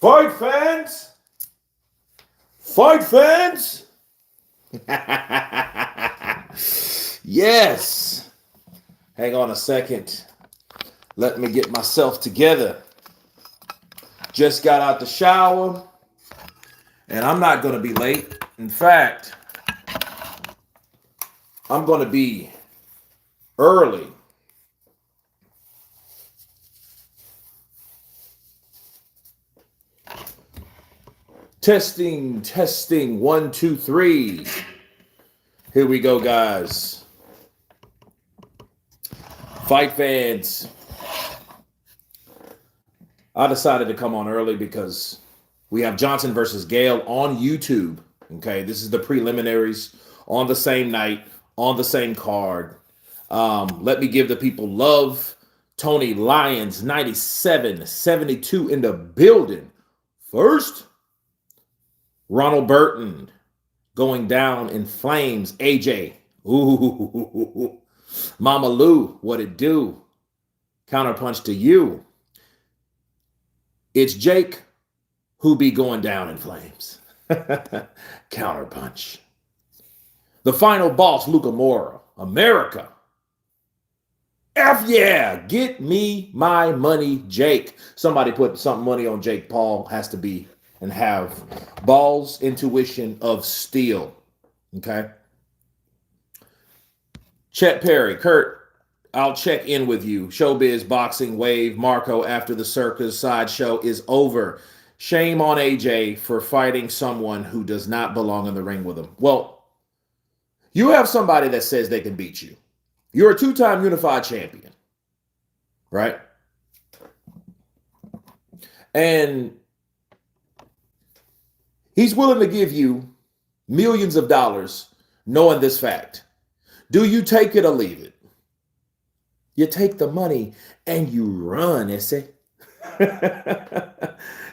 Fight fans! Fight fans! Yes. Hang on a second. Let me get myself together. Just got out the shower, and I'm not going to be late. In fact, I'm going to be early. Testing, testing, 1, 2, 3. Here we go, guys. Fight fans. I decided to come on early because we have Johnson versus Gale on YouTube. Okay, this is the preliminaries on the same night, on the same card. Let me give the people love. Tony Lyons, 97-72 in the building. First, Ronald Burton going down in flames. AJ, ooh, Mama Lou, what it do? Counterpunch to you. It's Jake who be going down in flames. Counterpunch. The final boss, Luca Mora, America. F yeah, get me my money, Jake. Somebody put some money on Jake Paul. Has to be and have balls, intuition of steel. Okay. Chet Perry, Kurt, I'll check in with you. Showbiz, boxing, wave, Marco after the circus sideshow is over. Shame on AJ for fighting someone who does not belong in the ring with him. Well, you have somebody that says they can beat you. You're a two-time unified champion, right? And he's willing to give you millions of dollars knowing this fact. Do you take it or leave it? You take the money and you run, ese.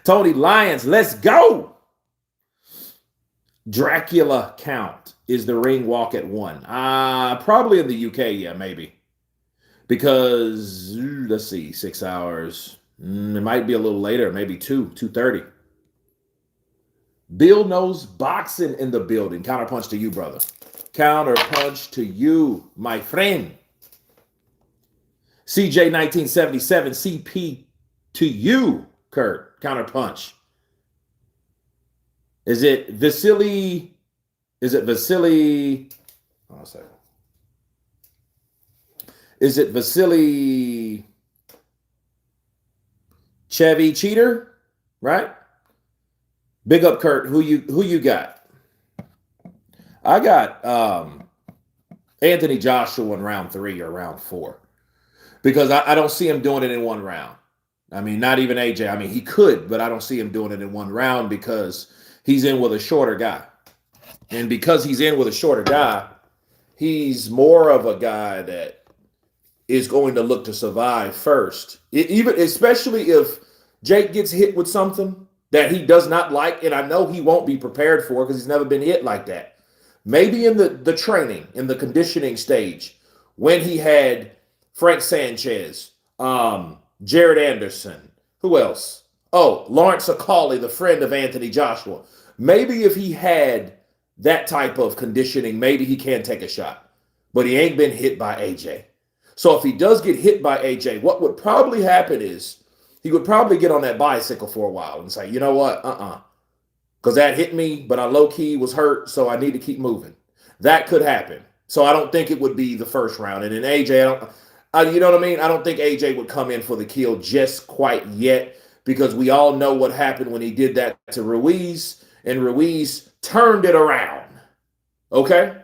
Tony Lyons, let's go. Dracula count. Is the ring walk at 1? Probably in the UK, yeah, maybe. Because, let's see, 6 hours. It might be a little later, maybe 2:30. Bill knows boxing in the building. Counterpunch to you, brother. Counterpunch to you, my friend. CJ 1977, CP to you, Kurt. Counterpunch. Is it Vasily? Is it Vasily? Hold on a second. Is it Vasily Chevy Cheater? Right? Big up, Kurt. Who you got? I got Anthony Joshua in round 3 or round 4. Because I don't see him doing it in one round. I mean, not even AJ. I mean, he could, but I don't see him doing it in one round because he's in with a shorter guy. And because he's in with a shorter guy, he's more of a guy that is going to look to survive first. Especially if Jake gets hit with something that he does not like, and I know he won't be prepared for because he's never been hit like that. Maybe in the training, in the conditioning stage, when he had Frank Sanchez, Jared Anderson, who else? Oh, Lawrence Akali, the friend of Anthony Joshua. Maybe if he had that type of conditioning, maybe he can take a shot. But he ain't been hit by AJ. So if he does get hit by AJ, what would probably happen is he would probably get on that bicycle for a while and say, you know what, because that hit me, but I low-key was hurt, so I need to keep moving. That could happen. So I don't think it would be the first round. And in AJ, you know what I mean? I don't think AJ would come in for the kill just quite yet because we all know what happened when he did that to Ruiz, and Ruiz turned it around. Okay?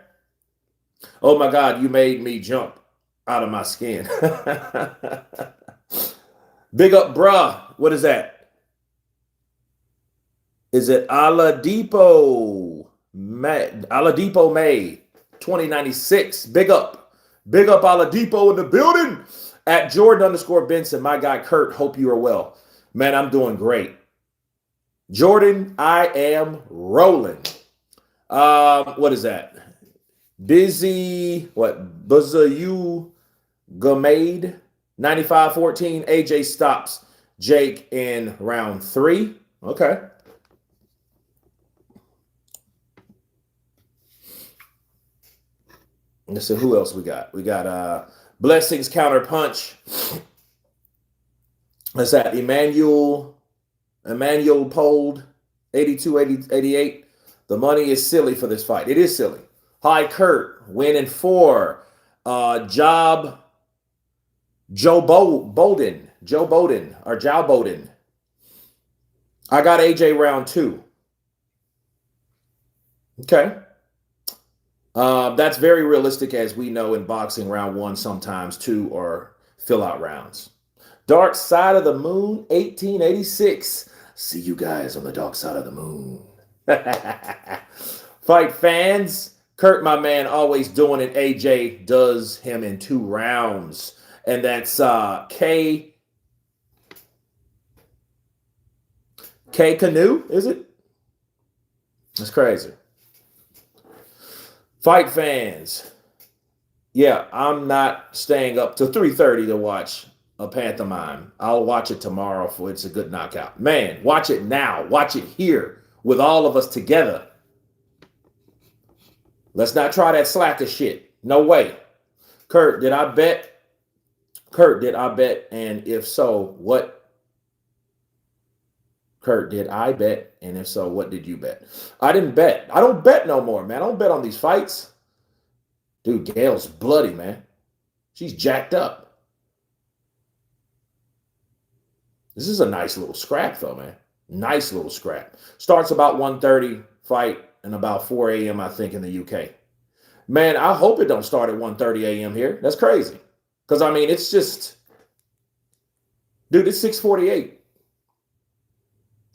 Oh my God, you made me jump out of my skin. Big up, bruh. What is that? Is it Oladipo May 2096? Big up. Big up Oladipo in the building. At Jordan_Benson, my guy Kurt, hope you are well. Man, I'm doing great. Jordan, I am rolling. What is that? Busy, what? Buzayu Gamade, 95-14. AJ stops Jake in round 3. Okay. Let's see who else we got. We got Blessings Counter Punch. That's that Emmanuel Pold 82-88. The money is silly for this fight. It is silly. Hi Kurt winning for Job Bolden. Joe Bowden or Joe Bowden. I got AJ round 2. Okay. That's very realistic, as we know in boxing. Round 1, sometimes 2 or fill out rounds. Dark Side of the Moon 1886. See you guys on the dark side of the moon. Fight fans. Kurt, my man, always doing it. AJ does him in 2 rounds. And that's K Canoe, is it? That's crazy. Fight fans. Yeah, I'm not staying up till 3:30 to watch a pantomime. I'll watch it tomorrow for it's a good knockout. Man, watch it now. Watch it here with all of us together. Let's not try that slacker shit. No way. Kurt, did I bet? Kurt, did I bet? And if so, what? Kurt, did I bet? And if so, what did you bet? I didn't bet. I don't bet no more, man. I don't bet on these fights. Dude, Gail's bloody, man. She's jacked up. This is a nice little scrap, though, man. Nice little scrap. Starts about 1:30, fight, and about 4 a.m., I think, in the UK. Man, I hope it don't start at 1:30 a.m. here. That's crazy. Because, I mean, it's just... Dude, it's 6:48.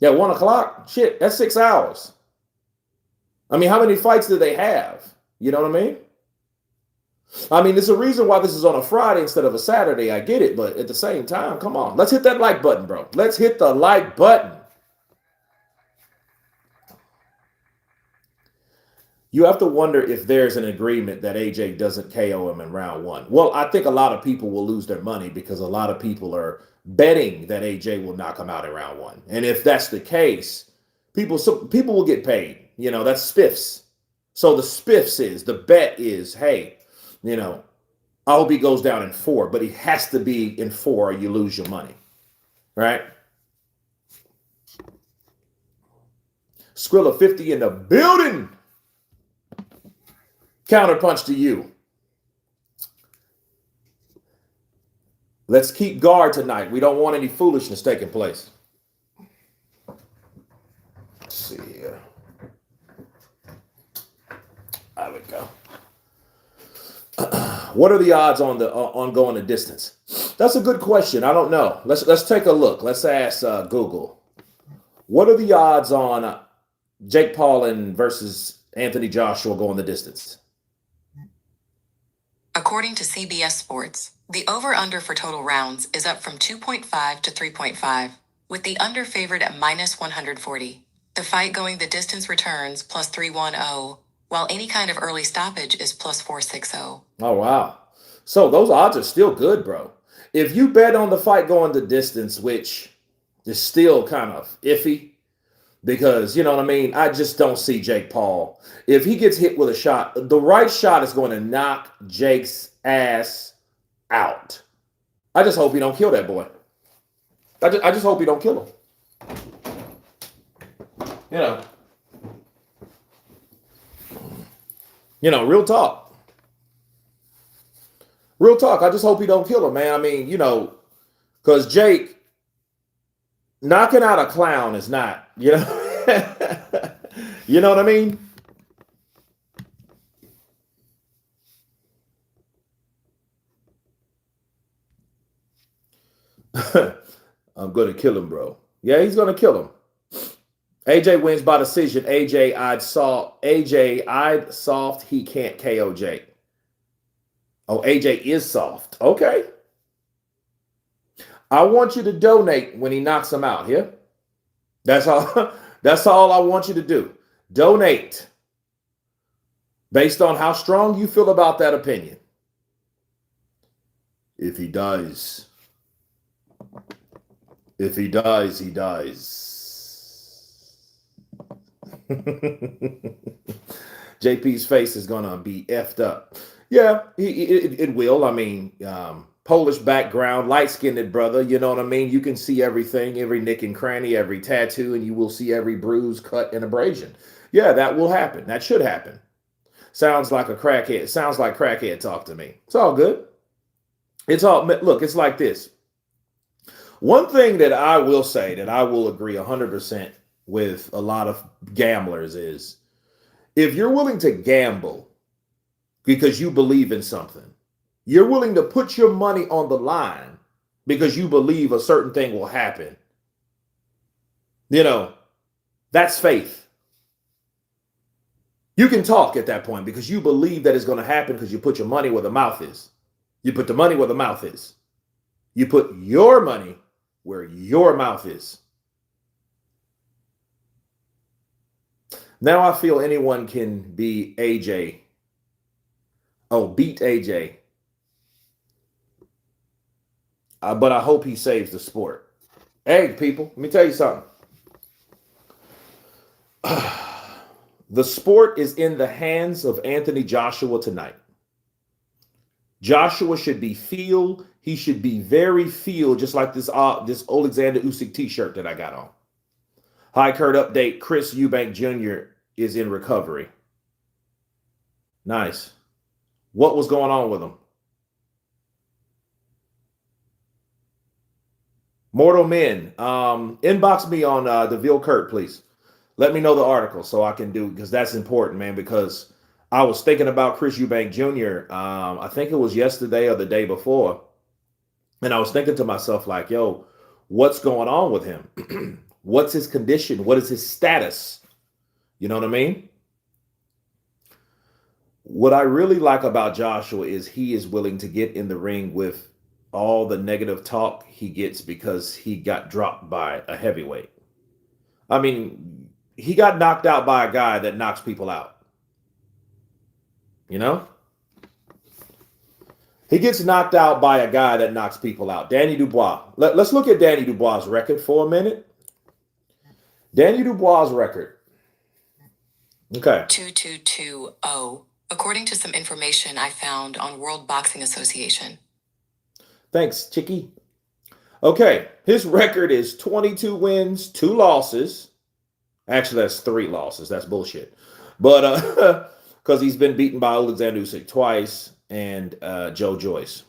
Yeah, 1 o'clock? Shit, that's 6 hours. I mean, how many fights do they have? You know what I mean? I mean, there's a reason why this is on a Friday instead of a Saturday. I get it, but at the same time, come on. Let's hit that like button, bro. Let's hit the like button. You have to wonder if there's an agreement that AJ doesn't KO him in round 1. Well, I think a lot of people will lose their money because a lot of people are betting that AJ will knock him out in round 1. And if that's the case, people will get paid. You know, that's spiffs. So the spiffs is, the bet is, hey, you know, I hope he goes down in 4, but he has to be in 4 or you lose your money. Right? Skrilla 50 in the building. Counterpunch to you. Let's keep guard tonight. We don't want any foolishness taking place. Let's see here. There we go. What are the odds on the on going the distance? That's a good question. I don't know. Let's take a look. Let's ask Google. What are the odds on Jake Paul versus Anthony Joshua going the distance? According to CBS Sports, the over-under for total rounds is up from 2.5 to 3.5, with the under favored at minus 140. The fight going the distance returns plus 310, while any kind of early stoppage is plus 460. Oh, wow. So those odds are still good, bro. If you bet on the fight going the distance, which is still kind of iffy, because, you know what I mean? I just don't see Jake Paul. If he gets hit with a shot, the right shot is going to knock Jake's ass out. I just hope he don't kill that boy. I just hope he don't kill him. You know, real talk. Real talk. I just hope he don't kill him, man. I mean, you know, because Jake knocking out a clown is not, you know. You know what I mean? I'm going to kill him, bro. Yeah, he's going to kill him. AJ wins by decision. AJ eyed soft. He can't KO Jake. Oh, AJ is soft. Okay. I want you to donate when he knocks him out here. That's all. That's all I want you to do. Donate based on how strong you feel about that opinion. If he dies, he dies. JP's face is gonna be effed up. Yeah, it will. I mean, Polish background, light skinned brother. You know what I mean? You can see everything, every nick and cranny, every tattoo, and you will see every bruise, cut, and abrasion. Yeah, that will happen. That should happen. Sounds like a crackhead. Sounds like crackhead talk to me. It's all good. It's all, look, it's like this. One thing that I will say that I will agree 100% with a lot of gamblers is if you're willing to gamble because you believe in something, you're willing to put your money on the line because you believe a certain thing will happen, you know, that's faith. You can talk at that point because you believe that it's going to happen because you put your money where the mouth is. You put the money where the mouth is. You put your money where your mouth is. Now I feel anyone can be AJ. Oh, beat AJ. But I hope he saves the sport. Hey, people, let me tell you something. The sport is in the hands of Anthony Joshua tonight. Joshua should be feel. He should be very feel, just like this Alexander Usyk t-shirt that I got on. Hi, Kurt update. Chris Eubank Jr. is in recovery. Nice. What was going on with him? Mortal Men. Inbox me on DeVille Kurt, please. Let me know the article so I can do, because that's important, man, because I was thinking about Chris Eubank Jr. I think it was yesterday or the day before. And I was thinking to myself, like, yo, what's going on with him? What's his condition? What is his status? You know what I mean? What I really like about Joshua is he is willing to get in the ring with all the negative talk he gets because he got dropped by a heavyweight. I mean, he got knocked out by a guy that knocks people out. You know? He gets knocked out by a guy that knocks people out. Danny Dubois. Let's look at Danny Dubois' record for a minute. Danny Dubois' record. Okay. 2220, according to some information I found on World Boxing Association. Thanks, Chicky. Okay, his record is 22 wins, 2 losses. Actually, that's 3 losses. That's bullshit. But because he's been beaten by Alexander Usyk twice and Joe Joyce.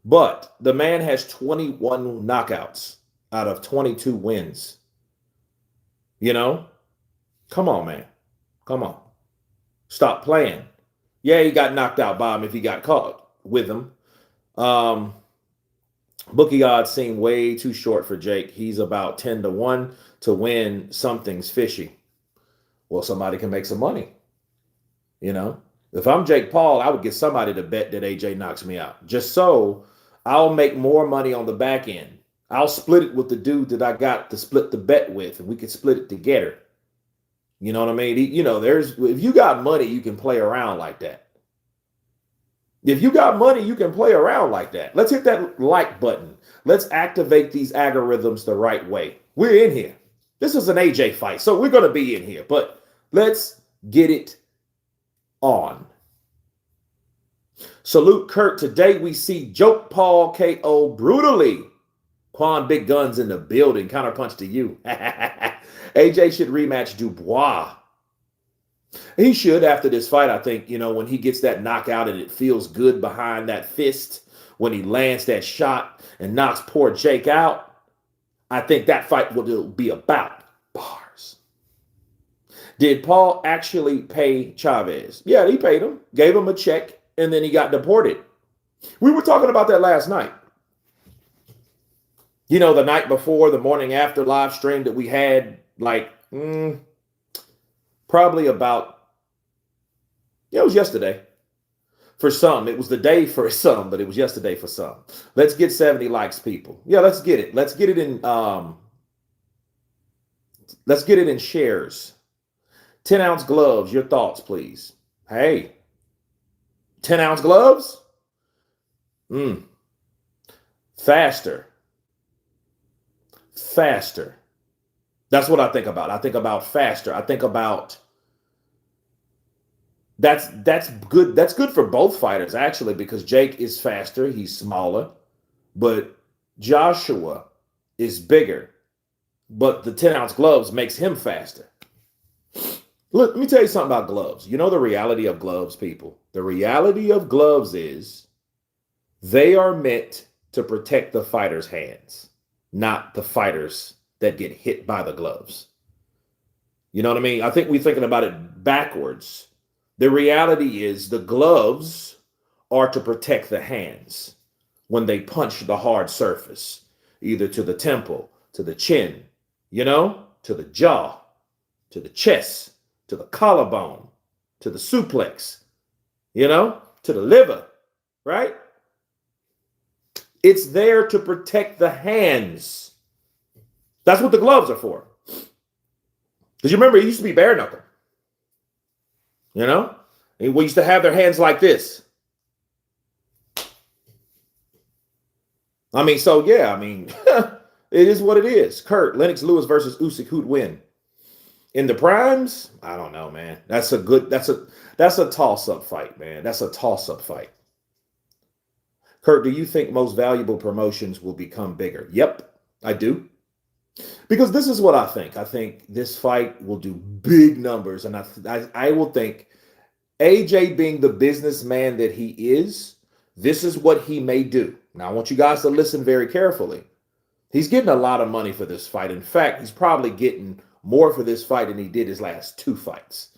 But the man has 21 knockouts out of 22 wins. You know? Come on, man. Come on. Stop playing. Yeah, he got knocked out by him if he got caught with him. Bookie odds seem way too short for Jake. He's about 10-1 to win. Something's fishy. Well, somebody can make some money. You know, if I'm Jake Paul, I would get somebody to bet that AJ knocks me out. Just so I'll make more money on the back end. I'll split it with the dude that I got to split the bet with, and we can split it together. You know what I mean? You know, if you got money, you can play around like that. If you got money, you can play around like that. Let's hit that like button. Let's activate these algorithms the right way. We're in here. This is an AJ fight, so we're going to be in here. But let's get it on. Salute Kurt. Today we see Joke Paul KO brutally. Quan Big Guns in the building. Counterpunch to you. AJ should rematch Dubois. He should after this fight, I think, you know, when he gets that knockout and it feels good behind that fist, when he lands that shot and knocks poor Jake out, I think that fight will be about bars. Did Paul actually pay Chavez? Yeah, he paid him, gave him a check, and then he got deported. We were talking about that last night. You know, the night before, the morning after live stream that we had, like, probably about, yeah, it was yesterday. For some, it was the day for some, but it was yesterday for some. Let's get 70 likes, people. Yeah, let's get it. Let's get it in shares. 10-ounce gloves. Your thoughts, please. Hey, 10-ounce gloves? Faster. That's what I think about. I think about faster. I think about that's good. That's good for both fighters actually, because Jake is faster, he's smaller, but Joshua is bigger. But the 10-ounce gloves makes him faster. Look, let me tell you something about gloves. You know the reality of gloves, people. The reality of gloves is they are meant to protect the fighter's hands, not the fighters that get hit by the gloves. You know what I mean? I think we're thinking about it backwards. The reality is the gloves are to protect the hands when they punch the hard surface, either to the temple, to the chin, to the jaw, to the chest, to the collarbone, to the suplex, to the liver, right? It's there to protect the hands. That's what the gloves are for. Because you remember, it used to be bare knuckle. And we used to have their hands like this. It is what it is. Kurt, Lennox Lewis versus Usyk, who'd win? In the primes? I don't know, man. That's a toss-up fight, man. That's a toss-up fight. Kurt, do you think most valuable promotions will become bigger? Yep, I do. Because this is what I think. I think this fight will do big numbers, and I will think AJ, being the businessman that he is, this is what he may do. Now, I want you guys to listen very carefully. He's getting a lot of money for this fight. In fact, he's probably getting more for this fight than he did his last 2 fights.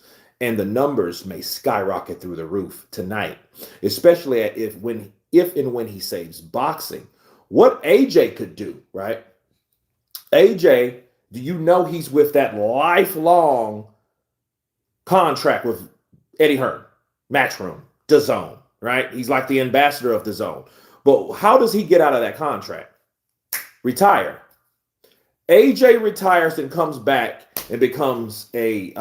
And the numbers may skyrocket through the roof tonight, especially if and when he saves boxing. What AJ could do, right? AJ, do you know he's with that lifelong contract with Eddie Hearn, Matchroom, DAZN, right? He's like the ambassador of DAZN. But how does he get out of that contract? Retire. AJ retires and comes back and becomes a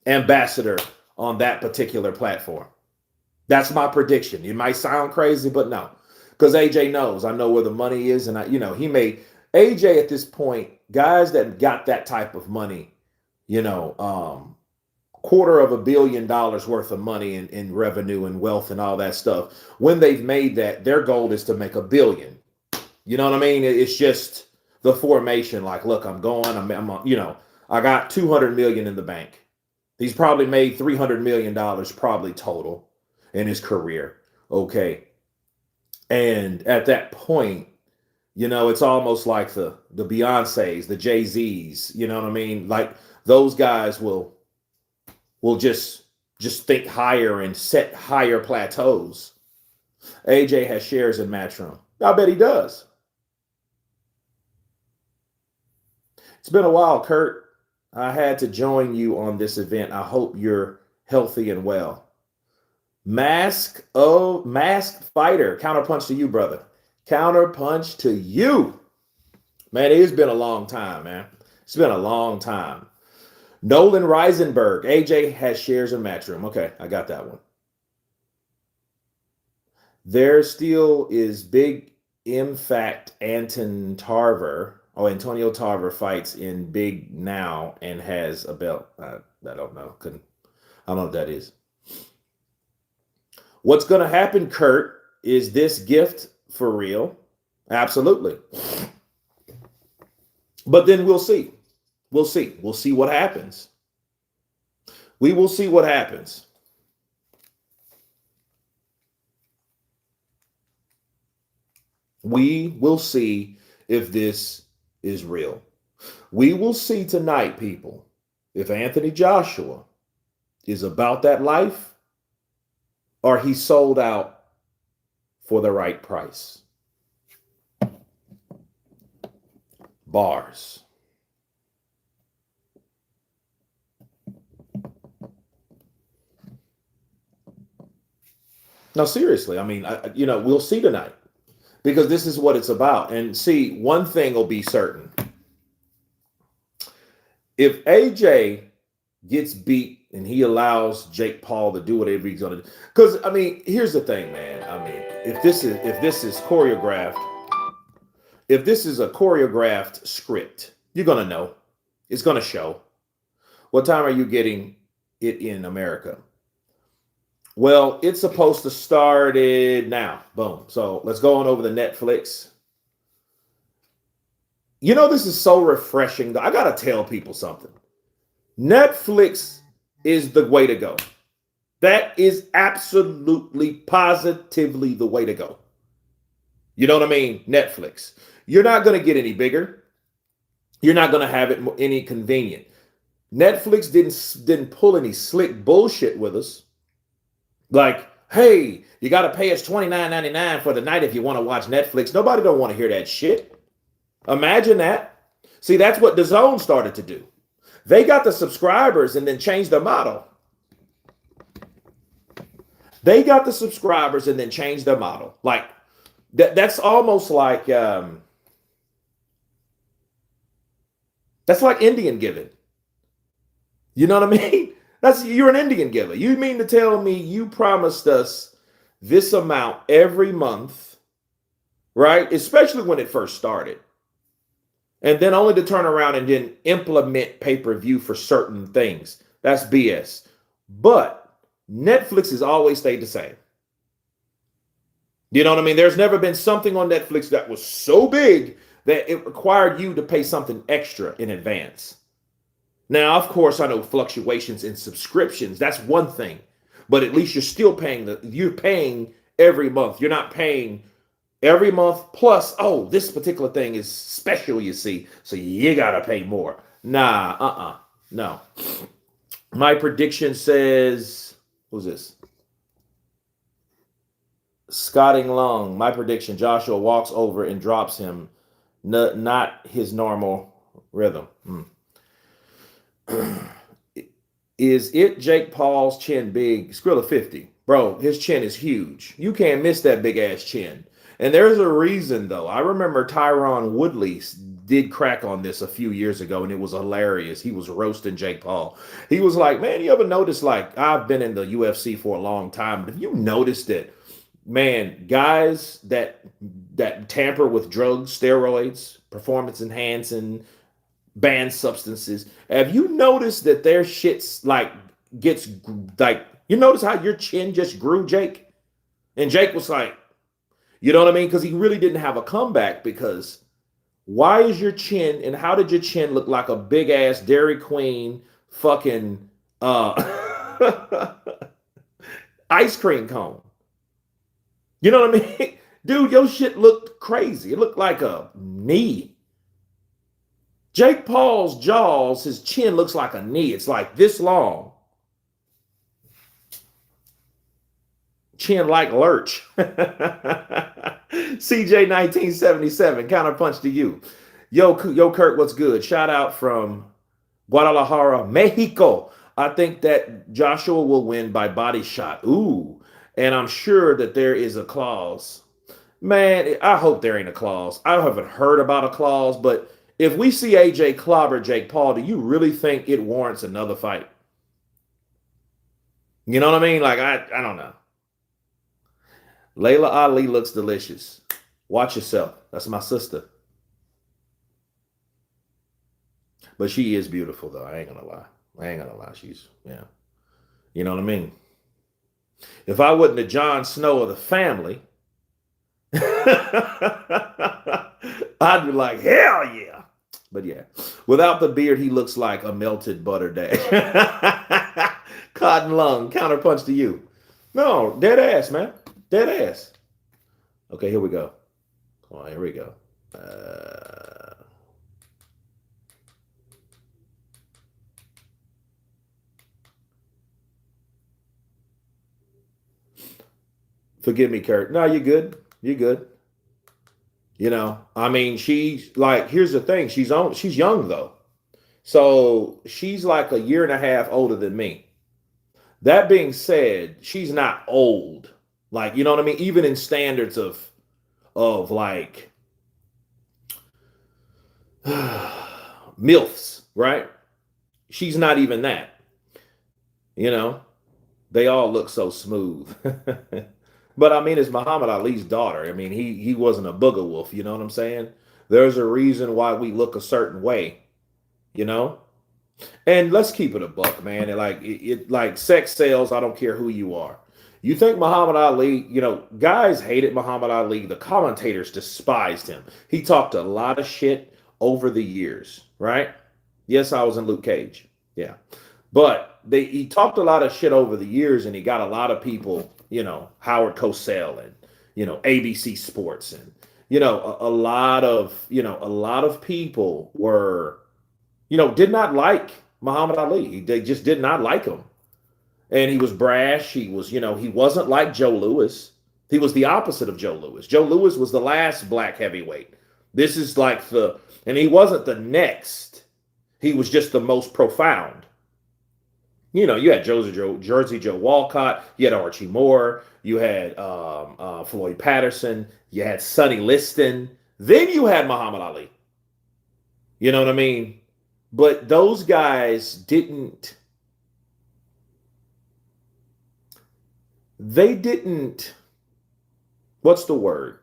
ambassador on that particular platform. That's my prediction. It might sound crazy, but no. Because AJ knows, I know where the money is, and AJ at this point, guys that got that type of money, $250 million worth of money in revenue and wealth and all that stuff. When they've made that, their goal is to make $1 billion. You know what I mean? It's just the formation. Like, look, I got 200 million in the bank. He's probably made $300 million probably total in his career. Okay. And at that point, it's almost like the Beyoncés, the Jay-Z's, you know what I mean? Like those guys will just think higher and set higher plateaus. AJ has shares in Matchroom. I bet he does. It's been a while, Kurt. I had to join you on this event. I hope you're healthy and well. Masked fighter. Counterpunch to you, brother. Counterpunch to you. Man, it has been a long time, man. It's been a long time. Nolan Reisenberg. AJ has shares in Matchroom. Okay, I got that one. There still is big impact Antonio Tarver fights in big now and has a belt. I don't know. I don't know what that is. What's going to happen, Kurt, is this gift for real? Absolutely. But then we'll see. We'll see. We'll see what happens. We will see what happens. We will see if this is real. We will see tonight, people, if Anthony Joshua is about that life or he sold out for the right price. Bars. Now, seriously, we'll see tonight. Because this is what it's about. And see, one thing will be certain. If AJ gets beat and he allows Jake Paul to do whatever he's going to do. Because, here's the thing, man. If this is choreographed, if this is a choreographed script, You're going to know. It's going to show. What time are you getting it in America? Well, it's supposed to start it now. Boom. So let's go on over to Netflix. You know, this is so refreshing. I got to tell people something. Netflix is the way to go. That is absolutely, positively the way to go. You know what I mean? Netflix. You're not going to get any bigger. You're not going to have it any convenient. Netflix didn't pull any slick bullshit with us. Like, hey, you got to pay us $29.99 for the night if you want to watch Netflix. Nobody don't want to hear that shit. Imagine that. See, that's what DAZN started to do. They got the subscribers and then changed the model. They got the subscribers and then changed their model. Like that's almost like that's like Indian giving. You know what I mean? That's you're an Indian giver. You mean to tell me you promised us this amount every month, right? Especially when it first started. And then only to turn around and then implement pay-per-view for certain things. That's BS. But Netflix has always stayed the same. You know what I mean? There's never been something on Netflix that was so big that it required you to pay something extra in advance. Now, of course, I know fluctuations in subscriptions. That's one thing. But at least you're still paying you're paying every month. You're not paying every month plus, oh, this particular thing is special, you see, so you gotta pay more. Nah, no. My prediction says, who's this? Scotting Long. My prediction, Joshua walks over and drops him, not his normal rhythm. Is it Jake Paul's chin big? Skrilla 50. Bro, his chin is huge. You can't miss that big ass chin. And there's a reason, though. I remember Tyron Woodley did crack on this a few years ago, and it was hilarious. He was roasting Jake Paul. He was like, man, you ever notice, like, I've been in the UFC for a long time, but have you noticed that, man, guys that tamper with drugs, steroids, performance enhancing, banned substances, have you noticed that their shit's, like, gets, like, you notice how your chin just grew, Jake? And Jake was like, you know what I mean? Because he really didn't have a comeback because why is your chin and how did your chin look like a big ass Dairy Queen fucking ice cream cone? You know what I mean? Dude, your shit looked crazy. It looked like a knee. Jake Paul's jaws, his chin looks like a knee. It's like this long. Chin like Lurch. CJ 1977, counterpunch to you. Yo, Kurt, what's good? Shout out from Guadalajara, Mexico. I think that Joshua will win by body shot. Ooh, and I'm sure that there is a clause. Man, I hope there ain't a clause. I haven't heard about a clause, but if we see AJ clobber Jake Paul, do you really think it warrants another fight? You know what I mean? Like, I don't know. Layla Ali looks delicious. Watch yourself. That's my sister. But she is beautiful, though. I ain't gonna lie. She's, yeah. You know what I mean? If I wasn't the Jon Snow of the family, I'd be like, hell yeah. But yeah, without the beard, he looks like a melted butter day. Cotton lung, counterpunch to you. No, dead ass, man. Dead ass. Okay, here we go. Come on, here we go. Forgive me, Kurt. No, you're good. You're good. You know, I mean, she's like, here's the thing. She's young though. So she's like a year and a half older than me. That being said, she's not old. Like, you know what I mean? Even in standards of like MILFs, right? She's not even that. You know, they all look so smooth. But I mean, it's Muhammad Ali's daughter. I mean, he wasn't a booger wolf. You know what I'm saying? There's a reason why we look a certain way, you know? And let's keep it a buck, man. And like sex sells. I don't care who you are. You think Muhammad Ali, guys hated Muhammad Ali. The commentators despised him. He talked a lot of shit over the years, right? Yes, I was in Luke Cage. Yeah. But he talked a lot of shit over the years, and he got a lot of people, Howard Cosell and ABC Sports, and a lot of people were, did not like Muhammad Ali. They just did not like him. And he was brash. He was, he wasn't like Joe Louis. He was the opposite of Joe Louis. Joe Louis was the last black heavyweight. This is like and he wasn't the next. He was just the most profound. You had Jersey Joe Walcott. You had Archie Moore. You had Floyd Patterson. You had Sonny Liston. Then you had Muhammad Ali. You know what I mean? But those guys didn't. They didn't. What's the word?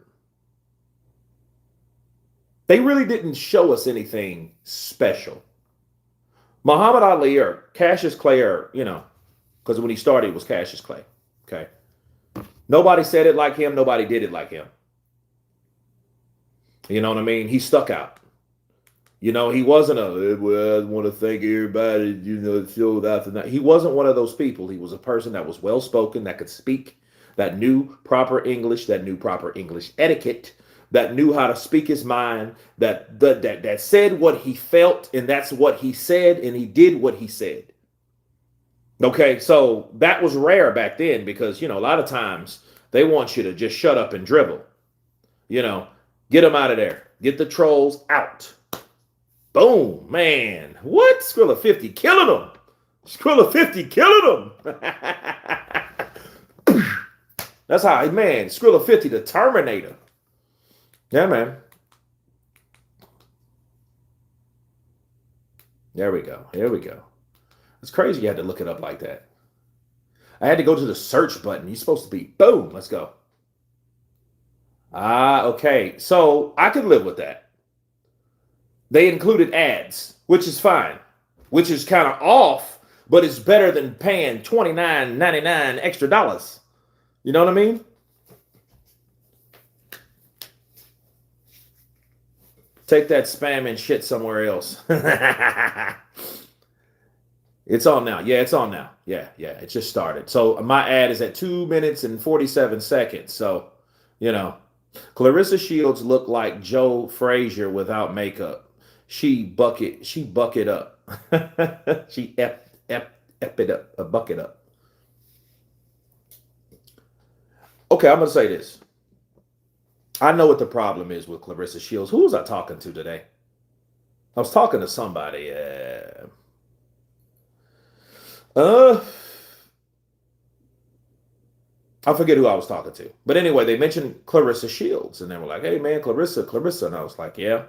They really didn't show us anything special. Muhammad Ali or Cassius Clay, because when he started, it was Cassius Clay. Okay. Nobody said it like him. Nobody did it like him. You know what I mean? He stuck out. He wasn't I want to thank everybody, show that and that. He wasn't one of those people. He was a person that was well-spoken, that could speak, that knew proper English, that knew proper English etiquette, that knew how to speak his mind, that said what he felt, and that's what he said, and he did what he said. Okay, so that was rare back then because, a lot of times they want you to just shut up and dribble. Get them out of there. Get the trolls out. Boom, man. What? Skrilla 50 killing them. Skrilla 50 killing them. That's how, man, Skrilla 50 the Terminator. Yeah, man. There we go. Here we go. It's crazy you had to look it up like that. I had to go to the search button. You're supposed to be, boom, let's go. Okay. So I could live with that. They included ads, which is fine, which is kind of off, but it's better than paying $29.99 extra dollars. You know what I mean? Take that spam and shit somewhere else. It's on now. Yeah, it's on now. Yeah, it just started. So my ad is at 2 minutes and 47 seconds. So, Clarissa Shields looked like Joe Frazier without makeup. She bucket up. She ep it up, a bucket up. Okay, I'm going to say this. I know what the problem is with Clarissa Shields. Who was I talking to today? I was talking to somebody. I forget who I was talking to. But anyway, they mentioned Clarissa Shields. And they were like, hey, man, Clarissa. And I was like, yeah,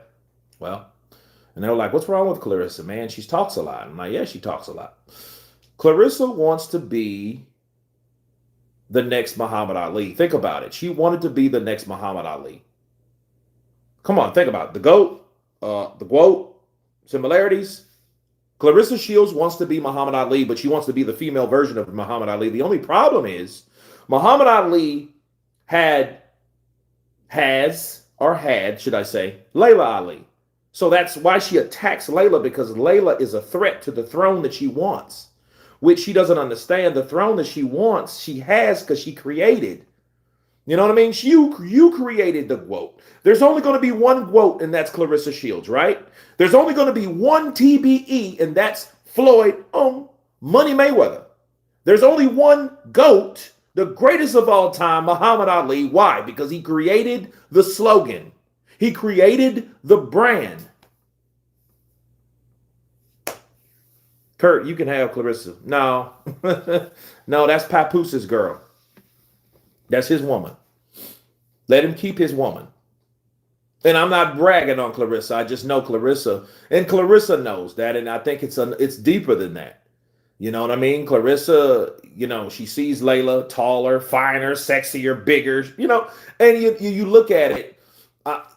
well. And they were like, what's wrong with Clarissa, man? She talks a lot. I'm like, yeah, she talks a lot. Clarissa wants to be the next Muhammad Ali. Think about it. She wanted to be the next Muhammad Ali. Come on, think about it. The GOAT, the GWOAT, similarities. Clarissa Shields wants to be Muhammad Ali, but she wants to be the female version of Muhammad Ali. The only problem is Muhammad Ali had, should I say, Layla Ali. So that's why she attacks Layla, because Layla is a threat to the throne that she wants, which she doesn't understand. The throne that she wants, she has because she created. You know what I mean? You created the GWOAT. There's only going to be one GWOAT, and that's Clarissa Shields, right? There's only going to be one TBE, and that's Floyd Money Mayweather. There's only one GOAT, the greatest of all time, Muhammad Ali. Why? Because he created the slogan. He created the brand. Kurt, you can have Clarissa. No. No, that's Papooses' girl. That's his woman. Let him keep his woman. And I'm not bragging on Clarissa. I just know Clarissa. And Clarissa knows that. And I think it's deeper than that. You know what I mean? Clarissa, she sees Layla taller, finer, sexier, bigger, and you look at it.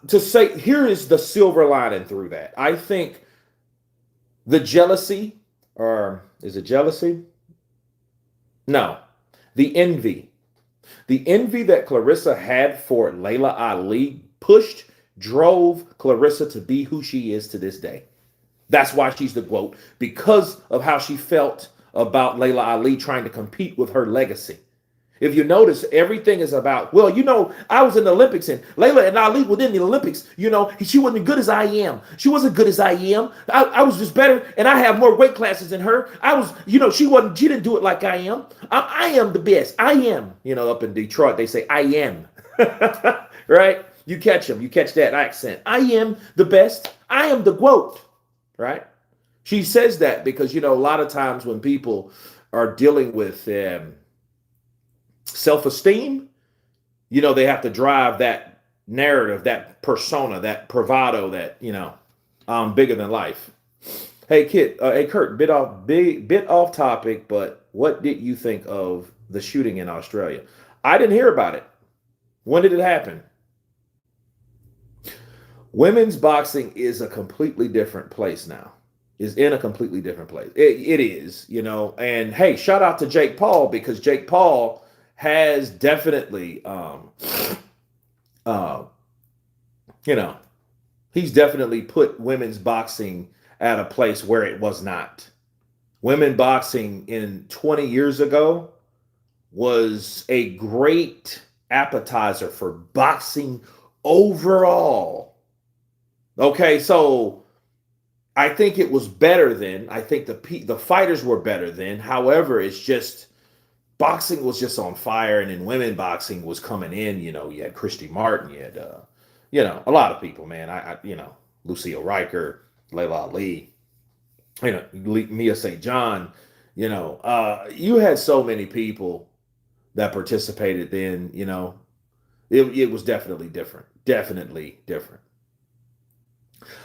to say, here is the silver lining through that. I think the jealousy, or is it jealousy? No, the envy. The envy that Clarissa had for Layla Ali pushed, drove Clarissa to be who she is to this day. That's why she's the GOAT, because of how she felt about Layla Ali trying to compete with her legacy. If you notice, everything is about, well, I was in the Olympics and Layla and Ali were in the Olympics. She wasn't as good as I am. She wasn't good as I am. I was just better and I have more weight classes than her. She didn't do it like I am. I am the best. I am. Up in Detroit, they say, I am. Right? You catch them. You catch that accent. I am the best. I am the GOAT. Right? She says that because, a lot of times when people are dealing with self-esteem, they have to drive that narrative, that persona, that bravado, that, I'm bigger than life. Hey, Kurt, bit off topic, but what did you think of the shooting in Australia? I didn't hear about it. When did it happen? Women's boxing is a completely different place now. Is in a completely different place. It is, and hey, shout out to Jake Paul, because Jake Paul has definitely, he's definitely put women's boxing at a place where it was not. Women boxing in 20 years ago was a great appetizer for boxing overall. Okay, so I think it was better then. I think the fighters were better then. However, it's just boxing was just on fire, and then women boxing was coming in. You had Christy Martin, you had a lot of people, man. Lucille Riker, Layla Ali, Mia St. John. You had so many people that participated then. It was definitely different. Definitely different.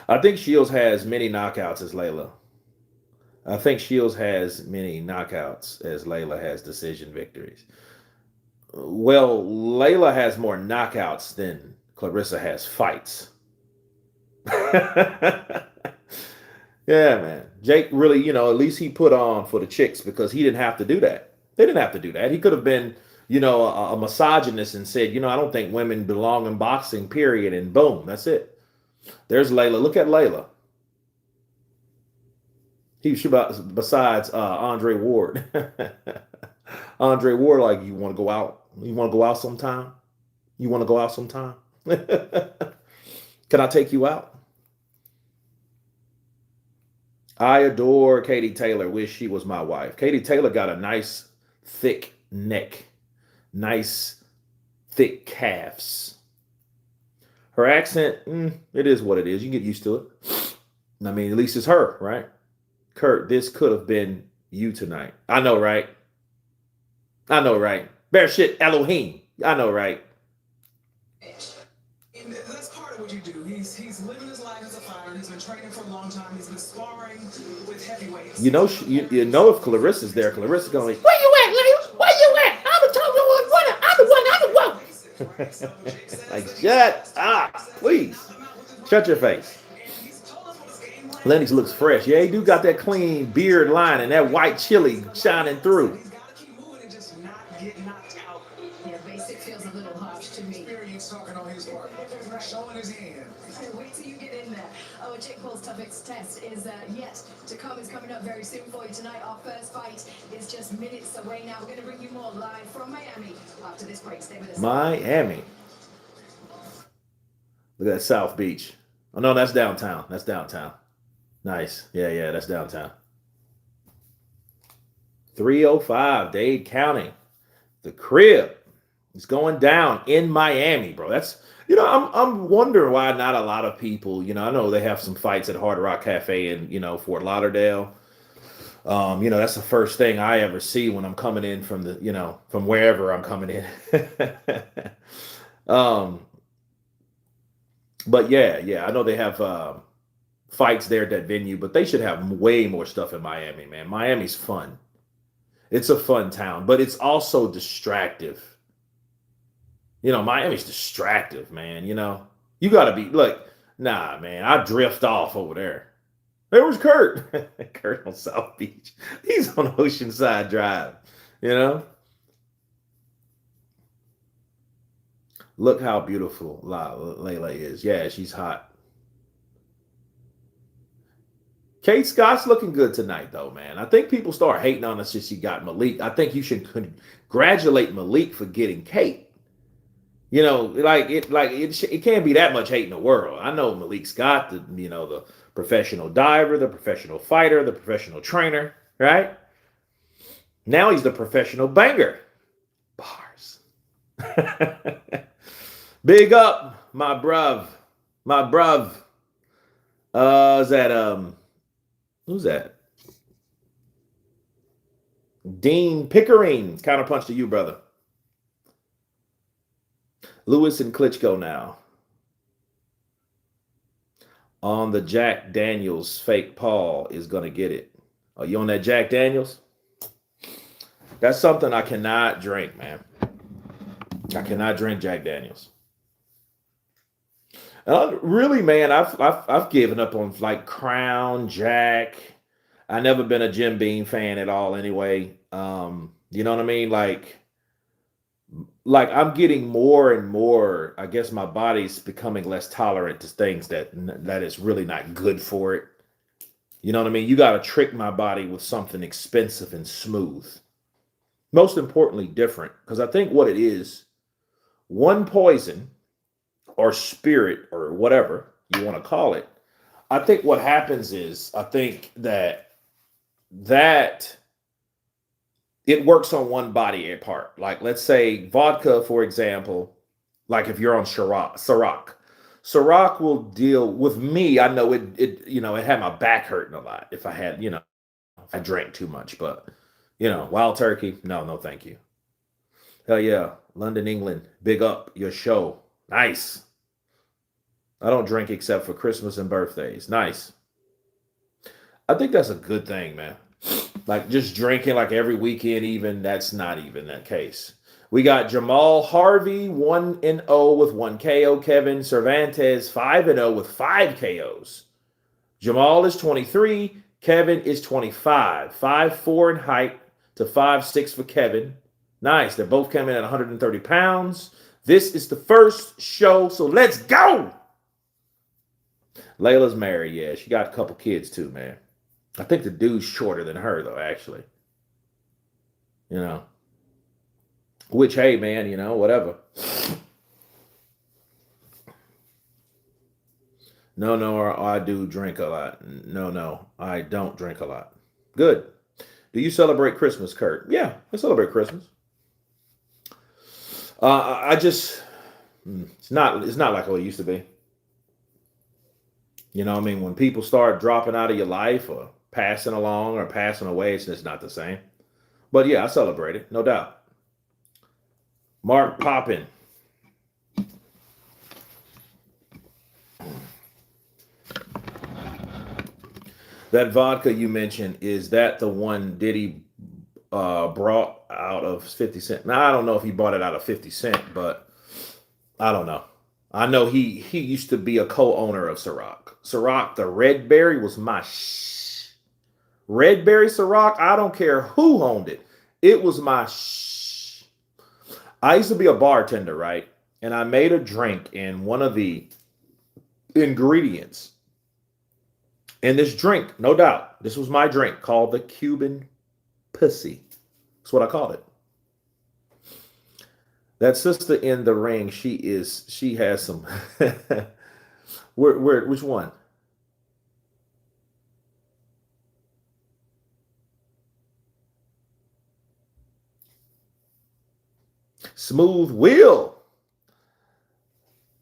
I think Shields has many knockouts as Layla. I think Shields has many knockouts as Layla has decision victories. Well, Layla has more knockouts than Clarissa has fights. Yeah, man. Jake really, at least he put on for the chicks, because he didn't have to do that. They didn't have to do that. He could have been, a misogynist and said, I don't think women belong in boxing, period. And boom, that's it. There's Layla. Look at Layla. He besides Andre Ward. Andre Ward, like, you want to go out? You want to go out sometime? You want to go out sometime? Can I take you out? I adore Katie Taylor. Wish she was my wife. Katie Taylor got a nice, thick neck. Nice, thick calves. Her accent, it is what it is. You can get used to it. I mean, at least it's her, right? Kurt, this could have been you tonight. I know, right? I know, right? Bear shit, Elohim. I know, right? And that's part of what you do. He's living his life as a fighter. He's been training for a long time. He's been sparring with heavyweights. If Clarissa's there, Clarissa's going, where you at, Layla? Where you at? I'm the top one. I'm the one. Like, shut up, please. Shut your face. Lennox looks fresh. Yeah, he do got that clean beard line and that white chili shining through. He's got to keep moving and just not get knocked out. Yeah, basic feels a little harsh to me. Experience talking on his part. Showing his hand. Wait till you get in there. Oh, Jake Paul's toughest test is yet to come. It's coming up very soon for you tonight. Our first fight is just minutes away now. We're going to bring you more live from Miami after this break. Stay with us. Miami. Look at that South Beach. Oh, no, that's downtown. That's downtown. Nice. Yeah, that's downtown. 305, Dade County. The crib is going down in Miami, bro. That's, I'm wondering why not a lot of people, I know they have some fights at Hard Rock Cafe in, Fort Lauderdale. That's the first thing I ever see when I'm coming in from from wherever I'm coming in. But yeah, I know they have fights there at that venue, but they should have way more stuff in Miami, man. Miami's fun. It's a fun town, but it's also distractive. Miami's distractive, man. You got to be like, nah, man, I drift off over there. There was Kurt. Kurt on South Beach. He's on Oceanside Drive, you know? Look how beautiful Layla is. Yeah, she's hot. Kate Scott's looking good tonight, though, man. I think people start hating on us since she got Malik. I think you should congratulate Malik for getting Kate. You know, it can't be that much hate in the world. I know Malik Scott, the professional diver, the professional fighter, the professional trainer, right? Now he's the professional banger. Bars. Big up, my bruv. My bruv. Is that who's that? Dean Pickering. Counter punch to you, brother. Lewis and Klitschko now. On the Jack Daniels fake Paul is gonna get it. Are you on that Jack Daniels? That's something I cannot drink, man. I cannot drink Jack Daniels. Really, man, I've given up on like Crown, Jack. I never been a Jim Beam fan at all. Anyway, you know what I mean? Like I'm getting more and more. I guess my body's becoming less tolerant to things that is really not good for it. You know what I mean? You got to trick my body with something expensive and smooth. Most importantly, different. Because I think what it is, one poison or spirit or whatever you want to call it, I think what happens is I think that it works on one body part. Like let's say vodka, for example, like if you're on Ciroc will deal with me. I know it had my back hurting a lot if I had, if I drank too much, but Wild Turkey, no, thank you. Hell yeah. London, England, big up your show. Nice. I don't drink except for Christmas and birthdays. Nice. I think that's a good thing, man. Like just drinking like every weekend, even that's not even that case. We got Jamal Harvey 1-0 with 1 KO. Kevin Cervantes 5-0 with 5 KOs. Jamal is 23. Kevin is 25. 5'4" in height to 5'6" for Kevin. Nice. They're both coming at 130 pounds. This is the first show, so let's go. Layla's married, yeah. She got a couple kids too, man. I think the dude's shorter than her, though, actually. Which, hey, man, whatever. No, I do drink a lot. No, I don't drink a lot. Good. Do you celebrate Christmas, Kurt? Yeah, I celebrate Christmas. It's not like what it used to be. You know what I mean? When people start dropping out of your life or passing along or passing away, it's just not the same. But yeah, I celebrate it, no doubt. Mark Poppin. That vodka you mentioned, is that the one Diddy brought out of 50 Cent? Now, I don't know if he bought it out of 50 Cent, but I don't know. I know he used to be a co-owner of Ciroc. Ciroc, the red berry was my red berry Ciroc. I don't care who owned it. It was my I used to be a bartender, right? And I made a drink, and one of the ingredients in this drink, no doubt, this was my drink, called the Cuban Pussy. That's what I called it. That sister in the ring, she has some. Which one? Smooth Will.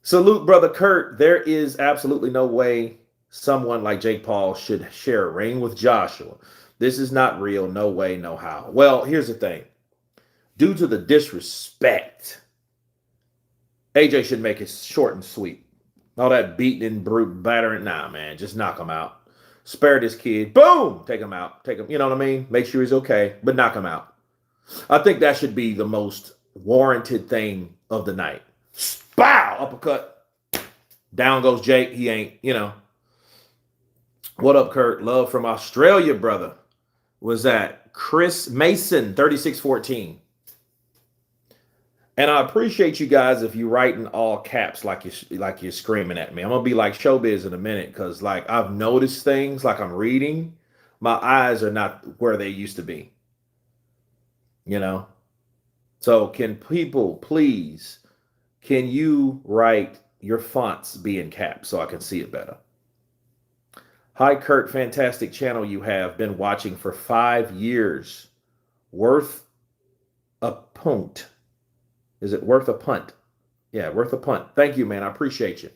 Salute, brother Kurt. There is absolutely no way someone like Jake Paul should share a ring with Joshua. This is not real. No way, no how. Well, here's the thing. Due to the disrespect, AJ should make it short and sweet. All that beating and brute battering. Nah, man. Just knock him out. Spare this kid. Boom! Take him out. Take him, you know what I mean? Make sure he's okay, but knock him out. I think that should be the most warranted thing of the night. Bow! Uppercut. Down goes Jake. He ain't, you know. What up, Kurt? Love from Australia, brother. Was that Chris Mason, 3614. And I appreciate you guys if you write in all caps like you're screaming at me. I'm gonna be like Showbiz in a minute because like I've noticed things like I'm reading. My eyes are not where they used to be. You know. So can people please can you write your fonts be in caps so I can see it better? Hi Kurt, fantastic channel you have been watching for 5 years. Worth a punt. Is it worth a punt? Yeah, worth a punt. Thank you, man. I appreciate you.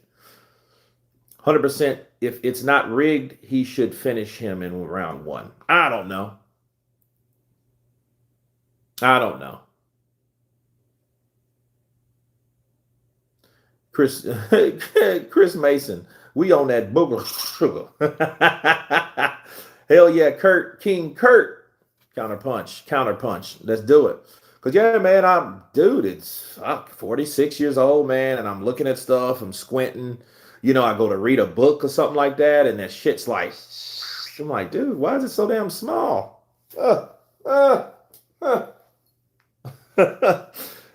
100%. If it's not rigged, he should finish him in round one. I don't know. I don't know. Chris Chris Mason, we on that booger sugar. Hell yeah, Kurt, King Kurt. Counterpunch. Let's do it. Cause yeah, man, I'm 46 years old, man, and I'm looking at stuff, I'm squinting. You know, I go to read a book or something like that, and that shit's like, I'm like, dude, why is it so damn small? Uh, uh.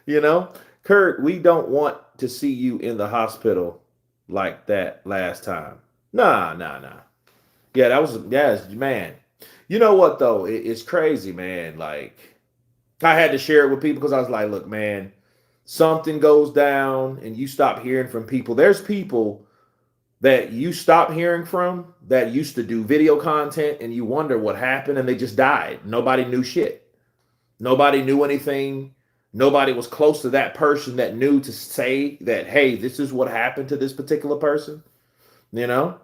You know, Kurt, we don't want to see you in the hospital like that last time. Nah. Yeah, man. You know what though? It's crazy, man. Like I had to share it with people because I was like, look, man, something goes down and you stop hearing from people. There's people that you stop hearing from that used to do video content and you wonder what happened and they just died. Nobody knew shit. Nobody knew anything. Nobody was close to that person that knew to say that, hey, this is what happened to this particular person. You know?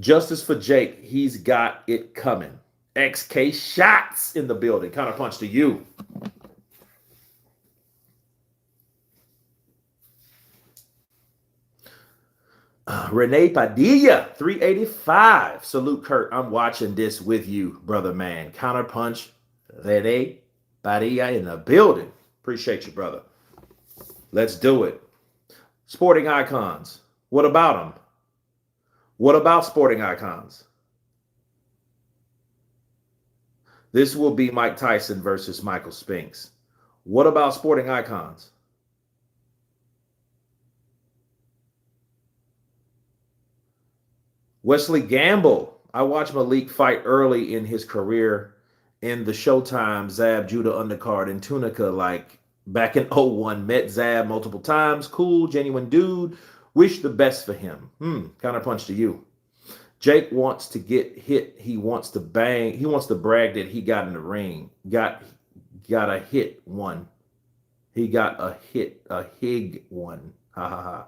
Justice for Jake. He's got it coming. XK shots in the building. Counterpunch to you. Renee Padilla, 385. Salute, Kurt. I'm watching this with you, brother man. Counterpunch, Renee Padilla in the building. Appreciate you, brother. Let's do it. Sporting icons. What about them? What about sporting icons? This will be Mike Tyson versus Michael Spinks. What about sporting icons? Wesley Gamble. I watched Malik fight early in his career in the Showtime Zab Judah undercard in Tunica, like back in '01. Met Zab multiple times. Cool, genuine dude. Wish the best for him. Counterpunch to you. Jake wants to get hit. He wants to bang. He wants to brag that he got in the ring. Got a hit one. He got a hig one. Ha ha ha.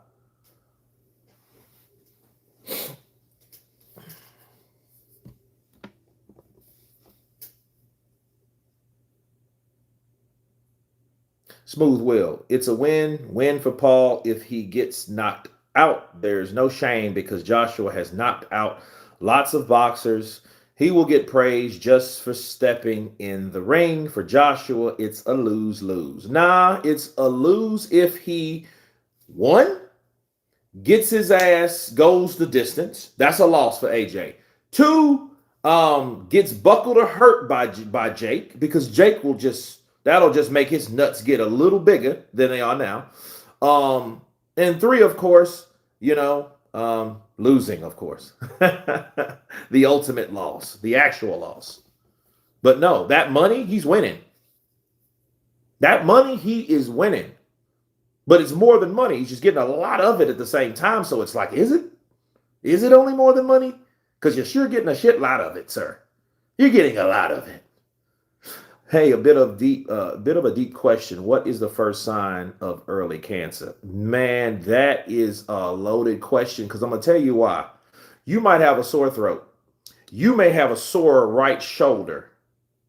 Smooth Will. It's a win for Paul if he gets knocked out. There's no shame because Joshua has knocked out lots of boxers. He will get praised just for stepping in the ring. For Joshua, it's a lose-lose. Nah, it's a lose if he, one, gets his ass, goes the distance. That's a loss for AJ. Two, gets buckled or hurt by Jake because Jake will that'll just make his nuts get a little bigger than they are now. And three, of course, losing, of course. The ultimate loss, the actual loss. But no, that money, he's winning. That money, he is winning. But it's more than money. He's just getting a lot of it at the same time. So it's like, is it? Is it only more than money? Because you're sure getting a shit lot of it, sir. You're getting a lot of it. Hey, a bit of a deep question. What is the first sign of early cancer? Man, that is a loaded question because I'm gonna tell you why. You might have a sore throat. You may have a sore right shoulder.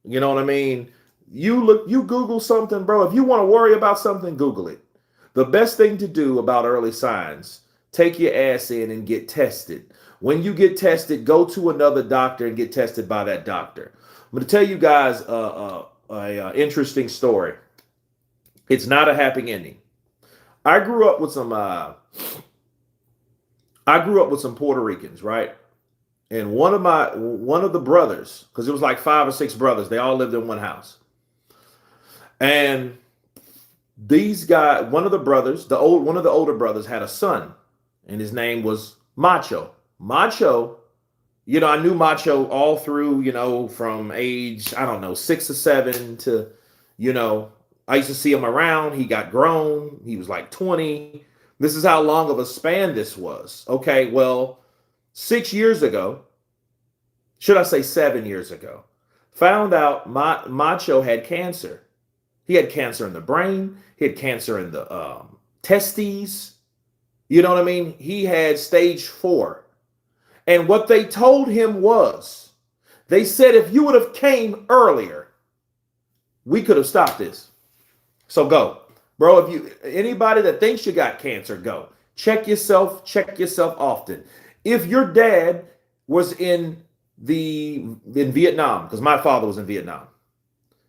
You know what I mean? You Google something, bro. If you want to worry about something, Google it. The best thing to do about early signs, take your ass in and get tested. When you get tested, go to another doctor and get tested by that doctor. I'm going to tell you guys a interesting story. It's not a happy ending. I grew up with some I grew up with some Puerto Ricans, right? And one of the brothers, because it was like 5 or 6 brothers, they all lived in one house. And these guys, one of the brothers, one of the older brothers had a son, and his name was Macho. Macho, I knew Macho all through, from age, I don't know, 6 or 7 to, I used to see him around. He got grown. He was like 20. This is how long of a span this was. Okay, well, 6 years ago, should I say 7 years ago, found out Macho had cancer. He had cancer in the brain. He had cancer in the testes. You know what I mean? He had stage 4. And what they told him was, they said, if you would have came earlier, we could have stopped this. So go. Bro, anybody that thinks you got cancer, go. Check yourself often. If your dad was in Vietnam, because my father was in Vietnam.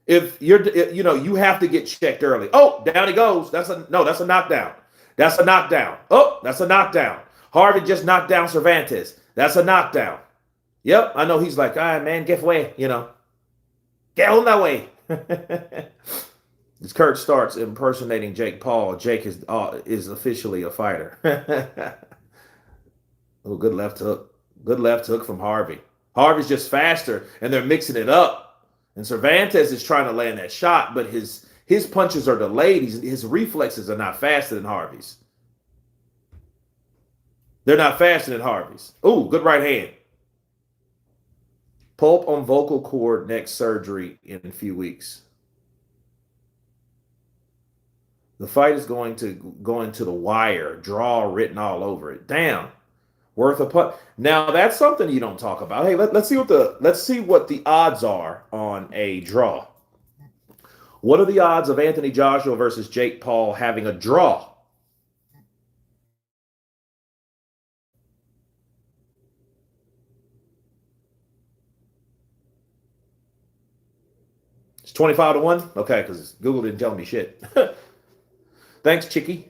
If you have to get checked early. Oh, down he goes. That's a knockdown. That's a knockdown. Oh, that's a knockdown. Harvey just knocked down Cervantes. That's a knockdown. Yep, I know he's like, all right, man, get away, Get on that way. As Kurt starts impersonating Jake Paul, Jake is officially a fighter. Oh, good left hook. Good left hook from Harvey. Harvey's just faster, and they're mixing it up. And Cervantes is trying to land that shot, but his punches are delayed. His reflexes are not faster than Harvey's. They're not faster than Harvey's. Ooh, good right hand. Pulp on vocal cord neck surgery in a few weeks. The fight is going to the wire, draw written all over it. Damn. Worth a putt. Now that's something you don't talk about. Hey, let's see what the odds are on a draw. What are the odds of Anthony Joshua versus Jake Paul having a draw? It's 25-1. Okay, because Google didn't tell me shit. Thanks, Chicky.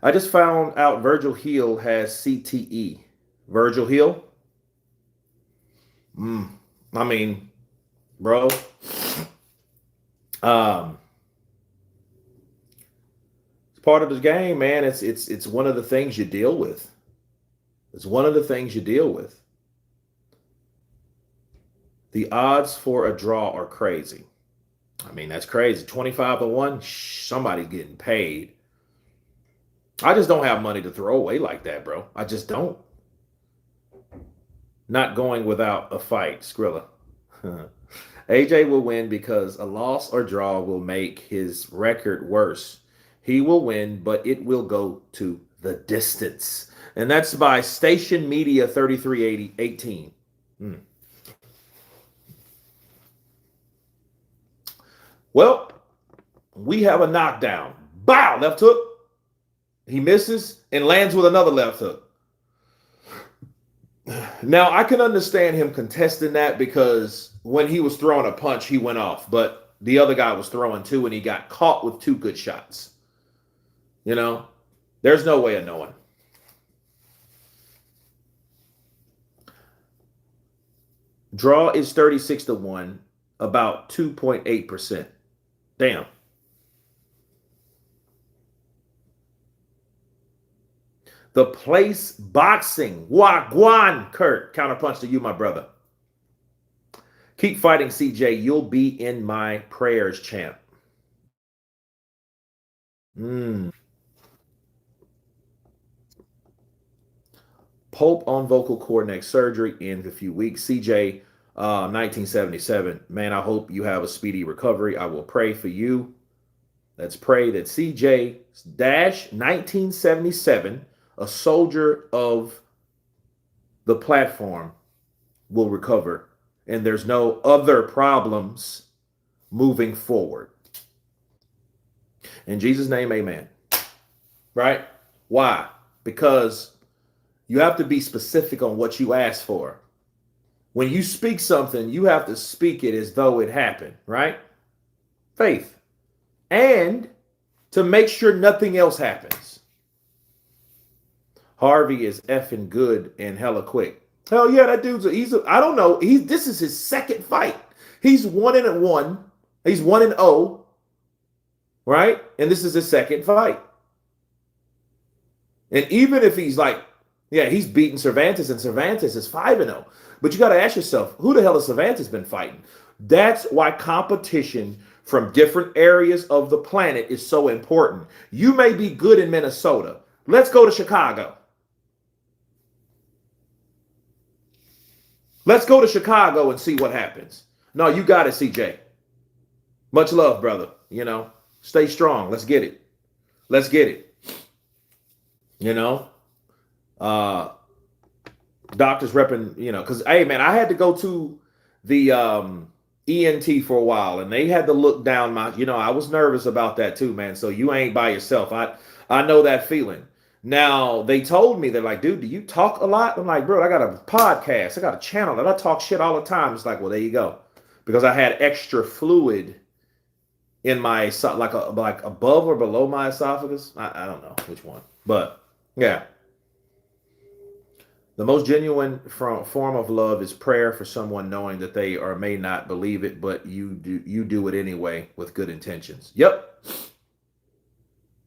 I just found out Virgil Hill has CTE. Virgil Hill? I mean, bro. It's part of the game, man. It's one of the things you deal with. It's one of the things you deal with. The odds for a draw are crazy. I mean, that's crazy. 25-1. Somebody's getting paid. I just don't have money to throw away like that, bro. I just don't. Not going without a fight, Skrilla. AJ will win because a loss or draw will make his record worse. He will win, but it will go to the distance. And that's by Station Media 3318. Well, we have a knockdown. Bow, left hook. He misses and lands with another left hook. Now, I can understand him contesting that because when he was throwing a punch, he went off. But the other guy was throwing two, and he got caught with 2 good shots. There's no way of knowing. Draw is 36-1, about 2.8%. Damn. The Place Boxing. Wagwan, Kurt. Counterpunch to you, my brother. Keep fighting, CJ. You'll be in my prayers, champ. Pope on vocal cord neck surgery in a few weeks. CJ, 1977. Man, I hope you have a speedy recovery. I will pray for you. Let's pray that CJ-1977, a soldier of the platform, will recover. And there's no other problems moving forward. In Jesus' name, amen. Right? Why? Because you have to be specific on what you ask for. When you speak something, you have to speak it as though it happened, right? Faith. And to make sure nothing else happens. Harvey is effing good and hella quick. Hell yeah, that dude's I don't know. This is his second fight. He's 1-1. He's 1-0, right? And this is his second fight. And even if he's like, yeah, he's beaten Cervantes, and Cervantes is 5-0. But you got to ask yourself, who the hell has Cervantes been fighting? That's why competition from different areas of the planet is so important. You may be good in Minnesota. Let's go to Chicago. Let's go to Chicago and see what happens. No, you got it, CJ. Much love, brother. You know, stay strong. Let's get it. Let's get it. You know, doctors repping, you know, because, hey, man, I had to go to the ENT for a while, and they had to look down my, you know, I was nervous about that too, man. So you ain't by yourself. I know that feeling. Now, they told me, they're like, dude, do you talk a lot? I'm like, bro, I got a podcast. I got a channel that I talk shit all the time. It's like, well, there you go. Because I had extra fluid in my, like above or below my esophagus. I don't know which one. But, yeah. The most genuine form of love is prayer for someone, knowing that they or may not believe it, but you do it anyway with good intentions. Yep.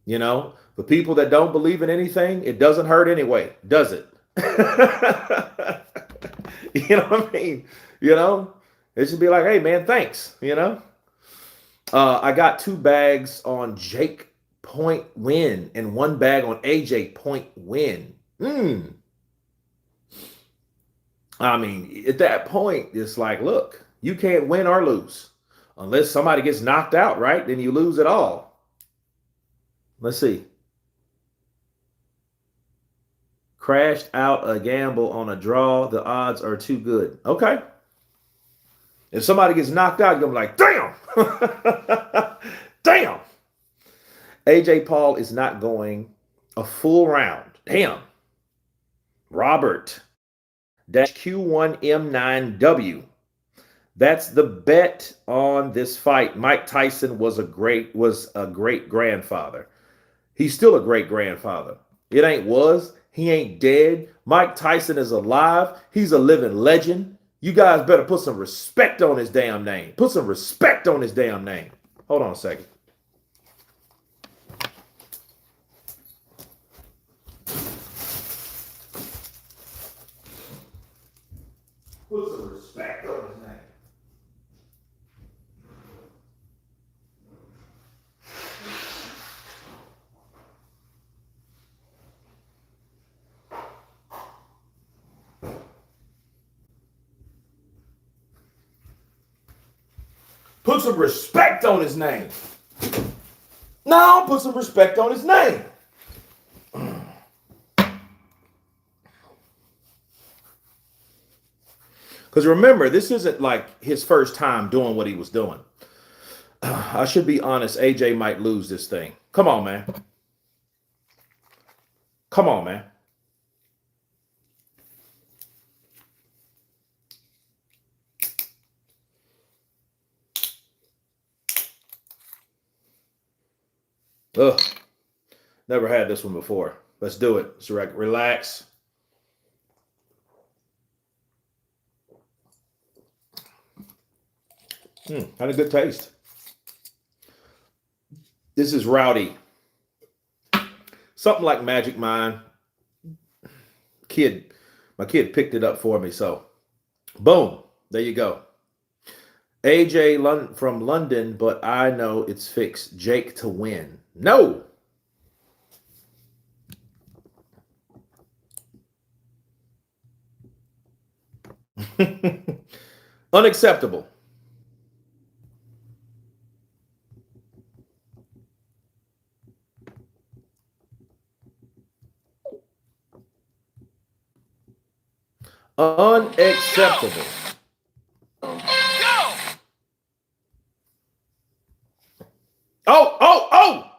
You know, the people that don't believe in anything, it doesn't hurt anyway, does it? You know what I mean? You know, it should be like, hey, man, thanks. You know, I got 2 bags on Jake point win and 1 bag on AJ point win. I mean, at that point, it's like, look, you can't win or lose unless somebody gets knocked out, right? Then you lose it all. Let's see. Crashed out a gamble on a draw. The odds are too good. Okay. If somebody gets knocked out, you're going to be like, damn. Damn. AJ Paul is not going a full round. Damn. Robert Q1M9W. That's the bet on this fight. Mike Tyson was a great grandfather. He's still a great grandfather. It ain't was. He ain't dead. Mike Tyson is alive. He's a living legend. You guys better put some respect on his damn name. Put some respect on his damn name. Hold on a second. Put some respect on his name. Put some respect on his name. No, put some respect on his name. Because remember, this isn't like his first time doing what he was doing. I should be honest, AJ might lose this thing. Come on, man. Come on, man. Ugh. Never had this one before. Let's do it. Let's relax. Had a good taste. This is rowdy. Something like Magic Mind. My kid picked it up for me. So, boom. There you go. AJ from London, but I know it's fixed. Jake to win. No. Unacceptable. Unacceptable. Oh.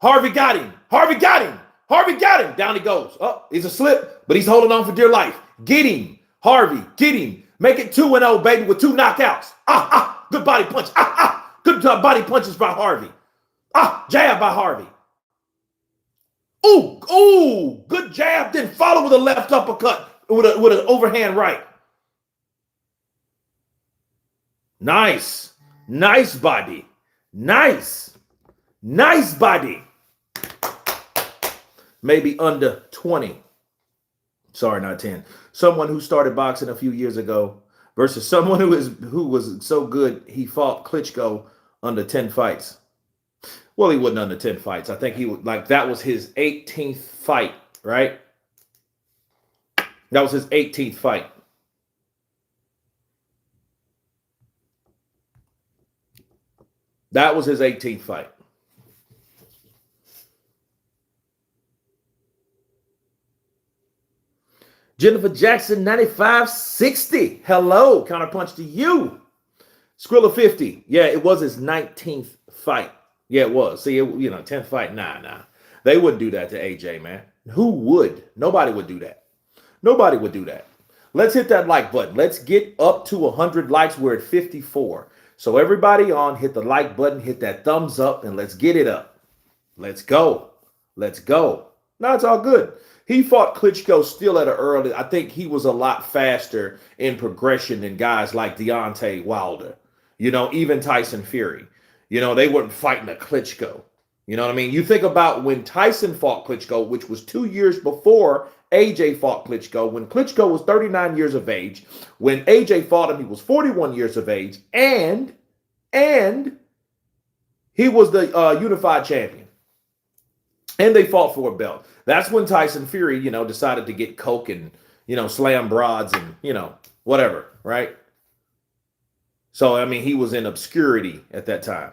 Harvey got him. Harvey got him. Down he goes. Oh, he's a slip, but he's holding on for dear life. Get him. Harvey, get him. Make it 2-0, baby, with 2 knockouts. Good body punch. Good body punches by Harvey. Jab by Harvey. Ooh, good jab. Then follow with a left uppercut with an overhand right. Nice. Nice body. Nice. Nice body. Maybe under 20. Sorry, not 10. Someone who started boxing a few years ago versus someone who was so good he fought Klitschko under 10 fights. Well, he wasn't under 10 fights. I think he would like that was his 18th fight, right? That was his 18th fight. That was his 18th fight. Jennifer Jackson, 9560. Hello, counterpunch to you. Skrilla 50. Yeah, it was his 19th fight. Yeah, it was. See, 10th fight. Nah. They wouldn't do that to AJ, man. Who would? Nobody would do that. Nobody would do that. Let's hit that like button. Let's get up to 100 likes. We're at 54. So everybody on, hit the like button, hit that thumbs up, and let's get it up. Let's go. Let's go. No, it's all good. He fought Klitschko still at an early. I think he was a lot faster in progression than guys like Deontay Wilder. Even Tyson Fury. They weren't fighting a Klitschko. You know what I mean? You think about when Tyson fought Klitschko, which was 2 years before AJ fought Klitschko, when Klitschko was 39 years of age. When AJ fought him, he was 41 years of age. And he was the unified champion. And they fought for a belt. That's when Tyson Fury, decided to get coke and, slam broads and, whatever, right? So, I mean, he was in obscurity at that time.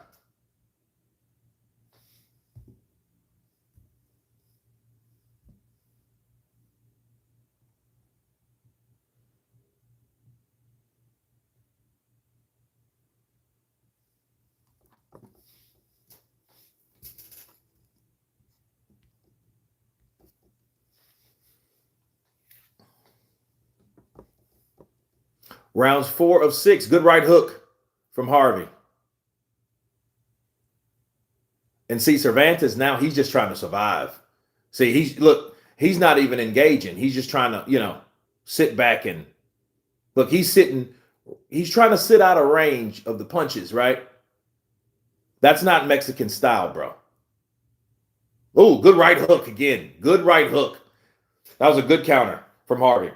Rounds 4 of 6. Good right hook from Harvey. And see, Cervantes now, he's just trying to survive. See, he's not even engaging. He's just trying to, sit back and look, he's trying to sit out of range of the punches, right? That's not Mexican style, bro. Oh, good right hook again. Good right hook. That was a good counter from Harvey.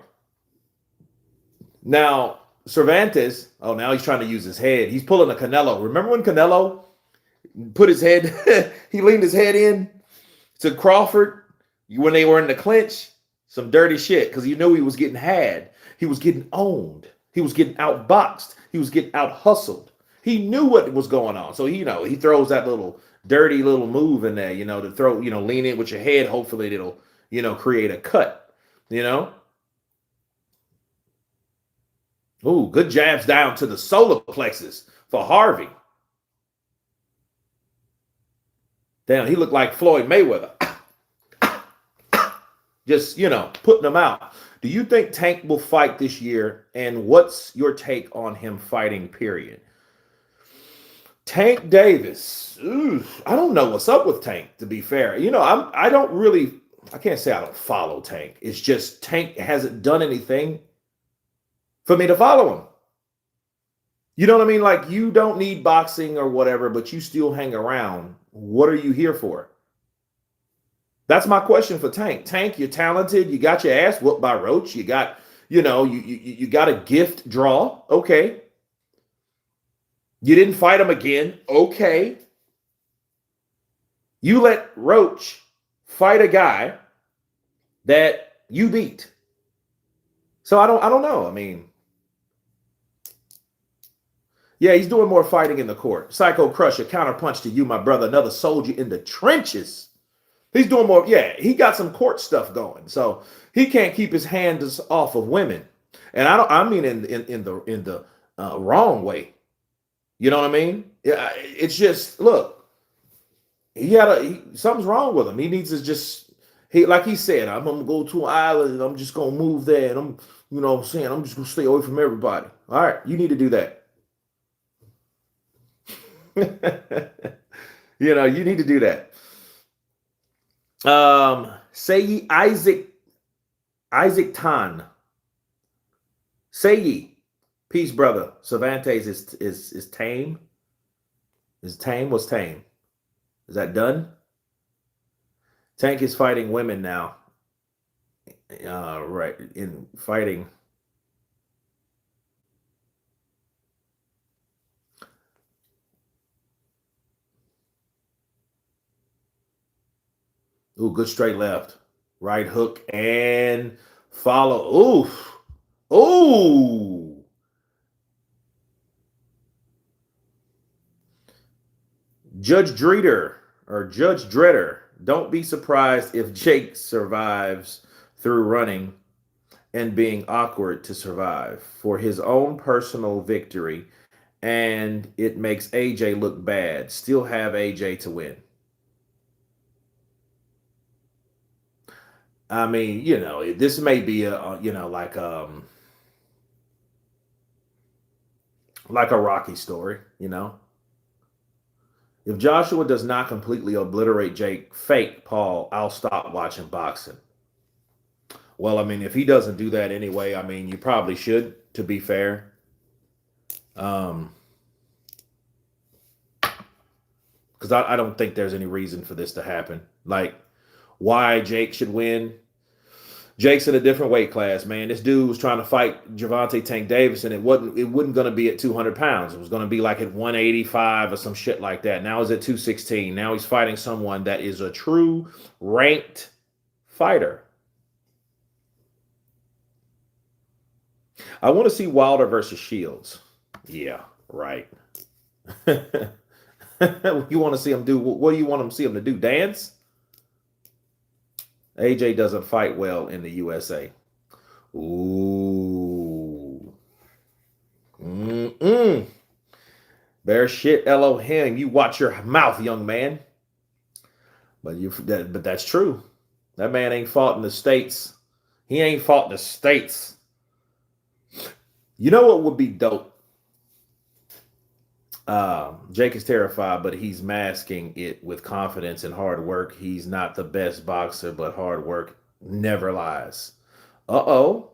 Now, Cervantes, now he's trying to use his head. He's pulling a Canelo. Remember when Canelo put his head, he leaned his head in to Crawford when they were in the clinch? Some dirty shit, because he knew he was getting had. He was getting owned. He was getting outboxed. He was getting out hustled. He knew what was going on. So, he throws that little dirty little move in there, to throw, lean in with your head. Hopefully it'll, create a cut, Ooh, good jabs down to the solar plexus for Harvey. Damn, he looked like Floyd Mayweather. Just, putting them out. Do you think Tank will fight this year? And what's your take on him fighting, period? Tank Davis. I don't know what's up with Tank, to be fair. I can't say I don't follow Tank. It's just Tank hasn't done anything for me to follow him. You know what I mean? Like, you don't need boxing or whatever, but you still hang around. What are you here for? That's my question for Tank. Tank, you're talented. You got your ass whooped by Roach. You got, you got a gift draw. Okay. You didn't fight him again. Okay. You let Roach fight a guy that you beat. So I don't know. I mean, yeah, he's doing more fighting in the court. Psycho Crusher, counterpunch to you, my brother. Another soldier in the trenches. He's doing more. Yeah, he got some court stuff going. So he can't keep his hands off of women. And I mean in the wrong way. You know what I mean? Yeah, it's just, look, something's wrong with him. He needs to just, like he said, I'm gonna go to an island and I'm just gonna move there and I'm just gonna stay away from everybody. All right, you need to do that. You need to do that. Say ye Isaac Tan. Say ye. Peace, brother. Cervantes is tame. Is tame? What's tame? Is that done? Tank is fighting women now. Right. In fighting. Ooh, good straight left. Right hook and follow. Oof. Ooh. Judge Dretter. Don't be surprised if Jake survives through running and being awkward to survive for his own personal victory, and it makes AJ look bad. Still have AJ to win. I mean, this may be like a Rocky story. If Joshua does not completely obliterate Jake, fake Paul, I'll stop watching boxing. Well, I mean, if he doesn't do that anyway, I mean, you probably should, to be fair. Because I don't think there's any reason for this to happen. Like, why Jake should win. Jake's in a different weight class, man. This dude was trying to fight Gervonta Tank Davis, and it wasn't going to be at 200 pounds. It was going to be like at 185 or some shit like that. Now he's at 216. Now he's fighting someone that is a true ranked fighter. I want to see Wilder versus Shields. Yeah, right. You want to see him do? What do you want him to see him to do? Dance? AJ doesn't fight well in the USA. Ooh. Bear shit, Elohim. You watch your mouth, young man. But that's true. That man ain't fought in the States. He ain't fought in the States. You know what would be dope? Jake is terrified, but he's masking it with confidence and hard work. He's not the best boxer, but hard work never lies. Uh-oh.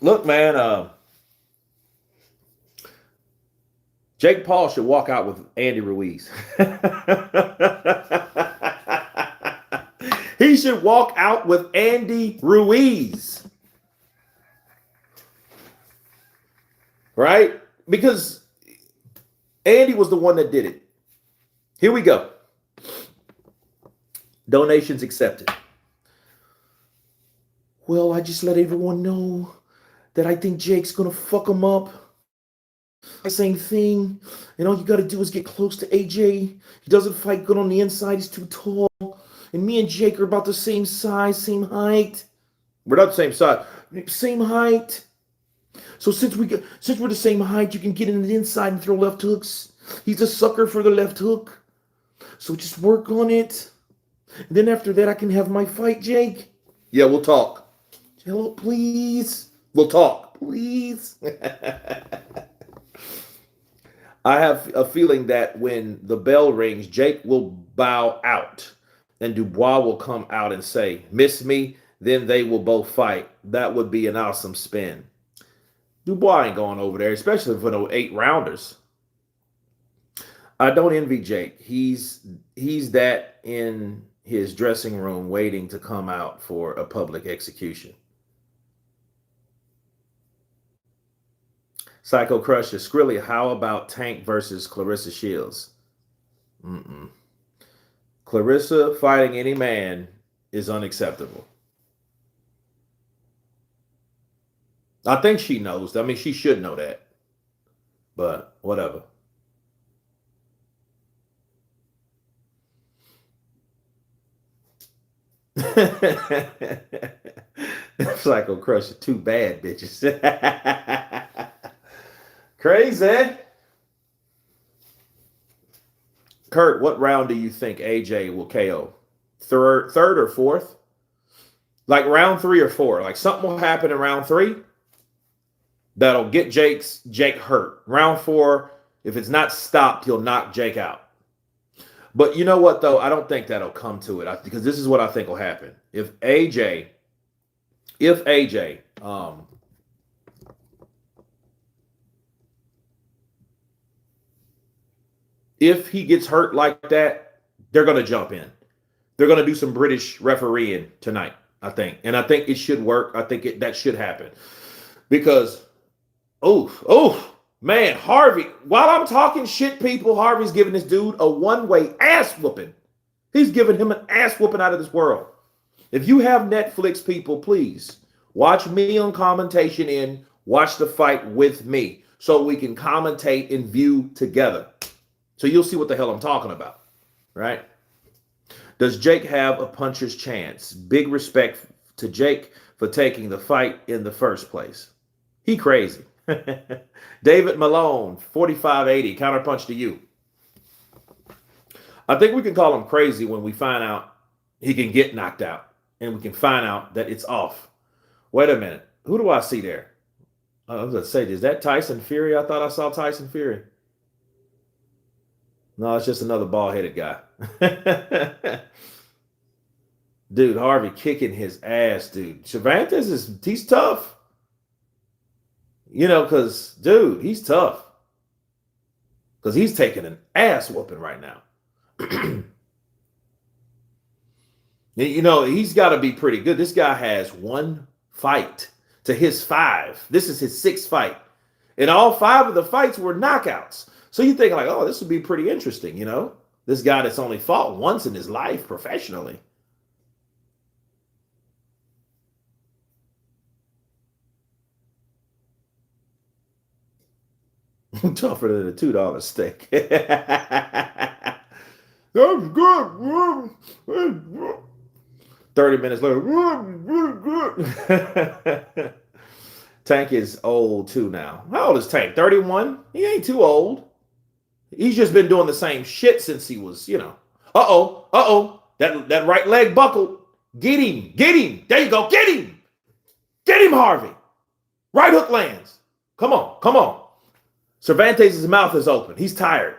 Look, man, Jake Paul should walk out with Andy Ruiz. He should walk out with Andy Ruiz. Right? Because Andy was the one that did it. Here we go. Donations accepted. Well, I just let everyone know that I think Jake's going to fuck him up. Same thing. And all you got to do is get close to AJ. He doesn't fight good on the inside. He's too tall. And me and Jake are about the same size, same height. We're not the same size. Same height. So since we're the same height, you can get in the inside and throw left hooks. He's a sucker for the left hook. So just work on it. And then after that, I can have my fight, Jake. Yeah, we'll talk. Hello, please. We'll talk, please. I have a feeling that when the bell rings, Jake will bow out. And Dubois will come out and say, miss me, then they will both fight. That would be an awesome spin. Dubois ain't going over there, especially for no 8-rounders. I don't envy Jake. He's that in his dressing room waiting to come out for a public execution. Psycho Crusher, Skrilly, how about Tank versus Clarissa Shields? Clarissa fighting any man is unacceptable. I think she knows. I mean, she should know that. But whatever. Psycho Crusher, two bad bitches. Crazy. Kurt, what round do you think AJ will KO? Third or fourth? Like round 3 or 4. Like something will happen in round 3 that'll get Jake hurt. Round 4, if it's not stopped, he'll knock Jake out. But you know what, though? I don't think that'll come to it because this is what I think will happen. If AJ, if he gets hurt like that, they're going to jump in. They're going to do some British refereeing tonight, I think. And I think it should work. I think that should happen. Because, man, Harvey, while I'm talking shit, people, Harvey's giving this dude a one-way ass whooping. He's giving him an ass whooping out of this world. If you have Netflix, people, please watch me on commentation and watch the fight with me so we can commentate and view together. So you'll see what the hell I'm talking about, right? Does Jake have a puncher's chance? Big respect to Jake for taking the fight in the first place. He crazy. David Malone, 4580, counterpunch to you. I think we can call him crazy when we find out he can get knocked out and we can find out that it's off. Wait a minute. Who do I see there? I was going to say, is that Tyson Fury? I thought I saw Tyson Fury. No, it's just another bald-headed guy. Dude, Harvey kicking his ass, dude. Cervantes he's tough. You know, because, dude, he's tough. Because he's taking an ass whooping right now. You know, he's got to be pretty good. This guy has one fight to his 5. This is his 6th fight. And all 5 of the fights were knockouts. So you think like, oh, this would be pretty interesting, you know? This guy that's only fought once in his life professionally. Tougher than a $2 steak. That's good. 30 minutes later. Tank is old too now. How old is Tank? 31? He ain't too old. He's just been doing the same shit since he was, you know. That right leg buckled. Get him. There you go. Get him, Harvey. Right hook lands. Come on. Cervantes' mouth is open. He's tired.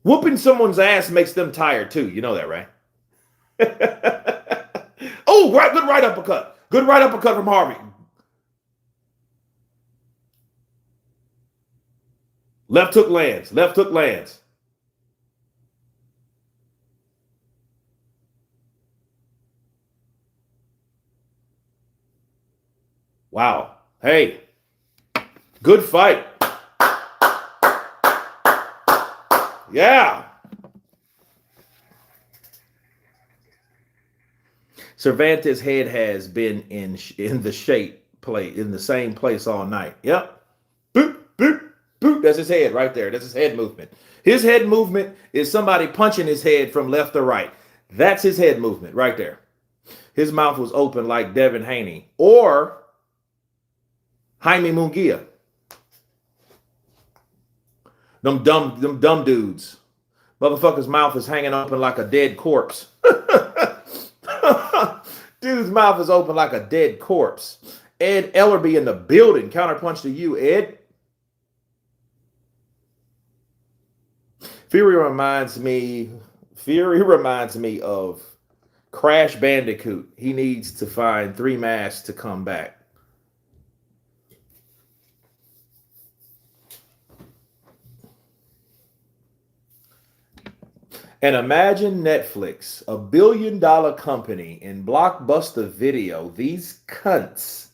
Whooping someone's ass makes them tired too. You know that, right? Oh, right, good right uppercut. Good right uppercut from Harvey. Left hook lands. Wow. Hey, good fight. Yeah. Cervantes' head has been in the same place all night. Yep. Boop, boop, boop. That's his head right there. That's his head movement. His head movement is somebody punching his head from left to right. That's his head movement right there. His mouth was open like Devin Haney or Jaime Munguia. Them dumb dudes. Motherfucker's mouth is hanging open like a dead corpse. Dude's mouth is open like a dead corpse. Ed Ellerby in the building. Counterpunch to you, Ed. Fury reminds me of Crash Bandicoot. He needs to find 3 masks to come back. And imagine Netflix, a $1 billion company in Blockbuster Video. These cunts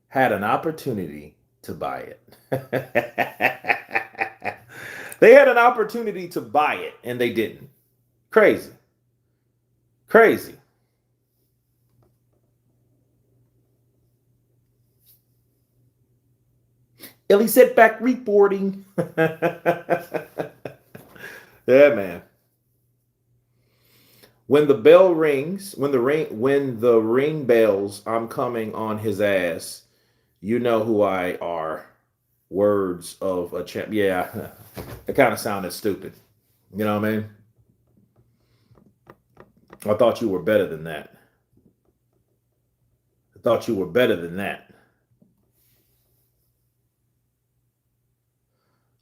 had an opportunity to buy it. They had an opportunity to buy it, and they didn't. Crazy. Ellie setback reporting. Yeah, man. When the bell rings, when the ring bells, I'm coming on his ass. You know who I are. Words of a champ. Yeah, it kind of sounded stupid. You know what I mean? I thought you were better than that.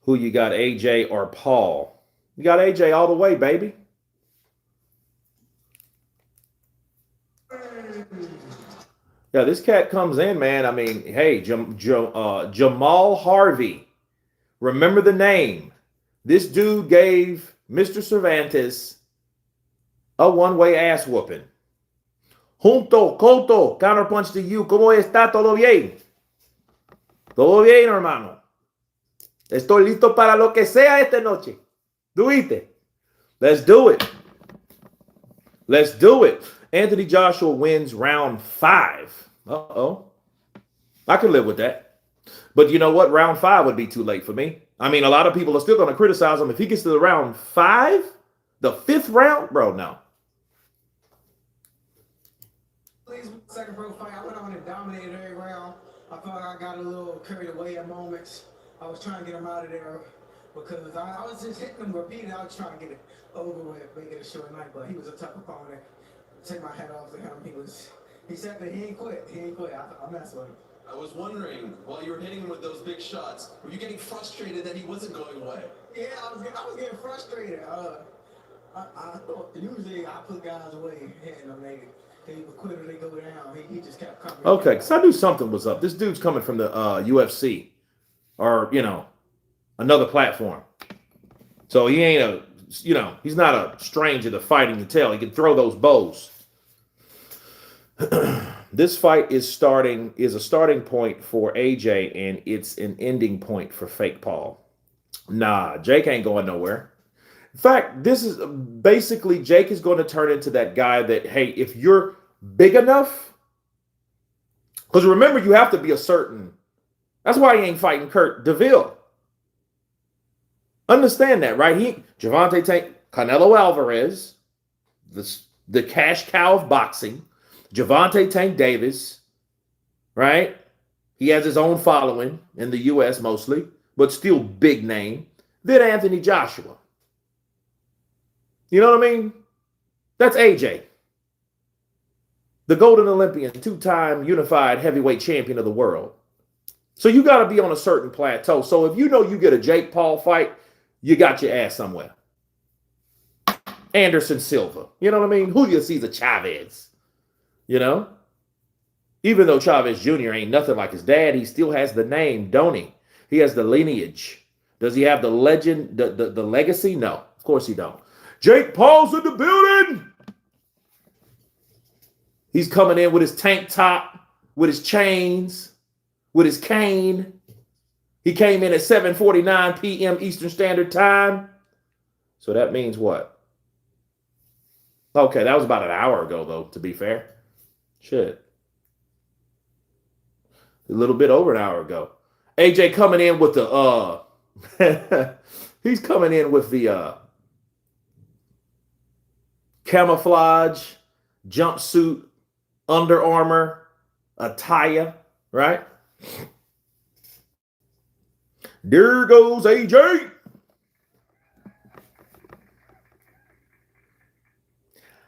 Who you got, AJ or Paul? You got AJ all the way, baby. Yeah, this cat comes in, man. I mean, hey, Jamal Harvey. Remember the name. This dude gave Mr. Cervantes a one-way ass whooping. Junto, Coto, counterpunch to you. ¿Cómo está? ¿Todo bien? Todo bien, hermano. Estoy listo para lo que sea esta noche. ¿Duiste? Let's do it. Let's do it. Anthony Joshua wins round 5. Uh-oh. I could live with that. But you know what? Round 5 would be too late for me. I mean, a lot of people are still going to criticize him. If he gets to the round 5, the 5th round, bro, no. Second pro fight, I went on and dominated every round. I felt like I got a little carried away at moments. I was trying to get him out of there because I was just hitting him repeatedly. I was trying to get it over with, make it a short night, but he was a tough opponent. Take my hat off to him. He said that he ain't quit. He ain't quit. I messed with him. I was wondering, while you were hitting him with those big shots, were you getting frustrated that he wasn't going away? Yeah, I was getting frustrated. I thought usually I put guys away, hitting them. They quit or they go down. He just kept coming. Okay, because I knew something was up. This dude's coming from the UFC or, you know, another platform. So he ain't he's not a stranger to fighting to tell. He can throw those bows. This fight is a starting point for AJ, and it's an ending point for Fake Paul. Nah, Jake ain't going nowhere. In fact, this is basically Jake is going to turn into that guy that, hey, if you're big enough, because remember, you have to be a certain. That's why he ain't fighting Kurt DeVille. Understand that, right? Gervonta Tank, Canelo Alvarez, the cash cow of boxing, Gervonta Tank Davis, right? He has his own following in the U.S. mostly, but still big name. Then Anthony Joshua. You know what I mean? That's AJ. The Golden Olympian, 2-time unified heavyweight champion of the world. So you got to be on a certain plateau. So if you know you get a Jake Paul fight, you got your ass somewhere. Anderson Silva. You know what I mean? Julio Cesar Chavez. You know? Even though Chavez Jr. ain't nothing like his dad, he still has the name, don't he? He has the lineage. Does he have the legend, the legacy? No, of course he don't. Jake Paul's in the building. He's coming in with his tank top, with his chains, with his cane. He came in at 7:49 p.m. Eastern Standard Time. So that means what? Okay, that was about an hour ago, though, to be fair. Shit. A little bit over an hour ago. AJ coming in with the he's coming in with the camouflage jumpsuit, Under Armour attire, right? There goes AJ.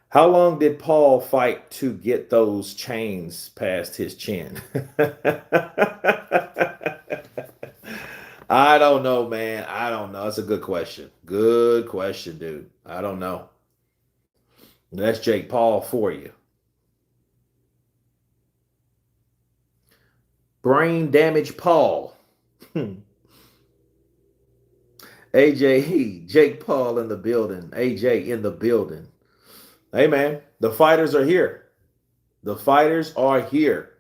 How long did Paul fight to get those chains past his chin? I don't know, man. I don't know. That's a good question. Good question, dude. I don't know. That's Jake Paul for you. Brain damage Paul. AJ, Jake Paul in the building. AJ in the building. Hey, man, the fighters are here. The fighters are here.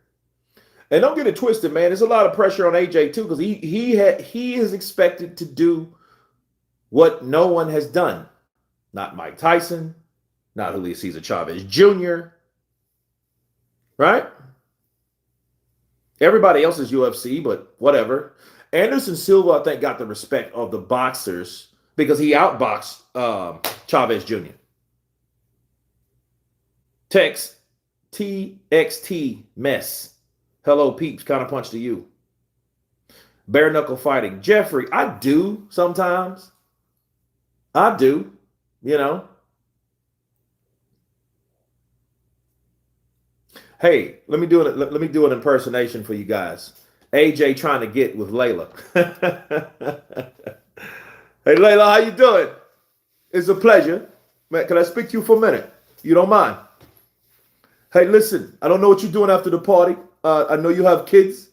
And don't get it twisted, man. There's a lot of pressure on AJ, too, because he is expected to do what no one has done. Not Mike Tyson, not Julio Cesar Chavez Jr., right? Everybody else is UFC, but whatever. Anderson Silva, I think, got the respect of the boxers because he outboxed Chavez Jr. Text TXT mess. Hello, peeps. Kind of punch to you. Bare knuckle fighting. Jeffrey, I do sometimes. I do, you know. Hey, let me do an impersonation for you guys. AJ trying to get with Layla. Hey, Layla, how you doing? It's a pleasure. Man, can I speak to you for a minute? You don't mind? Hey, listen, I don't know what you're doing after the party. I know you have kids,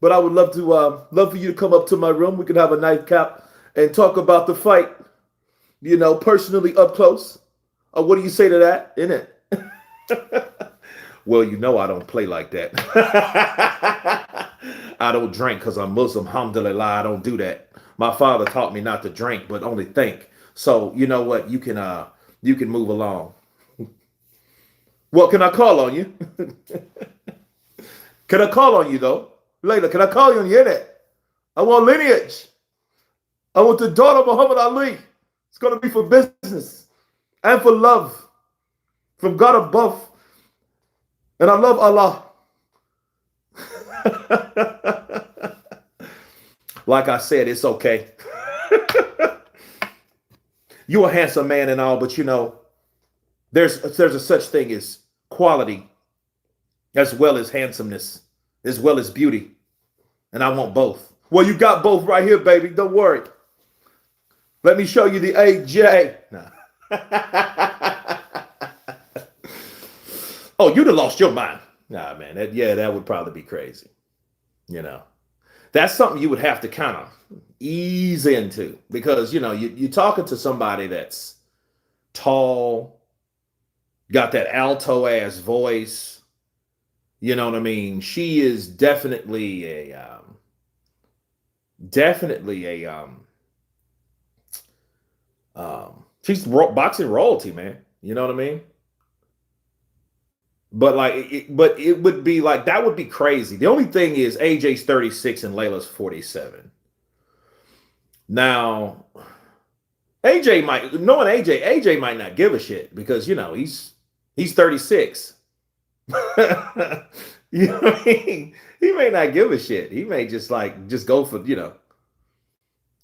but I would love for you to come up to my room. We could have a nightcap and talk about the fight, personally up close. What do you say to that? In it? Well, I don't play like that. I don't drink because I'm Muslim. Alhamdulillah, I don't do that. My father taught me not to drink, but only think. So you know what? You can move along. Well, can I call on you? Can I call on you though? Layla, can I call you on the internet? I want lineage. I want the daughter of Muhammad Ali. It's going to be for business and for love from God above. And I love Allah. Like I said, it's okay. You're a handsome man and all, but there's a such thing as quality as well as handsomeness, as well as beauty. And I want both. Well, you got both right here, baby. Don't worry. Let me show you the AJ. Nah. Oh, you'd have lost your mind. Nah, man. That would probably be crazy. That's something you would have to kind of ease into because, you're talking to somebody that's tall, got that alto ass voice. You know what I mean? She is definitely a she's boxing royalty, man. You know what I mean? But it would be like that would be crazy. The only thing is AJ's 36 and Layla's 47. Now, knowing AJ might not give a shit because he's 36. You know what I mean? He may not give a shit. He may just go for,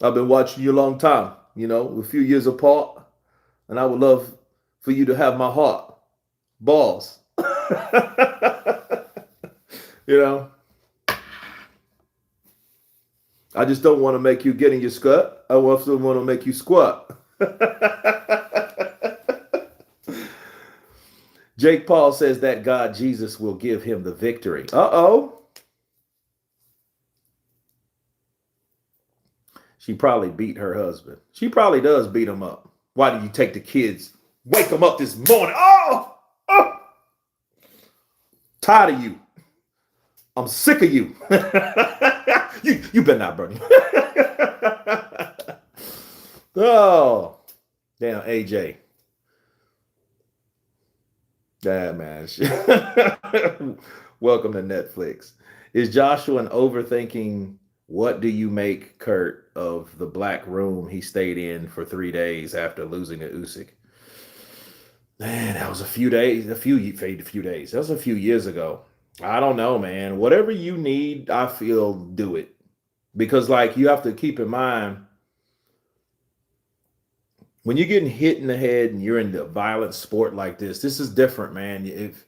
I've been watching you a long time, a few years apart, and I would love for you to have my heart. Balls. I just don't want to make you get in your skirt. I also want to make you squat. Jake Paul says that God, Jesus, will give him the victory. Uh-oh. She probably beat her husband. She probably does beat him up. Why did you take the kids? Wake them up this morning. Oh! Tired of you. I'm sick of you. You better not, Bernie. Oh, damn, AJ. Yeah, man. Welcome to Netflix. Is Joshua overthinking? What do you make, Kurt, of the black room he stayed in for 3 days after losing to Usyk? Man, that was a few days. That was a few years ago. I don't know, man. Whatever you need, I feel do it. Because you have to keep in mind, when you're getting hit in the head and you're in a violent sport like this is different, man. If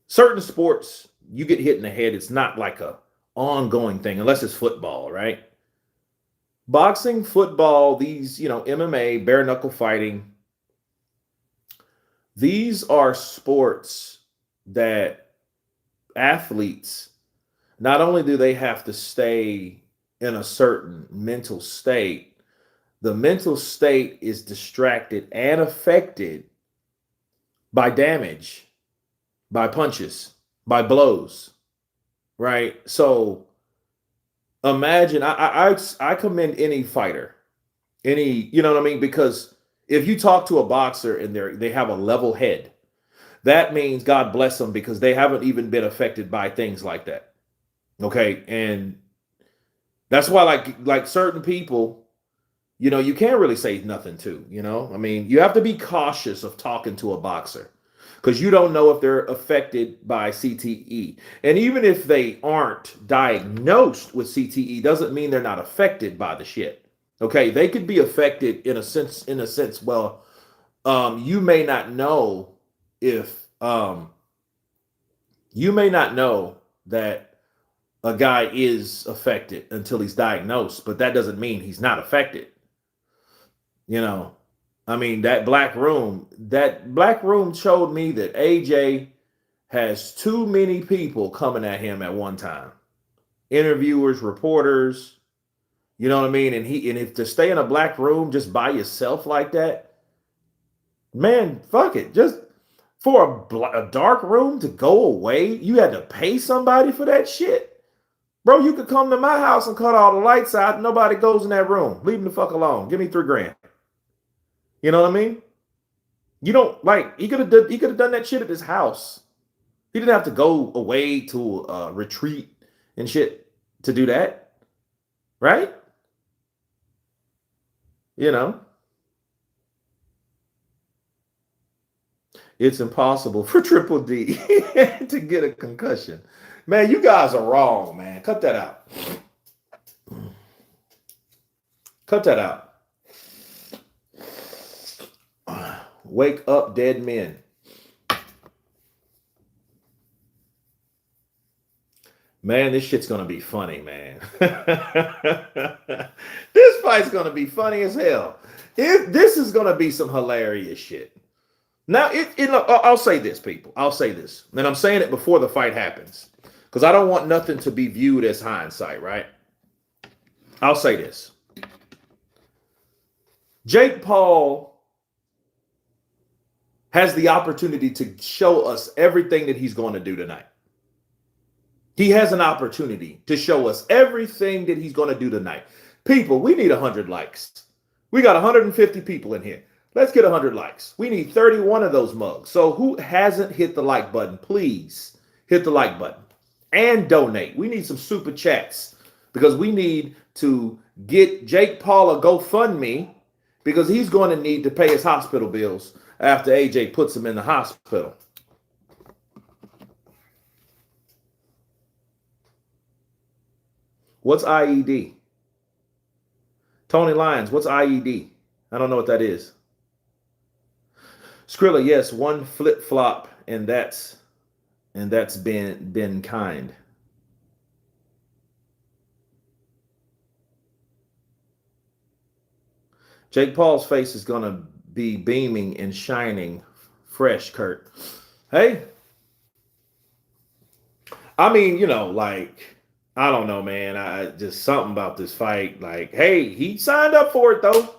certain sports, you get hit in the head, it's not like a ongoing thing, unless it's football, right? Boxing, football, these, MMA, bare knuckle fighting, these are sports that athletes, not only do they have to stay in a certain mental state, the mental state is distracted and affected by damage, by punches, by blows, right? So imagine, I commend any fighter, you know what I mean? Because if you talk to a boxer and they have a level head, that means God bless them because they haven't even been affected by things like that. Okay, and that's why like certain people, you can't really say nothing to, I mean, you have to be cautious of talking to a boxer because you don't know if they're affected by CTE. And even if they aren't diagnosed with CTE, doesn't mean they're not affected by the shit. Okay, they could be affected in a sense. Well, you may not know if you may not know that a guy is affected until he's diagnosed, but that doesn't mean he's not affected. You know, I mean, that black room showed me that AJ has too many people coming at him at one time. Interviewers, reporters, you know what I mean? And if to stay in a black room just by yourself like that, man, fuck it. Just for a dark room to go away, you had to pay somebody for that shit. Bro, you could come to my house and cut all the lights out. And nobody goes in that room. Leave me the fuck alone. Give me $3,000. You know what I mean? You don't like. He could have done that shit at his house. He didn't have to go away to a retreat and shit to do that, right? You know, it's impossible for Triple D to get a concussion. Man, you guys are wrong, man. Cut that out. Cut that out. Wake up, dead men. Man, this shit's gonna be funny, man. This fight's gonna be funny as hell. This is gonna be some hilarious shit. Now, I'll say this, people. I'll say this, and I'm saying it before the fight happens, because I don't want nothing to be viewed as hindsight, right? I'll say this. Jake Paul has the opportunity to show us everything that he's going to do tonight. He has an opportunity to show us everything that he's going to do tonight. People, we need 100 likes. We got 150 people in here. Let's get 100 likes. We need 31 of those mugs. So who hasn't hit the like button? Please hit the like button and donate. We need some super chats because we need to get Jake Paul a GoFundMe because he's going to need to pay his hospital bills after AJ puts him in the hospital. What's IED? Tony Lyons, what's IED? I don't know what that is. Skrilla, yes, one flip flop, and that's been kind. Jake Paul's face is gonna be beaming and shining fresh, Kurt. Hey, I mean, like, I don't know, man. I just something about this fight. Like, hey, he signed up for it though.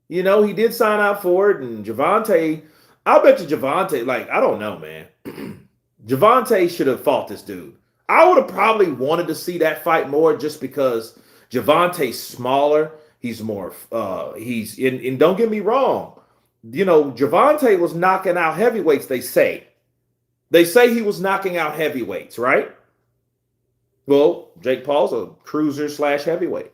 He did sign up for it, and Javante, I bet you Javante, like, I don't know, man. Javante should have fought this dude. I would have probably wanted to see that fight more just because Javante's smaller. He's more, and don't get me wrong. Javante was knocking out heavyweights, they say. They say he was knocking out heavyweights, right? Well, Jake Paul's a cruiser / heavyweight.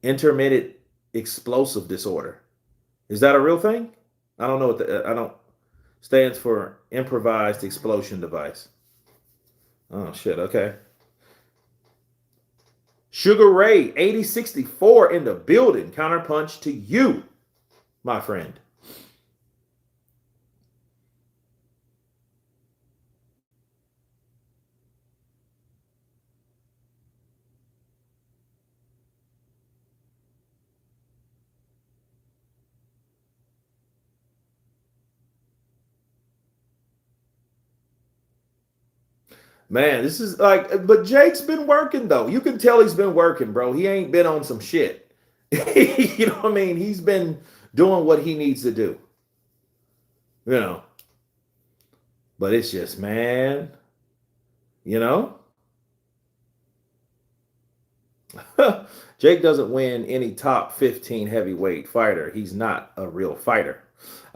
Intermittent explosive disorder. Is that a real thing? I don't know what I don't. Stands for improvised explosion device. Oh, shit. Okay. Sugar Ray, 8064 in the building. Counterpunch to you, my friend. Man, this is like, but Jake's been working though. You can tell he's been working, bro. He ain't been on some shit. You know what I mean? He's been doing what he needs to do. But it's just, man, Jake doesn't win any top 15 heavyweight fighter. He's not a real fighter.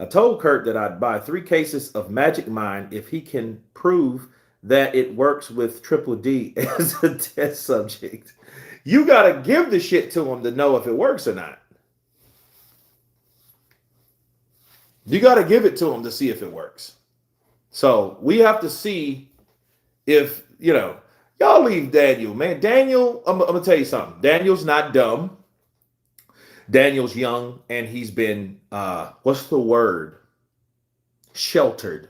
I told Kurt that I'd buy 3 cases of Magic Mind if he can prove that it works with Triple D as a test subject. You got to give the shit to him to know if it works or not. You got to give it to him to see if it works. So we have to see if, y'all leave Daniel, man. Daniel, I'm going to tell you something. Daniel's not dumb. Daniel's young, and he's been, what's the word? Sheltered.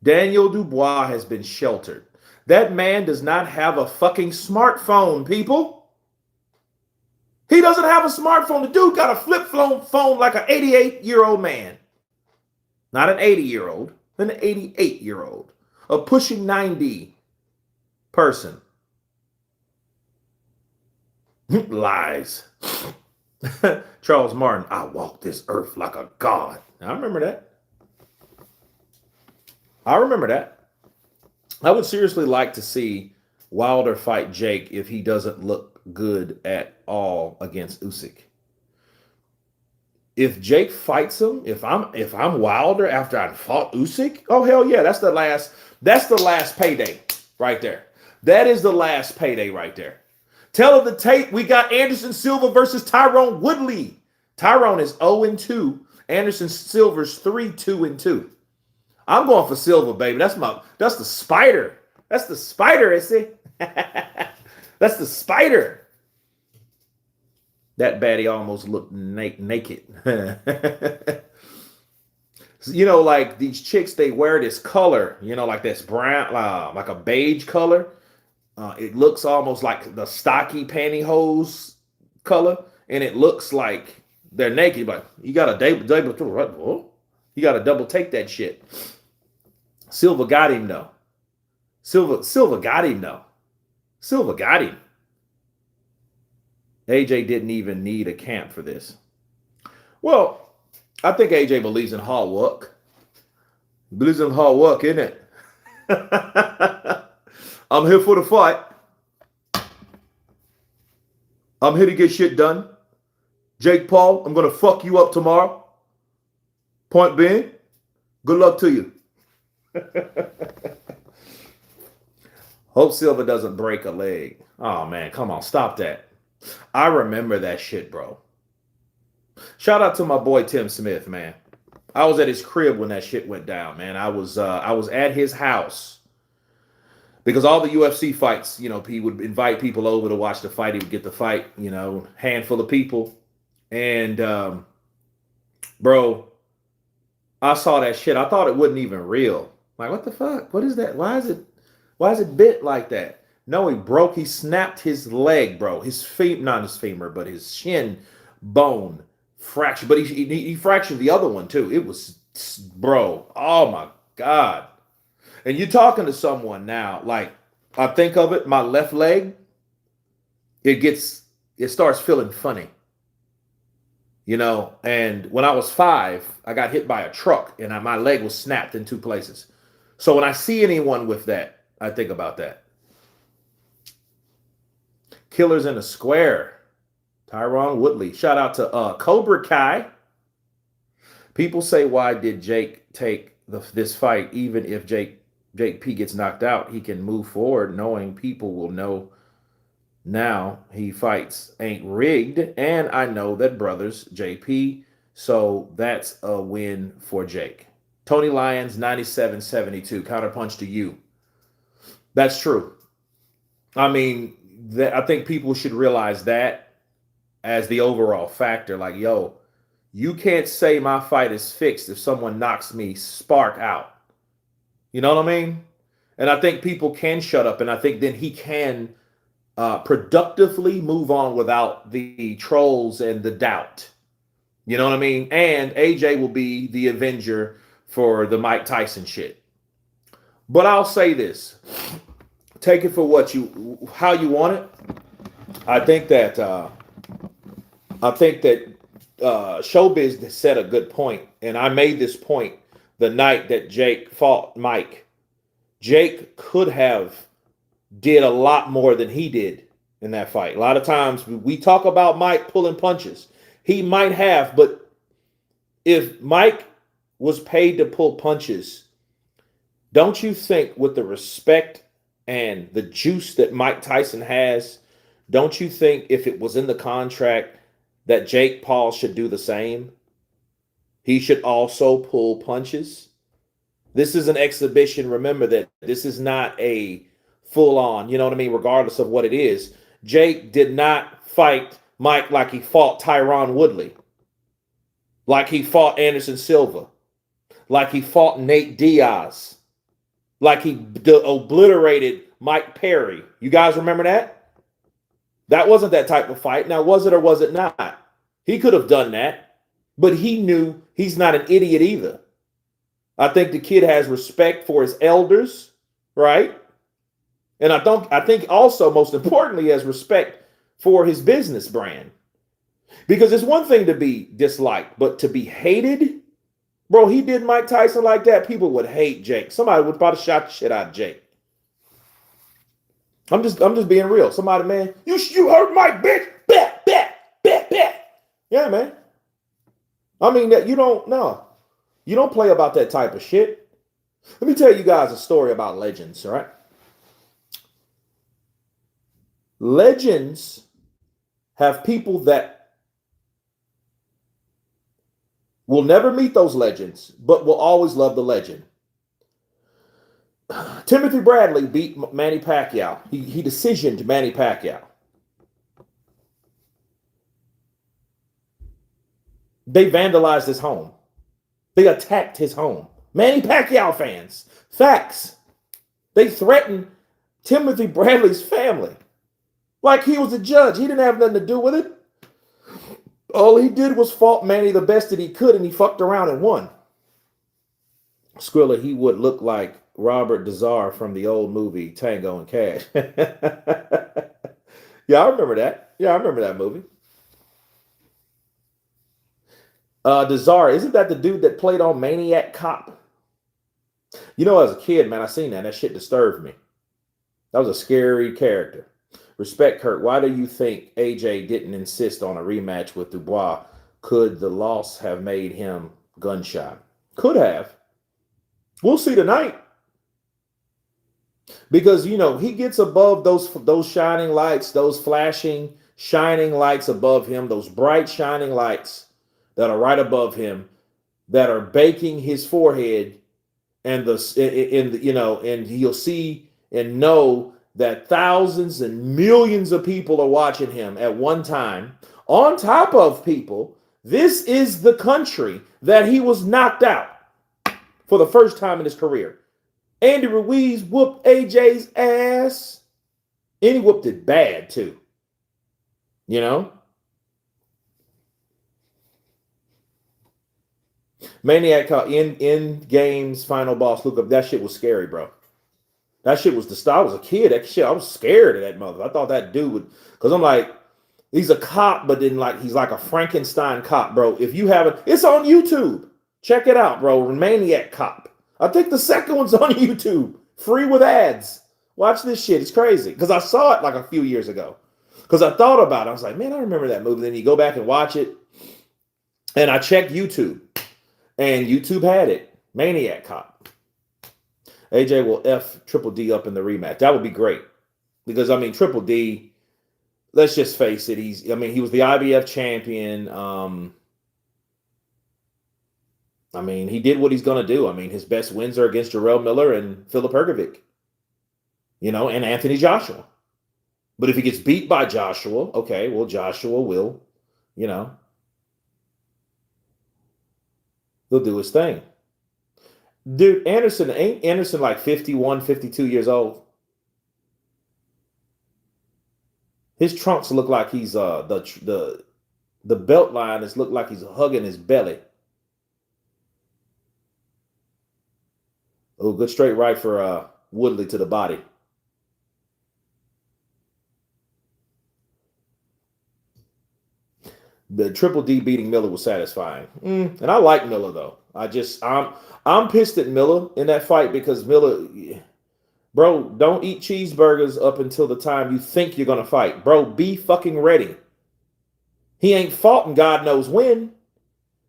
Daniel Dubois has been sheltered. That man does not have a fucking smartphone, people. He doesn't have a smartphone. The dude got a flip phone like an 88-year-old man. Not an 80-year-old, an 88-year-old. A pushing 90 person. Lies. Charles Martin, I walk this earth like a god. I remember that. I would seriously like to see Wilder fight Jake if he doesn't look good at all against Usyk. If Jake fights him, if I'm Wilder after I fought Usyk, oh hell yeah, that's the last payday right there. That is the last payday right there. Tell of the tape, we got Anderson Silva versus Tyrone Woodley. Tyrone is 0-2. Anderson Silva's 3-2-2. I'm going for Silva, baby. That's the spider. That's the spider, is it? That's the spider. That baddie almost looked naked. You know, like these chicks, they wear this color, you know, like this brown, like a beige color. It looks almost like the stocky pantyhose color, and it looks like they're naked. But you got to double take that shit. Silva got him though. Silva got him though. Silva got him. AJ didn't even need a camp for this. Well, I think AJ believes in hard work. He believes in hard work, isn't it? I'm here for the fight. I'm here to get shit done. Jake Paul, I'm going to fuck you up tomorrow. Point being, good luck to you. Hope Silva doesn't break a leg. Oh, man, come on, stop that. I remember that shit, bro. Shout out to my boy Tim Smith, man. I was at his crib when that shit went down, man. I was at his house because all the UFC fights, you know, he would invite people over to watch the fight. He would get the fight, you know, handful of people. And, bro, I saw that shit. I thought it wasn't even real. Like, what the fuck? What is that? Why is it bit like that? No, he snapped his leg, bro. Not his femur, but his shin bone fractured. But he fractured the other one too. It was, bro, oh my God. And you're talking to someone now, like, I think of it, my left leg, it starts feeling funny. You know, and when I was 5, I got hit by a truck and my leg was snapped in 2 places. So when I see anyone with that, I think about that. Killers in the Square. Tyrone Woodley. Shout out to Cobra Kai. People say, why did Jake take this fight? Even if Jake P gets knocked out, he can move forward knowing people will know now he fights ain't rigged. And I know that brothers, JP. So that's a win for Jake. Tony Lyons, 97-72. Counterpunch to you. That's true. I mean, I think people should realize that as the overall factor. Like, yo, you can't say my fight is fixed if someone knocks me spark out. You know what I mean? And I think people can shut up, and I think then he can productively move on without the trolls and the doubt. You know what I mean? And AJ will be the avenger for the Mike Tyson shit. But I'll say this. Take it for how you want it. I think that Showbiz said a good point, and I made this point the night that Jake fought Mike. Jake could have did a lot more than he did in that fight. A lot of times we talk about Mike pulling punches. He might have, but if Mike was paid to pull punches, don't you think with the respect and the juice that Mike Tyson has, don't you think if it was in the contract that Jake Paul should do the same? He should also pull punches. This is an exhibition. Remember that this is not a full-on, you know what I mean, regardless of what it is. Jake did not fight Mike like he fought Tyron Woodley, like he fought Anderson Silva, like he fought Nate Diaz. like he obliterated Mike Perry. You guys remember that? That wasn't that type of fight. Now, was it or was it not? He could have done that, but he knew he's not an idiot either. I think the kid has respect for his elders, right? And I think also, most importantly, he has respect for his business brand. Because it's one thing to be disliked, but to be hated, bro, he did Mike Tyson like that. People would hate Jake. Somebody would probably shot the shit out of Jake. I'm just being real. Somebody, man, you hurt Mike, bitch. Bet, bet, bet, bet. Yeah, man. I mean, that you don't play about that type of shit. Let me tell you guys a story about legends, all right? Legends have people that will never meet those legends, but will always love the legend. Timothy Bradley beat Manny Pacquiao. He decisioned Manny Pacquiao. They vandalized his home. They attacked his home. Manny Pacquiao fans. Facts. They threatened Timothy Bradley's family. Like he was a judge. He didn't have nothing to do with it. All he did was fought Manny the best that he could, and he fucked around and won. Skrilla, he would look like Robert Dazar from the old movie Tango and Cash. Yeah, I remember that. Yeah, I remember that movie. Dazar, isn't that the dude that played on Maniac Cop? You know, as a kid, man, I seen that. That shit disturbed me. That was a scary character. Respect, Kurt. Why do you think AJ didn't insist on a rematch with Dubois? Could the loss have made him gun-shy? Could have. We'll see tonight. Because, you know, he gets above those shining lights, those flashing, shining lights above him, those bright, shining lights that are right above him, that are baking his forehead, and and he'll see and know that thousands and millions of people are watching him at one time. On top of people, this is the country that he was knocked out for the first time in his career. Andy Ruiz whooped AJ's ass, and he whooped it bad too. You know? Maniac caught in games final boss. Look up, that shit was scary, bro. That shit was the style. I was a kid. That shit, I was scared of that mother. I thought that dude would, because I'm like, he's a cop, but then like he's like a Frankenstein cop, bro. If you haven't, it's on YouTube. Check it out, bro. Maniac Cop. I think the second one's on YouTube, free with ads. Watch this shit. It's crazy. Because I saw it like a few years ago. Because I thought about it. I was like, man, I remember that movie. Then you go back and watch it. And I checked YouTube. And YouTube had it. Maniac Cop. AJ will F Triple D up in the rematch. That would be great. Because, I mean, Triple D, let's just face it. He was the IBF champion. I mean, he did what he's going to do. I mean, his best wins are against Jarrell Miller and Philip Hergovic, you know, and Anthony Joshua. But if he gets beat by Joshua, okay, well, Joshua will, you know, he'll do his thing. Dude, ain't Anderson like 51, 52 years old? His trunks look like he's, the belt line is look like he's hugging his belly. Oh, good straight right for Woodley to the body. The Triple D beating Miller was satisfying. And I like Miller, though. I'm pissed at Miller in that fight because Miller, bro, don't eat cheeseburgers up until the time you think you're going to fight. Bro, be fucking ready. He ain't fought and God knows when.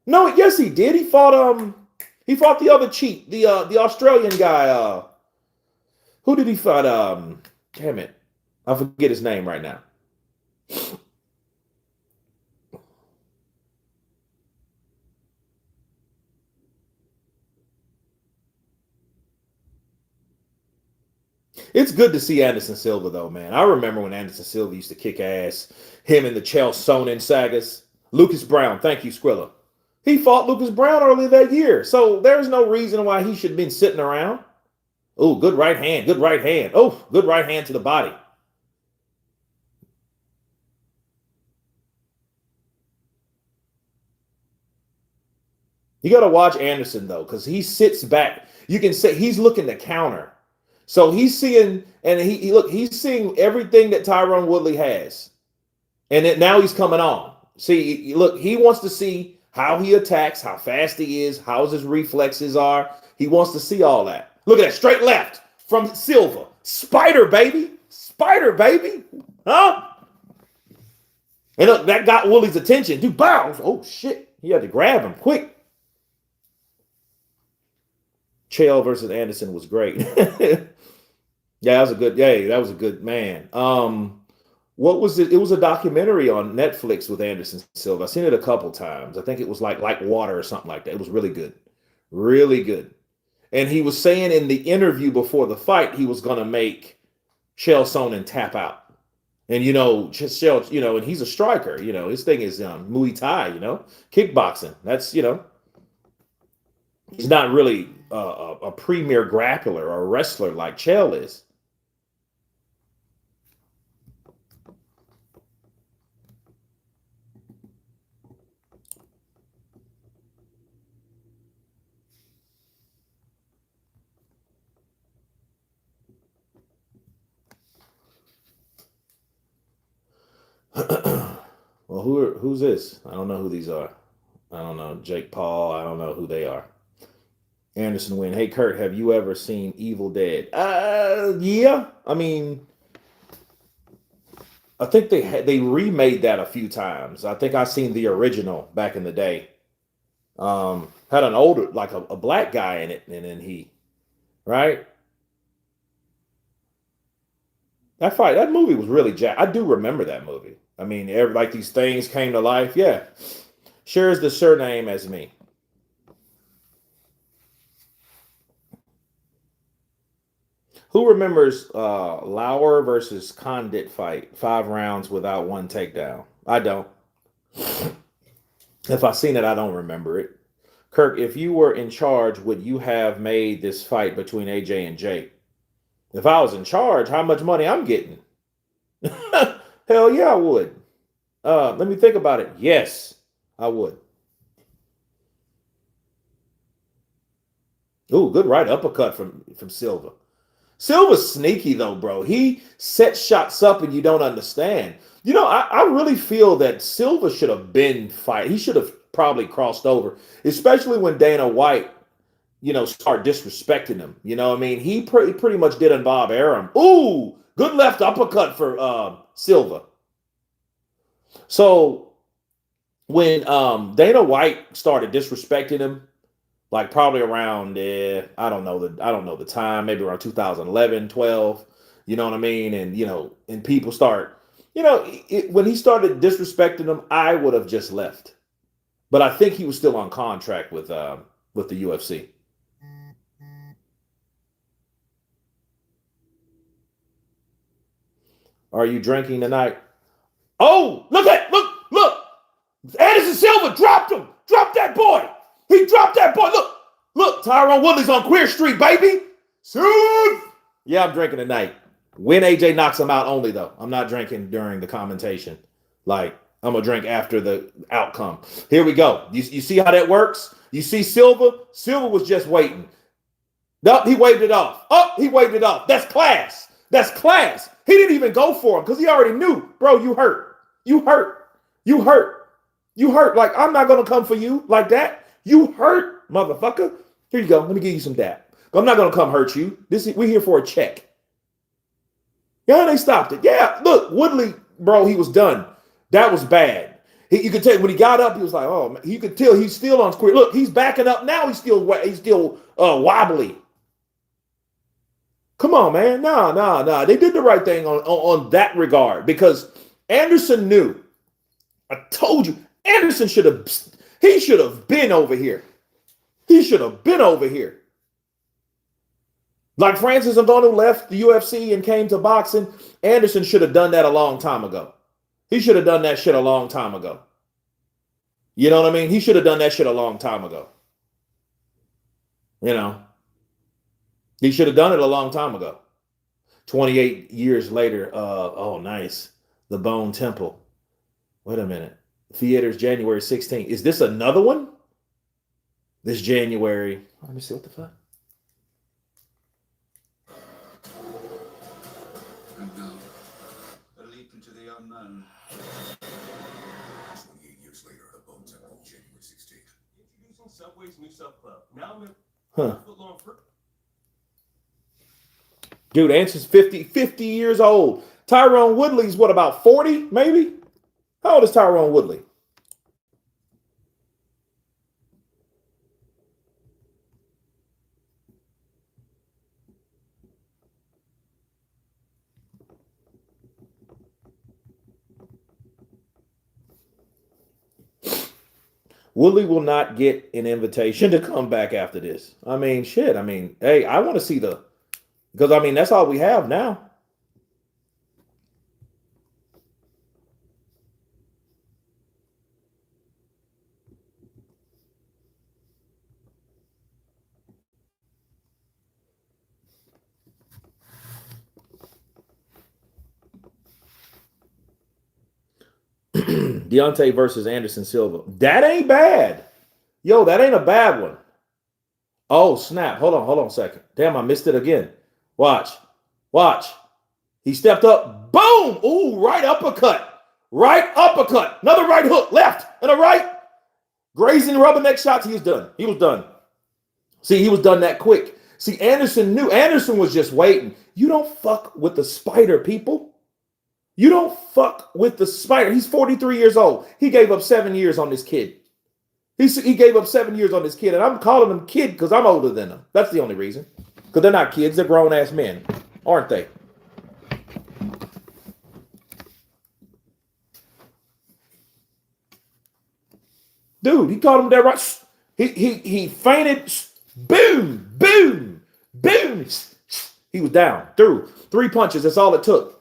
No, yes, he did. He fought the other cheat, the Australian guy. Who did he fight? Damn it. I forget his name right now. It's good to see Anderson Silva, though, man. I remember when Anderson Silva used to kick ass. Him and the Chael Sonnen sagas. Lucas Brown. Thank you, Skrilla. He fought Lucas Brown earlier that year. So there's no reason why he should have been sitting around. Oh, good right hand. Good right hand. Oh, good right hand to the body. You got to watch Anderson though, because he sits back. You can say he's looking to counter. So he's seeing, and he's seeing everything that Tyron Woodley has, and now he's coming on. See, look, he wants to see how he attacks, how fast he is, how his reflexes are. He wants to see all that. Look at that straight left from Silva, spider baby, huh? And look, that got Woodley's attention. Dude, bows. Oh shit, he had to grab him quick. Chael versus Anderson was great. Yeah, that was a good. Yeah, that was a good man. What was it? It was a documentary on Netflix with Anderson Silva. I've seen it a couple times. I think it was like water or something like that. It was really good, really good. And he was saying in the interview before the fight, he was going to make Chael Sonnen tap out. And Chael, and he's a striker. His thing is Muay Thai. Kickboxing. That's he's not really a premier grappler or wrestler like Chael is. Well, who's this? I don't know who these are. I don't know. Jake Paul. I don't know who they are. Anderson win. Hey Kurt, have you ever seen Evil Dead? Yeah. I mean, I think they remade that a few times. I think I seen the original back in the day. Had an older, like a black guy in it, and then right? That movie was really I do remember that movie. I mean, like these things came to life. Yeah. Shares the surname as me. Who remembers Lauer versus Condit fight? 5 rounds without one takedown. I don't. If I seen it, I don't remember it. Kirk, if you were in charge, would you have made this fight between AJ and Jake? If I was in charge, how much money I'm getting? Hell yeah, I would. Let me think about it. Yes, I would. Ooh, good right uppercut from Silva. Silva's sneaky though, bro. He sets shots up and you don't understand. I really feel that Silva should have been fight. He should have probably crossed over, especially when Dana White, start disrespecting him. You know what I mean? He pretty much did on Bob Arum. Ooh, good left uppercut for Silva. So when Dana White started disrespecting him, like probably around I don't know the time, maybe around 2011, 12, you know what I mean? And and people start, when he started disrespecting them, I would have just left. But I think he was still on contract with the UFC. Are you drinking tonight? Oh, look! Anderson Silva dropped him. Drop that boy. He dropped that boy. Look, Tyron Woodley's on Queer Street, baby. Soon. Yeah, I'm drinking tonight. When AJ knocks him out only, though. I'm not drinking during the commentation. Like, I'm going to drink after the outcome. Here we go. You see how that works? You see Silva? Silva was just waiting. Nope, he waved it off. He waved it off. That's class. He didn't even go for him because he already knew, bro, you hurt. Like, I'm not going to come for you like that. You hurt, motherfucker. Here you go. Let me give you some dap. I'm not going to come hurt you. We're here for a check. Yeah, they stopped it. Yeah, look, Woodley, bro, he was done. That was bad. You could tell when he got up, he was like, oh, you could tell he's still on square. Look, he's backing up now. He's still wobbly. Come on, man. Nah. They did the right thing on that regard because Anderson knew. I told you, Anderson should have been over here. Like Francis Ngannou left the UFC and came to boxing, Anderson should have done that a long time ago. He should have done that shit a long time ago. You know what I mean? He should have done that shit a long time ago. He should have done it a long time ago. 28 years later. Oh, nice. The Bone Temple. Wait a minute. Theaters January 16th. Is this another one? This January. Let me see what the fuck. And now, a leap into the unknown. 28 years later, the Bone Temple, January 16th. Introducing Subway's new sub club. Now I'm Huh. Dude, Answer's 50 years old. Tyrone Woodley's what, about 40, maybe? How old is Tyrone Woodley? Woodley will not get an invitation to come back after this. I mean, shit. I mean, hey, I want to see because I mean, that's all we have now. Deontay versus Anderson Silva. That ain't bad. Yo, that ain't a bad one. Oh, snap. Hold on a second. Damn, I missed it again. Watch. He stepped up. Boom. Ooh, right uppercut. Another right hook. Left and a right. Grazing rubberneck shots. He was done. See, he was done that quick. See, Anderson knew. Anderson was just waiting. You don't fuck with the spider, people. You don't fuck with the spider. He's 43 years old. He gave up 7 years on this kid. He gave up 7 years on this kid. And I'm calling him kid because I'm older than them. That's the only reason. Because they're not kids. They're grown-ass men. Aren't they? Dude, he called him that right. He fainted. Boom. He was down. Through. 3 punches. That's all it took.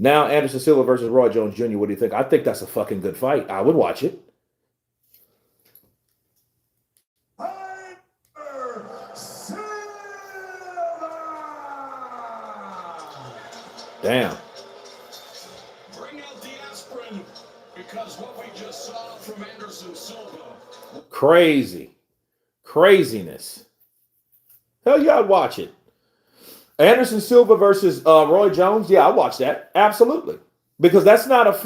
Now, Anderson Silva versus Roy Jones Jr. What do you think? I think that's a fucking good fight. I would watch it. Damn. Bring out the aspirin, because what we just saw from Anderson Silva. Craziness. Hell yeah, I'd watch it. Anderson Silva versus Roy Jones. Yeah, I'll watch that. Absolutely. Because that's not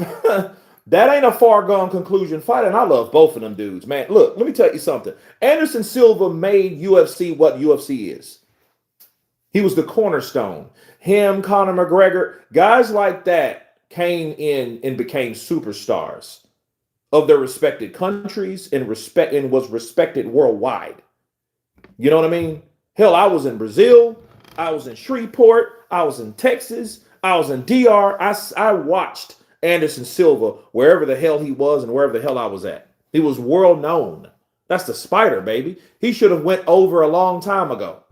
that ain't a far gone conclusion fight. And I love both of them dudes, man. Look, let me tell you something. Anderson Silva made UFC what UFC is. He was the cornerstone. Him, Conor McGregor, guys like that came in and became superstars of their respected countries and was respected worldwide. You know what I mean? Hell, I was in Brazil. I was in Shreveport. I was in Texas. I was in DR. I watched Anderson Silva wherever the hell he was and wherever the hell I was at. He was world known. That's the spider, baby. He should have went over a long time ago.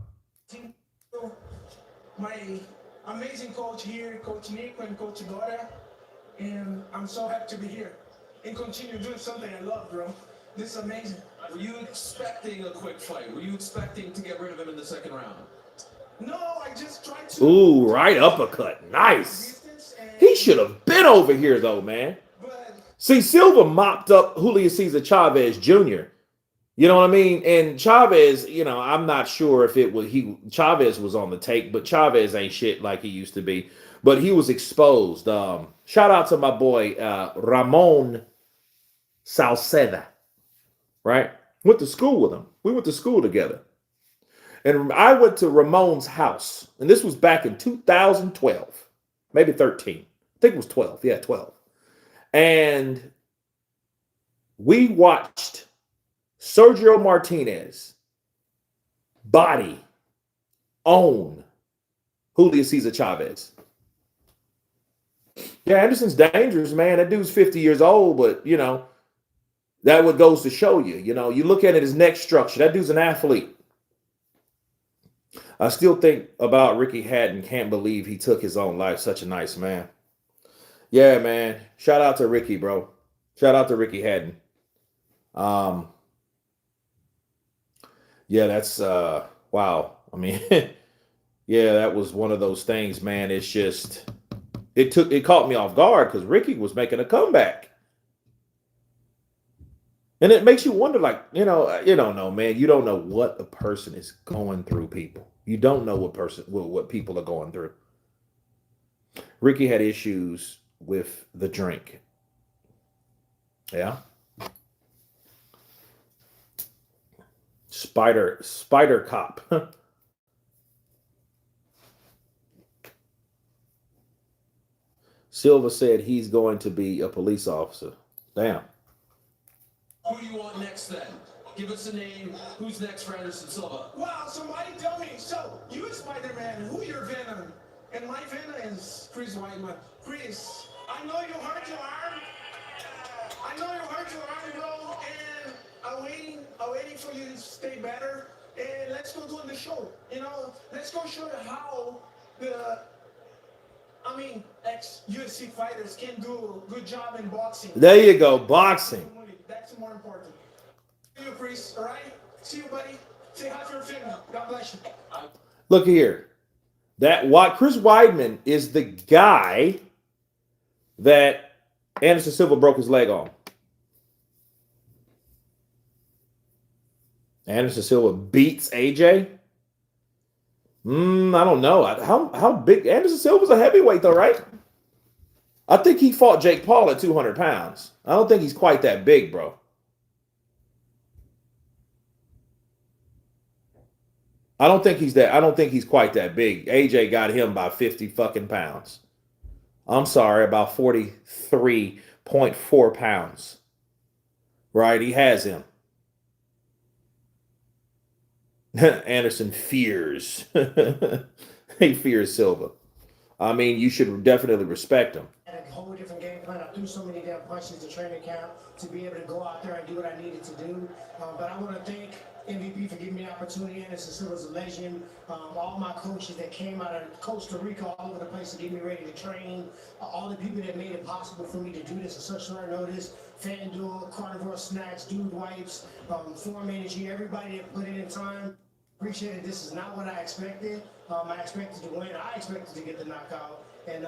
My amazing coach here, Coach Nick and Coach Dora, and I'm so happy to be here and continue doing something I love, bro. This is amazing. Were you expecting a quick fight? Were you expecting to get rid of him in the second round? No, I just tried to. Ooh, right uppercut. Nice. He should have been over here, though, man. See, Silva mopped up Julio Cesar Chavez Jr. You know what I mean? And Chavez, you know, I'm not sure if it was Chavez was on the take, but Chavez ain't shit like he used to be. But he was exposed. Shout out to my boy Ramon Salceda. Right? Went to school with him. We went to school together. And I went to Ramon's house. And this was back in 2012. Maybe 13. I think it was 12. Yeah, 12. And we watched Sergio Martinez body own Julio Cesar Chavez. Yeah, Anderson's dangerous, man. That dude's 50 years old, but, you know, that what goes to show you. You know, you look at it, his neck structure. That dude's an athlete. I still think about Ricky Hatton. Can't believe he took his own life. Such a nice man. Yeah, man. Shout out to Ricky, bro. Shout out to Ricky Hatton. Yeah, that's wow. I mean, yeah, that was one of those things, man. It's just it caught me off guard because Ricky was making a comeback. And it makes you wonder, like, you don't know, man. You don't know what a person is going through, people. You don't know what people are going through. Ricky had issues with the drink. Yeah. Spider cop. Silva said he's going to be a police officer. Damn. Who do you want next then? Give us a name. Who's next for Anderson Silva? Wow, somebody tell me. So, you is Spider-Man. Who your Venom? And my Venom is Chris Weidman. Chris, I know you hurt your arm. I know you hurt your arm, bro. And I'm waiting for you to stay better. And let's go doing the show. Let's go show you how ex-UFC fighters can do a good job in boxing. There you go, boxing. That's more important. See you, Chris. All right? See you, buddy. Say hi to your family. God bless you. Look here. Chris Weidman is the guy that Anderson Silva broke his leg on. Anderson Silva beats AJ. I don't know. How big? Anderson Silva's a heavyweight, though, right? I think he fought Jake Paul at 200 pounds. I don't think he's quite that big, bro. I don't think he's quite that big. AJ got him by 50 fucking pounds. I'm sorry, about 43.4 pounds. Right? He has him. Anderson fears. He fears Silva. I mean, you should definitely respect him. A whole different game plan. I threw so many damn punches to training camp to be able to go out there and do what I needed to do. But I want to thank MVP for giving me the opportunity. Anderson Silva's a legend. All my coaches that came out of Costa Rica, all over the place to get me ready to train. All the people that made it possible for me to do this at such short notice. FanDuel, Carnivore Snacks, Dude Wipes, Form Energy, everybody that put in time. Appreciate it. This is not what I expected. I expected to win. I expected to get the knockout. And,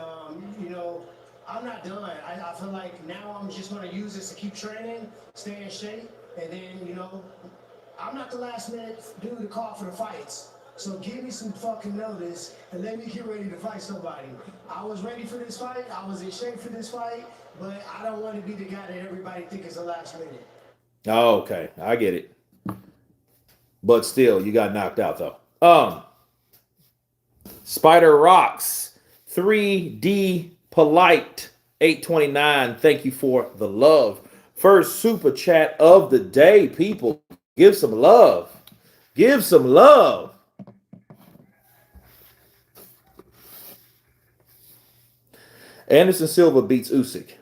I'm not done. I feel like now I'm just going to use this to keep training, stay in shape. And then, I'm not the last minute dude to call for the fights. So give me some fucking notice and let me get ready to fight somebody. I was ready for this fight. I was in shape for this fight. But I don't want to be the guy that everybody thinks is the last minute. Oh, okay. I get it. But still, you got knocked out, though. Spider Rocks, 3D Polite, 829. Thank you for the love. First super chat of the day, people. Give some love. Give some love. Anderson Silva beats Usyk.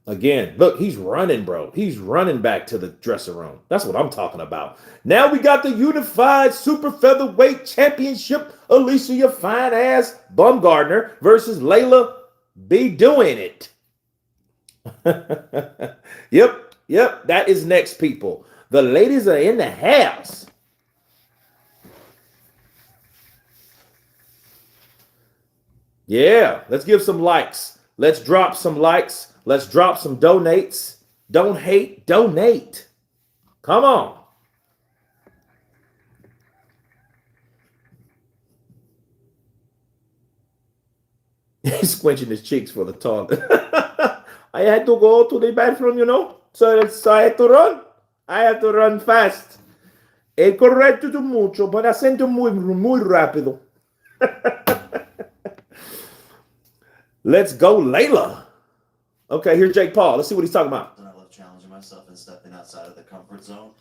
Again, look, he's running, bro. He's running back to the dressing room. That's what I'm talking about. Now we got the unified super featherweight championship. Alicia fine ass Bumgardner versus Layla be doing it. Yep. That is next, people. The ladies are in the house. Yeah, let's give some likes. Let's drop some likes. Let's drop some donates. Don't hate, donate. Come on. He's squinching his cheeks for the taunt. I had to go to the bathroom, so I had to run. I had to run fast. He corretto tu mucho, but acento muy rápido. Let's go, Layla. Okay, here's Jake Paul. Let's see what he's talking about. I love challenging myself and stepping outside of the comfort zone,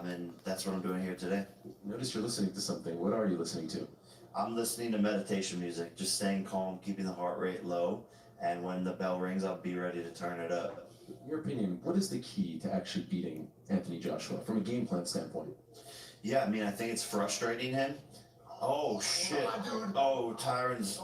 and that's what I'm doing here today. Notice you're listening to something. What are you listening to? I'm listening to meditation music, just staying calm, keeping the heart rate low, and when the bell rings, I'll be ready to turn it up. In your opinion, what is the key to actually beating Anthony Joshua from a game plan standpoint? Yeah, I think it's frustrating him. Oh shit! Oh, Tyron's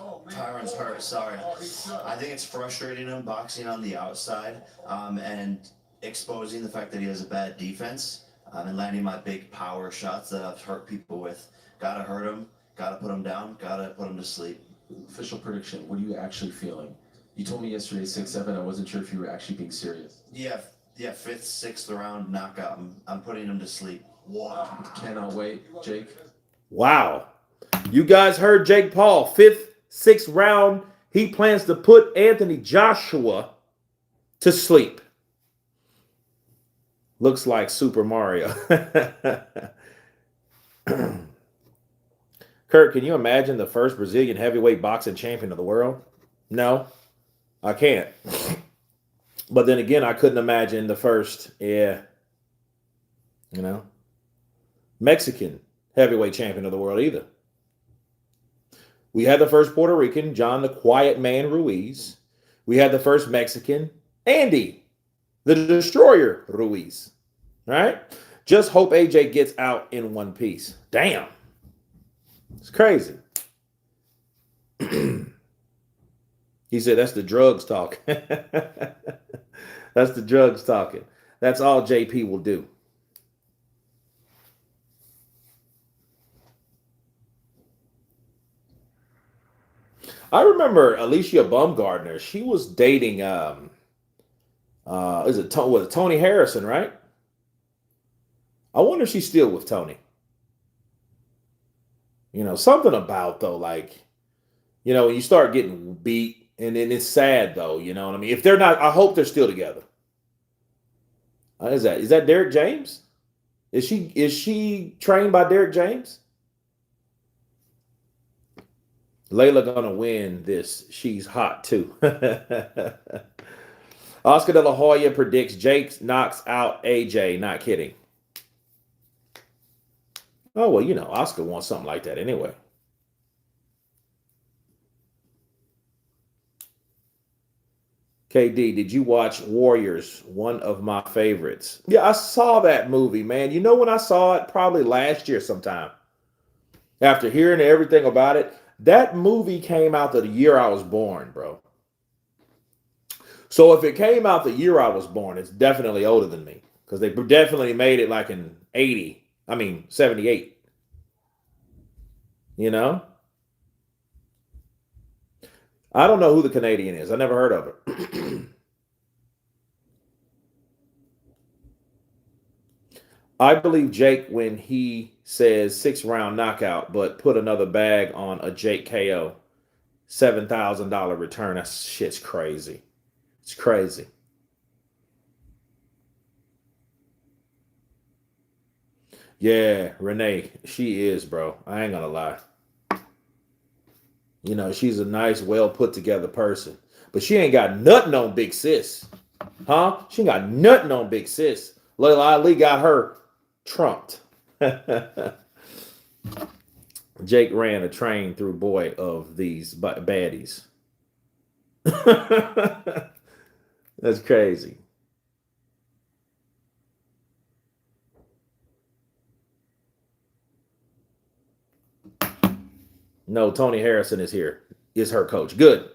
hurt. Sorry. I think it's frustrating him boxing on the outside, and exposing the fact that he has a bad defense. I've been landing my big power shots that I've hurt people with. Gotta hurt them. Gotta put them down. Gotta put them to sleep. Official prediction. What are you actually feeling? You told me yesterday 6-7. I wasn't sure if you were actually being serious. Yeah, fifth, sixth round knockout. I'm putting him to sleep. Wow. Cannot wait, Jake. Wow. You guys heard Jake Paul, 5th, 6th round. He plans to put Anthony Joshua to sleep. Looks like Super Mario. Kurt, can you imagine the first Brazilian heavyweight boxing champion of the world? No, I can't. But then again, I couldn't imagine the first, Mexican heavyweight champion of the world either. We had the first Puerto Rican, John the Quiet Man Ruiz. We had the first Mexican, Andy, the Destroyer Ruiz. Right? Just hope AJ gets out in one piece. Damn. It's crazy. He said that's the drugs talking. That's the drugs talking. That's all JP will do. I remember Alicia Baumgardner. She was dating Tony Harrison, right? I wonder if she's still with Tony. Something about though, like, when you start getting beat, and then it's sad though, you know what I mean? If they're not, I hope they're still together. Is that Derek James? Is she trained by Derek James? Layla gonna win this. She's hot too. Oscar De La Hoya predicts Jake knocks out AJ. Not kidding. Oh, well, Oscar wants something like that anyway. KD, did you watch Warriors? One of my favorites. Yeah, I saw that movie, man. When I saw it? Probably last year sometime. After hearing everything about it, that movie came out the year I was born, bro. So if it came out the year I was born, it's definitely older than me. Because they definitely made it like in 78. I don't know who the Canadian is. I never heard of it. I believe Jake when he says 6-round knockout, but put another bag on a Jake KO. $7,000 return. That shit's crazy. It's crazy. Yeah, Renee, she is, bro. I ain't gonna lie. She's a nice, well put together person. But she ain't got nothing on Big Sis. Huh? She ain't got nothing on Big Sis. Layla Ali got her trumped. Jake ran a train through boy of these baddies. That's crazy. No, Tony Harrison is here. Is her coach. Good.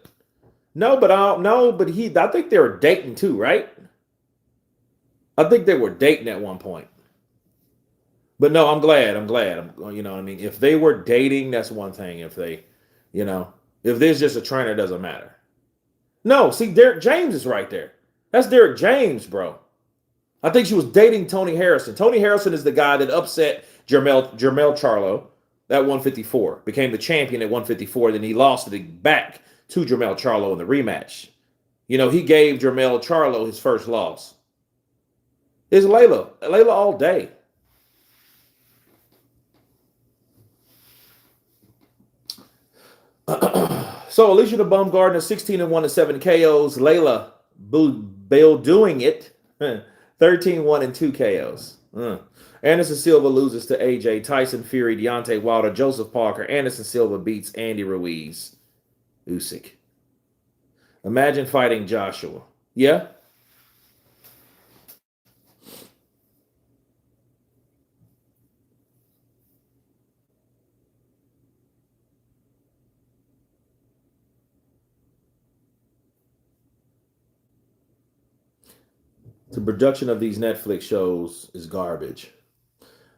No, but I think they were dating too, right? I think they were dating at one point. But no, I'm glad. You know what I mean? If they were dating, that's one thing. If they, if there's just a trainer, it doesn't matter. No, see, Derek James is right there. That's Derek James, bro. I think she was dating Tony Harrison. Tony Harrison is the guy that upset Jermell Charlo at 154. Became the champion at 154. Then he lost it back to Jermell Charlo in the rematch. He gave Jermell Charlo his first loss. It's Layla. Layla all day. So Alicia the Baumgardner, 16-1 and 7 KOs. Layla Bill doing it, 13-1 and 2 KOs. Anderson Silva loses to AJ, Tyson Fury, Deontay Wilder, Joseph Parker. Anderson Silva beats Andy Ruiz. Usyk. Imagine fighting Joshua. Yeah? The production of these Netflix shows is garbage.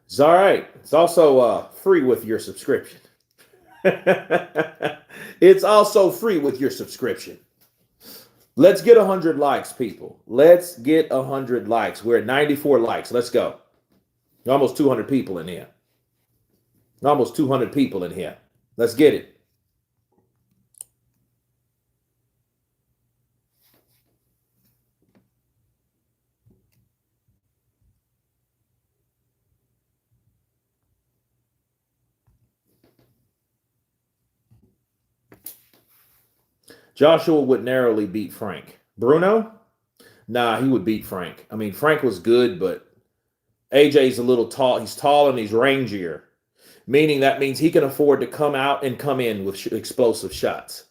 It's all right. It's also free with your subscription. It's also free with your subscription. Let's get 100 likes, people. Let's get 100 likes. We're at 94 likes. Let's go. Almost 200 people in here. Almost 200 people in here. Let's get it. Joshua would narrowly beat Frank. Bruno? Nah, he would beat Frank. I mean, Frank was good, but AJ's a little tall. He's tall and he's rangier, meaning that means he can afford to come out and come in with explosive shots,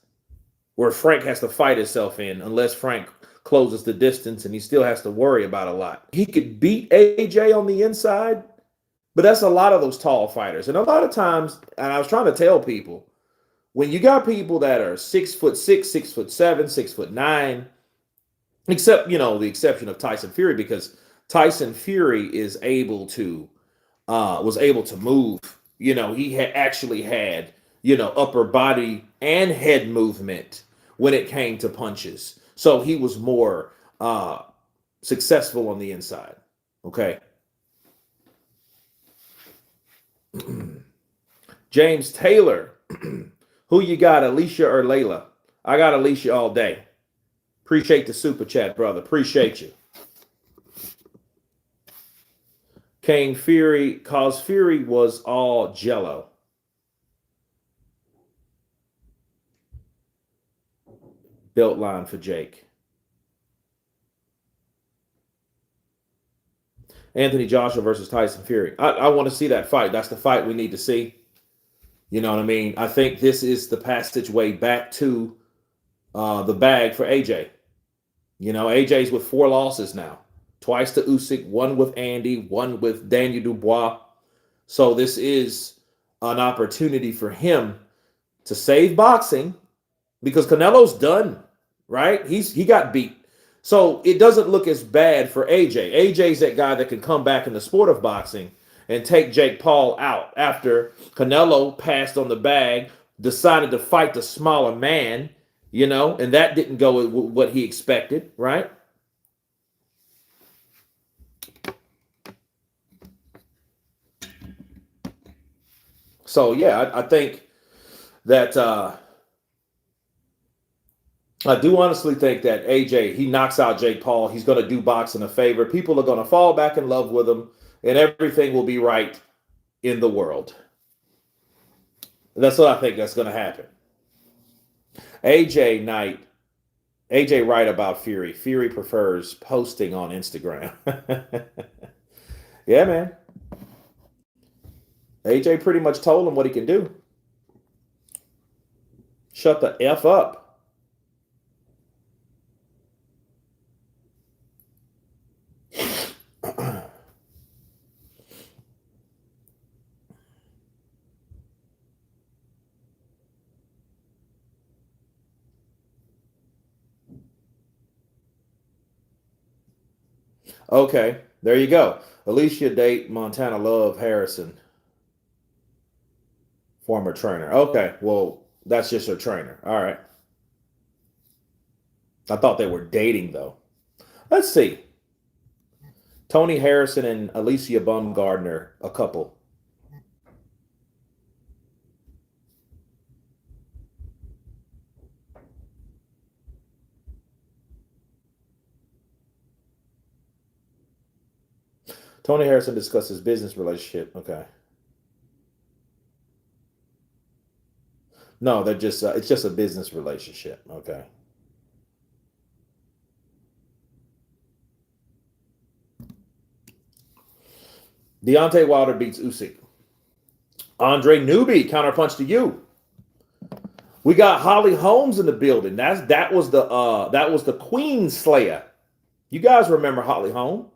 where Frank has to fight himself in unless Frank closes the distance and he still has to worry about a lot. He could beat AJ on the inside, but that's a lot of those tall fighters. And a lot of times, and I was trying to tell people, when you got people that are 6'6", 6'7", 6'9", except, the exception of Tyson Fury, because Tyson Fury was able to move. He actually had, upper body and head movement when it came to punches. So he was more successful on the inside. Okay. James Taylor. Who you got, Alicia or Layla? I got Alicia all day. Appreciate the super chat, brother. Appreciate you. Kane Fury, cause Fury was all jello. Belt line for Jake. Anthony Joshua versus Tyson Fury. I want to see that fight. That's the fight we need to see. You know what I mean? I think this is the passageway back to the bag for AJ. AJ's with 4 losses now. Twice to Usyk, 1 with Andy, 1 with Daniel Dubois. So this is an opportunity for him to save boxing because Canelo's done, right? He got beat. So it doesn't look as bad for AJ. AJ's that guy that can come back in the sport of boxing and take Jake Paul out after Canelo passed on the bag, decided to fight the smaller man, and that didn't go with what he expected, right? So, yeah, I think that I do honestly think that AJ, he knocks out Jake Paul. He's going to do boxing a favor. People are going to fall back in love with him, and everything will be right in the world. That's what I think that's going to happen. AJ right about Fury. Fury prefers posting on Instagram. Yeah, man. AJ pretty much told him what he can do. Shut the F up. Okay, there you go. Alicia date Montana Love Harrison. Former trainer. Okay, well, that's just her trainer. All right. I thought they were dating, though. Let's see. Tony Harrison and Alicia Baumgardner, a couple. Tony Harrison discusses business relationship. Okay. No, they're just, it's just a business relationship. Okay. Deontay Wilder beats Usyk. Andre Newby, counterpunch to you. We got Holly Holmes in the building. That was the Queen Slayer. You guys remember Holly Holm?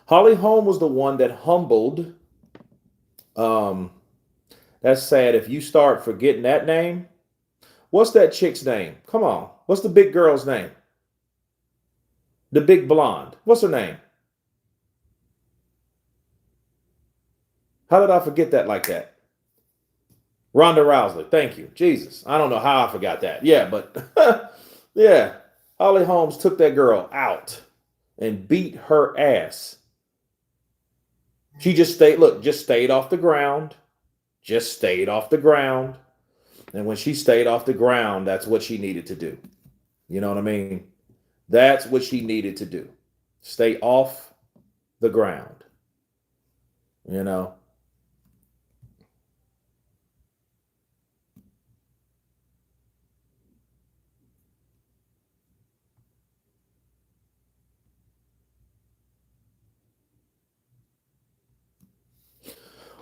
Holly Holm was the one that humbled. That's sad. If you start forgetting that name, what's that chick's name? Come on. What's the big girl's name? The big blonde. What's her name? How did I forget that like that? Ronda Rousey. Thank you. Jesus. I don't know how I forgot that. Yeah, but yeah. Holly Holmes took that girl out and beat her ass. She just stayed off the ground. Just stayed off the ground. And when she stayed off the ground, that's what she needed to do. You know what I mean? That's what she needed to do. Stay off the ground. You know?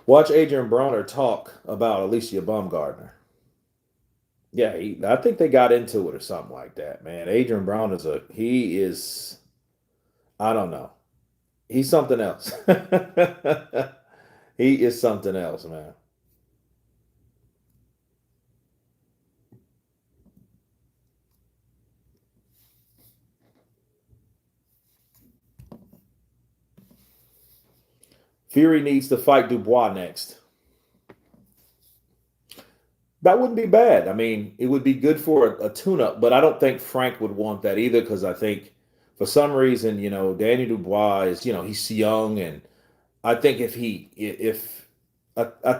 Watch Adrian Bronner talk about Alicia Baumgardner. Yeah, I think they got into it or something like that, man. Adrian Brown I don't know. He's something else. He is something else, man. Fury needs to fight Dubois next. That wouldn't be bad. I mean, it would be good for a tune-up, but I don't think Frank would want that either because I think for some reason, Danny Dubois is, he's young, and I think I think I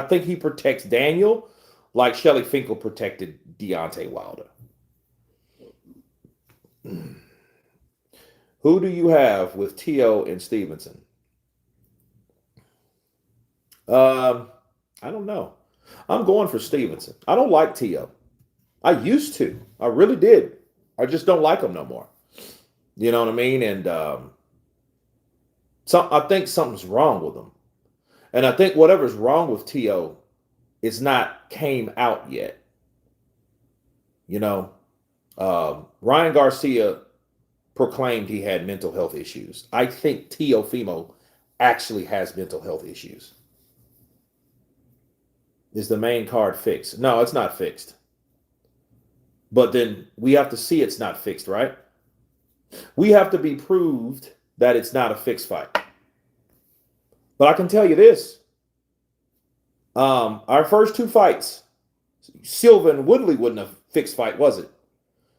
think he protects Daniel like Shelly Finkel protected Deontay Wilder. Who do you have with T.O. and Stevenson? I don't know. I'm going for Stevenson. I don't like T.O. I used to. I really did. I just don't like him no more. You know what I mean? And I think something's wrong with him. And I think whatever's wrong with T.O. is not came out yet. Ryan Garcia proclaimed he had mental health issues. I think Teofimo actually has mental health issues. Is the main card fixed? No, it's not fixed. But then we have to see it's not fixed, right? We have to be proved that it's not a fixed fight. But I can tell you this. Our first two fights, Silva and Woodley wasn't a fixed fight, was it?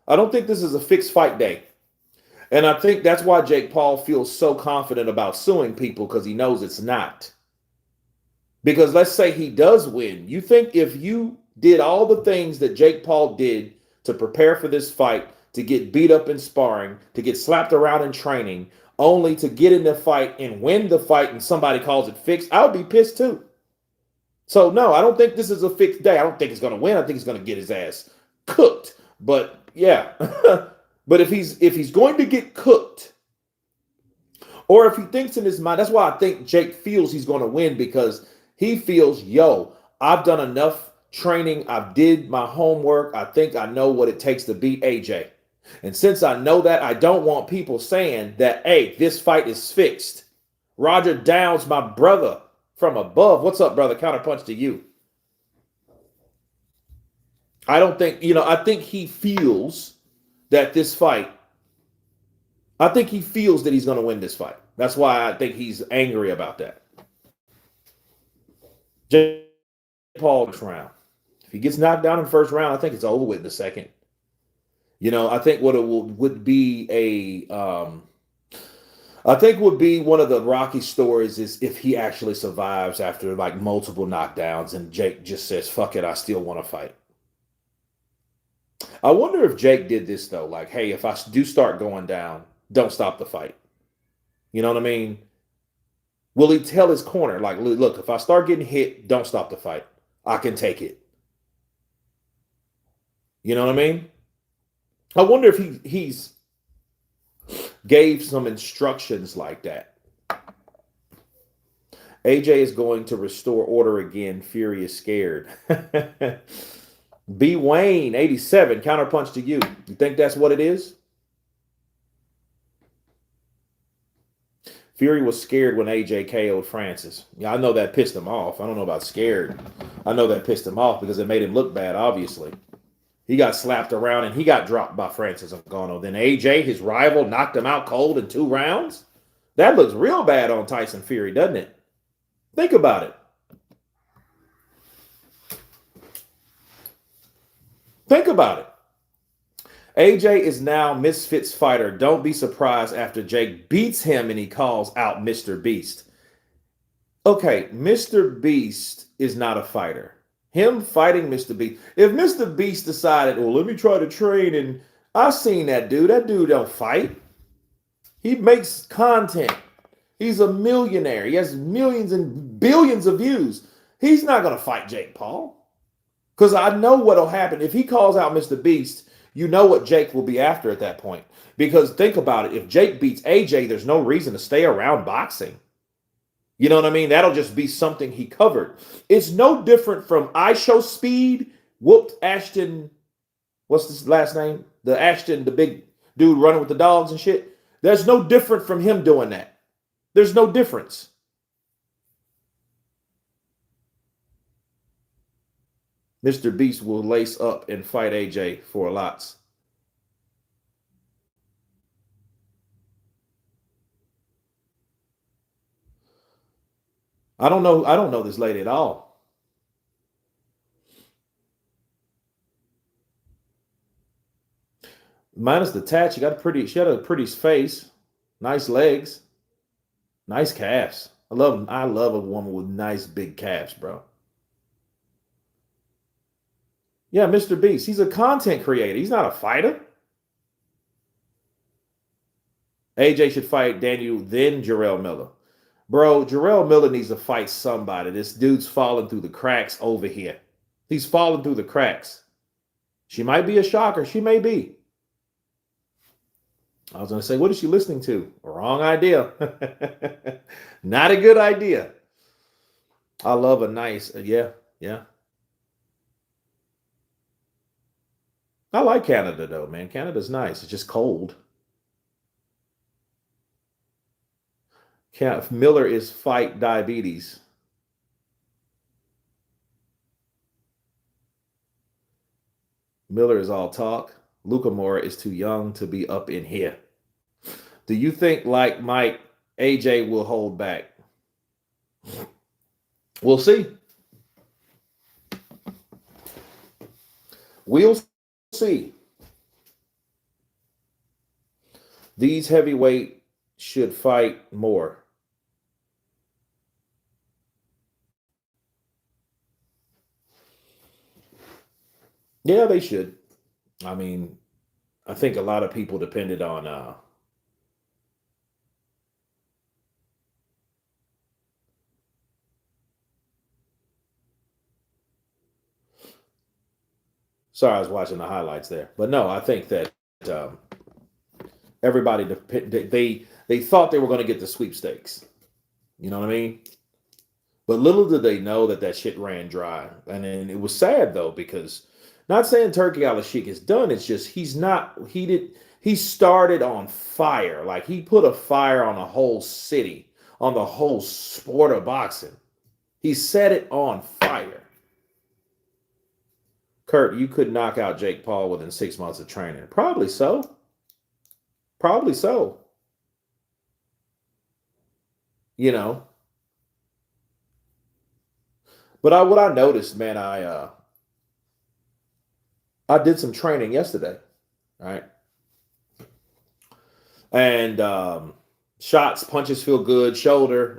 I don't think this is a fixed fight day. And I think that's why Jake Paul feels so confident about suing people, because he knows it's not. Because let's say he does win. You think if you did all the things that Jake Paul did to prepare for this fight, to get beat up in sparring, to get slapped around in training, only to get in the fight and win the fight and somebody calls it fixed, I would be pissed too. So no, I don't think this is a fixed day. I don't think he's going to win. I think he's going to get his ass cooked. But yeah, but if he's going to get cooked, or if he thinks in his mind, that's why I think Jake feels he's going to win, because he feels, I've done enough training. I've did my homework. I think I know what it takes to beat AJ. And since I know that, I don't want people saying that, hey, this fight is fixed. Roger Downs, my brother from above. What's up, brother? Counterpunch to you. I don't think, I think he feels that this fight, I think he feels that he's going to win this fight. That's why I think he's angry about that. Jake Paul first round. If he gets knocked down in the first round, I think it's over with in the second. I think what it would be I think would be one of the Rocky stories is if he actually survives after like multiple knockdowns and Jake just says, fuck it, I still want to fight. I wonder if Jake did this though. Like, hey, if I do start going down, don't stop the fight. You know what I mean? Will he tell his corner, like, look, if I start getting hit, don't stop the fight. I can take it. You know what I mean? I wonder if he's gave some instructions like that. AJ is going to restore order again. Fury is scared. B. Wayne, 87, counterpunch to you. You think that's what it is? Fury was scared when AJ KO'd Francis. Yeah, I know that pissed him off. I don't know about scared. I know that pissed him off because it made him look bad, obviously. He got slapped around and he got dropped by Francis Ngannou. Then AJ, his rival, knocked him out cold in 2 rounds. That looks real bad on Tyson Fury, doesn't it? Think about it. Think about it. AJ is now Misfits fighter. Don't be surprised after Jake beats him and he calls out Mr. Beast. Okay, Mr. Beast is not a fighter. Him fighting Mr. Beast. If Mr. Beast decided, well, let me try to train, and I've seen that dude. That dude don't fight. He makes content. He's a millionaire. He has millions and billions of views. He's not going to fight Jake Paul. Because I know what'll happen. If he calls out Mr. Beast, you know what Jake will be after at that point. Because think about it. If Jake beats AJ, there's no reason to stay around boxing. You know what I mean? That'll just be something he covered. It's no different from I Show Speed whooped Ashton. What's his last name? The Ashton, the big dude running with the dogs and shit. There's no different from him doing that. There's no difference. Mr. Beast will lace up and fight AJ for lots. I don't know this lady at all. Minus the tat, she had a pretty face, nice legs, nice calves. I love a woman with nice big calves, bro. Yeah, Mr. Beast. He's a content creator. He's not a fighter. AJ should fight Daniel, then Jarrell Miller. Bro, Jarrell Miller needs to fight somebody. This dude's falling through the cracks over here. He's falling through the cracks. She might be a shocker. She may be. I was going to say, what is she listening to? Wrong idea. Not a good idea. I love a nice, yeah. I like Canada, though, man. Canada's nice. It's just cold. Miller is fight diabetes. Miller is all talk. Luca Mora is too young to be up in here. Do you think, like Mike, AJ will hold back? We'll see. We'll see. These heavyweight should fight more. Yeah, they should. I mean, I think a lot of people depended on sorry, I was watching the highlights there. But no, I think that everybody they thought they were going to get the sweepstakes. You know what I mean? But little did they know that shit ran dry. And then it was sad though, because not saying Turkey Al-Sheikh is done. It's just he started on fire. Like he put a fire on a whole city, on the whole sport of boxing. He set it on fire. Kurt, you could knock out Jake Paul within 6 months of training. Probably so. Probably so. You know. But what I noticed, man, I did some training yesterday, right? And shots, punches feel good.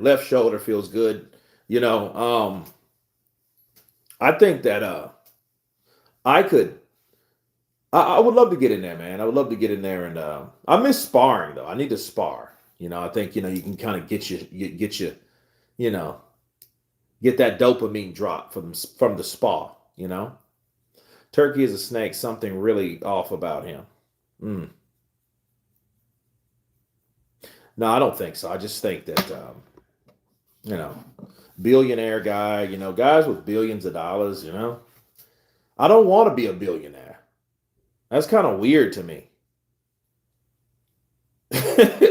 Left shoulder feels good. You know, I think that I would love to get in there, man. I would love to get in there, and I miss sparring though. I need to spar. You know, I think you can kind of get that dopamine drop from the spa. You know, Turkey is a snake. Something really off about him. No, I don't think so. I just think that billionaire guy. Guys with billions of dollars. I don't want to be a billionaire. That's kind of weird to me.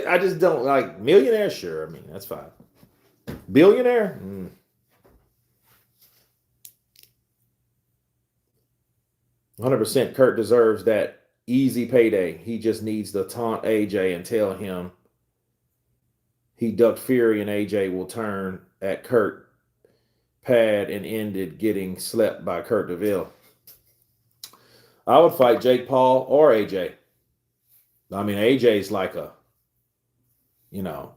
I just don't like millionaire. Sure, I mean that's fine. Billionaire. 100% Kurt deserves that easy payday. He just needs to taunt AJ and tell him he ducked Fury and AJ will turn at Kurt pad and ended getting slept by Kurt Deville. I would fight Jake Paul or AJ. I mean, AJ's like a, you know,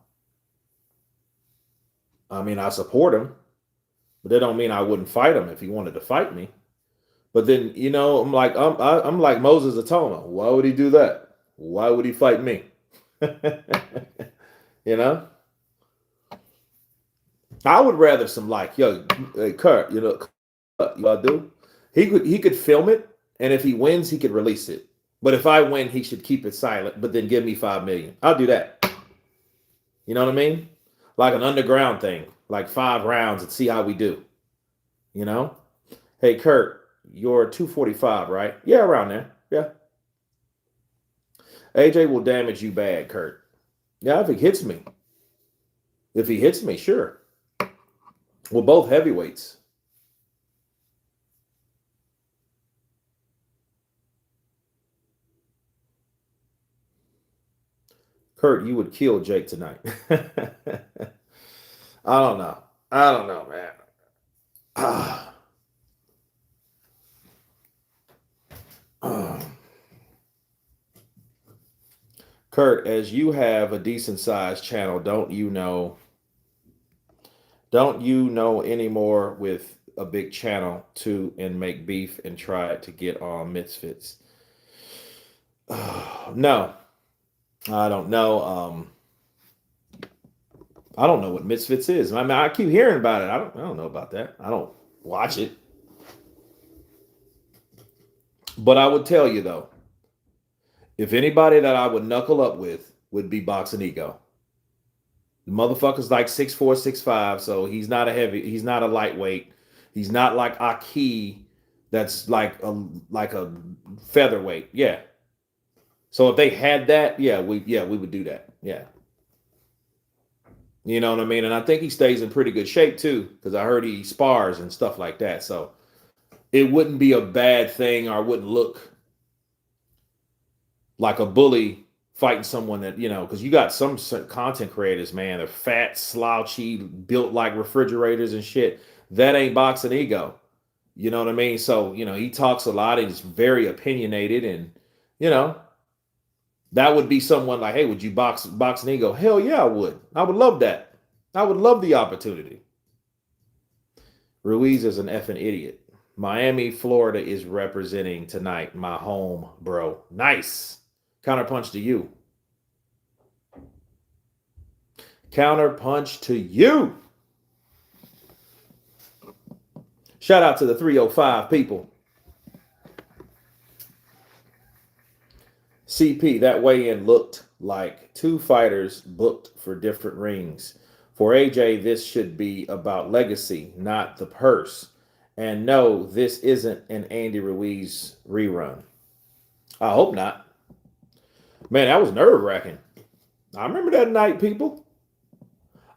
I mean, I support him, but that don't mean I wouldn't fight him if he wanted to fight me. But then, I'm like Moses Atoma. Why would he do that? Why would he fight me? You know, I would rather some like, yo, hey, Kurt, what I do? He could film it, and if he wins, he could release it. But if I win, he should keep it silent, but then give me $5 million. I'll do that. You know what I mean? Like an underground thing, like 5 rounds and see how we do. You know? Hey, Kurt, you're 245, right? Yeah, around there. Yeah. AJ will damage you bad, Kurt. Yeah, if he hits me. If he hits me, sure. We're both heavyweights. Kurt, you would kill Jake tonight. I don't know. I don't know, man. Kurt, as you have a decent sized channel, don't you know anymore with a big channel too and make beef and try to get on misfits? No, I don't know. I don't know what misfits is. I mean, I keep hearing about it. I don't know about that. I don't watch it. But I would tell you though, if anybody that I would knuckle up with would be Boxing Ego. The motherfucker's like 6'4", 6'5", so he's not a lightweight. He's not like Aki, that's like a featherweight. Yeah. So if they had that, we would do that. Yeah. You know what I mean? And I think he stays in pretty good shape too, because I heard he spars and stuff like that. So it wouldn't be a bad thing, or I wouldn't look like a bully fighting someone that, because you got some content creators, man, they're fat, slouchy, built like refrigerators and shit. That ain't Boxing Ego. You know what I mean? So, he talks a lot and he's very opinionated, and, that would be someone like, hey, would you Boxing Ego? Hell yeah, I would. I would love that. I would love the opportunity. Ruiz is an effing idiot. Miami, Florida is representing tonight. My home, bro. Nice. Counterpunch to you. Counterpunch to you. Shout out to the 305 people. CP, that weigh-in looked like 2 fighters booked for different rings. For AJ, this should be about legacy, not the purse. And no, this isn't an Andy Ruiz rerun. I hope not. Man, that was nerve-wracking. I remember that night, people.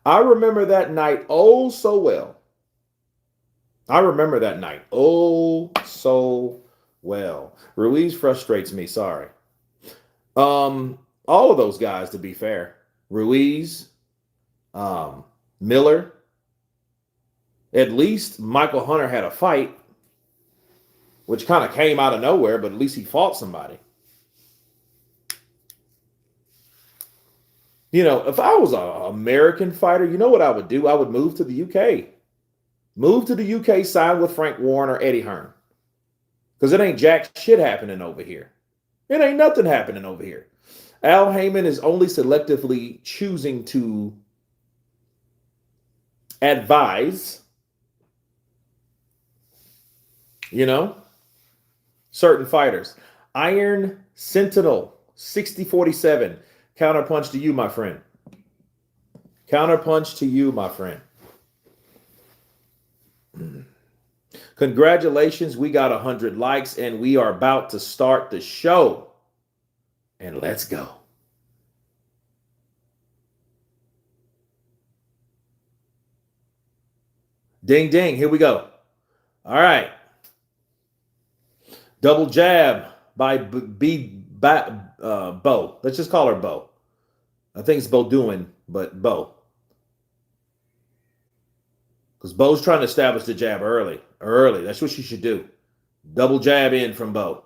I remember that night oh so well. I remember that night oh so well. Ruiz frustrates me, sorry. All of those guys, to be fair. Ruiz, Miller. At least Michael Hunter had a fight, which kind of came out of nowhere, but at least he fought somebody. If I was an American fighter, you know what I would do? I would move to the UK. Move to the UK, sign with Frank Warren or Eddie Hearn. Because it ain't jack shit happening over here. It ain't nothing happening over here. Al Heyman is only selectively choosing to advise, certain fighters. Iron Sentinel, 6047. Counterpunch to you, my friend. Counterpunch to you, my friend. Congratulations, we got 100 likes and we are about to start the show. And let's go. Ding, ding, here we go. All right. Double jab by Bo. Let's just call her Bo. I think it's Bo doing, but Bo. Because Bo's trying to establish the jab early. Early. That's what she should do. Double jab in from Bo.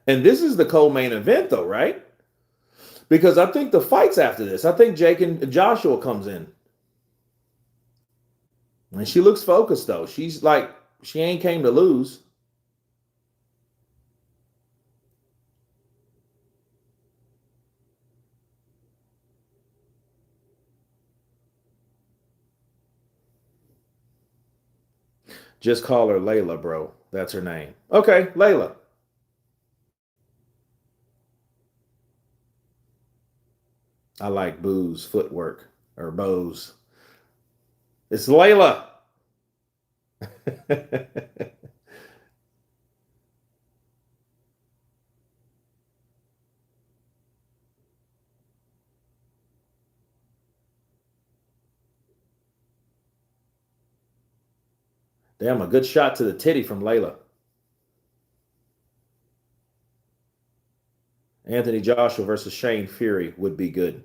And this is the co-main event, though, right? Because I think the fight's after this. I think Jake and Joshua comes in. And she looks focused, though. She's like, she ain't came to lose. Just call her Layla, bro. That's her name. Okay, Layla. I like Boo's footwork, or Bo's. It's Layla. Damn, a good shot to the titty from Layla. Anthony Joshua versus Shane Fury would be good.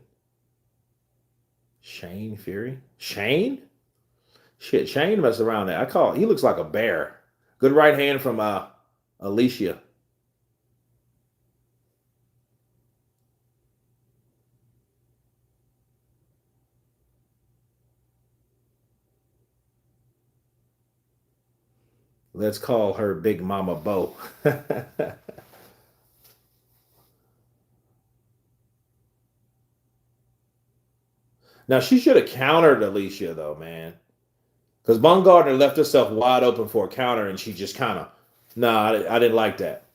Shane Fury? Shane? Shit, Shane messed around there. He looks like a bear. Good right hand from Alicia. Let's call her Big Mama Bo. Now, she should have countered Alicia, though, man. Because Baumgartner left herself wide open for a counter, and she just kind of, I didn't like that.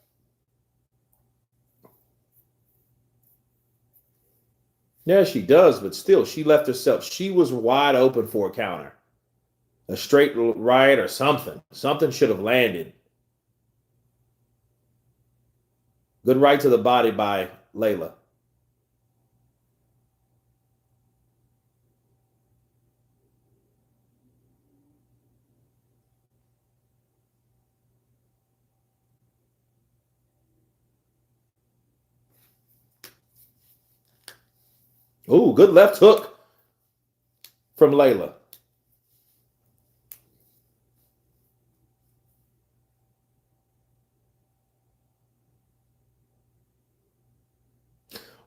Yeah, she does, but still, she left herself. She was wide open for a counter. A straight right or something. Something should have landed. Good right to the body by Layla. Ooh, good left hook from Layla.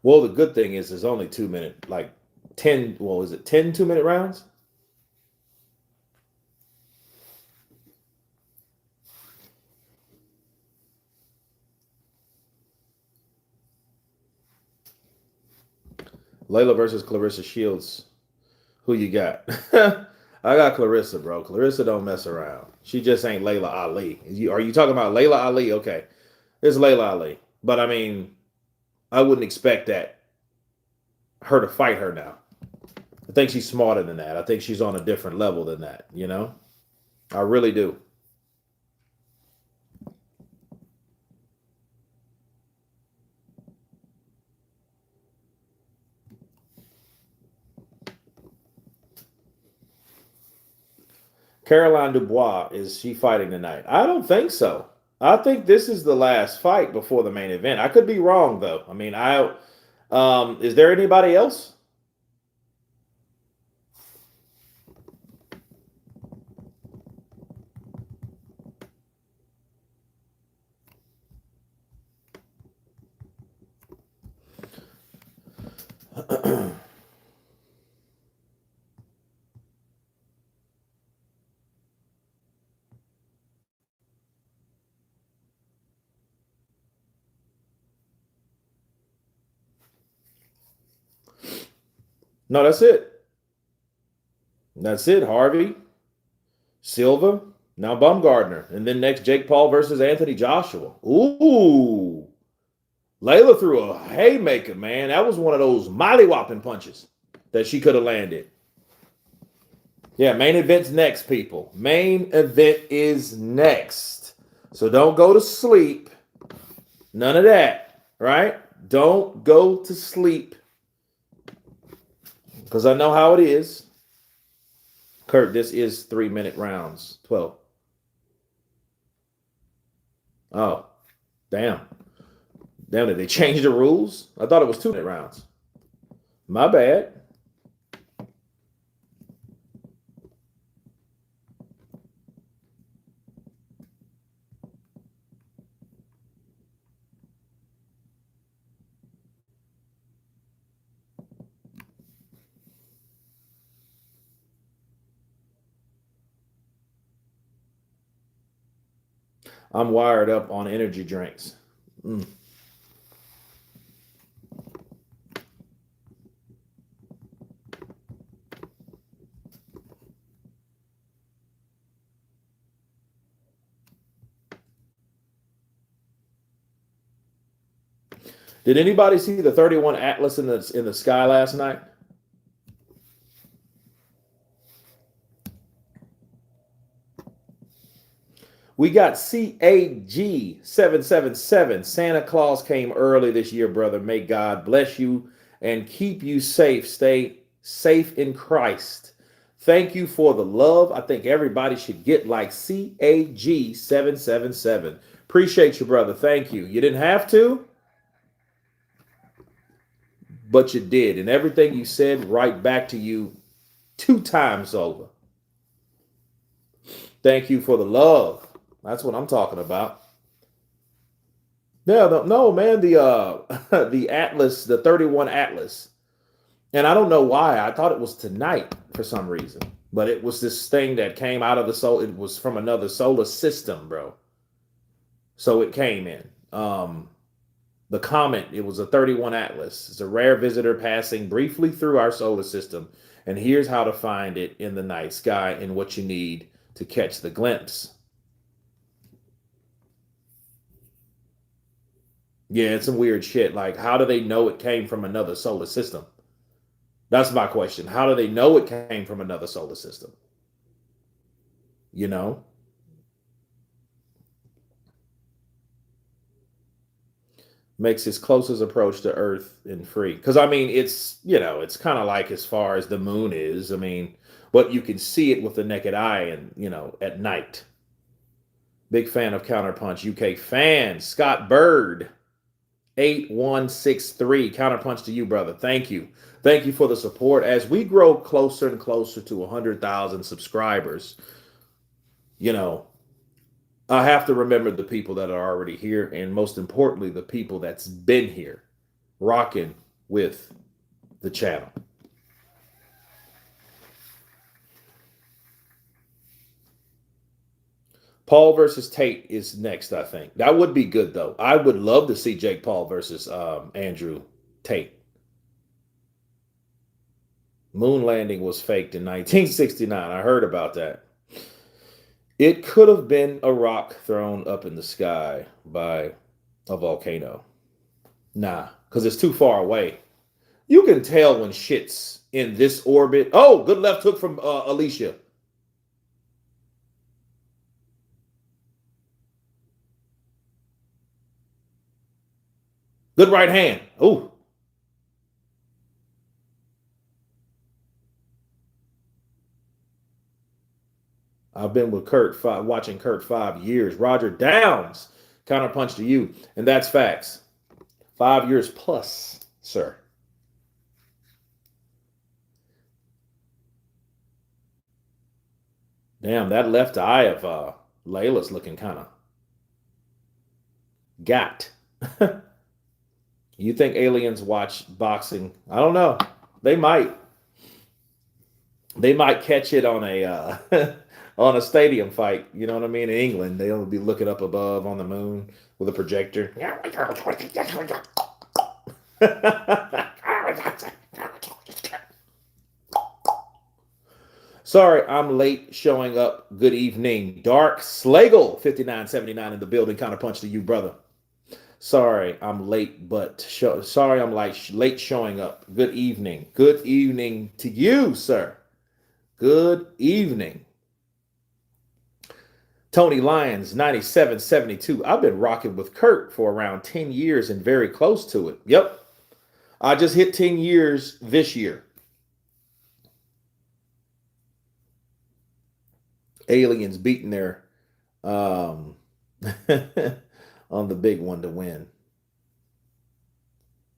Well, the good thing is there's only 2 minute, like 10, well, is it 10 2-minute rounds? Layla versus Clarissa Shields. Who you got? I got Clarissa, bro. Clarissa don't mess around. She just ain't Layla Ali. Are you talking about Layla Ali? Okay. It's Layla Ali. But I mean, I wouldn't expect her to fight her now. I think she's smarter than that. I think she's on a different level than that, you know? I really do. Caroline Dubois, is she fighting tonight? I don't think so. I think this is the last fight before the main event. I could be wrong though. I mean, is there anybody else? No, that's it. That's it. Harvey, Silva, now Baumgartner, and then next Jake Paul versus Anthony Joshua. Ooh, Layla threw a haymaker, man. That was one of those molly-whopping punches that she could have landed. Yeah, main event's next, people. Main event is next. So don't go to sleep. None of that, right? Don't go to sleep because I know how it is. Kurt, this is 3-minute rounds. 12. Oh, damn. Damn, did they change the rules? I thought it was 2-minute rounds. My bad. I'm wired up on energy drinks. Did anybody see the 31 Atlas in the sky last night? We got CAG 777. Santa Claus came early this year, brother. May God bless you and keep you safe. Stay safe in Christ. Thank you for the love. I think everybody should get like CAG 777. Appreciate you, brother. Thank you. You didn't have to, but you did. And everything you said, right back to you 2 times over. Thank you for the love. That's what I'm talking about. Yeah, no, man, the Atlas, the 31 Atlas. And I don't know why. I thought it was tonight for some reason. But it was this thing that came out of the soul. It was from another solar system, bro. So it came in. The comet, it was a 31 Atlas. It's a rare visitor passing briefly through our solar system. And here's how to find it in the night sky and what you need to catch the glimpse. Yeah, it's some weird shit. Like, how do they know it came from another solar system? That's my question. How do they know it came from another solar system? You know? Makes his closest approach to Earth and free. Because, I mean, it's, it's kind of like as far as the moon is. I mean, but you can see it with the naked eye and, at night. Big fan of Counterpunch. UK fan. Scott Bird. 8163. Counterpunch to you, brother. Thank you. Thank you for the support. As we grow closer and closer to 100,000 subscribers, I have to remember the people that are already here, and most importantly, the people that's been here, rocking with the channel. Paul versus Tate is next, I think. That would be good, though. I would love to see Jake Paul versus Andrew Tate. Moon landing was faked in 1969. I heard about that. It could have been a rock thrown up in the sky by a volcano. Nah, because it's too far away. You can tell when shit's in this orbit. Oh, good left hook from Alicia. Good right hand. Ooh. I've been with Kurt, watching Kurt 5 years. Roger Downs, counterpunch to you. And that's facts. 5 years plus, sir. Damn, that left eye of Layla's looking kind of got. You think aliens watch boxing? I don't know. They might. They might catch it on a on a stadium fight. You know what I mean? In England, they'll be looking up above on the moon with a projector. Sorry, I'm late showing up. Good evening. Dark Slagle, 5979 in the building. Counterpunch to you, brother. Sorry, I'm late, but sorry I'm late showing up. Good evening. Good evening to you, sir. Good evening. Tony Lyons, 97.72. I've been rocking with Kurt for around 10 years and very close to it. Yep. I just hit 10 years this year. Aliens beating their on the big one to win.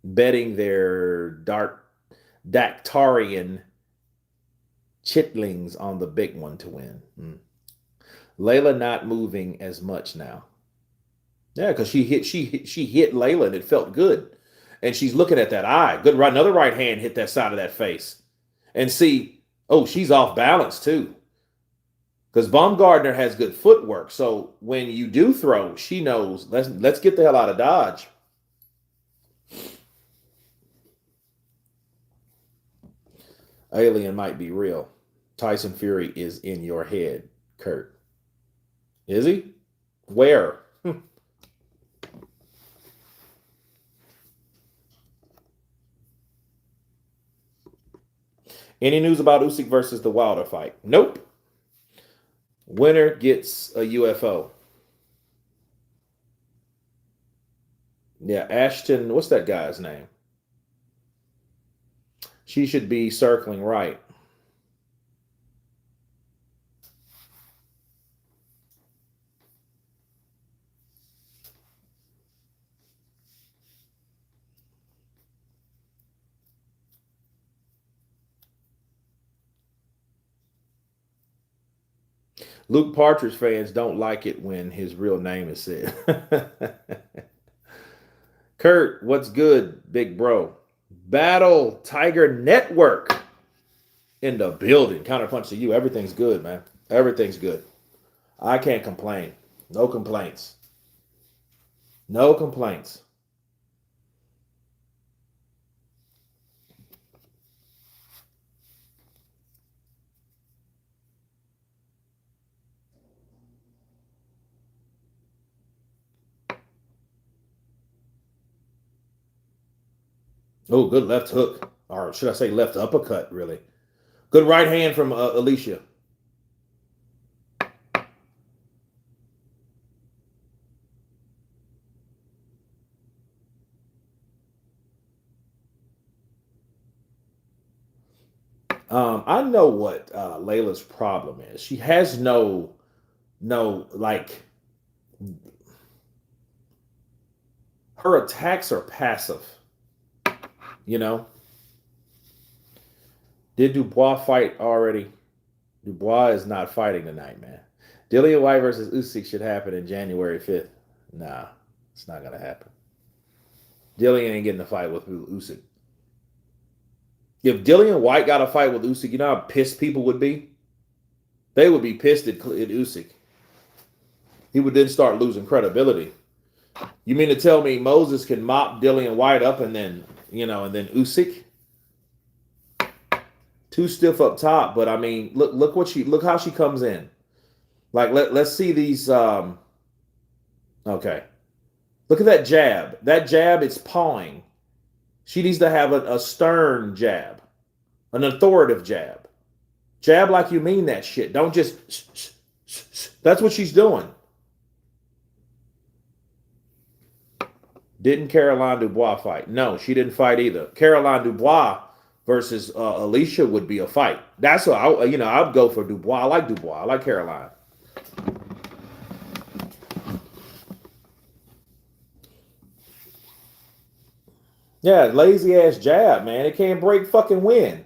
Betting their Dactarian chitlings on the big one to win. Layla not moving as much now. Yeah, because she hit Layla and it felt good. And she's looking at that eye. Good right, another right hand hit that side of that face. And see, oh, she's off balance too. Because Baumgardner has good footwork. So when you do throw, she knows, let's get the hell out of Dodge. Alien might be real. Tyson Fury is in your head, Kurt. Is he? Where? Any news about Usyk versus the Wilder fight? Nope. Winner gets a UFO. Yeah, Ashton, what's that guy's name? She should be circling right. Luke Partridge fans don't like it when his real name is said. Kurt, what's good, big bro? Battle Tiger Network in the building. Counterpunch to you. Everything's good, man. Everything's good. I can't complain. No complaints. No complaints. Oh, good left hook. Or should I say left uppercut, really. Good right hand from Alicia. I know what Layla's problem is. She has no, like, her attacks are passive. You know? Did Dubois fight already? Dubois is not fighting tonight, man. Dillian White versus Usyk should happen in January 5th. Nah, it's not going to happen. Dillian ain't getting a fight with Usyk. If Dillian White got a fight with Usyk, you know how pissed people would be? They would be pissed at Usyk. He would then start losing credibility. You mean to tell me Moses can mop Dillian White up and then, and then Usyk? Too stiff up top, but I mean, look how she comes in. Like let's see these. Okay, look at that jab. That jab, it's pawing. She needs to have a stern jab, an authoritative jab. Jab like you mean that shit. Don't just. That's what she's doing. Didn't Caroline Dubois fight? No, she didn't fight either. Caroline Dubois versus Alicia would be a fight. That's what I'd go for Dubois. I like Dubois. I like Caroline. Yeah, lazy ass jab, man. It can't break fucking win.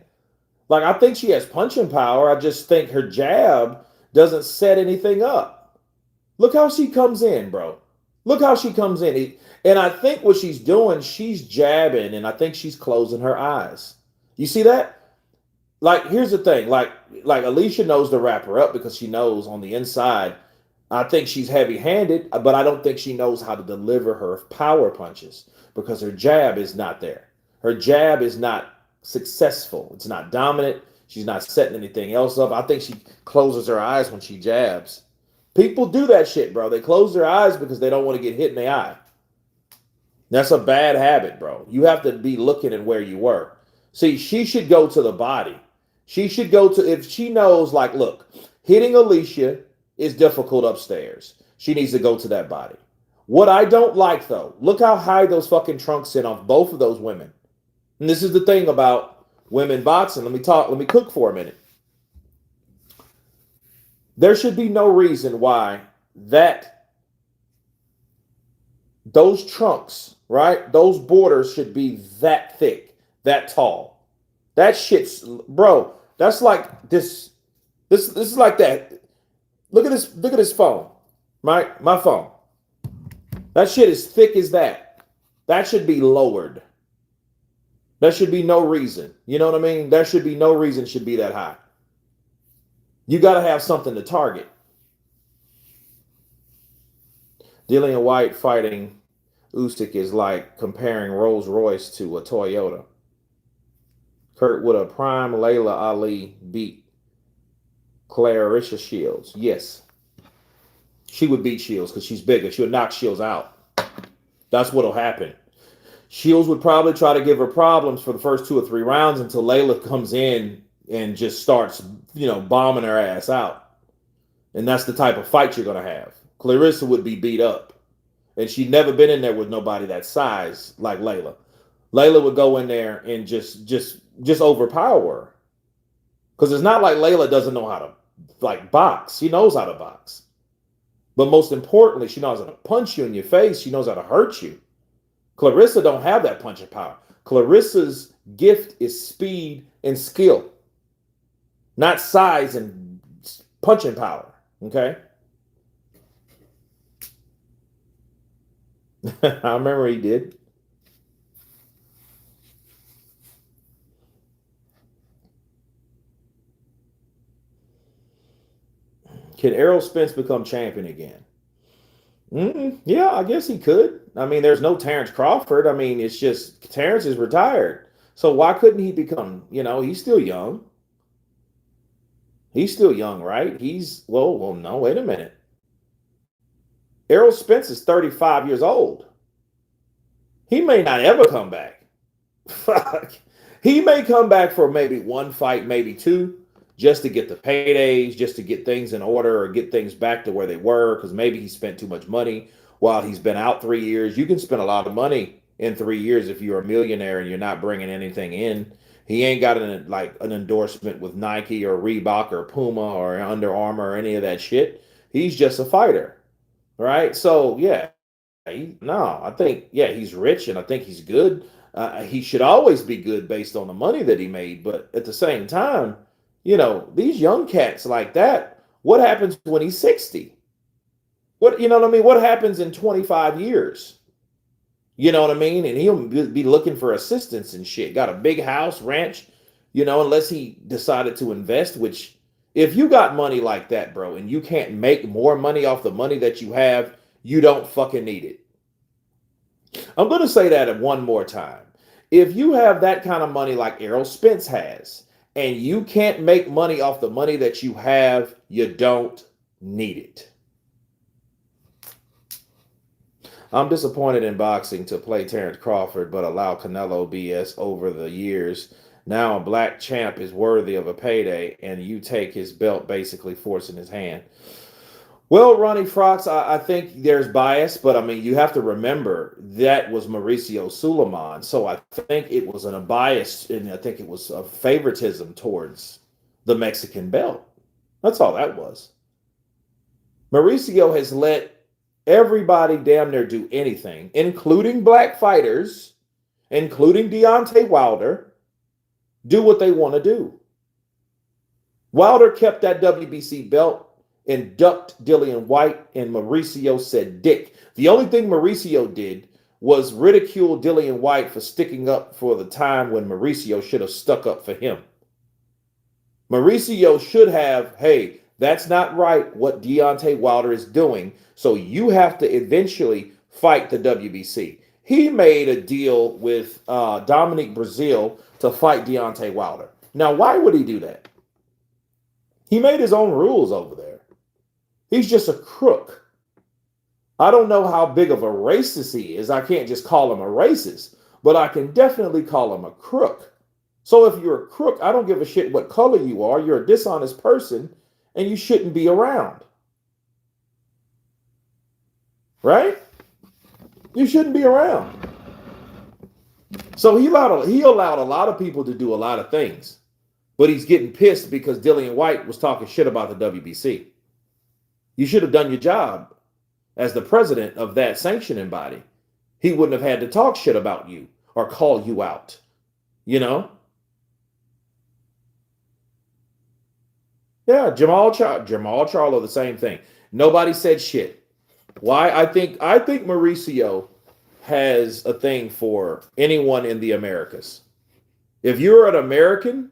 Like, I think she has punching power. I just think her jab doesn't set anything up. Look how she comes in, bro. Look how she comes in. And I think what she's doing, she's jabbing, and I think she's closing her eyes. You see that? Like, here's the thing. Like Alicia knows to wrap her up because she knows on the inside. I think she's heavy-handed, but I don't think she knows how to deliver her power punches because her jab is not there. Her jab is not successful. It's not dominant. She's not setting anything else up. I think she closes her eyes when she jabs. People do that shit, bro. They close their eyes because they don't want to get hit in the eye. That's a bad habit, bro. You have to be looking at where you were. See, she should go to the body. She should go to, if she knows, like, look, hitting Alicia is difficult upstairs. She needs to go to that body. What I don't like, though, look how high those fucking trunks sit off both of those women. And this is the thing about women boxing. Let me cook for a minute. There should be no reason why those trunks, right? Those borders should be that thick, that tall. That shit's, bro, that's like this is like that. Look at this phone, right? My phone. That shit is thick as that. That should be lowered. There should be no reason. You know what I mean? There should be no reason it should be that high. You got to have something to target. Dillian White fighting Usyk is like comparing Rolls Royce to a Toyota. Kurt, would a prime Layla Ali beat Clarissa Shields? Yes. She would beat Shields because she's bigger. She would knock Shields out. That's what'll happen. Shields would probably try to give her problems for the first 2 or 3 rounds until Layla comes in and just starts, bombing her ass out. And that's the type of fight you're going to have. Clarissa would be beat up. And she'd never been in there with nobody that size like Layla. Layla would go in there and just overpower her. Because it's not like Layla doesn't know how to box. She knows how to box. But most importantly, she knows how to punch you in your face. She knows how to hurt you. Clarissa don't have that punching power. Clarissa's gift is speed and skill, not size and punching power. Okay? I remember he did. Can Errol Spence become champion again? Yeah, I guess he could. I mean, there's no Terrence Crawford. I mean, it's just Terrence is retired. So why couldn't he become, he's still young. He's still young, right? No, wait a minute. Errol Spence is 35 years old. He may not ever come back. Fuck. He may come back for maybe 1 fight, maybe 2, just to get the paydays, just to get things in order or get things back to where they were, because maybe he spent too much money while he's been out 3 years. You can spend a lot of money in 3 years if you're a millionaire and you're not bringing anything in. He ain't got an endorsement with Nike or Reebok or Puma or Under Armour or any of that shit. He's just a fighter, right? So, yeah. I think, he's rich and I think he's good. He should always be good based on the money that he made. But at the same time, these young cats like that, what happens when he's 60? What happens in 25 years? You know what I mean? And he'll be looking for assistance and shit. Got a big house, ranch, unless he decided to invest, which if you got money like that, bro, and you can't make more money off the money that you have, you don't fucking need it. I'm going to say that one more time. If you have that kind of money like Errol Spence has, and you can't make money off the money that you have, you don't need it. I'm disappointed in boxing to play Terrence Crawford, but allow Canelo BS over the years. Now a black champ is worthy of a payday, and you take his belt, basically forcing his hand. Well, Ronnie Fox, I think there's bias, but I mean, you have to remember that was Mauricio Suleiman. So I think it was a bias, and I think it was a favoritism towards the Mexican belt. That's all that was. Mauricio has let everybody damn near do anything, including black fighters, including Deontay Wilder, do what they want to do. Wilder kept that WBC belt and ducked Dillian White, and Mauricio said dick. The only thing Mauricio did was ridicule Dillian White for sticking up for the time when Mauricio should have stuck up for him. Mauricio should have, hey, that's not right what Deontay Wilder is doing, so you have to eventually fight the WBC. He made a deal with Dominic Breazeale to fight Deontay Wilder. Now, why would he do that? He made his own rules over there. He's just a crook. I don't know how big of a racist he is. I can't just call him a racist, but I can definitely call him a crook. So if you're a crook, I don't give a shit what color you are. You're a dishonest person, and you shouldn't be around. right? You shouldn't be around. So he allowed a lot of people to do a lot of things, but he's getting pissed because Dillian White was talking shit about the WBC. You should have done your job as the president of that sanctioning body. He wouldn't have had to talk shit about you or call you out, you know? Yeah, Jamal Charlo, the same thing. Nobody said shit. Why? I think Mauricio has a thing for anyone in the Americas. If you're an American,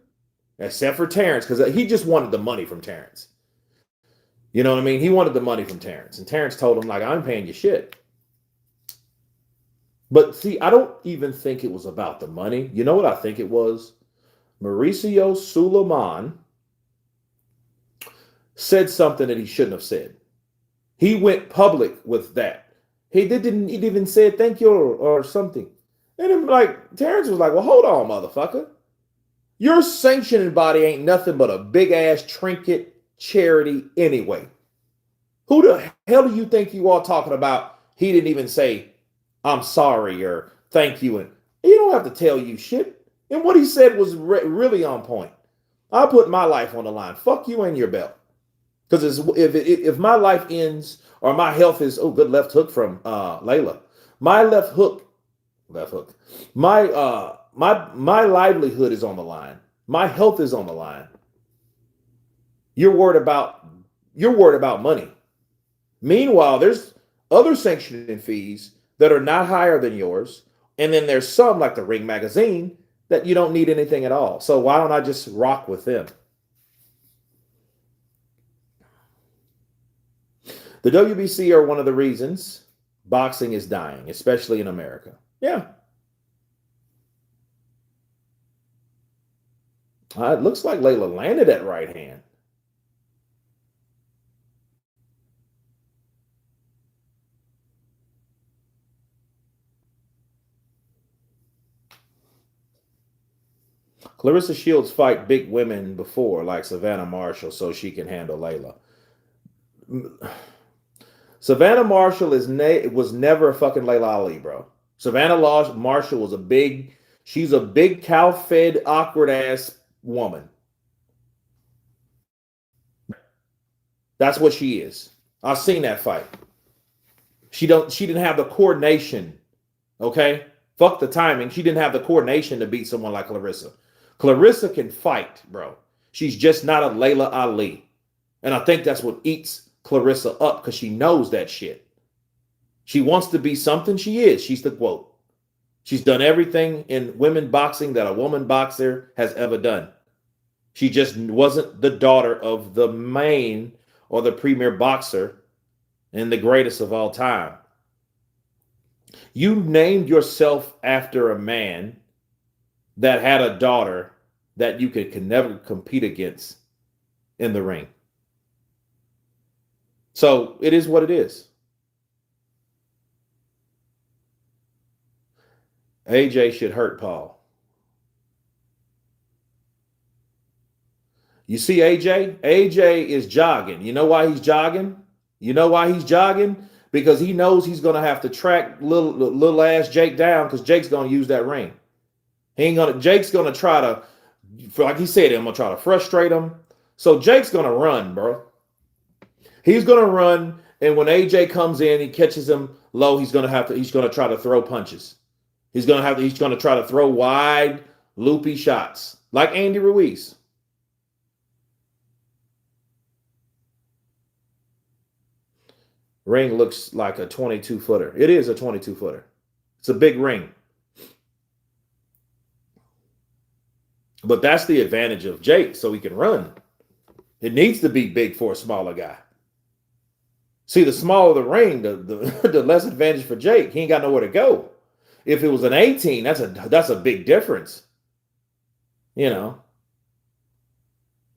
except for Terrence, because he just wanted the money from Terrence. You know what I mean? He wanted the money from Terrence, and Terrence told him, like, I'm paying you shit. But see, I don't even think it was about the money. You know what I think it was? Mauricio Suleiman said something that he shouldn't have said. He went public with that. He didn't even say thank you or something. And then, like, Terrence was like, well, hold on, motherfucker. Your sanctioning body ain't nothing but a big ass trinket charity anyway. Who the hell do you think you are talking about? He didn't even say, I'm sorry or thank you. And he don't have to tell you shit. And what he said was really on point. I put my life on the line. Fuck you and your belt. Because if my life ends or my health is, oh, good left hook from Layla. My left hook, my livelihood is on the line. My health is on the line. You're worried about money. Meanwhile, there's other sanctioning fees that are not higher than yours. And then there's some, like the Ring Magazine, that you don't need anything at all. So why don't I just rock with them? The WBC are one of the reasons boxing is dying, especially in America. Yeah. It looks like Layla landed that right hand. Clarissa Shields fight big women before, like Savannah Marshall, so she can handle Layla. Savannah Marshall was never a fucking Layla Ali, bro. Savannah Marshall was she's a big cow-fed, awkward-ass woman. That's what she is. I've seen that fight. She didn't have the coordination, okay? Fuck the timing. She didn't have the coordination to beat someone like Clarissa. Clarissa can fight, bro. She's just not a Layla Ali. And I think that's what eats Clarissa up, because she knows that shit. She wants to be something she is. She's the quote. She's done everything in women boxing that a woman boxer has ever done. She just wasn't the daughter of the main or the premier boxer and the greatest of all time. You named yourself after a man that had a daughter that you could never compete against in the ring. So it is what it is. AJ should hurt Paul. You see AJ? AJ is jogging. You know why he's jogging? Because he knows he's going to have to track little ass Jake down, because Jake's going to use that ring. Jake's going to try to, like he said, I'm going to try to frustrate him. So Jake's going to run, bro. He's going to run, and when AJ comes in, he catches him low, he's going to try to throw punches. He's going to try to throw wide, loopy shots, like Andy Ruiz. Ring looks like a 22-footer. It is a 22-footer. It's a big ring. But that's the advantage of Jake, so he can run. It needs to be big for a smaller guy. See, the smaller the ring, the less advantage for Jake. He ain't got nowhere to go. If it was an 18, that's a big difference. You know.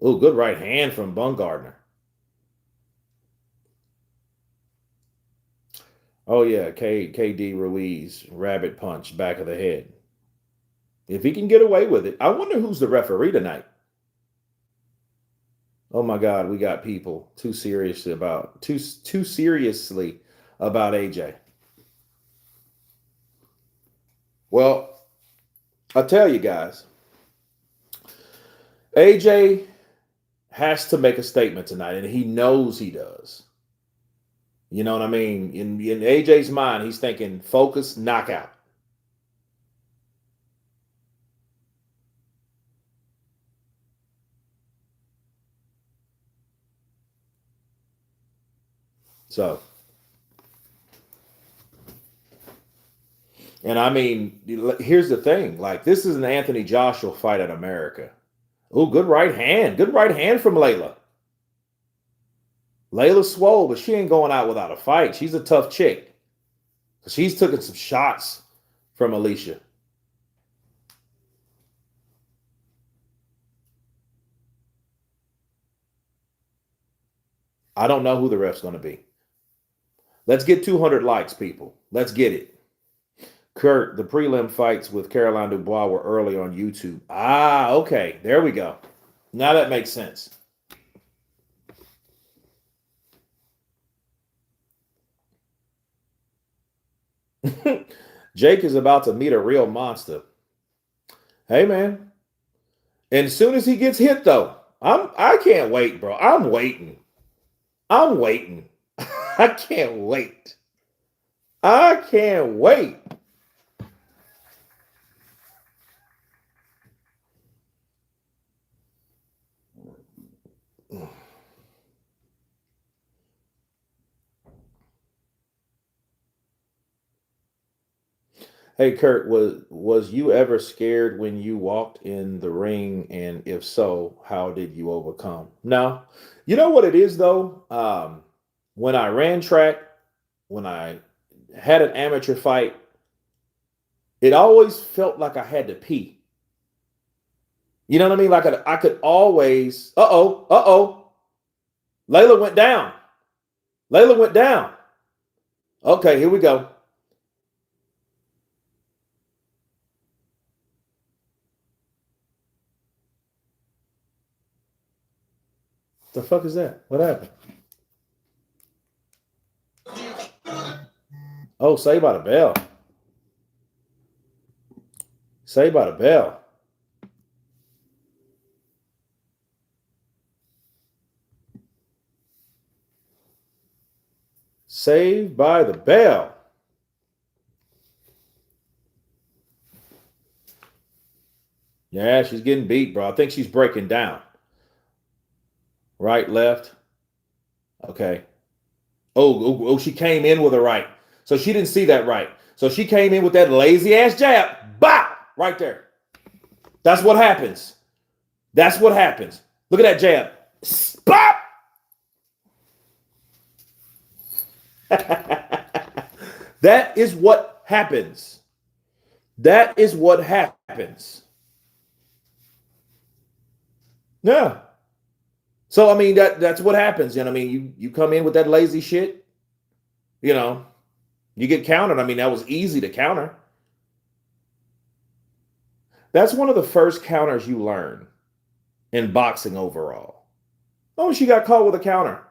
Oh, good right hand from Bumgardner. Oh, yeah, KD Ruiz, rabbit punch, back of the head. If he can get away with it. I wonder who's the referee tonight. Oh, my God, we got people too seriously about AJ. Well, I tell you guys, AJ has to make a statement tonight, and he knows he does. You know what I mean? In AJ's mind, he's thinking focus, knockout. So, and I mean, here's the thing. Like, this is an Anthony Joshua fight in America. Oh, good right hand. Good right hand from Layla. Layla's swole, but she ain't going out without a fight. She's a tough chick. She's taking some shots from Alicia. I don't know who the ref's going to be. Let's get 200 likes, people. Let's get it. Kurt, the prelim fights with Caroline Dubois were early on YouTube. Ah, okay. There we go. Now that makes sense. Jake is about to meet a real monster. Hey, man. And as soon as he gets hit, though, I can't wait, bro. I'm waiting. I can't wait. I can't wait. Hey Kurt, was you ever scared when you walked in the ring, and if so, how did you overcome? No. You know what it is though? When I ran track, when I had an amateur fight, it always felt like I had to pee. You know what I mean? Like I could always, uh-oh. Layla went down. Layla went down. Okay, here we go. The fuck is that? What happened? Oh, Saved by the Bell. Saved by the Bell. Saved by the Bell. Yeah, she's getting beat, bro. I think she's breaking down. Right, left. Okay. Oh, she came in with a right. So she didn't see that right. So she came in with that lazy ass jab. Bow! Right there. That's what happens. That's what happens. Look at that jab. Spot! That is what happens. That is what happens. Yeah. So I mean that's what happens. You know, I mean, you come in with that lazy shit, you know, you get countered. I mean, that was easy to counter. That's one of the first counters you learn in boxing overall. Oh, she got caught with a counter.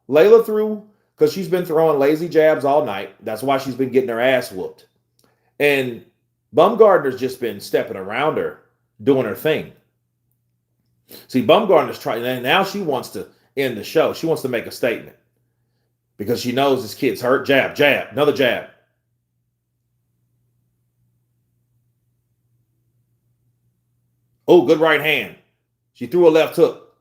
Layla threw, because she's been throwing lazy jabs all night. That's why she's been getting her ass whooped. And Bumgardner's just been stepping around her, doing her thing. See, Bumgardner's trying, and now she wants to end the show. She wants to make a statement because she knows this kid's hurt. Jab, jab, another jab. Oh, good right hand. She threw a left hook.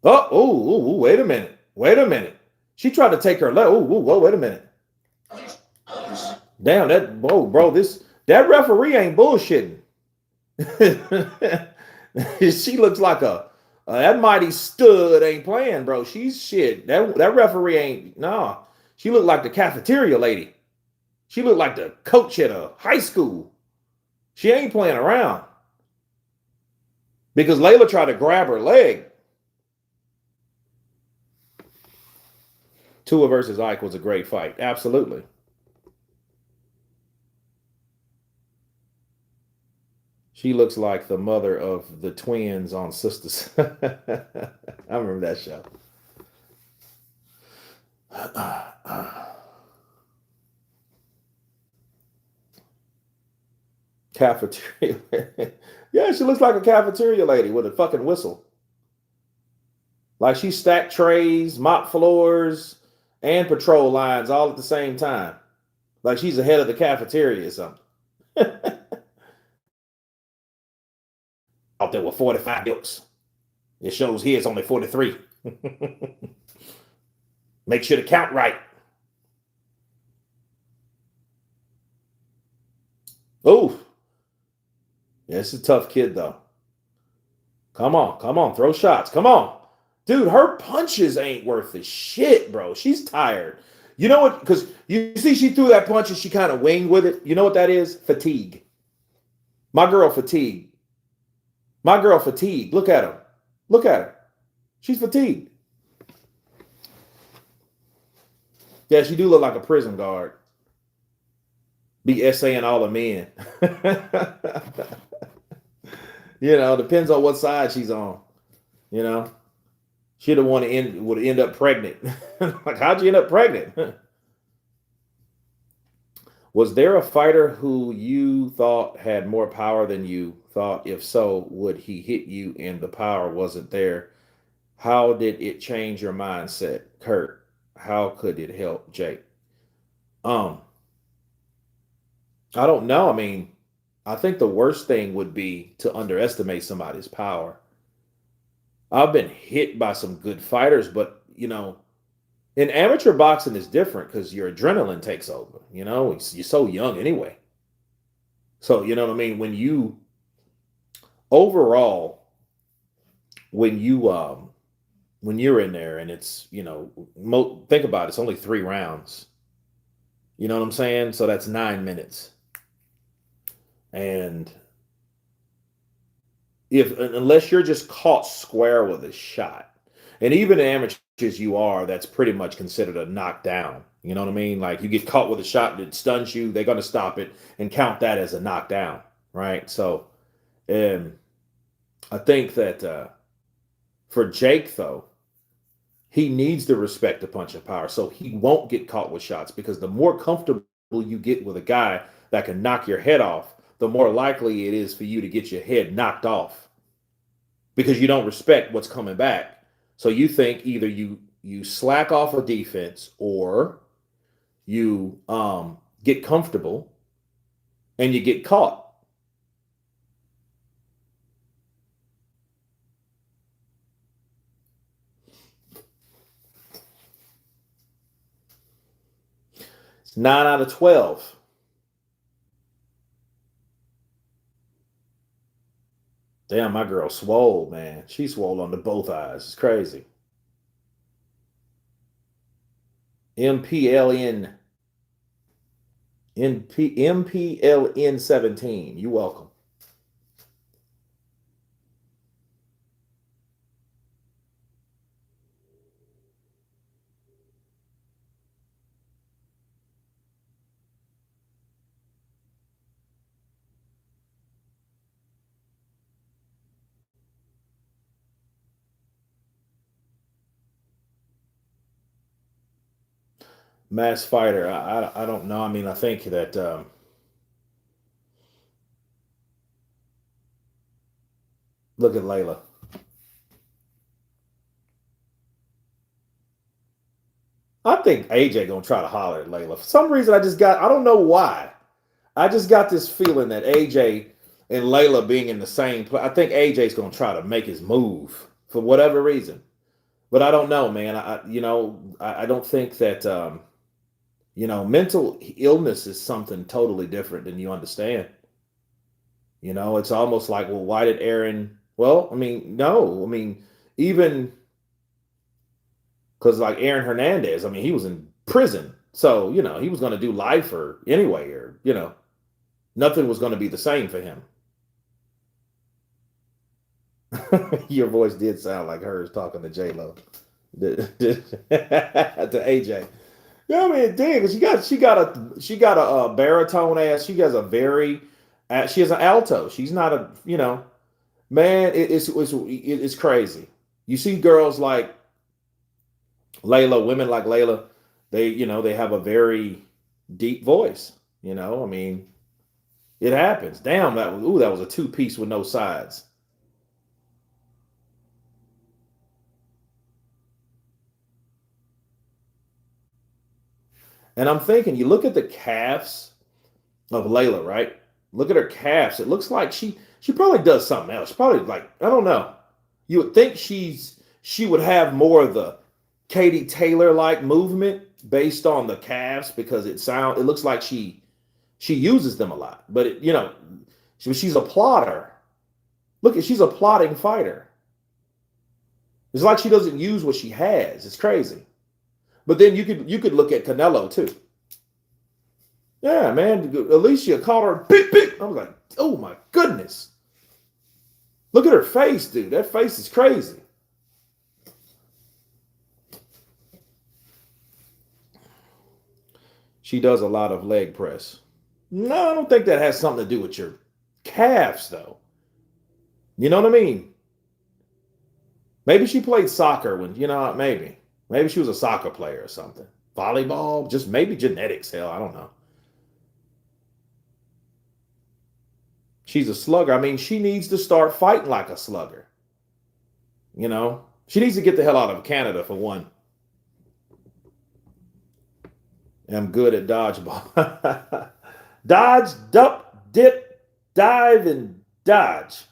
Oh, wait a minute. Wait a minute. She tried to take her left. Oh, whoa, wait a minute. Damn, that referee ain't bullshitting. She looks like that mighty stud ain't playing, bro. She's shit. That referee ain't, nah. She looked like the cafeteria lady. She looked like the coach at a high school. She ain't playing around. Because Layla tried to grab her leg. Tua versus Ike was a great fight. Absolutely. She looks like the mother of the twins on Sisters. I remember that show. Cafeteria. Yeah, she looks like a cafeteria lady with a fucking whistle. Like she stacked trays, mop floors, and patrol lines all at the same time. Like she's the head of the cafeteria or something. Out there with 45 books. It shows here it's only 43. Make sure to count right. Oh, yeah, it's a tough kid though. Come on, throw shots. Come on. Dude, her punches ain't worth the shit, bro. She's tired. You know what? Because you see, she threw that punch and she kind of winged with it. You know what that is? Fatigue. My girl fatigued. My girl fatigued. Look at her. Look at her. She's fatigued. Yeah, she do look like a prison guard. Be essaying all the men. You know, depends on what side she's on. You know, she'd have would end up pregnant. Like, how'd you end up pregnant? Was there a fighter who you thought had more power than you thought? If so, would he hit you and the power wasn't there? How did it change your mindset, Kurt? How could it help, Jake? Um, I don't know. I mean, I think the worst thing would be to underestimate somebody's power. I've been hit by some good fighters, but in amateur boxing is different because your adrenaline takes over. You're so young anyway. So you know what I mean. Overall, when you're in there and it's think about it, it's only 3 rounds. You know what I'm saying? So that's 9 minutes. And unless you're just caught square with a shot, and even in amateurs that's pretty much considered a knockdown. You know what I mean? Like you get caught with a shot that stuns you, they're going to stop it and count that as a knockdown, right? So, I think that for Jake though, he needs the respect to punch of power, so he won't get caught with shots because the more comfortable you get with a guy that can knock your head off, the more likely it is for you to get your head knocked off because you don't respect what's coming back. So you think either you slack off a defense or you get comfortable and you get caught. It's 9 out of 12. Damn, my girl swole, man. She swole under both eyes. It's crazy. MPLN MPLN 17. You welcome. Mass fighter. I don't know. I mean, I think that look at Layla. I think AJ gonna try to holler at Layla. For some reason, I don't know why. I just got this feeling that AJ and Layla being in the same place. I think AJ's gonna try to make his move for whatever reason. But I don't know, man. I don't think that mental illness is something totally different than you understand. It's almost like, well, why did Aaron? Well, I mean, no, I mean, even because like Aaron Hernandez, I mean, he was in prison, so he was going to do life or anyway, or nothing was going to be the same for him. Your voice did sound like hers talking to J Lo, to AJ. Yeah, I mean, dang, she got a baritone ass. She has she has an alto. She's not man. It's crazy. You see girls like Layla, women like Layla, they have a very deep voice. I mean, it happens. Damn, that was a two-piece with no sides. And I'm thinking, you look at the calves of Layla, right? Look at her calves. It looks like she probably does something else. She probably, like, I don't know. You would think she would have more of the Katie Taylor like movement based on the calves, because it looks like she uses them a lot. But she's a plotter. She's a plotting fighter. It's like she doesn't use what she has. It's crazy. But then you could look at Canelo too. Yeah, man. Alicia called her beep beep. I was like, oh my goodness. Look at her face, dude. That face is crazy. She does a lot of leg press. No, I don't think that has something to do with your calves, though. You know what I mean? Maybe she played soccer maybe. Maybe she was a soccer player or something. Volleyball, just maybe genetics, hell, I don't know. She's a slugger. I mean, she needs to start fighting like a slugger. She needs to get the hell out of Canada for one. I'm good at dodgeball. Dodge, duck, dip, dive, and dodge.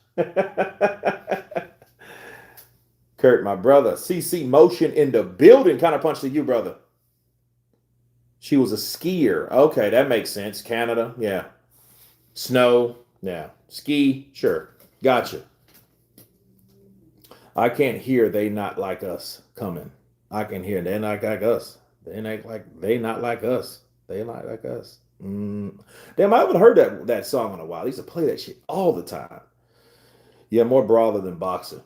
Kurt, my brother. CC Motion in the building. Kind of punched at you, brother. She was a skier. Okay, that makes sense. Canada, yeah. Snow, yeah. Ski, sure. Gotcha. I can't hear "They Not Like Us" coming. I can hear "They Not Like Us." They not like us. They not like us. Damn, I haven't heard that song in a while. I used to play that shit all the time. Yeah, more brawler than boxer.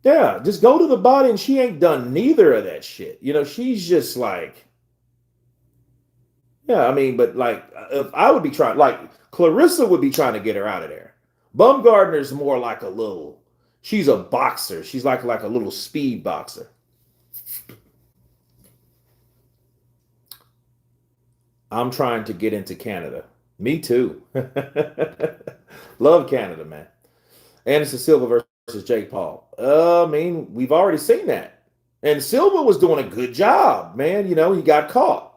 Yeah, just go to the body, and she ain't done neither of that shit. She's just like, yeah, I mean, but like, if I would be trying, like, Clarissa would be trying to get her out of there. Bumgardner's more like she's a boxer. She's like a little speed boxer. I'm trying to get into Canada. Me too. Love Canada, man. Anderson Silva versus Jake Paul. I mean, we've already seen that. And Silva was doing a good job, man. He got caught.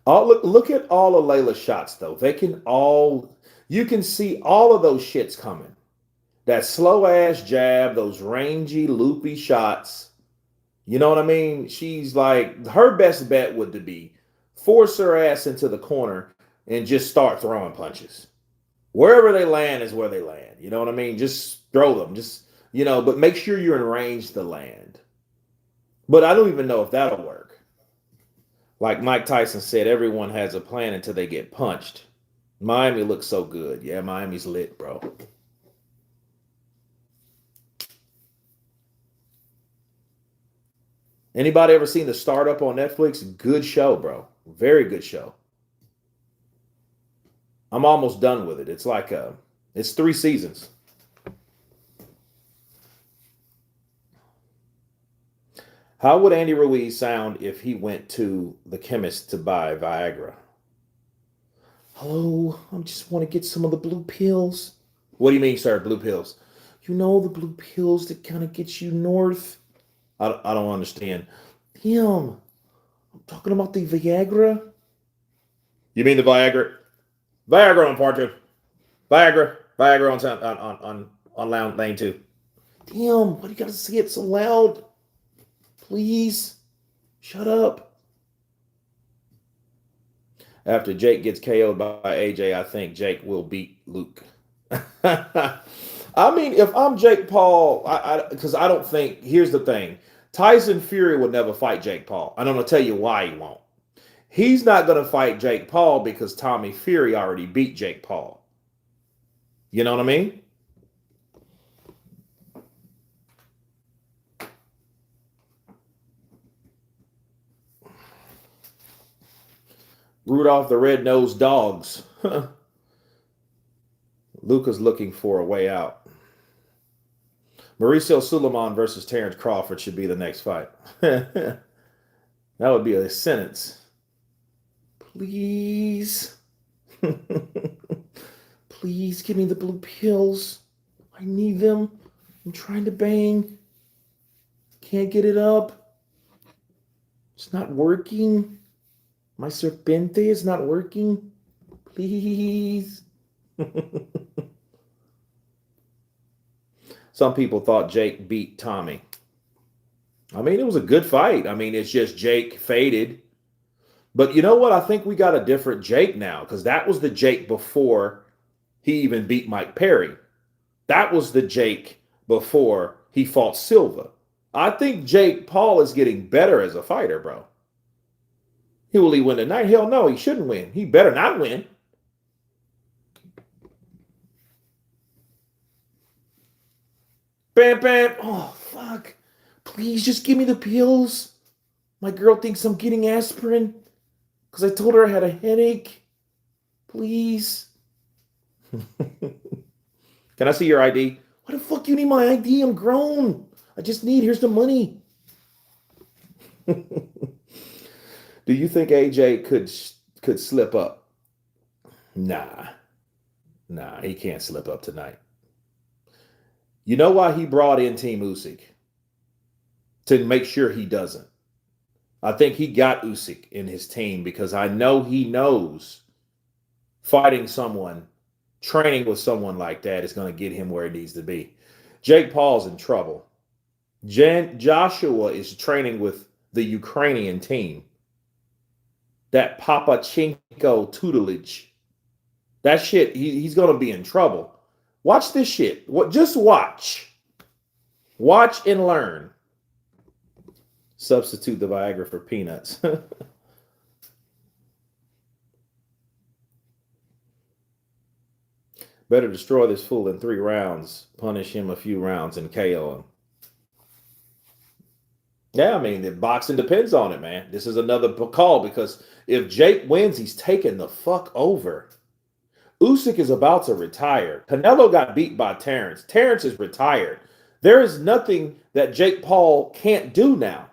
Look at all of Layla's shots, though. You can see all of those shits coming. That slow ass jab, those rangy, loopy shots. You know what I mean? She's like, her best bet would be force her ass into the corner and just start throwing punches. Wherever they land is where they land. You know what I mean? Just throw them. But make sure you're in range to land. But I don't even know if that'll work. Like Mike Tyson said, everyone has a plan until they get punched. Miami looks so good. Yeah, Miami's lit, bro. Anybody ever seen The Startup on Netflix? Good show, bro. Very good show. I'm almost done with it. It's 3 seasons. How would Andy Ruiz sound if he went to the chemist to buy Viagra? Hello, I just want to get some of the blue pills. What do you mean, sir, blue pills? The blue pills that kind of get you north. I don't understand. Damn, I'm talking about the Viagra. You mean the Viagra? Viagra on part 2. Viagra on lane 2. Damn, why do you gotta say it so loud? Please, shut up. After Jake gets KO'd by AJ, I think Jake will beat Luke. I mean, if I'm Jake Paul, because I don't think, here's the thing. Tyson Fury would never fight Jake Paul. And I'm going to tell you why he won't. He's not going to fight Jake Paul because Tommy Fury already beat Jake Paul. You know what I mean? Rudolph the Red-Nosed Dogs. Luca's looking for a way out. Mauricio Suleiman versus Terrence Crawford should be the next fight. That would be a sentence. Please. Please give me the blue pills. I need them. I'm trying to bang. Can't get it up. It's not working. My serpente is not working. Please. Some people thought Jake beat Tommy. I mean, it was a good fight. I mean, it's just Jake faded. But you know what? I think we got a different Jake now, because that was the Jake before he even beat Mike Perry. That was the Jake before he fought Silva. I think Jake Paul is getting better as a fighter, bro. Will he win tonight? Hell no, he shouldn't win. He better not win. Bam, bam. Oh, fuck. Please just give me the pills. My girl thinks I'm getting aspirin because I told her I had a headache. Please. Can I see your ID? Why the fuck you need my ID? I'm grown. I just need, here's the money. Do you think AJ could slip up? Nah, he can't slip up tonight. You know why he brought in Team Usyk? To make sure he doesn't. I think he got Usyk in his team because I know he knows fighting someone, training with someone like that is going to get him where he needs to be. Jake Paul's in trouble. Joshua is training with the Ukrainian team. That Papachenko tutelage. That shit, he's going to be in trouble. Watch this shit. Just watch. Watch and learn. Substitute the Viagra for peanuts. Better destroy this fool in 3 rounds. Punish him a few rounds and KO him. Yeah, I mean, the boxing depends on it, man. This is another call because if Jake wins, he's taking the fuck over. Usyk is about to retire. Canelo got beat by Terrence. Terrence is retired. There is nothing that Jake Paul can't do now.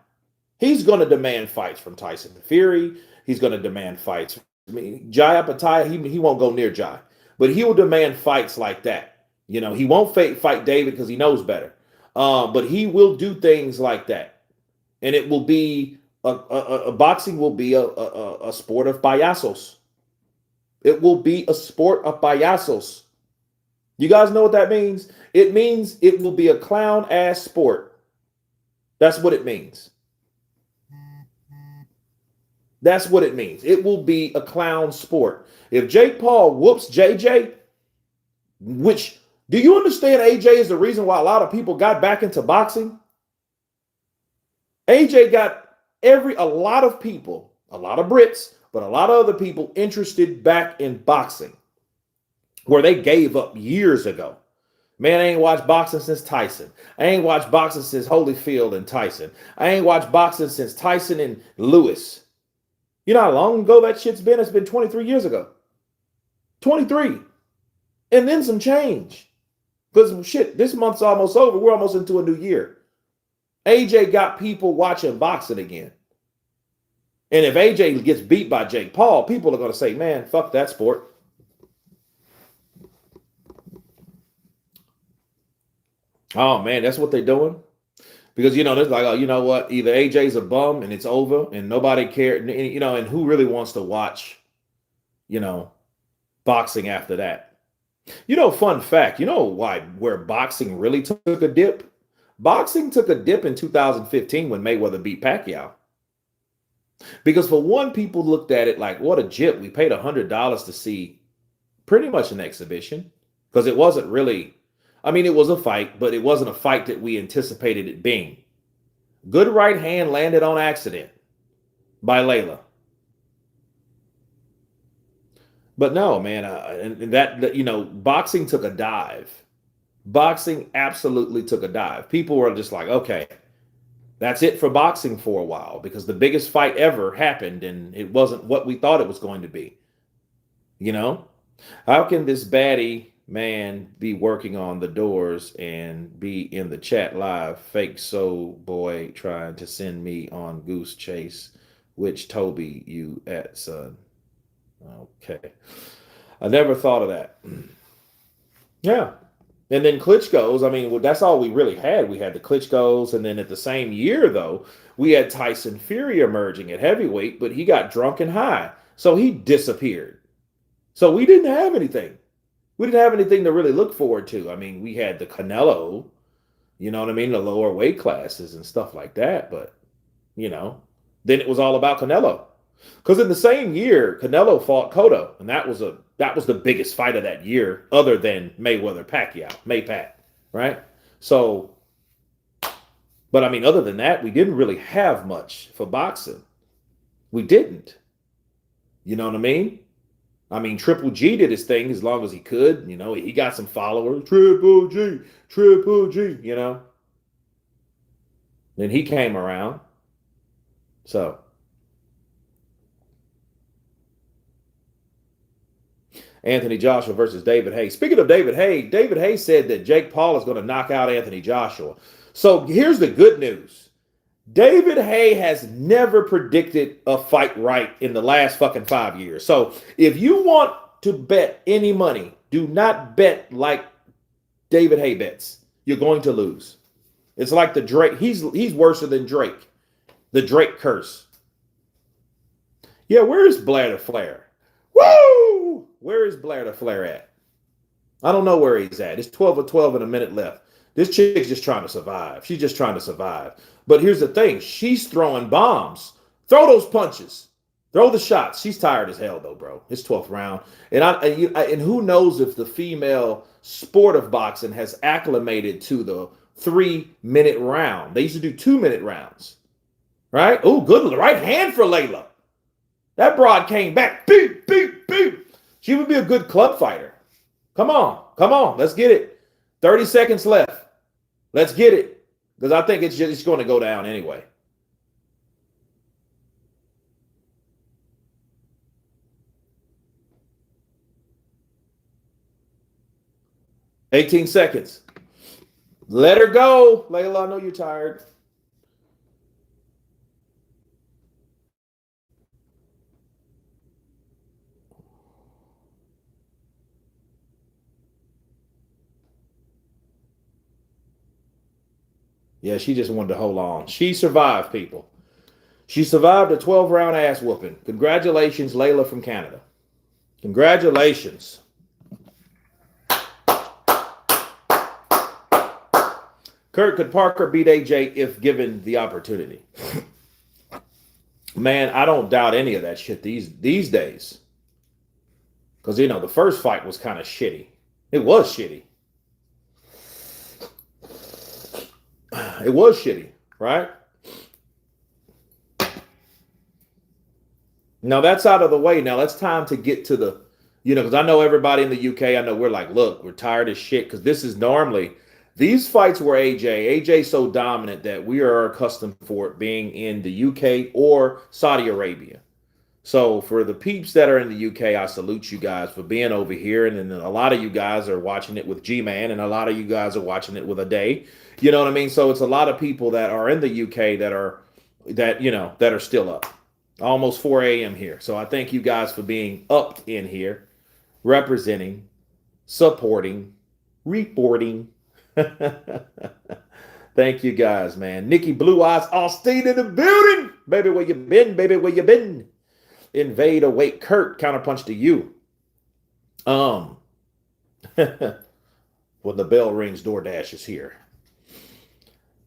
He's going to demand fights from Tyson Fury. He's going to demand fights. I mean, Jai Apataya, he won't go near Jai. But he will demand fights like that. You know, he won't fight David because he knows better. But he will do things like that. And it will be, boxing will be a sport of payasos. It will be a sport of payasos. You guys know what that means? It means it will be a clown-ass sport. That's what it means. That's what it means. It will be a clown sport. If Jake Paul whoops JJ, which, do you understand AJ is the reason why a lot of people got back into boxing? AJ got a lot of people, a lot of Brits, but a lot of other people interested back in boxing, where they gave up years ago. Man, I ain't watched boxing since Tyson. I ain't watched boxing since Holyfield and Tyson. I ain't watched boxing since Tyson and Lewis. You know how long ago that shit's been? It's been 23 years ago. 23. And then some change. Because shit, this month's almost over. We're almost into a new year. AJ got people watching boxing again. And if AJ gets beat by Jake Paul, people are going to say, man, fuck that sport. Oh, man, that's what they're doing. Because, you know, there's like, oh, you know what? Either AJ's a bum and it's over and nobody cared, you know, and who really wants to watch, you know, boxing after that? You know, fun fact, you know where boxing really took a dip? Boxing took a dip in 2015 when Mayweather beat Pacquiao. Because for one, people looked at it like, what a jip. We paid $100 to see pretty much an exhibition. Because it wasn't really, I mean, it was a fight, but it wasn't a fight that we anticipated it being. Good right hand landed on accident by Layla. But no, man, and that, you know, boxing took a dive. Boxing absolutely took a dive. People were just like, okay, That's it for boxing for a while because the biggest fight ever happened and it wasn't what we thought it was going to be. You know? How can this baddie man be working on the doors and be in the chat live? Fake soul boy trying to send me on Goose Chase. Which Toby you at, son? Okay. I never thought of that. Yeah. And then Klitschko's, I mean, well, that's all we really had. We had the Klitschko's, and then at the same year, though, we had Tyson Fury emerging at heavyweight, but he got drunk and high. So he disappeared. So we didn't have anything. We didn't have anything to really look forward to. I mean, we had the Canelo, you know what I mean, the lower weight classes and stuff like that. But, you know, then it was all about Canelo. Because in the same year, Canelo fought Cotto, and that was the biggest fight of that year, other than Mayweather Pacquiao, Maypac, right? So, but I mean, other than that, we didn't really have much for boxing. We didn't. You know what I mean? I mean, Triple G did his thing as long as he could. You know, he got some followers. Triple G, you know. Then he came around. So. Anthony Joshua versus David Haye. Speaking of David Haye said that Jake Paul is going to knock out Anthony Joshua. So here's the good news. David Haye has never predicted a fight right in the last fucking 5 years. So if you want to bet any money, do not bet like David Haye bets. You're going to lose. It's like the Drake. He's worse than Drake. The Drake curse. Yeah, where is Blair the Flair? Woo! Where is Blair the Flair at? I don't know where he's at. It's 12 or 12 and a minute left. This chick's just trying to survive. She's just trying to survive. But here's the thing. She's throwing bombs. Throw those punches. Throw the shots. She's tired as hell, though, bro. It's 12th round. And who knows if the female sport of boxing has acclimated to the 3-minute round. They used to do 2-minute rounds. Right? Oh, good right hand for Layla. That broad came back. Beep, beep, beep. She would be a good club fighter. Come on. Let's get it. 30 seconds left. Let's get it. Because I think it's going to go down anyway. $18 seconds. Let her go. Layla, I know you're tired. Yeah, she just wanted to hold on. She survived, people. She survived a 12-round ass whooping. Congratulations, Layla from Canada. Congratulations. Kurt, could Parker beat AJ if given the opportunity? Man, I don't doubt any of that shit these days. Because, you know, the first fight was kind of shitty. It was shitty. It was shitty, right? Now that's out of the way. Now it's time to get to the, you know, because I know everybody in the UK, I know we're like, look, we're tired of shit because this is normally, these fights were AJ's so dominant that we are accustomed for it being in the UK or Saudi Arabia. So for the peeps that are in the UK, I salute you guys for being over here. And then a lot of you guys are watching it with G-Man and a lot of you guys are watching it with a day. You know what I mean? So it's a lot of people that are in the UK that are still up. Almost 4 a.m. here. So I thank you guys for being up in here, representing, supporting, reporting. Thank you guys, man. Nikki Blue Eyes Austin in the building. Baby, where you been? Baby, where you been? Invade await Kurt. Counterpunch to you. When the bell rings, DoorDash is here.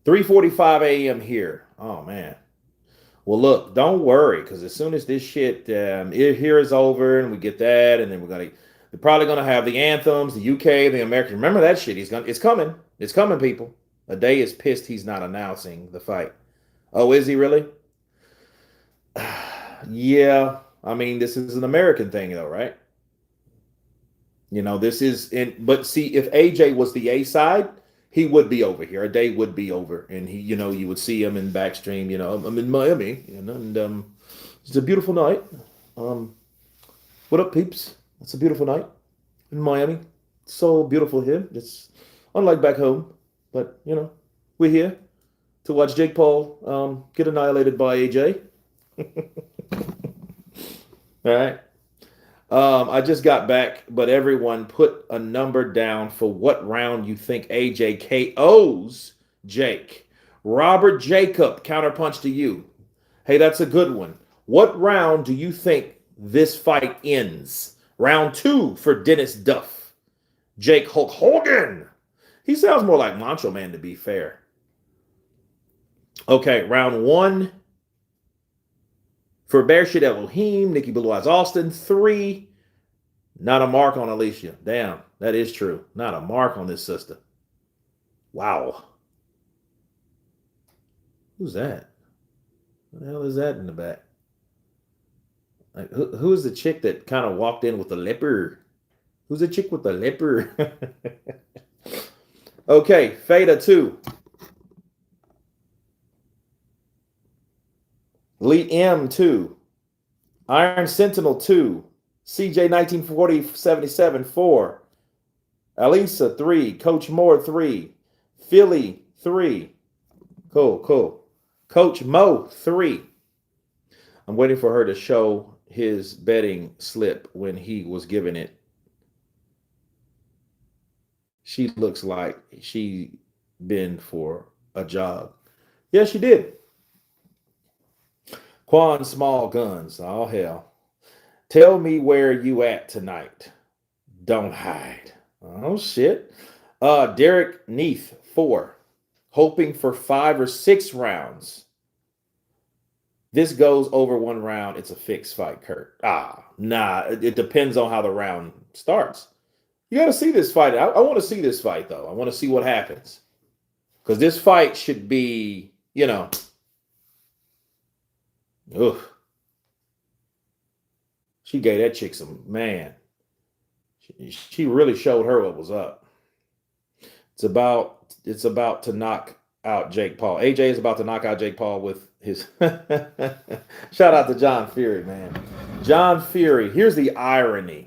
3:45 a.m. here. Oh, man. Well, look, don't worry, because as soon as this shit here is over and we get that, and then they're probably gonna have the anthems, the UK, the American. Remember that shit? It's coming. It's coming, people. A day is pissed he's not announcing the fight. Oh, is he really? Yeah. I mean, this is an American thing, though, right? You know, this is but see, if AJ was the A side, he would be over here. A day would be over, and he, you would see him in backstream. I'm in Miami, and it's a beautiful night. Um, what up, peeps? It's a beautiful night in Miami. So beautiful here. It's unlike back home, but we're here to watch Jake Paul get annihilated by AJ. All right. I just got back, but everyone put a number down for what round you think AJ KOs Jake. Robert Jacob, counterpunch to you. Hey, that's a good one. What round do you think this fight ends? Round 2 for Dennis Duff. Jake Hulk Hogan. He sounds more like Macho Man, to be fair. Okay, round 1 for Bershit Elohim, Nikki Blue Eyes Austin. 3, not a mark on Alicia. Damn, that is true. Not a mark on this sister. Wow. Who's that? What the hell is that in the back? Like, who is the chick that kind of walked in with the leper? Who's the chick with the leper? Okay, Fada 2. Lee M 2. Iron Sentinel 2. CJ 1940-77 4. Alisa 3. Coach Moore 3. Philly 3. Cool. Coach Mo 3. I'm waiting for her to show his betting slip when he was given it. She looks like she been for a job. Yeah, she did. Quan Small Guns. Oh, hell. Tell me where you at tonight. Don't hide. Oh, shit. Derek Neath, 4. Hoping for 5 or 6 rounds. This goes over 1 round. It's a fixed fight, Kurt. Nah. It depends on how the round starts. You got to see this fight. I want to see this fight, though. I want to see what happens. Because this fight should be, she gave that chick some, man. She really showed her what was up. It's about to knock out Jake Paul. AJ is about to knock out Jake Paul with his shout out to John Fury, man. John Fury. Here's the irony.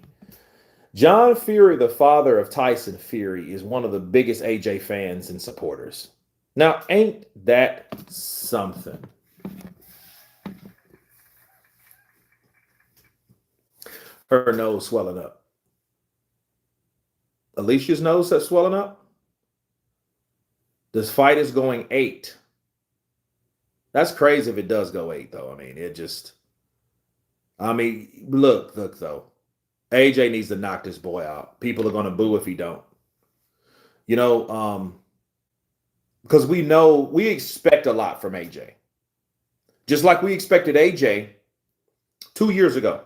John Fury, the father of Tyson Fury, is one of the biggest AJ fans and supporters. Now, ain't that something? Her nose swelling up. Alicia's nose that's swelling up. This fight is going 8. That's crazy if it does go 8, though. Look, though. AJ needs to knock this boy out. People are going to boo if he don't. Because we expect a lot from AJ. Just like we expected AJ 2 years ago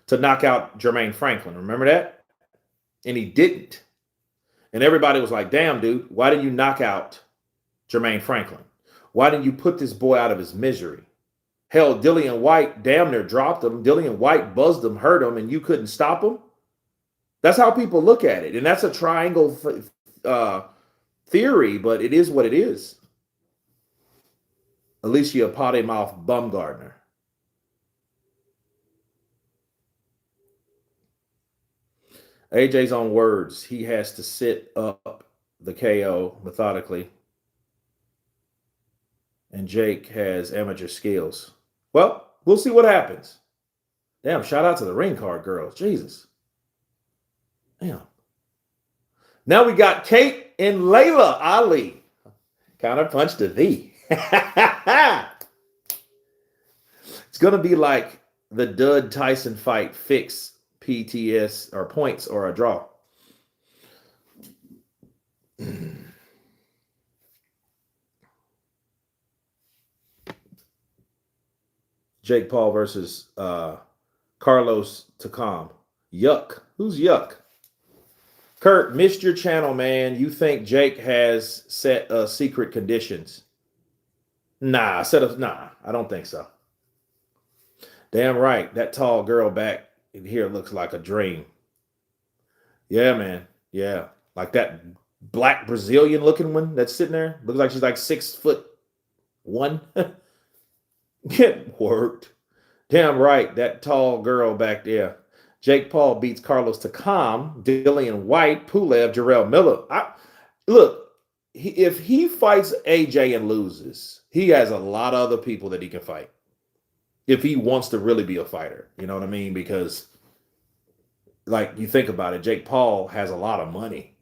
to knock out Jermaine Franklin. Remember that? And he didn't. And everybody was like, damn, dude, why didn't you knock out Jermaine Franklin? Why didn't you put this boy out of his misery? Hell, Dillian White damn near dropped him. Dillian White buzzed him, hurt him, and you couldn't stop him. That's how people look at it. And that's a triangle theory, but it is what it is. Alicia Potty Mouth Bumgardner. AJ's on words. He has to sit up the KO methodically. And Jake has amateur skills. Well, we'll see what happens. Damn, shout out to the ring card girls. Jesus. Damn. Now we got Kate and Layla Ali. Counterpunch to thee. It's going to be like the Dud Tyson fight fix PTS or points or a draw. Jake Paul versus Carlos Takam. Yuck. Who's Yuck? Kurt, missed your channel, man. You think Jake has set secret conditions? Nah, I don't think so. Damn right. That tall girl back in here looks like a dream. Yeah, man. Yeah. Like that black Brazilian looking one that's sitting there. Looks like she's like 6'1". Get worked. Damn right, that tall girl back there. Jake Paul beats Carlos Takam, Dillian White, Pulev, Jarrell Miller. Look, if he fights AJ and loses, he has a lot of other people that he can fight. If he wants to really be a fighter, you know what I mean? Because, like, you think about it, Jake Paul has a lot of money.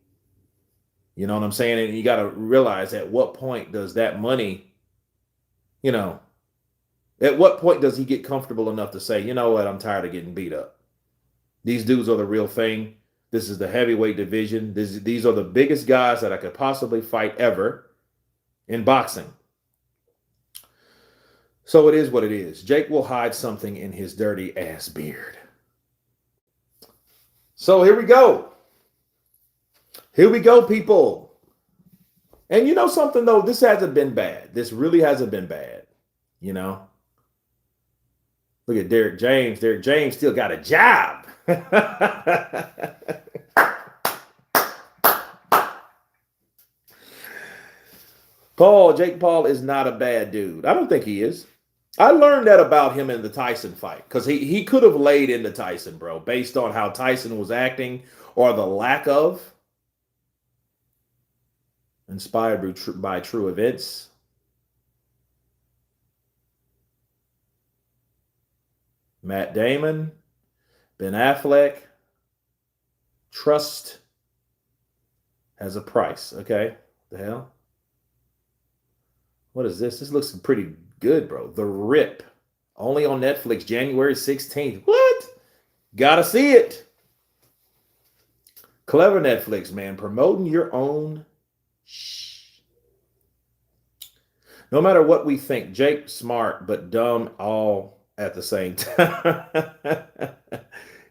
You know what I'm saying? And you got to realize at what point does that money, at what point does he get comfortable enough to say, you know what, I'm tired of getting beat up? These dudes are the real thing. This is the heavyweight division. These are the biggest guys that I could possibly fight ever in boxing. So it is what it is. Jake will hide something in his dirty ass beard. So here we go. Here we go, people. And you know something, though? This hasn't been bad. This really hasn't been bad. Look at Derrick James. Derrick James still got a job. Jake Paul is not a bad dude. I don't think he is. I learned that about him in the Tyson fight because he could have laid into Tyson, bro, based on how Tyson was acting or the lack of. Inspired by true events. Matt Damon, Ben Affleck. Trust has a price, okay? The hell? What is this? This looks pretty good, bro. The Rip. Only on Netflix, January 16th. What? Gotta see it. Clever Netflix, man. Promoting your own. No matter what we think, Jake smart but dumb all at the same time.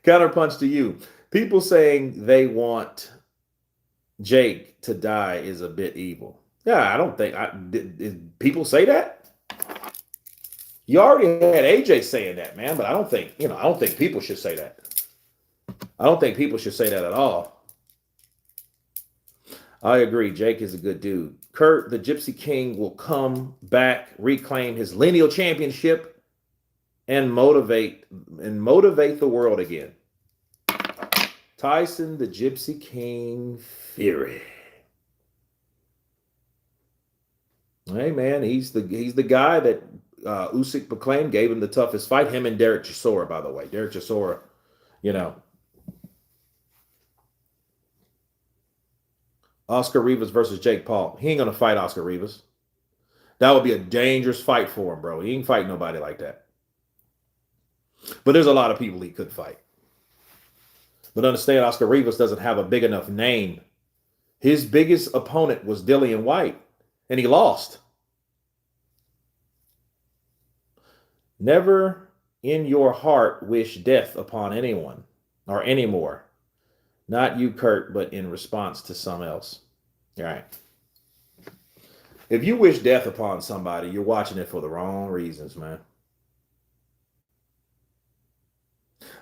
Counterpunch to you. People saying they want Jake to die is a bit evil. Yeah, I don't think did people say that. You already had AJ saying that, man, but I don't think people should say that. I don't think people should say that at all. I agree. Jake is a good dude. Kurt, the Gypsy King, will come back, reclaim his lineal championship, and motivate the world again. Tyson, the Gypsy King Fury. Hey man, he's the guy that Usyk proclaimed gave him the toughest fight. Him and Derek Chisora, by the way. Derek Chisora, Oscar Rivas versus Jake Paul. He ain't gonna fight Oscar Rivas. That would be a dangerous fight for him, bro. He ain't fight nobody like that. But there's a lot of people he could fight. But understand, Oscar Rivas doesn't have a big enough name. His biggest opponent was Dillian White, and he lost. Never in your heart wish death upon anyone or anymore. Not you, Kurt, but in response to some else. All right. If you wish death upon somebody, you're watching it for the wrong reasons, man.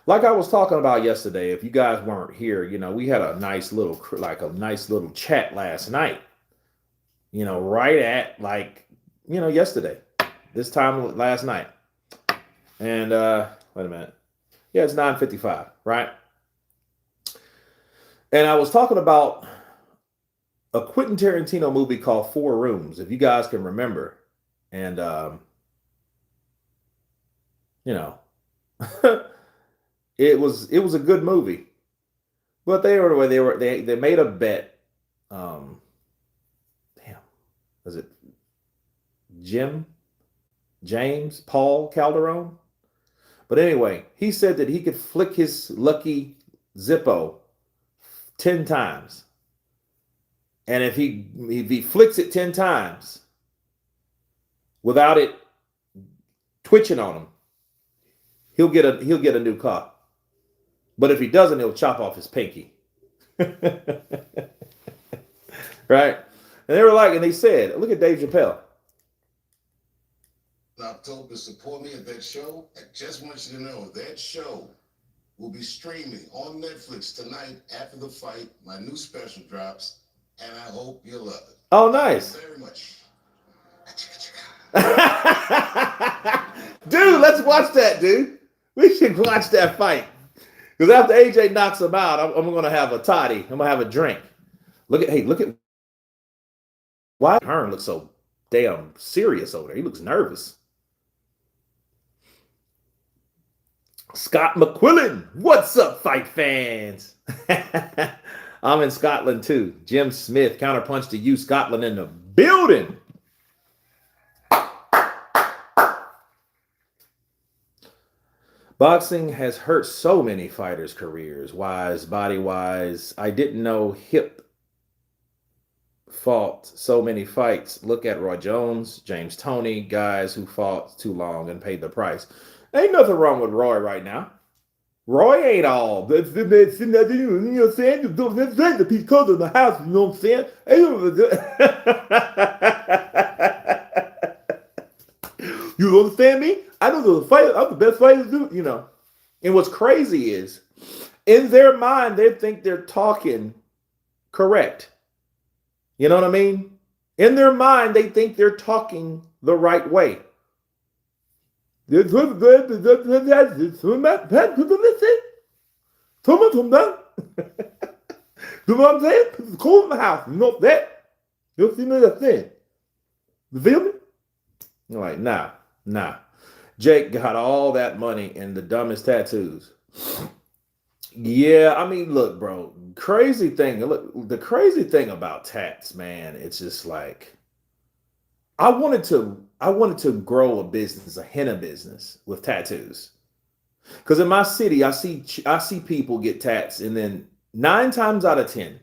Like I was talking about yesterday, if you guys weren't here, we had a nice little chat last night. Right at yesterday, this time last night. And wait a minute. Yeah, it's 9:55, right? And I was talking about a Quentin Tarantino movie called Four Rooms, if you guys can remember. And it was a good movie. But they made a bet. Was it James Paul Calderon? But anyway, he said that he could flick his lucky Zippo 10 times. And if he flicks it 10 times without it twitching on him, he'll get a new car. But if he doesn't, he'll chop off his pinky. Right? And they said, look at Dave Chappelle. October, support me at that show. I just want you to know that show will be streaming on Netflix tonight after the fight. My new special drops, and I hope you love it. Oh, nice. Very much. Dude, let's watch that, dude. We should watch that fight. Because after AJ knocks him out, I'm going to have a toddy. I'm going to have a drink. Look at why Hearn looks so damn serious over there. He looks nervous. Scott McQuillan, what's up, fight fans? I'm in Scotland too. Jim Smith, counterpunch to you, Scotland in the building. Boxing has hurt so many fighters' careers, wise, body-wise. I didn't know hip fought so many fights. Look at Roy Jones, James Toney, guys who fought too long and paid the price. Ain't nothing wrong with Roy right now. Roy ain't all. You know what I'm saying? The piece comes in the house, you know what I'm saying? You understand me? I know the fight. I'm the best fighter to do, you know. And what's crazy is, in their mind, they think they're talking correct. You know what I mean? In their mind, they think they're talking the right way. You know what I'm saying? It's cold in the house. You know that? You see me that thing? You feel me? You're like, nah. Jake got all that money and the dumbest tattoos. Yeah, I mean, look, bro. The crazy thing about tats, man, it's just like I wanted to grow a business, a henna business with tattoos. Because in my city, I see people get tats, and then 9 times out of 10,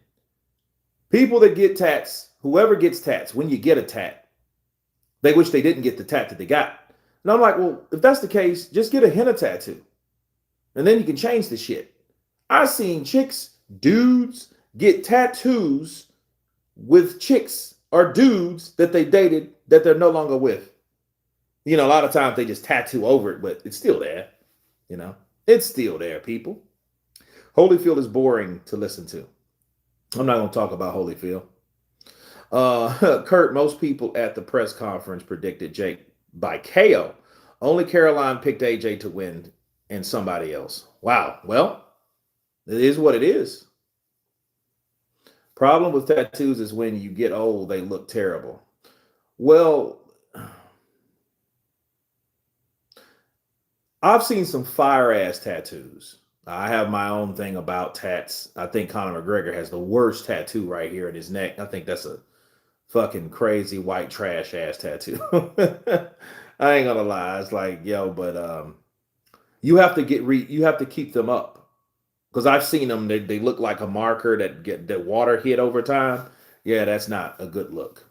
people that get tats, whoever gets tats, when you get a tat, they wish they didn't get the tat that they got. And I'm like, well, if that's the case, just get a henna tattoo. And then you can change the shit. I've seen chicks, dudes get tattoos with chicks or dudes that they dated that they're no longer with. You know, a lot of times they just tattoo over it, but it's still there. You know, it's still there, people. Holyfield is boring to listen to. I'm not going to talk about Holyfield. Kurt, most people at the press conference predicted Jake by KO. Only Caroline picked AJ to win and somebody else. Wow. Well, it is what it is. Problem with tattoos is when you get old, they look terrible. Well, I've seen some fire ass tattoos. I have my own thing about tats. I think Conor McGregor has the worst tattoo right here in his neck. I think that's a fucking crazy white trash ass tattoo. I ain't gonna lie. It's like, yo, but you have to keep them up. Because I've seen them, they look like a marker that water hit over time. Yeah, that's not a good look.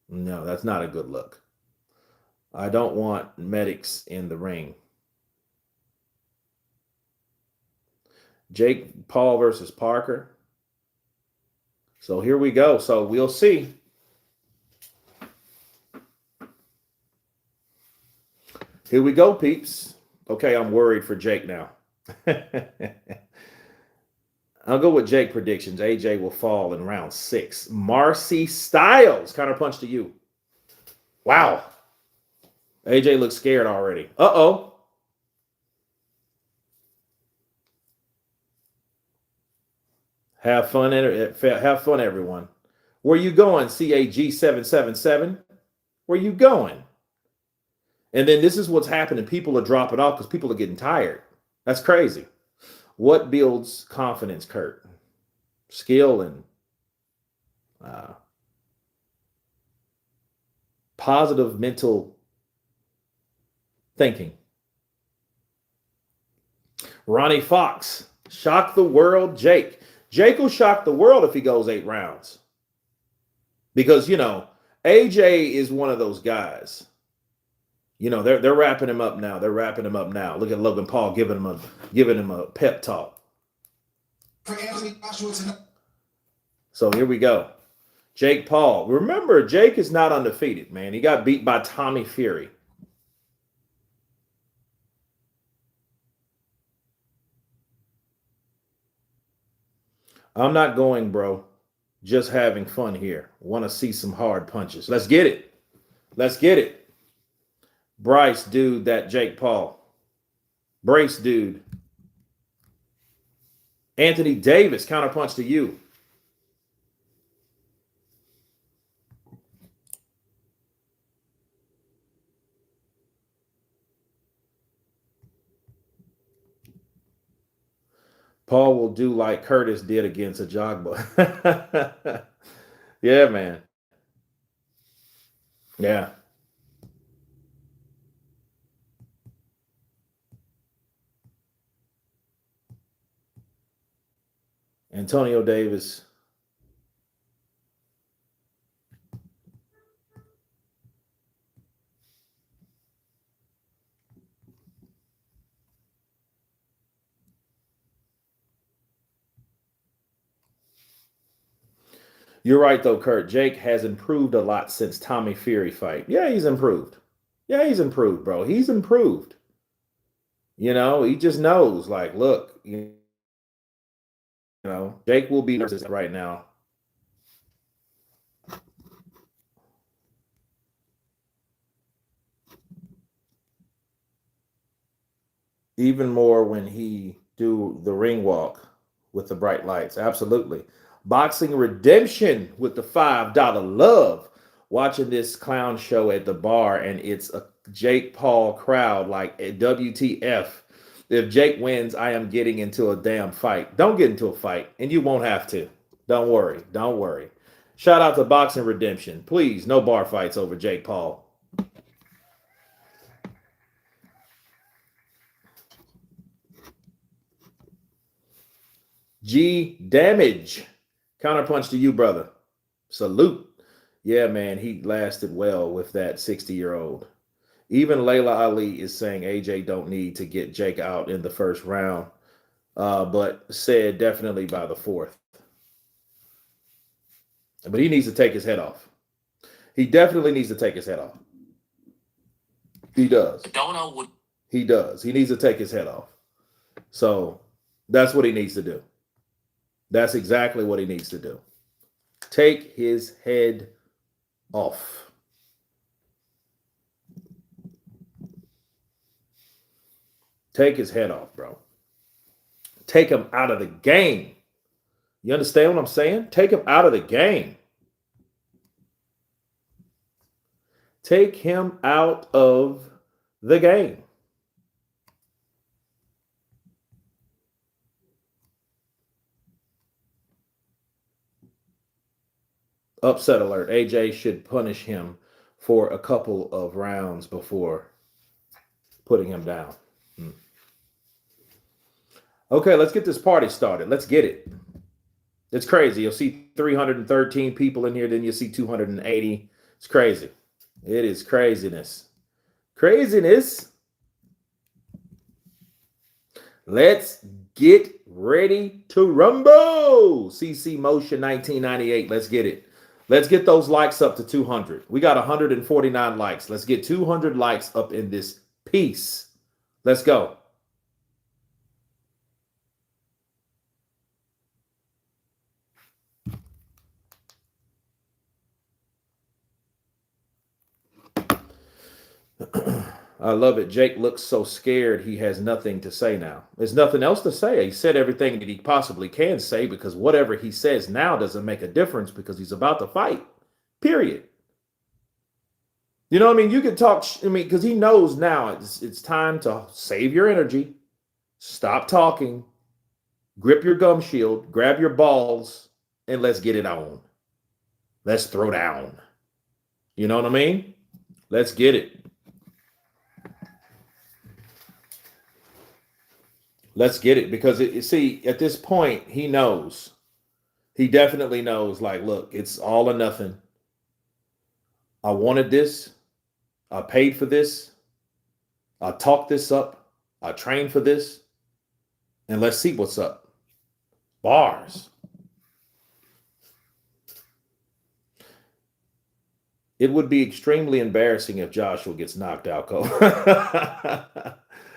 No, that's not a good look. I don't want medics in the ring. Jake Paul versus Parker. So here we go. So we'll see. Here we go, peeps. Okay, I'm worried for Jake now. I'll go with Jake predictions. AJ will fall in round 6. Marcy Styles, counterpunch to you. Wow. AJ looks scared already. Uh-oh. Have fun, everyone. Where you going, CAG777? Where you going? And then this is what's happening. People are dropping off because people are getting tired. That's crazy. What builds confidence, Kurt? Skill and positive mental thinking. Ronnie Fox, shock the world, Jake. Jake will shock the world if he goes 8 rounds. Because, you know, AJ is one of those guys. You know, they're wrapping him up now. Look at Logan Paul giving him a pep talk. So here we go. Jake Paul. Remember, Jake is not undefeated, man. He got beat by Tommy Fury. I'm not going, bro. just having fun here. Want to see some hard punches. Let's get it. Let's get it. Bryce, dude, that Jake Paul. Brace, dude. Anthony Davis, counterpunch to you. Paul will do like Curtis did against Ajagba. Yeah, man. Yeah. Antonio Davis. You're right, though, Kurt. Jake has improved a lot since Tommy Fury fight. Yeah, he's improved. Yeah, he's improved, bro. He's improved. You know, he just knows, like, look, you know, Jake will be nervous right now. Even more when he do the ring walk with the bright lights. Absolutely. Boxing Redemption with the $5 love. Watching this clown show at the bar, and it's a Jake Paul crowd like WTF. If Jake wins, I am getting into a damn fight. Don't get into a fight, and you won't have to. Don't worry. Don't worry. Shout out to Boxing Redemption. Please, no bar fights over Jake Paul. G Damage. Counterpunch to you, brother. Salute. Yeah, man, he lasted well with that 60-year-old. Even Layla Ali is saying AJ don't need to get Jake out in the first round, but said definitely by the fourth. But he needs to take his head off. He definitely needs to take his head off. He does. Don't know what he does. He needs to take his head off. So that's what he needs to do. That's exactly what he needs to do. Take his head off. Take his head off, bro. Take him out of the game. You understand what I'm saying? Take him out of the game. Take him out of the game. Upset alert. AJ should punish him for a couple of rounds before putting him down. Okay, let's get this party started. Let's get it. It's crazy. You'll see 313 people in here, then you'll see 280. It's crazy. It is craziness. Craziness. Let's get ready to rumble. CC Motion 1998. Let's get it. Let's get those likes up to 200. We got 149 likes. Let's get 200 likes up in this piece. Let's go. I love it. Jake looks so scared he has nothing to say now. There's nothing else to say. He said everything that he possibly can say because whatever he says now doesn't make a difference because he's about to fight. Period. You know what I mean? You can talk, because he knows now it's time to save your energy, stop talking, grip your gum shield, grab your balls, and let's get it on. Let's throw down. You know what I mean? Let's get it. Let's get it because see, at this point, he knows. He definitely knows, like, look, it's all or nothing. I wanted this. I paid for this. I talked this up. I trained for this. And let's see what's up. Bars. It would be extremely embarrassing if Joshua gets knocked out, Cole.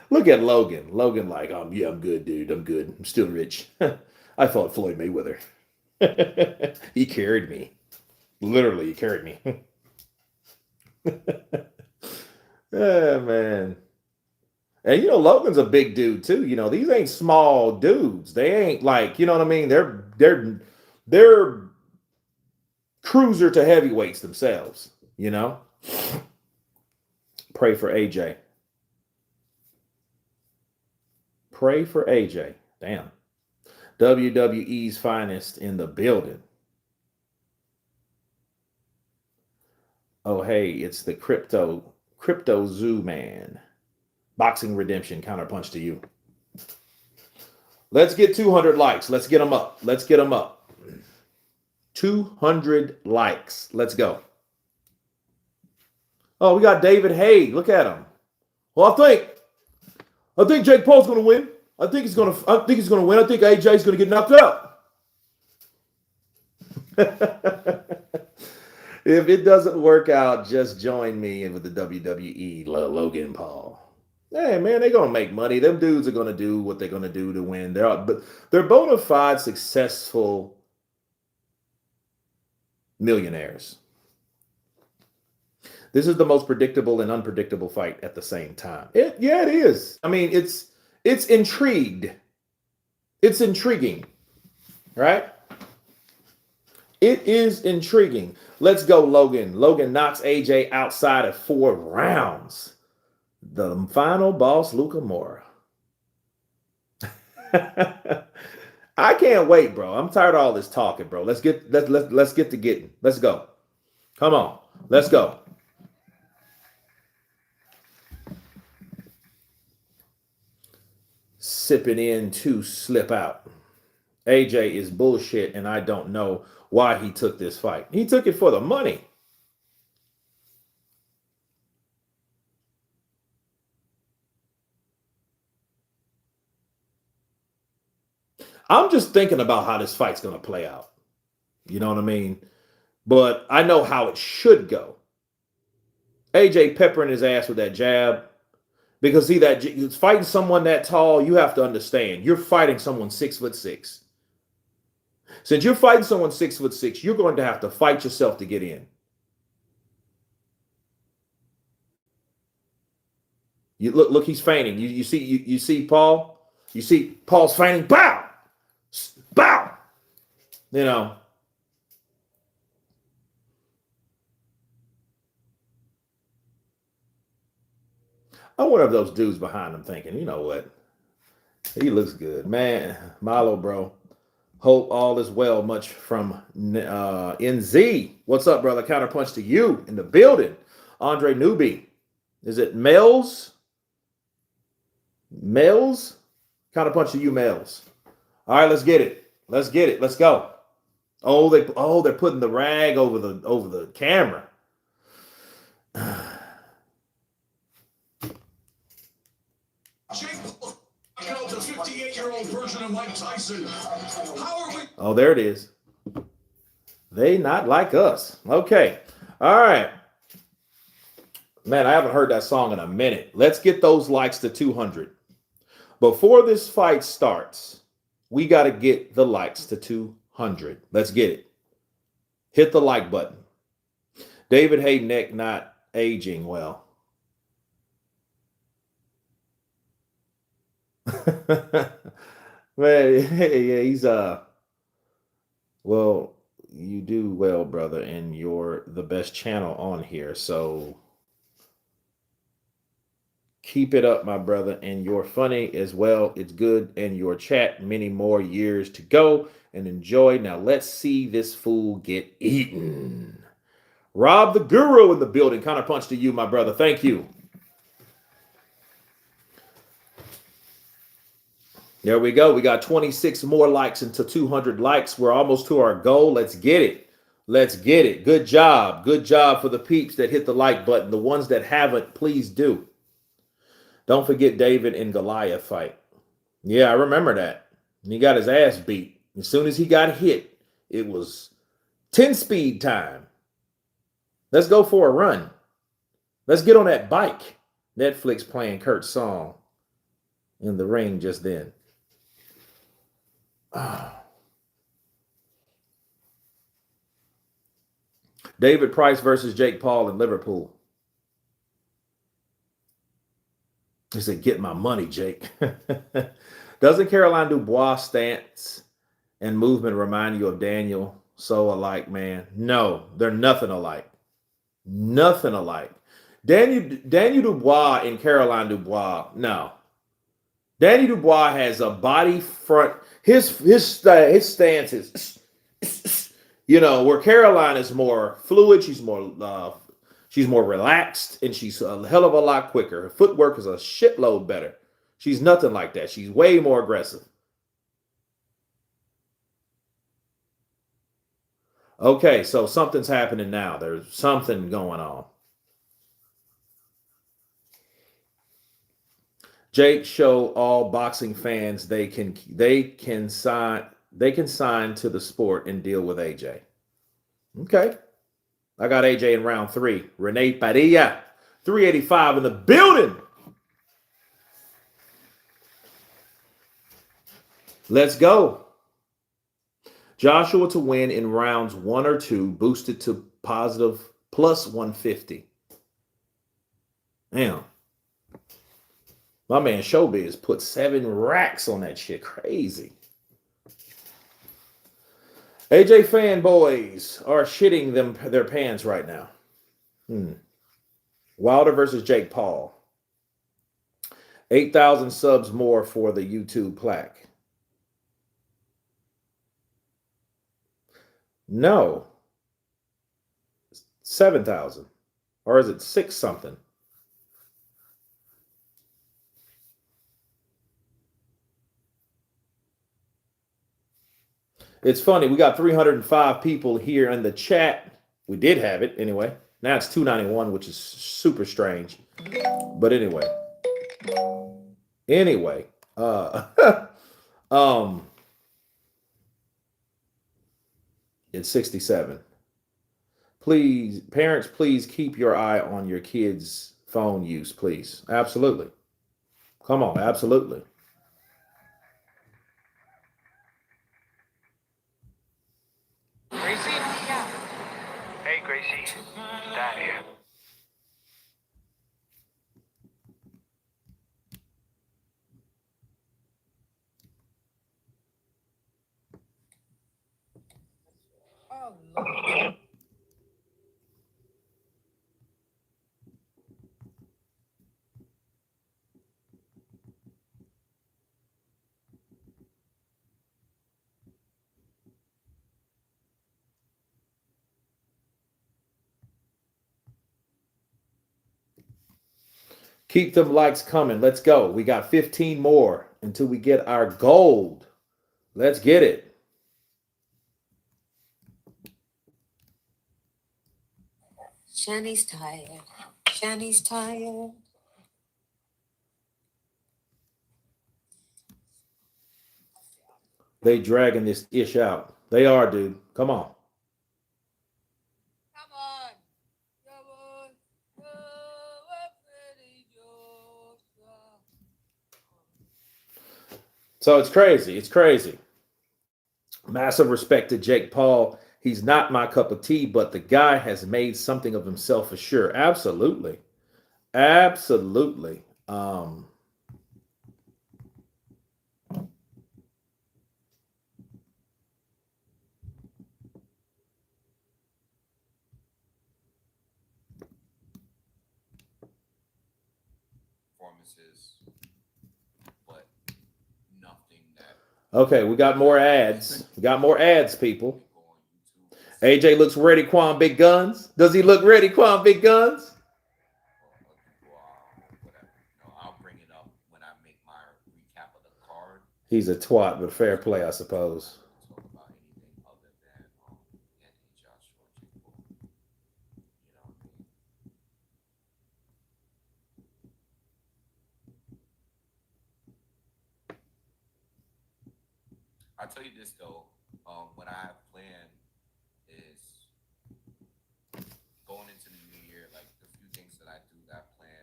Look at Logan. Logan like, yeah, I'm good, dude. I'm good. I'm still rich. I fought Floyd Mayweather. He carried me. Literally, he carried me. Yeah, man. And Logan's a big dude too. These ain't small dudes. They ain't like, you know what I mean? They're cruiser to heavyweights themselves. Pray for AJ. Pray for AJ. Damn. WWE's finest in the building. Oh, hey, it's the Crypto Zoo Man. Boxing Redemption counterpunch to you. Let's get 200 likes. Let's get them up. 200 likes. Let's go. Oh, we got David Hay. Look at him. Well, I think Jake Paul's going to win. I think he's going to win. I think AJ's going to get knocked out. If it doesn't work out, just join me with the WWE, Logan Paul. Hey, man, they're going to make money. Them dudes are going to do what they're going to do to win. They're bona fide successful millionaires. This is the most predictable and unpredictable fight at the same time. It is. I mean, it's intrigued. It's intriguing, right? It is intriguing. Let's go, Logan. Logan knocks AJ outside of 4 rounds. The final boss, Luka Mora. I can't wait, bro. I'm tired of all this talking, bro. Let's get to getting. Let's go. Come on. Let's go. Sipping in to slip out. AJ is bullshit, and I don't know why he took this fight. He took it for the money. I'm just thinking about how this fight's going to play out. You know what I mean? But I know how it should go. AJ peppering his ass with that jab. Because see, that fighting someone that tall, you have to understand. You're fighting someone 6'6". Since you're fighting someone 6'6", you're going to have to fight yourself to get in. You look, he's feigning. You see Paul? You see Paul's feigning. Bow! Bow! I wonder if those dudes behind him thinking, you know what? He looks good. Man, Milo, bro. Hope all is well. Much from NZ. What's up, brother? Counterpunch to you in the building. Andre Newby. Is it Mels? Mels? Counterpunch to you, Mels. All right, let's get it. Let's go. Oh, they're putting the rag over the camera. Jake Paul, the 58-year-old version of Mike Tyson. How are we? Oh, there it is. They not like us. Okay. All right. Man, I haven't heard that song in a minute. Let's get those likes to 200. Before this fight starts, we got to get the likes to 200. Let's get it. Hit the like button. David Hay neck not aging well. Man, yeah, he's well, you do well, brother, and you're the best channel on here, so keep it up, my brother, and you're funny as well. It's good, and your chat, many more years to go, and enjoy. Now let's see this fool get eaten. Rob the Guru in the building. Counterpunch to you, my brother. Thank you. There we go. We got 26 more likes into 200 likes. We're almost to our goal. Let's get it. Let's get it. Good job. Good job for the peeps that hit the like button. The ones that haven't, please do. Don't forget David and Goliath fight. Yeah, I remember that. He got his ass beat. As soon as he got hit, it was 10 speed time. Let's go for a run. Let's get on that bike. Netflix playing Kurt's song in the ring just then. David Price versus Jake Paul in Liverpool. He said, "Get my money, Jake." Doesn't Caroline Dubois' stance and movement remind you of Daniel? So alike, man. No, they're nothing alike. Nothing alike. Daniel Dubois and Caroline Dubois. No. Daniel Dubois has a body front. His stance is, where Caroline is more fluid. She's more relaxed, and she's a hell of a lot quicker. Her footwork is a shitload better. She's nothing like that. She's way more aggressive. Okay, so something's happening now. There's something going on. Jake show all boxing fans they can sign to the sport and deal with AJ. Okay. I got AJ in round 3. Renee Padilla, 385 in the building. Let's go. Joshua to win in rounds 1 or 2, boosted to positive plus 150. Damn. My man Showbiz put 7 racks on that shit. Crazy. AJ fanboys are shitting their pants right now. Wilder versus Jake Paul. 8,000 subs more for the YouTube plaque. No. 7,000. Or is it 6 something? It's funny. We got 305 people here in the chat. We did have it anyway. Now it's 291, which is super strange. But anyway. It's 67. Please, parents, please keep your eye on your kids' phone use, please. Absolutely. Come on, absolutely. Gracie? Yeah. Hey, Gracie. Dad here. Oh, Lord. Keep them likes coming. Let's go. We got 15 more until we get our gold. Let's get it. Shani's tired. Shani's tired. They dragging this ish out. They are, dude. Come on. Come on. Come on. So it's crazy. It's crazy. Massive respect to Jake Paul. He's not my cup of tea, but the guy has made something of himself for sure. Absolutely. Absolutely. Performances, but nothing that. Okay, we got more ads. We got more ads, people. AJ looks ready, Quan Big Guns. Does he look ready, Quan Big Guns? Whatever. No, I'll bring it up when I make my recap of the card. He's a twat, but fair play, I suppose. Talk about anything other than Anthony Joshua, Jake Paul. You know what I mean? I'll tell you this though, what I have planned is going into the new year, like the few things that I do that plan.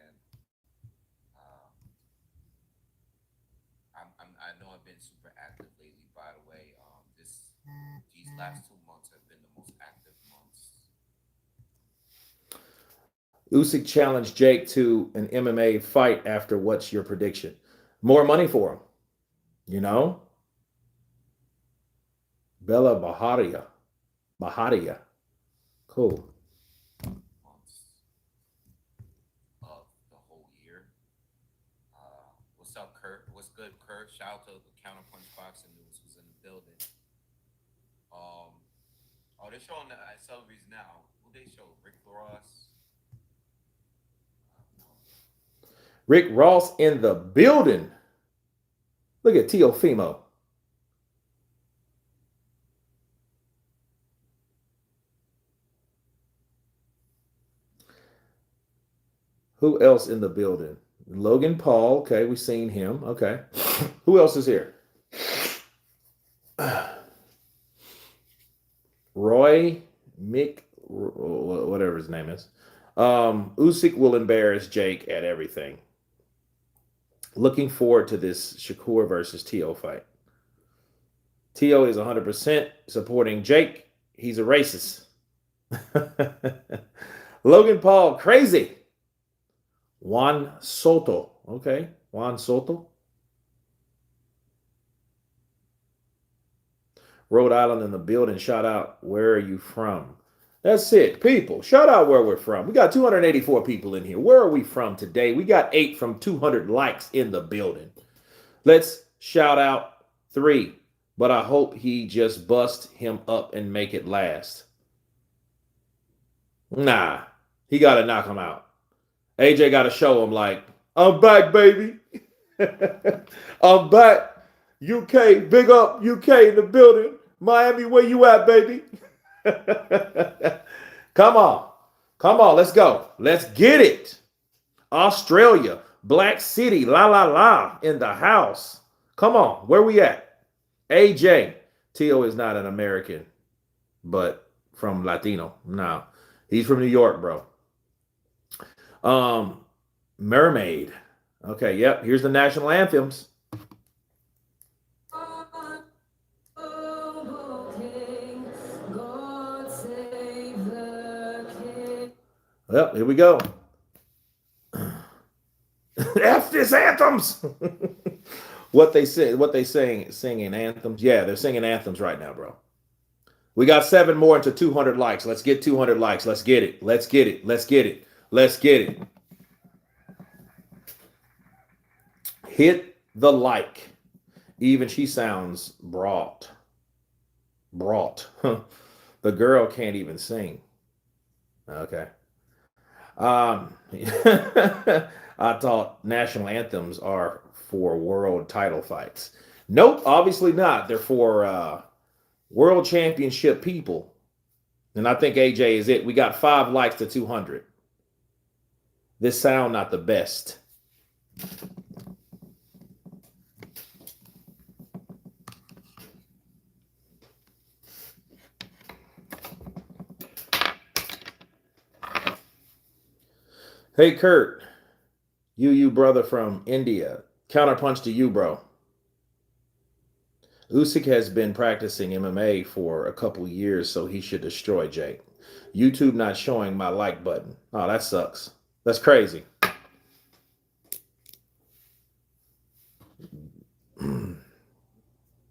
I know I've been super active lately. By the way, these last 2 months have been the most active months Usyk challenged Jake to an MMA fight after. What's your prediction? More money for him. You know? Bella Baharia. Baharia. Cool. Months of the whole year. What's up, Kurt? What's good, Kurt? Shout out to the Counterpunch Boxing News who's in the building. Oh, they're showing the celebrities now. Who they show? Rick Ross. Rick Ross in the building. Look at Teofimo. Who else in the building? Logan Paul. Okay, we've seen him. Okay. Who else is here? Roy Mick, whatever his name is. Usyk will embarrass Jake at everything. Looking forward to this Shakur versus T.O. fight. T.O. is 100% supporting Jake. He's a racist. Logan Paul, crazy. Juan Soto. Okay, Juan Soto. Rhode Island in the building. Shout out, where are you from? That's it, people. Shout out where we're from. We got 284 people in here. Where are we from today? We got 8 from 200 likes in the building. Let's shout out 3. But I hope he just bust him up and make it last. Nah, he got to knock him out. AJ got to show him like, I'm back, baby. I'm back. UK, big up UK in the building. Miami, where you at, baby? Come on. Come on, let's go. Let's get it. Australia, Black City, la la la in the house. Come on, where we at? AJ. Tio is not an American, but from Latino. No, he's from New York, bro. Mermaid. Okay, yep, here's the national anthems. Well, here we go. F this anthems. What they singing anthems. Yeah, they're singing anthems right now, bro. We got 7 more into 200 likes. Let's get 200 likes. Let's get it. Let's get it. Let's get it. Let's get it. Hit the like. Even she sounds brought. The girl can't even sing. Okay. I thought national anthems are for world title fights. Nope, obviously not. They're for world championship people. And I think AJ is it. We got 5 likes to 200. This sound not the best. Hey, Kurt. You brother from India. Counterpunch to you, bro. Usyk has been practicing MMA for a couple years, so he should destroy Jake. YouTube not showing my like button. Oh, that sucks. That's crazy.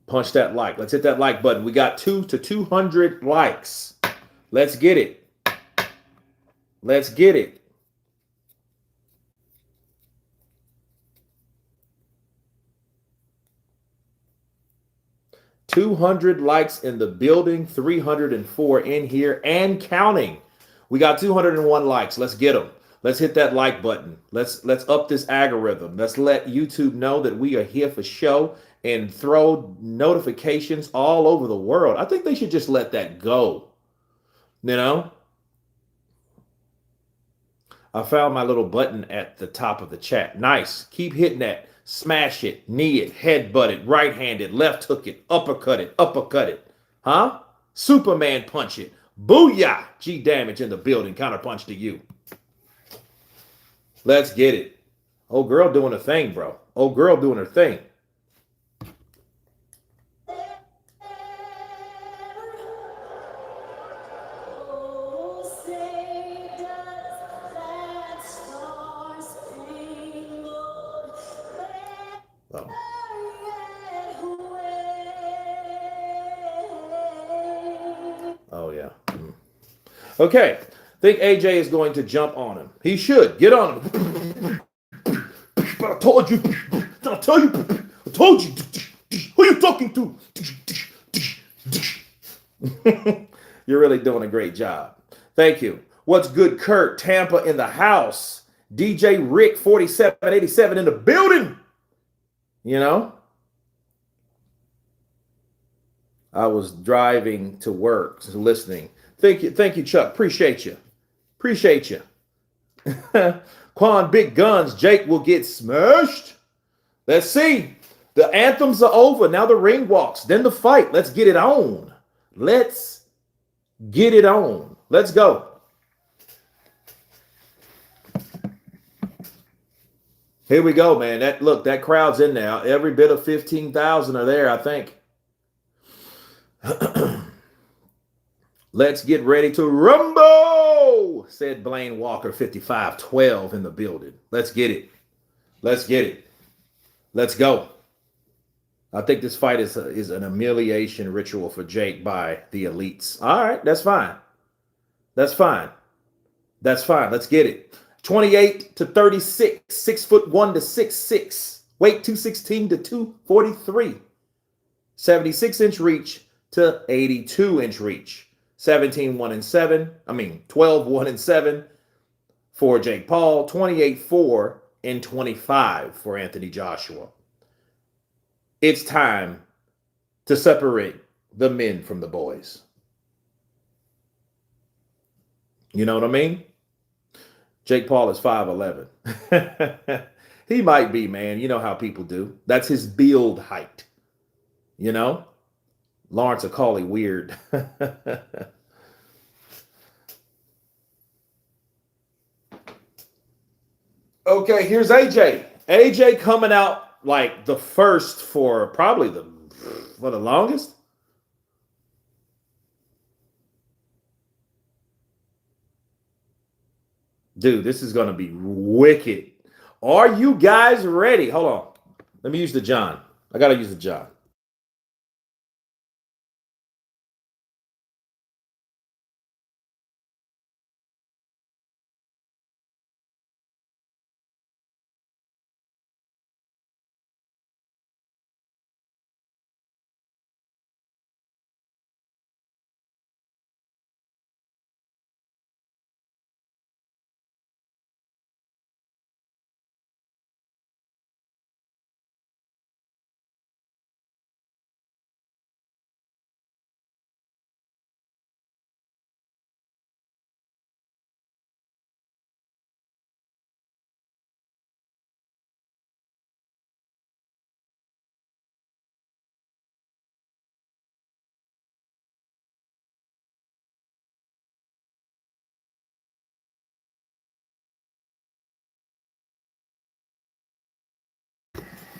Punch that like. Let's hit that like button. We got 2 to 200 likes. Let's get it. Let's get it. 200 likes in the building, 304 in here and counting. We got 201 likes. Let's get them. Let's hit that like button. Let's up this algorithm. Let's let YouTube know that we are here for show and throw notifications all over the world. I think they should just let that go. You know? I found my little button at the top of the chat. Nice. Keep hitting that. Smash it, knee it, headbutt it, right-handed, left hook it, uppercut it. Huh? Superman punch it. Booyah! G damage in the building. Counterpunch to you. Let's get it. Old girl doing her thing, bro. Old girl doing her thing. Okay. Think AJ is going to jump on him. He should. Get on him. But I told you. I told you. I told you. Who you talking to? You're really doing a great job. Thank you. What's good, Kurt? Tampa in the house. DJ Rick 4787 in the building. You know, I was driving to work, listening. Thank you, Chuck. Appreciate you. Appreciate you. Quan Big Guns, Jake will get smashed. Let's see. The anthems are over. Now the ring walks. Then the fight. Let's get it on. Let's get it on. Let's go. Here we go, man. That crowd's in there. Every bit of 15,000 are there, I think. Let's get ready to rumble, said Blaine Walker, 5512 in the building. Let's get it. Let's get it. Let's go. I think this fight is an humiliation ritual for Jake by the elites. All right, that's fine. That's fine. That's fine. Let's get it. 28 to 36, 6'1" to 6'6", weight 216 to 243, 76-inch reach to 82-inch reach, 12-1-7 for Jake Paul, 28-4 and 25 for Anthony Joshua. It's time to separate the men from the boys. You know what I mean? Jake Paul is 5'11". He might be, man. You know how people do. That's his build height. You know? Lawrence will call it weird. Okay, here's AJ. AJ coming out like the first for probably the longest. Dude, this is going to be wicked. Are you guys ready? Hold on. Let me use the John. I got to use the John.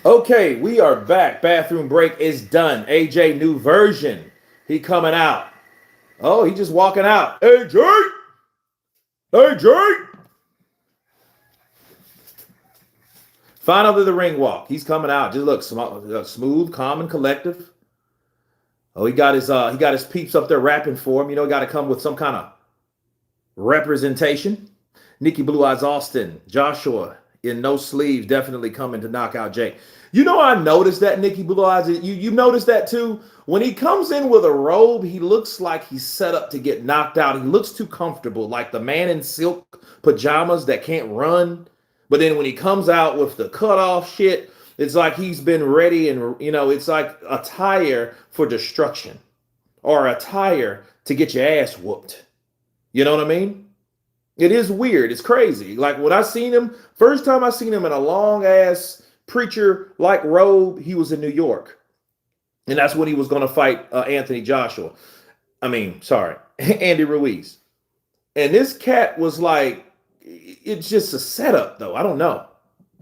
Okay, we are back. Bathroom break is done. AJ new version. He coming out. Oh, he just walking out. AJ! AJ! Finally, the ring walk. He's coming out. Just look smooth, calm, and collective. Oh, he got his peeps up there rapping for him. You know, got to come with some kind of representation. Nikki Blue Eyes Austin, Joshua in no sleeves, definitely coming to knock out Jake. You know, I noticed that, Nikki Blue Eyes. You noticed that too? When he comes in with a robe, he looks like he's set up to get knocked out. He looks too comfortable, like the man in silk pajamas that can't run. But then when he comes out with the cutoff shit, it's like he's been ready, and, you know, it's like attire for destruction or attire to get your ass whooped. You know what I mean? It is weird. It's crazy. Like when I seen him, first time I seen him in a long ass preacher-like robe, he was in New York. And that's when he was going to fight Anthony Joshua. Andy Ruiz. And this cat was like, it's just a setup though. I don't know.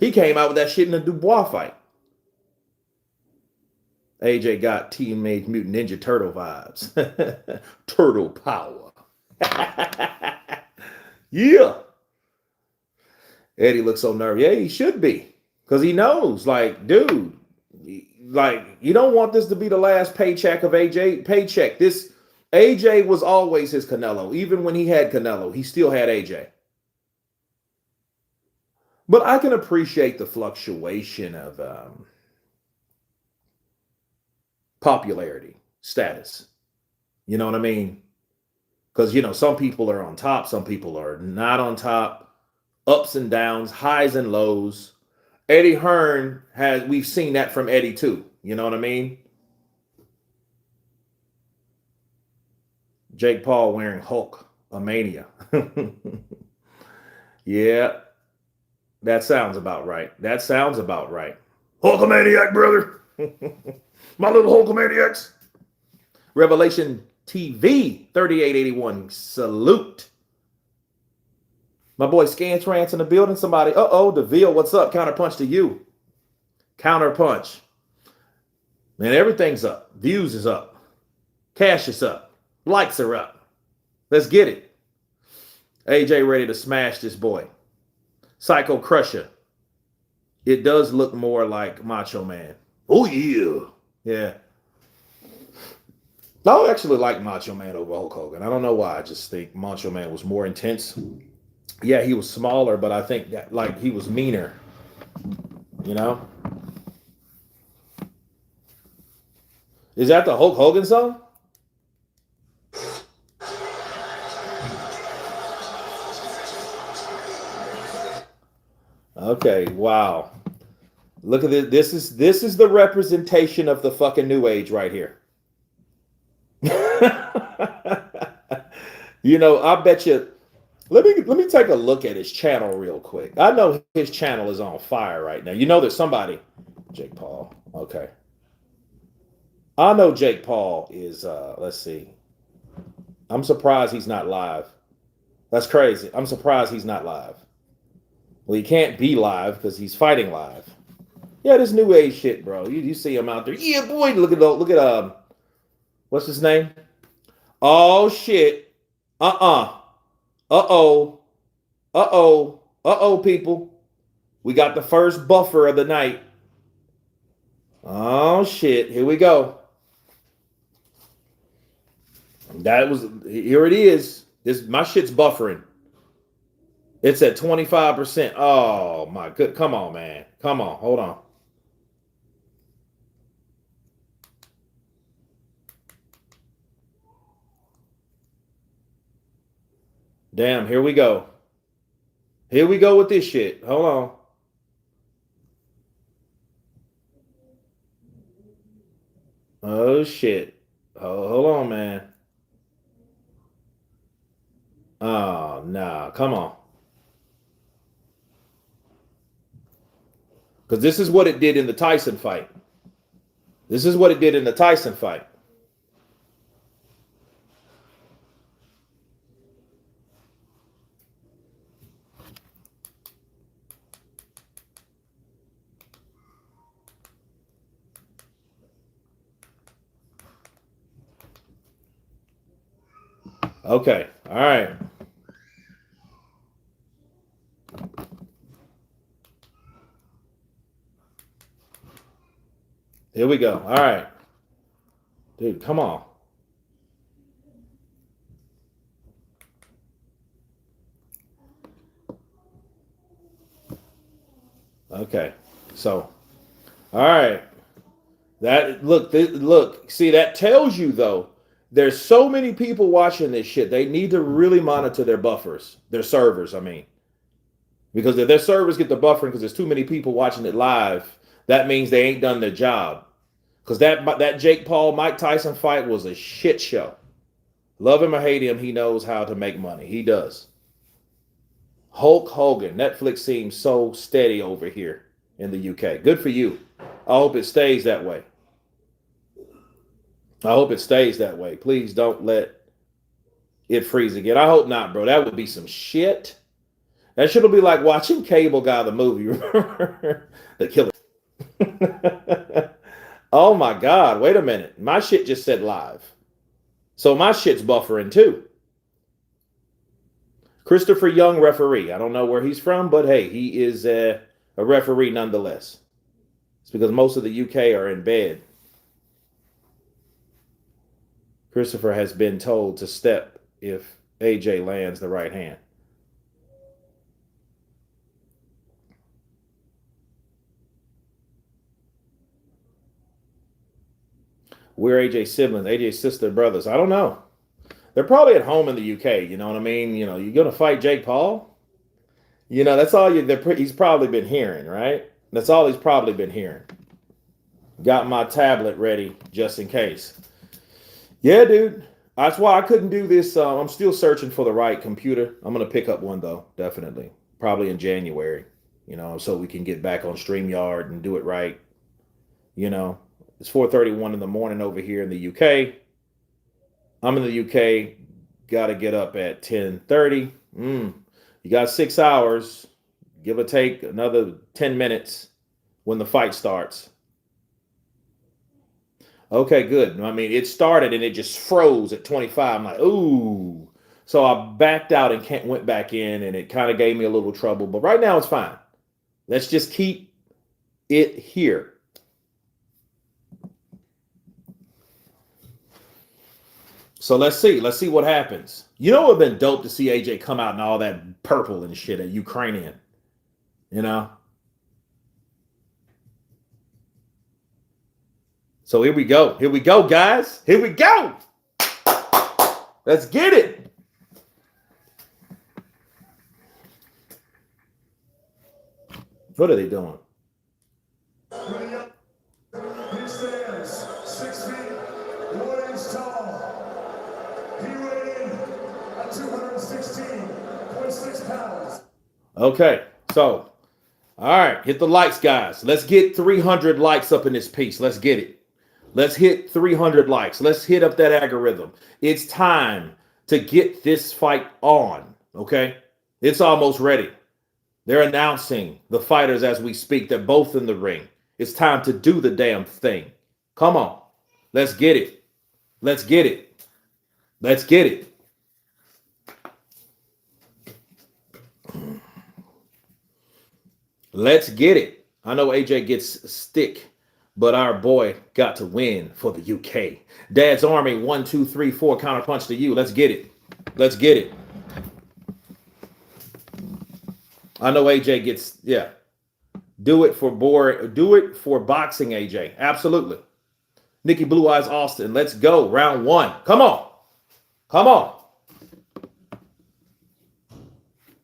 He came out with that shit in the Dubois fight. AJ got Teenage Mutant Ninja Turtle vibes. Turtle power. Yeah. Eddie looks so nervous. Yeah, he should be. Because he knows, like, dude, like, you don't want this to be the last paycheck of AJ. Paycheck. This AJ was always his Canelo. Even when he had Canelo, he still had AJ. But I can appreciate the fluctuation of popularity, status. You know what I mean? Because, you know, some people are on top, some people are not on top, ups and downs, highs and lows. Eddie Hearn has, we've seen that from Eddie too. You know what I mean? Jake Paul wearing Hulk, a mania. Yeah, that sounds about right. That sounds about right. Hulkamaniac, brother. My little Hulkamaniacs. Revelation TV 3881. Salute. My boy Scantrance in the building. Somebody. DeVille, what's up? Counterpunch to you. Counterpunch. Man, everything's up. Views is up. Cash is up. Likes are up. Let's get it. AJ ready to smash this boy. Psycho Crusher. It does look more like Macho Man. Oh, yeah. Yeah. I actually like Macho Man over Hulk Hogan. I don't know why. I just think Macho Man was more intense. Yeah, he was smaller, but I think that like he was meaner. You know? Is that the Hulk Hogan song? Okay, wow. Look at this. This is the representation of the fucking new age right here. You know, I bet you. Let me take a look at his channel real quick. I know his channel is on fire right now. You know there's somebody. Jake Paul. Okay. I know Jake Paul is let's see. I'm surprised he's not live. That's crazy. I'm surprised he's not live. Well, he can't be live because he's fighting live. Yeah, this new age shit, bro. You see him out there. Yeah, boy. Look at what's his name? Oh shit. Uh-oh, people. We got the first buffer of the night. Oh shit, here we go. Here it is. My shit's buffering. It's at 25%. Oh my good. Come on, man. Come on. Hold on. Damn, here we go. Here we go with this shit. Hold on. Oh shit. Hold on, man. Oh, nah. Come on. Because this is what it did in the Tyson fight. This is what it did in the Tyson fight. Okay. All right. Here we go. All right. Dude, come on. Okay. So, all right. Look. See, that tells you though, there's so many people watching this shit. They need to really monitor their buffers, their servers, I mean. Because if their servers get the buffering because there's too many people watching it live, that means they ain't done their job. Because that Jake Paul, Mike Tyson fight was a shit show. Love him or hate him, he knows how to make money. He does. Hulk Hogan. Netflix seems so steady over here in the UK. Good for you. I hope it stays that way. I hope it stays that way. Please don't let it freeze again. I hope not, bro. That would be some shit. That shit will be like watching Cable Guy, the movie. The Killer. Oh my God. Wait a minute. My shit just said live. So my shit's buffering too. Christopher Young, referee. I don't know where he's from, but hey, he is a referee nonetheless. It's because most of the UK are in bed. Christopher has been told to step if AJ lands the right hand. We're AJ's siblings, AJ's sister, brothers. I don't know. They're probably at home in the UK. You know what I mean? You know, you're gonna fight Jake Paul. You know, that's all he's probably been hearing, right? That's all he's probably been hearing. Got my tablet ready just in case. Yeah, dude. That's why I couldn't do this. I'm still searching for the right computer. I'm gonna pick up one though, definitely. Probably in January. You know, so we can get back on StreamYard and do it right. You know, it's 4:31 in the morning over here in the UK. I'm in the UK. Got to get up at 10:30. You got 6 hours, give or take another 10 minutes when the fight starts. Okay, good. I mean, it started and it just froze at 25. I'm like, ooh. So I backed out and went back in, and it kind of gave me a little trouble. But right now it's fine. Let's just keep it here. So let's see what happens. You know, it would have been dope to see AJ come out in all that purple and shit at Ukrainian. You know? So here we go. Here we go, guys. Here we go. Let's get it. What are they doing? He stands 6 feet 1 inch tall. He weighed in at 216.6 pounds. Okay, so all right, hit the likes, guys. Let's get 300 likes up in this piece. Let's get it. Let's hit 300 likes. Let's hit up that algorithm. It's time to get this fight on, okay? It's almost ready. They're announcing the fighters as we speak. They're both in the ring. It's time to do the damn thing. Come on. Let's get it. Let's get it. Let's get it. Let's get it. I know AJ gets stick, but our boy got to win for the UK. Dad's Army, 1, 2, 3, 4, counterpunch to you. Let's get it. Let's get it. I know AJ gets, yeah. Do it for boxing, AJ. Absolutely. Nikki Blue Eyes Austin. Let's go. Round 1. Come on. Come on.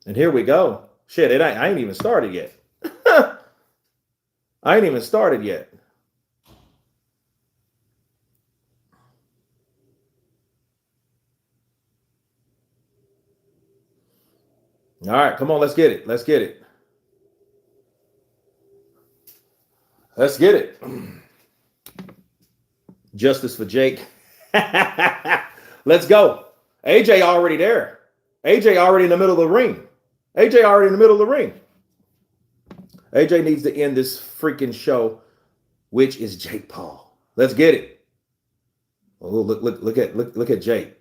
And here we go. Shit, I ain't even started yet. I ain't even started yet. All right, come on, let's get it. Let's get it. Let's get it. Justice for Jake. Let's go. AJ already there. AJ already in the middle of the ring. AJ already in the middle of the ring. AJ needs to end this freaking show, which is Jake Paul. Let's get it. Oh, look at Jake.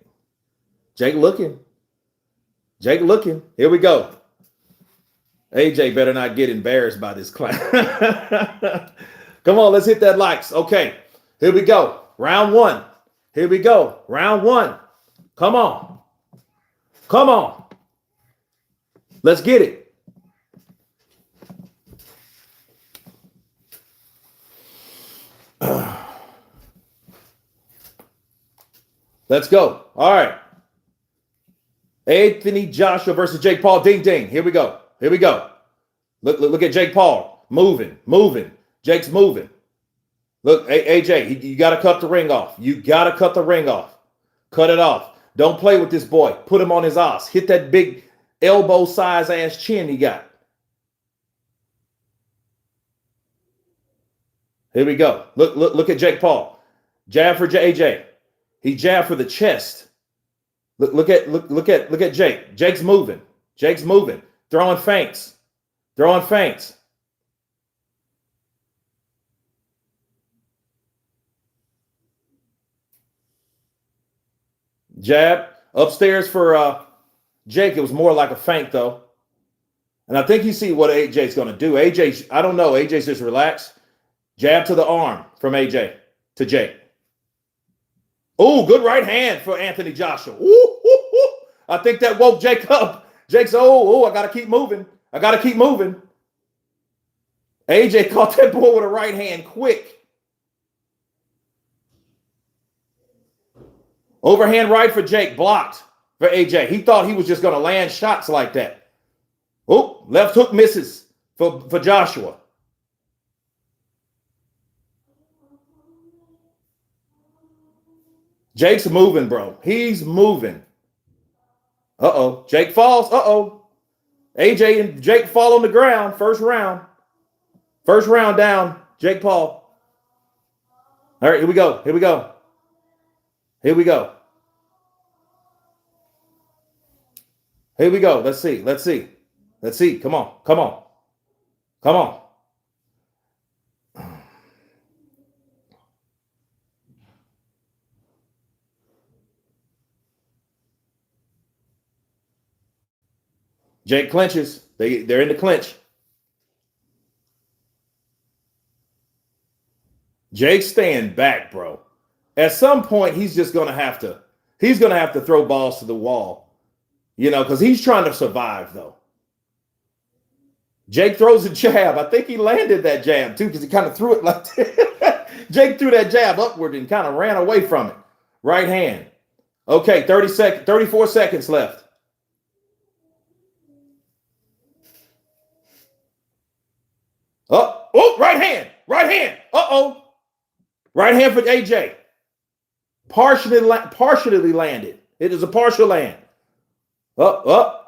Jake looking. Jake looking. Here we go. AJ better not get embarrassed by this clown. Come on, let's hit that likes. Okay, here we go. Round 1. Here we go. Round 1. Come on. Come on. Let's get it. Let's go. All right. Anthony Joshua versus Jake Paul. Ding, ding. Here we go. Here we go. Look at Jake Paul. Moving. Jake's moving. Look, AJ, you got to cut the ring off. You got to cut the ring off. Cut it off. Don't play with this boy. Put him on his ass. Hit that big elbow size ass chin he got. Here we go. Look at Jake Paul. Jab for AJ. He jabbed for the chest. Look at Jake. Jake's moving. Jake's moving. Throwing feints. Throwing feints. Jab. Upstairs for Jake. It was more like a feint, though. And I think you see what AJ's going to do. AJ, I don't know. AJ's just relaxed. Jab to the arm from AJ to Jake. Oh, good right hand for Anthony Joshua. Ooh, ooh, ooh. I think that woke Jake up. Jake's, I got to keep moving. I got to keep moving. AJ caught that boy with a right hand quick. Overhand right for Jake, blocked for AJ. He thought he was just going to land shots like that. Oh, left hook misses for Joshua. Jake's moving, bro. He's moving. Uh-oh. Jake falls. Uh-oh. AJ and Jake fall on the ground. First round. First round down. Jake Paul. All right, here we go. Here we go. Here we go. Here we go. Let's see. Let's see. Let's see. Come on. Come on. Come on. Jake clinches. They're in the clinch. Jake's staying back, bro. At some point, he's gonna have to throw balls to the wall, because he's trying to survive, though. Jake throws a jab. I think he landed that jab, too, because he kind of threw it like that. Jake threw that jab upward and kind of ran away from it. Right hand. Okay, 34 seconds left. Right hand. Right hand. Uh-oh. Right hand for AJ. Partially landed. It is a partial land. Uh-oh.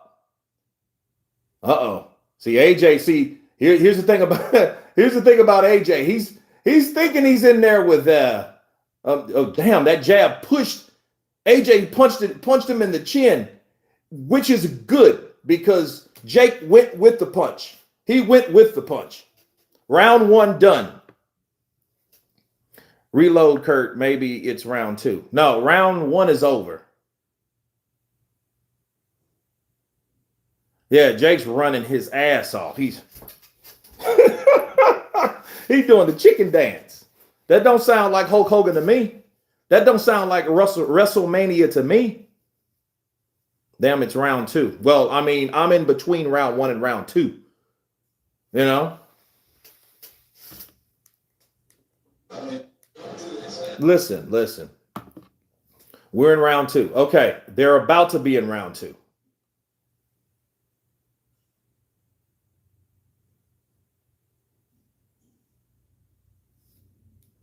See, AJ, here's the thing about AJ. He's thinking he's in there with damn, that jab pushed AJ, punched him in the chin, which is good because Jake went with the punch. He went with the punch. Round one done. Reload, Kurt. Maybe it's round two. No, round one is over. Yeah, Jake's running his ass off. He's doing the chicken dance. That don't sound like Hulk Hogan to me. That don't sound like WrestleMania to me. Damn, it's round two. Well, I mean, I'm in between round one and round two. Listen. We're in round two. Okay, they're about to be in round two.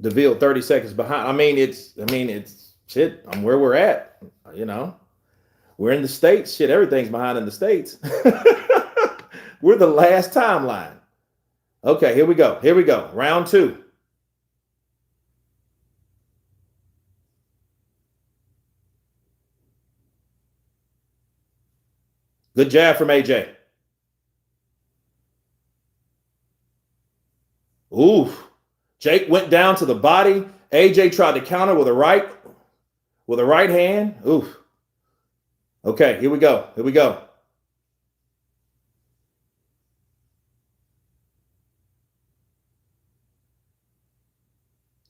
DeVille 30 seconds behind. I mean, it's shit. I'm where we're at. We're in the States. Shit, everything's behind in the States. We're the last timeline. Okay, here we go. Here we go. Round two. Good jab from AJ. Oof. Jake went down to the body. AJ tried to counter with a right hand. Oof. Okay, here we go. Here we go.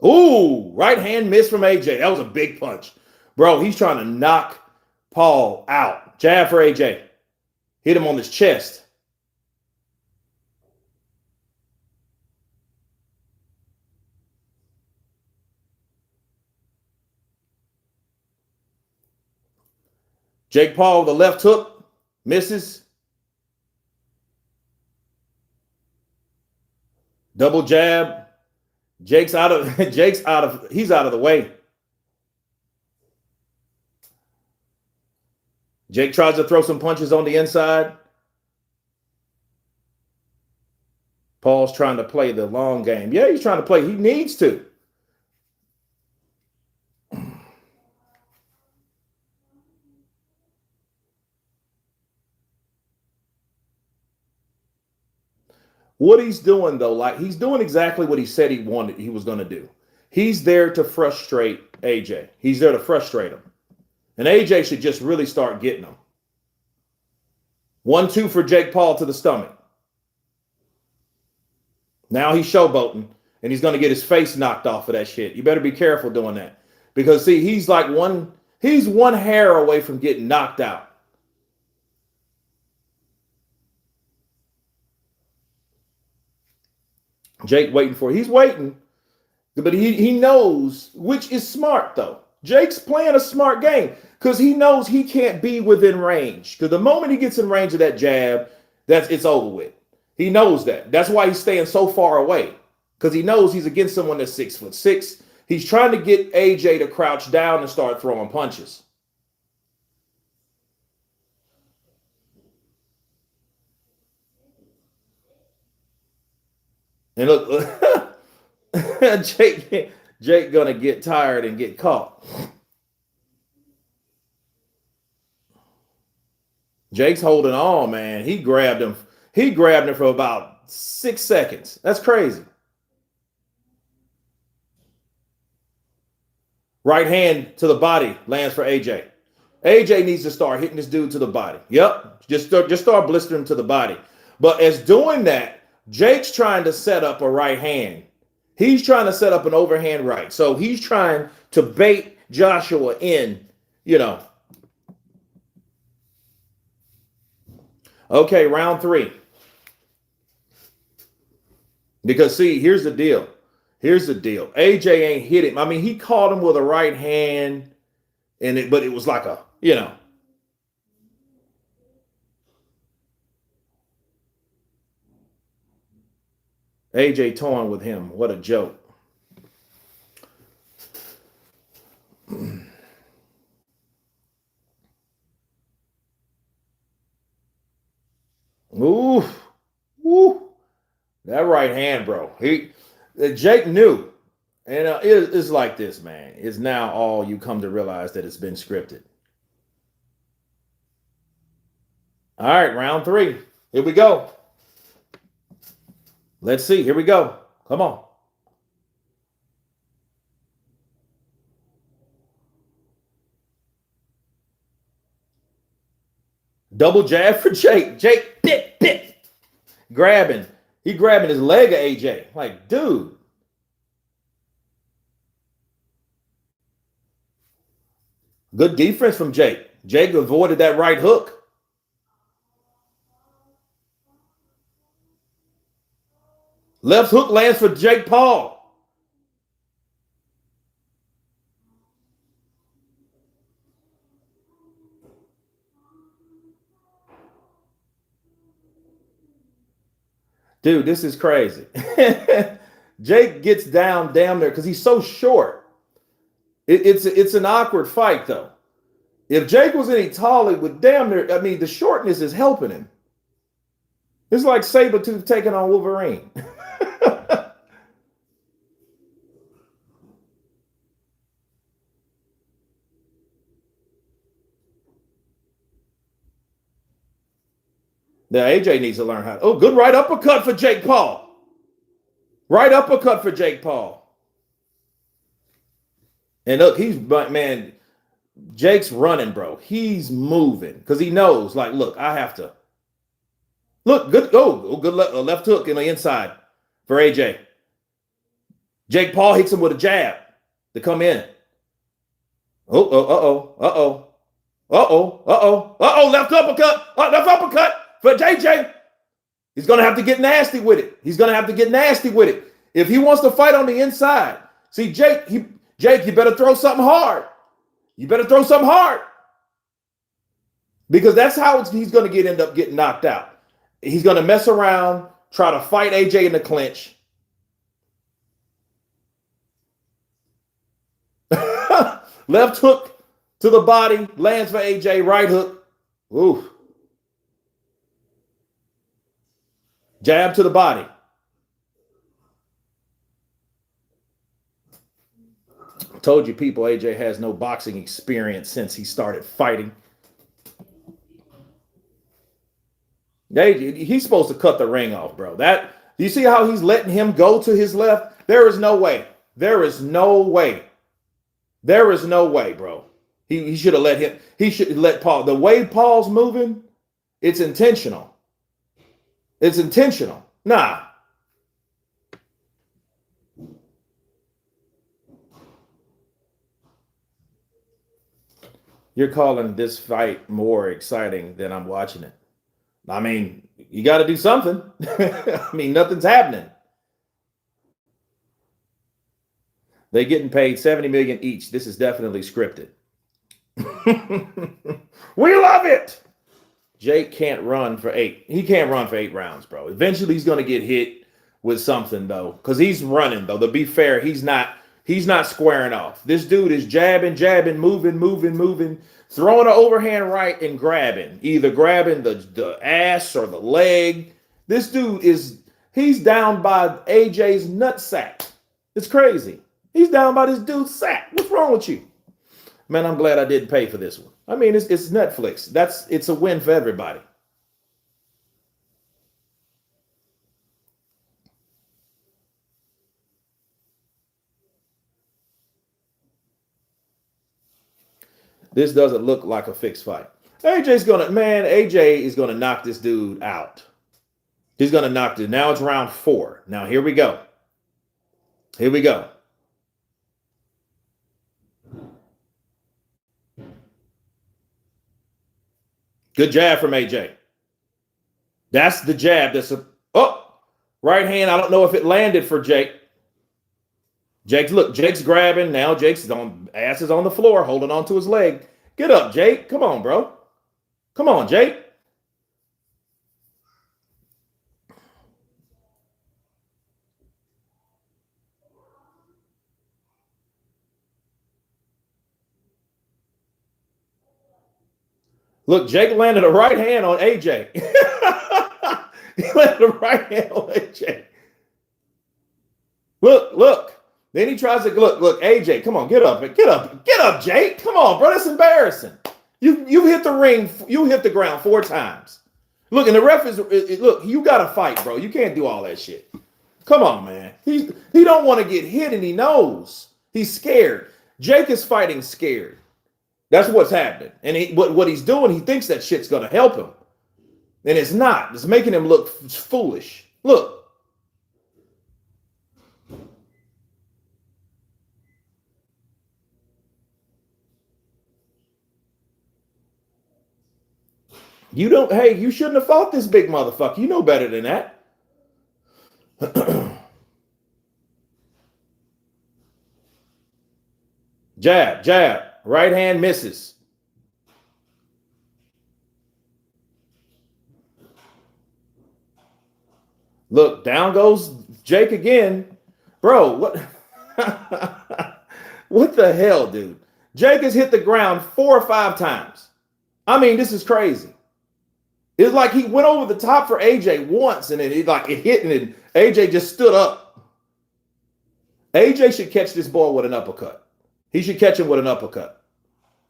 Ooh, right hand miss from AJ. That was a big punch. Bro, he's trying to knock Paul out. Jab for AJ. Hit him on his chest. Jake Paul, the left hook, misses. Double jab. He's out of the way. Jake tries to throw some punches on the inside. Paul's trying to play the long game. Yeah, he's trying to play. He needs to. What he's doing, though, like he's doing exactly what he said he was going to do. He's there to frustrate AJ. He's there to frustrate him. And AJ should just really start getting him. 1-2 for Jake Paul to the stomach. Now he's showboating, and he's going to get his face knocked off of that shit. You better be careful doing that. Because see, he's one hair away from getting knocked out. Jake he's waiting, but he knows, which is smart though. Jake's playing a smart game because he knows he can't be within range. Because the moment he gets in range of that jab, it's over with. He knows that. That's why he's staying so far away. Because he knows he's against someone that's 6'6". He's trying to get AJ to crouch down and start throwing punches. And look, Jake gonna get tired and get caught. Jake's holding on, man. He grabbed him. He grabbed him for about 6 seconds. That's crazy. Right hand to the body lands for AJ. AJ needs to start hitting this dude to the body. Yep. Just start blistering him to the body. But as doing that, Jake's trying to set up a right hand. He's trying to set up an overhand right. So he's trying to bait Joshua in, Okay, round 3. Because see, here's the deal. AJ ain't hit him. I mean, he caught him with a right hand, but it was like AJ toying with him. What a joke. Ooh. That right hand, bro. Jake knew. And it's like this, man. It's now all you come to realize that it's been scripted. All right, round 3. Here we go. Let's see. Here we go. Come on. Double jab for Jake. Jake, dip. Grabbing. He grabbing his leg of AJ. Like, dude. Good defense from Jake. Jake avoided that right hook. Left hook lands for Jake Paul. Dude, this is crazy. Jake gets down there because he's so short. It's an awkward fight, though. If Jake was any taller, it would damn near, I mean, the shortness is helping him. It's like Sabretooth taking on Wolverine. Now, AJ needs to learn how. Oh, good right uppercut for Jake Paul. Right uppercut for Jake Paul. And look, Jake's running, bro. He's moving because he knows, like, look, I have to. Look, good. Oh, good left hook in the inside for AJ. Jake Paul hits him with a jab to come in. Uh-oh. Left uppercut for JJ. He's going to have to get nasty with it. If he wants to fight on the inside. See, Jake, you better throw something hard. Because that's how he's going to end up getting knocked out. He's going to mess around, try to fight AJ in the clinch. Left hook to the body, lands for AJ, right hook. Ooh. Jab to the body. Told you people, AJ has no boxing experience since he started fighting. He's supposed to cut the ring off, bro. You see how he's letting him go to his left? There is no way, bro. He should have let him. He should let Paul. The way Paul's moving, it's intentional. Nah. You're calling this fight more exciting than I'm watching it. I mean, you got to do something. I mean, nothing's happening. They getting paid 70 million each. This is definitely scripted. We love it. Jake can't run for 8. He can't run for 8 rounds, bro. Eventually he's going to get hit with something though, cuz he's running though. To be fair, he's not squaring off. This dude is jabbing, moving, throwing an overhand right and grabbing. Either grabbing the ass or the leg. This dude he's down by AJ's nutsack. It's crazy. He's down by this dude's sack. What's wrong with you? Man, I'm glad I didn't pay for this one. I mean, it's Netflix. It's a win for everybody. This doesn't look like a fixed fight. AJ is gonna knock this dude out. He's gonna knock this. Now it's round 4. Now here we go. Here we go. Good jab from AJ. That's the jab. Right hand. I don't know if it landed for Jake. Jake's grabbing. Now Jake's ass is on the floor, holding on to his leg. Get up, Jake. Come on, bro. Come on, Jake. Look, Jake landed a right hand on AJ. He landed a right hand on AJ. Look. Then he tries to look, AJ, come on, get up, Jake. Come on, bro. That's embarrassing. You hit the ring, you hit the ground 4 times. Look, and the ref look, you gotta fight, bro. You can't do all that shit. Come on, man. He don't want to get hit, and he knows. He's scared. Jake is fighting scared. That's what's happening. And what he's doing, he thinks that shit's gonna help him. And it's not. It's making him look foolish. Look. You shouldn't have fought this big motherfucker. You know better than that. Jab. Right hand misses. Look, down goes Jake again. Bro, what? What the hell, dude? Jake has hit the ground 4 or 5 times. I mean, this is crazy. It's like he went over the top for AJ once, and then it hit, and then AJ just stood up. AJ should catch this ball with an uppercut. He should catch him with an uppercut.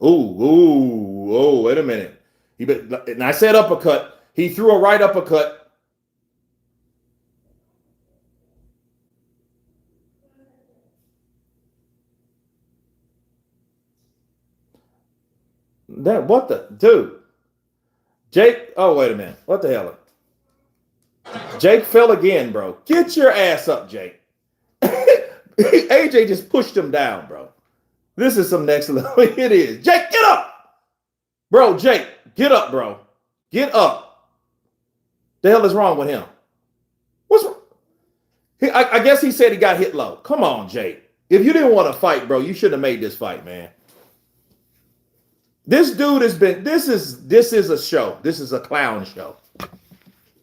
Oh, wait a minute. And I said uppercut. He threw a right uppercut. What the dude? Jake, wait a minute. What the hell? Jake fell again, bro. Get your ass up, Jake. AJ just pushed him down, bro. This is some next level. It is. Jake, get up. Bro, Jake, get up, bro. Get up. The hell is wrong with him? What's wrong? I guess he said he got hit low. Come on, Jake. If you didn't want to fight, bro, you shouldn't have made this fight, man. This dude has been, this is a show. This is a clown show.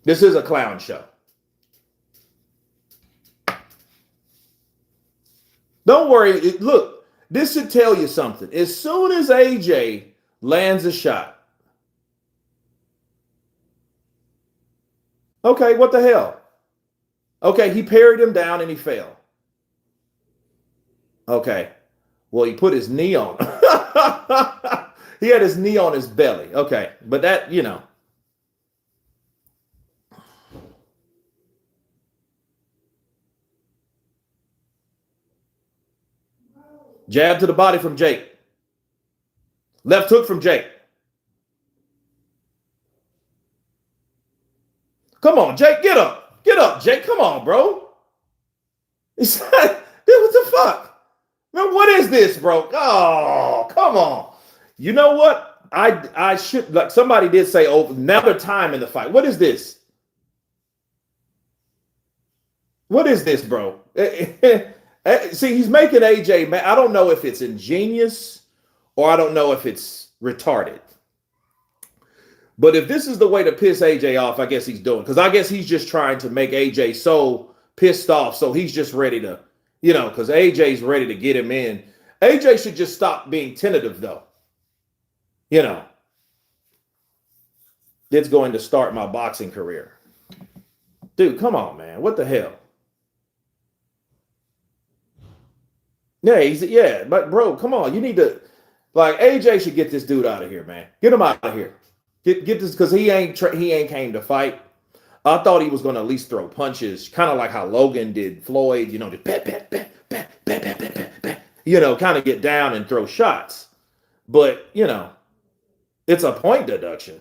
This is a clown show. Don't worry. Look, this should tell you something. As soon as AJ lands a shot. Okay, what the hell? Okay, he parried him down and he fell. Okay. Well, he put his knee on. He had his knee on his belly. Okay, but that, Jab to the body from Jake. Left hook from Jake. Come on, Jake, get up. Get up, Jake. Come on, bro. He's like, what the fuck? Man, what is this, bro? Oh, come on. You know what? I should, like somebody did say, oh, another time in the fight. What is this? What is this, bro? See, he's making AJ mad. I don't know if it's ingenious or I don't know if it's retarded. But if this is the way to piss AJ off, I guess he's doing. Because I guess he's just trying to make AJ so pissed off. So he's just ready to, because AJ's ready to get him in. AJ should just stop being tentative, though. It's going to start my boxing career. Dude, come on, man. What the hell? Yeah, but bro, come on. You need to, like, AJ should get this dude out of here, man. Get him out of here. Get this, because he ain't came to fight. I thought he was going to at least throw punches, kind of like how Logan did Floyd, just kind of get down and throw shots. But, it's a point deduction.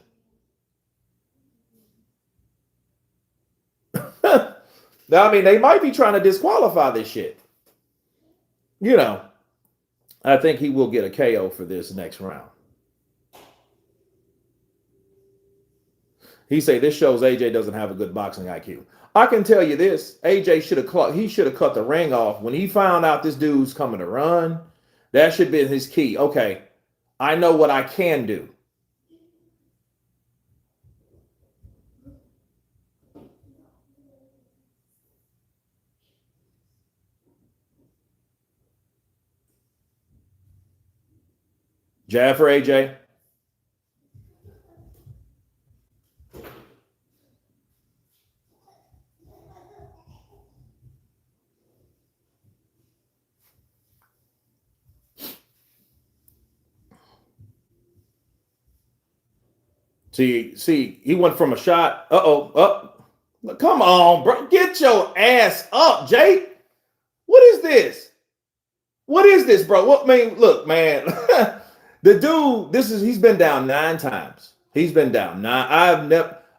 Now, I mean, they might be trying to disqualify this shit. I think he will get a KO for this next round. He say this shows AJ doesn't have a good boxing IQ. I can tell you this: AJ should have cut the ring off when he found out this dude's coming to run. That should be his key. Okay, I know what I can do. Jab for AJ. See, he went from a shot. Come on, bro. Get your ass up, Jake. What is this? What is this, bro? What, man, look, man. The dude, he's been down 9 times. He's been down 9.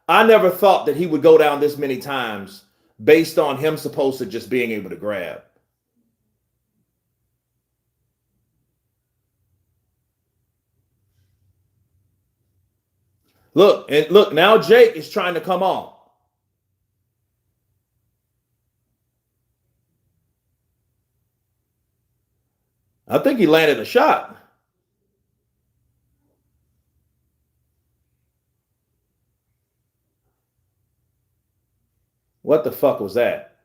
I never thought that he would go down this many times based on him supposed to just being able to grab. Look, now Jake is trying to come on. I think he landed a shot. What the fuck was that?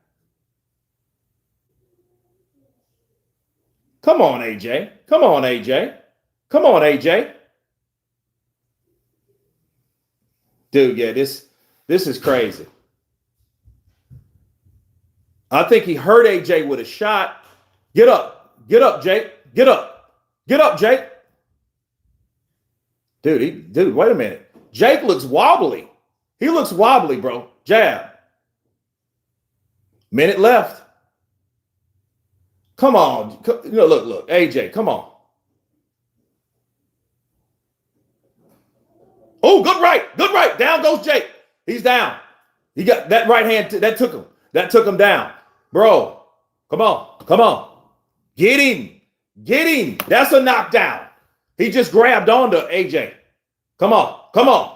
Come on, AJ. Come on, AJ. Come on, AJ. Dude, yeah, this is crazy. I think he hurt AJ with a shot. Get up, Jake. Get up, Jake. Dude, wait a minute. Jake looks wobbly. He looks wobbly, bro. Jab. Minute left. Come on. Look, AJ, come on. Oh, good right. Down goes Jake. He's down. He got that right hand. That took him down. Bro, come on. Get him. That's a knockdown. He just grabbed onto AJ. Come on.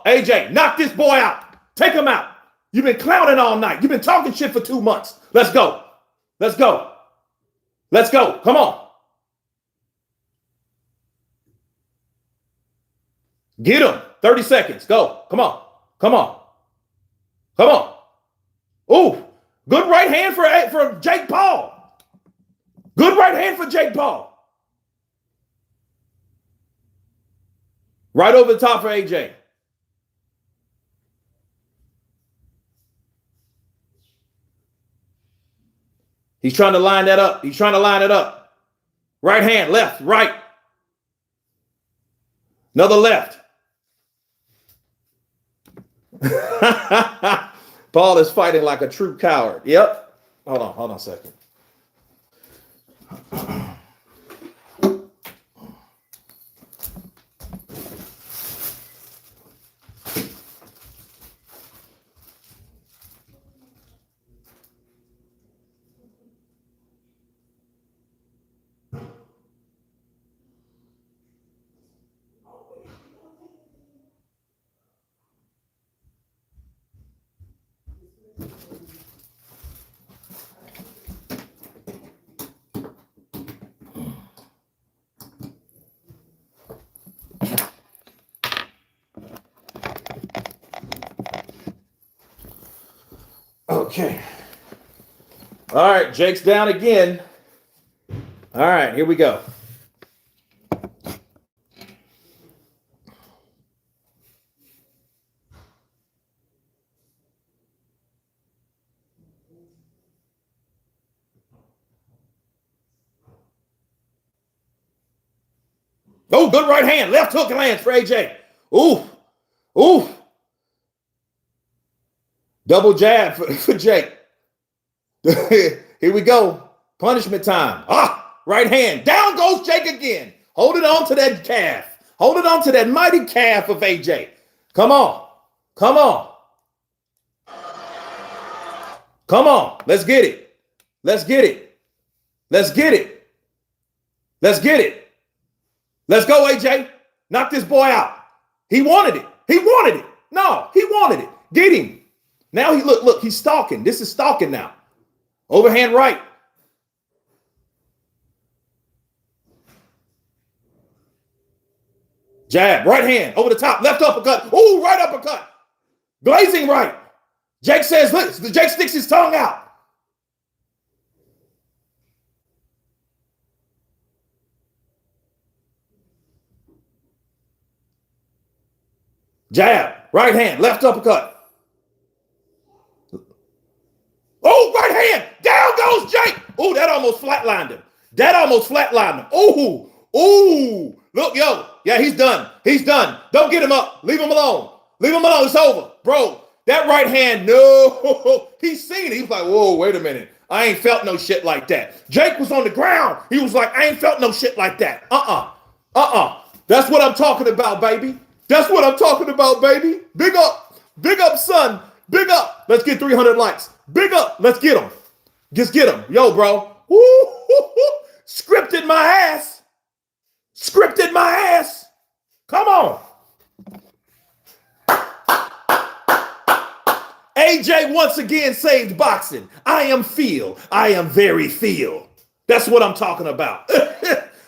AJ, knock this boy out. Take him out. You've been clowning all night. You've been talking shit for 2 months. Let's go. Come on. Get him. 30 seconds. Go. Come on. Ooh, good right hand for Jake Paul. Good right hand for Jake Paul. Right over the top for AJ. He's trying to line that up. Right hand, left, right. Another left. Paul is fighting like a true coward. Yep. Hold on a second. Okay. All right, Jake's down again. All right, here we go. Oh, good right hand. Left hook lands for AJ. Ooh. Ooh. Double jab for Jake. Here we go. Punishment time. Ah, right hand. Down goes Jake again. Holding on to that calf. Holding on to that mighty calf of AJ. Come on. Come on. Come on. Let's get it. Let's get it. Let's get it. Let's get it. Let's go, AJ. Knock this boy out. He wanted it. He wanted it. No, he wanted it. Get him. Now look, he's stalking. This is stalking now. Overhand right. Jab, right hand, over the top, left uppercut. Ooh, right uppercut. Blazing right. Jake says, look, Jake sticks his tongue out. Jab, right hand, left uppercut. Oh, right hand, down goes Jake. Oh, that almost flatlined him. That almost flatlined him. Oh, ooh, look, yo, yeah, he's done. He's done. Don't get him up. Leave him alone. Leave him alone. It's over, bro. That right hand, no, he's seen it. He was like, whoa, wait a minute. I ain't felt no shit like that. Jake was on the ground. He was like, I ain't felt no shit like that. That's what I'm talking about, baby. That's what I'm talking about, baby. Big up, son. Big up. Let's get 300 likes. Big up. Let's get them. Just get them. Yo, bro. Woo. Scripted my ass. Scripted my ass. Come on. AJ once again saved boxing. I am Phil. I am very Phil. That's what I'm talking about.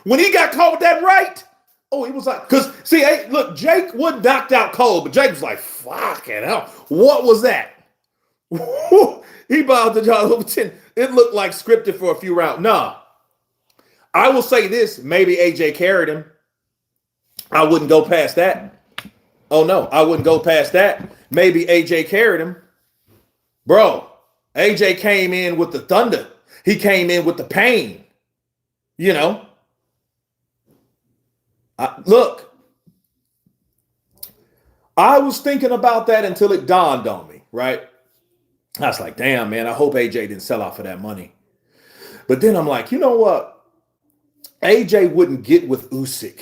When he got caught with that right, oh, he was like, because, see, hey, look, Jake would knocked out cold, but Jake was like, fucking hell. What was that? He bowed to John over 10. It looked like scripted for a few rounds. Nah. I will say this. Maybe AJ carried him. I wouldn't go past that. Oh, no. I wouldn't go past that. Maybe AJ carried him. Bro, AJ came in with the thunder. He came in with the pain. You know. Look, I was thinking about that until it dawned on me, right? I was like, damn, man, I hope AJ didn't sell out for that money. But then I'm like, you know what? AJ wouldn't get with Usyk.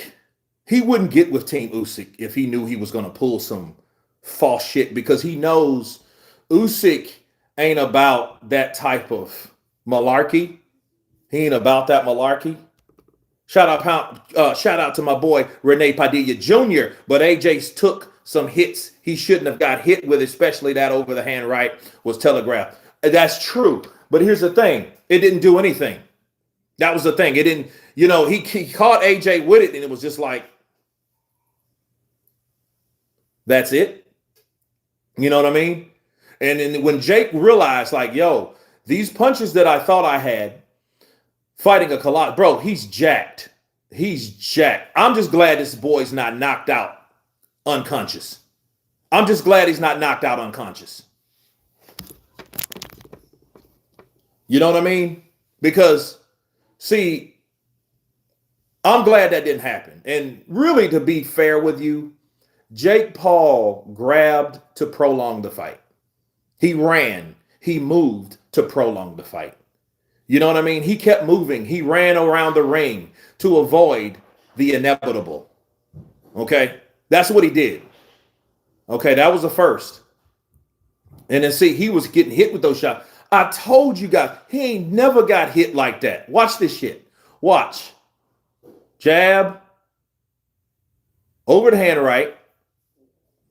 He wouldn't get with Team Usyk if he knew he was going to pull some false shit, because he knows Usyk ain't about that type of malarkey. He ain't about that malarkey. Shout out to my boy Rene Padilla Jr., but AJ took some hits he shouldn't have got hit with, especially that over the hand right was telegraphed. That's true. But here's the thing. It didn't do anything. That was the thing. It didn't, you know, he caught AJ with it, and it was just like, that's it. You know what I mean? And then when Jake realized, like, yo, these punches that I thought I had fighting a collide, bro, he's jacked. He's jacked. I'm just glad this boy's not knocked out unconscious. I'm just glad he's not knocked out unconscious. You know what I mean? Because, see, I'm glad that didn't happen. And really, to be fair with you, Jake Paul grabbed to prolong the fight. He ran. He moved to prolong the fight. You know what I mean? He kept moving. He ran around the ring to avoid the inevitable. Okay? That's what he did. Okay, that was the first. And then, see, he was getting hit with those shots. I told you guys, he ain't never got hit like that. Watch this shit. Watch. Jab. Over the hand right.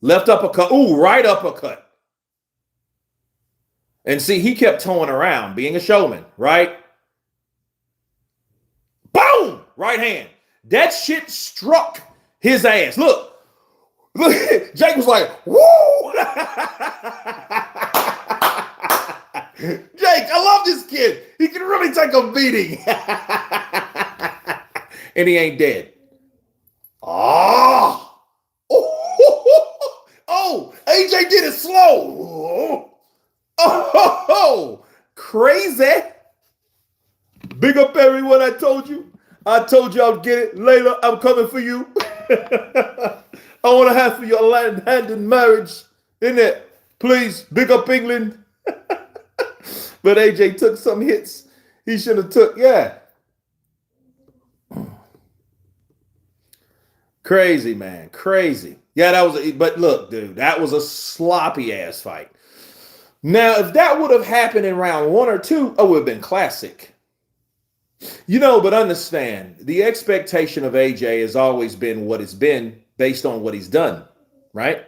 Left uppercut. Ooh, right uppercut. And see, he kept towing around, being a showman, right? Boom! Right hand. That shit struck his ass. Look. Look. Jake was like, woo! Jake, I love this kid. He can really take a beating. And he ain't dead. Oh. Oh, AJ did it slow. Oh, crazy. Big up everyone. I told you I'd get it. Layla, I'm coming for you. I want to have for your hand in marriage. Isn't it? Please, big up England. But AJ took some hits he should have took. Yeah. Crazy, man. Crazy. Yeah, but look, dude, that was a sloppy ass fight. Now, if that would have happened in round 1 or 2, it would have been classic. But understand, the expectation of AJ has always been what it's been based on what he's done, right?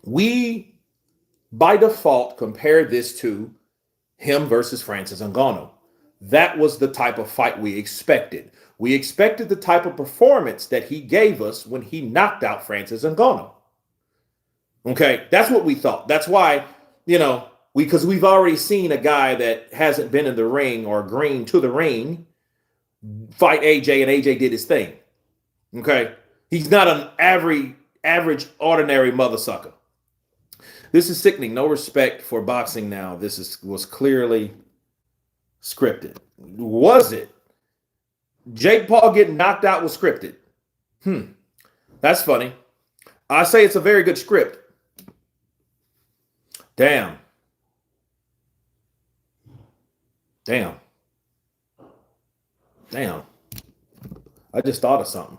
We, by default, compare this to him versus Francis Ngannou. That was the type of fight we expected. We expected the type of performance that he gave us when he knocked out Francis Ngannou. Okay, that's what we thought. That's why, because we've already seen a guy that hasn't been in the ring or green to the ring fight AJ, and AJ did his thing. Okay, he's not an average, ordinary mother sucker. This is sickening. No respect for boxing now. This was clearly scripted. Was it? Jake Paul getting knocked out was scripted. That's funny. I say it's a very good script. Damn. I just thought of something.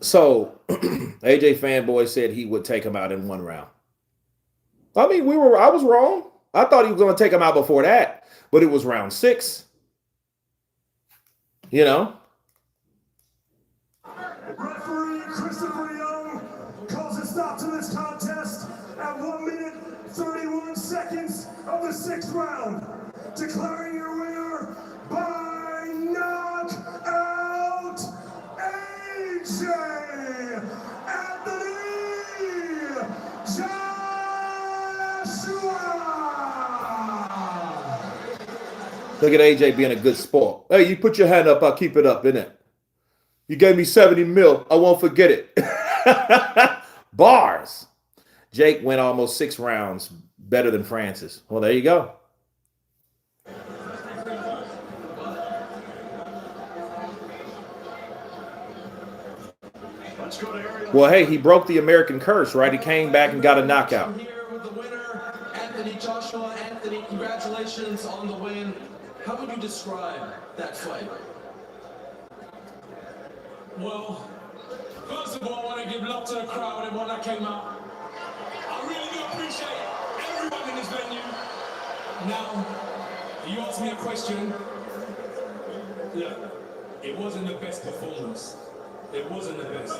So, AJ Fanboy said he would take him out in 1 round. I mean, I was wrong. I thought he was going to take him out before that, but it was round 6. Referee Christopher Young calls a stop to this contest at 1 minute 31 seconds of the 6th round, declaring your winner by knockout, AJ Anthony Joshua. Look at AJ being a good sport. Hey, you put your hand up, I'll keep it up, innit? You gave me 70 mil, I won't forget it. Bars. Jake went almost 6 rounds better than Francis. Well, there you go. Well, hey, he broke the American curse, right? He came back and got a knockout. Here with the winner, Anthony Joshua. Anthony, congratulations on the win. How would you describe that fight? Well, first of all, I want to give love to the crowd, everyone that came out. I really do appreciate everyone in this venue. Now, you asked me a question. Look, it wasn't the best performance. It wasn't the best.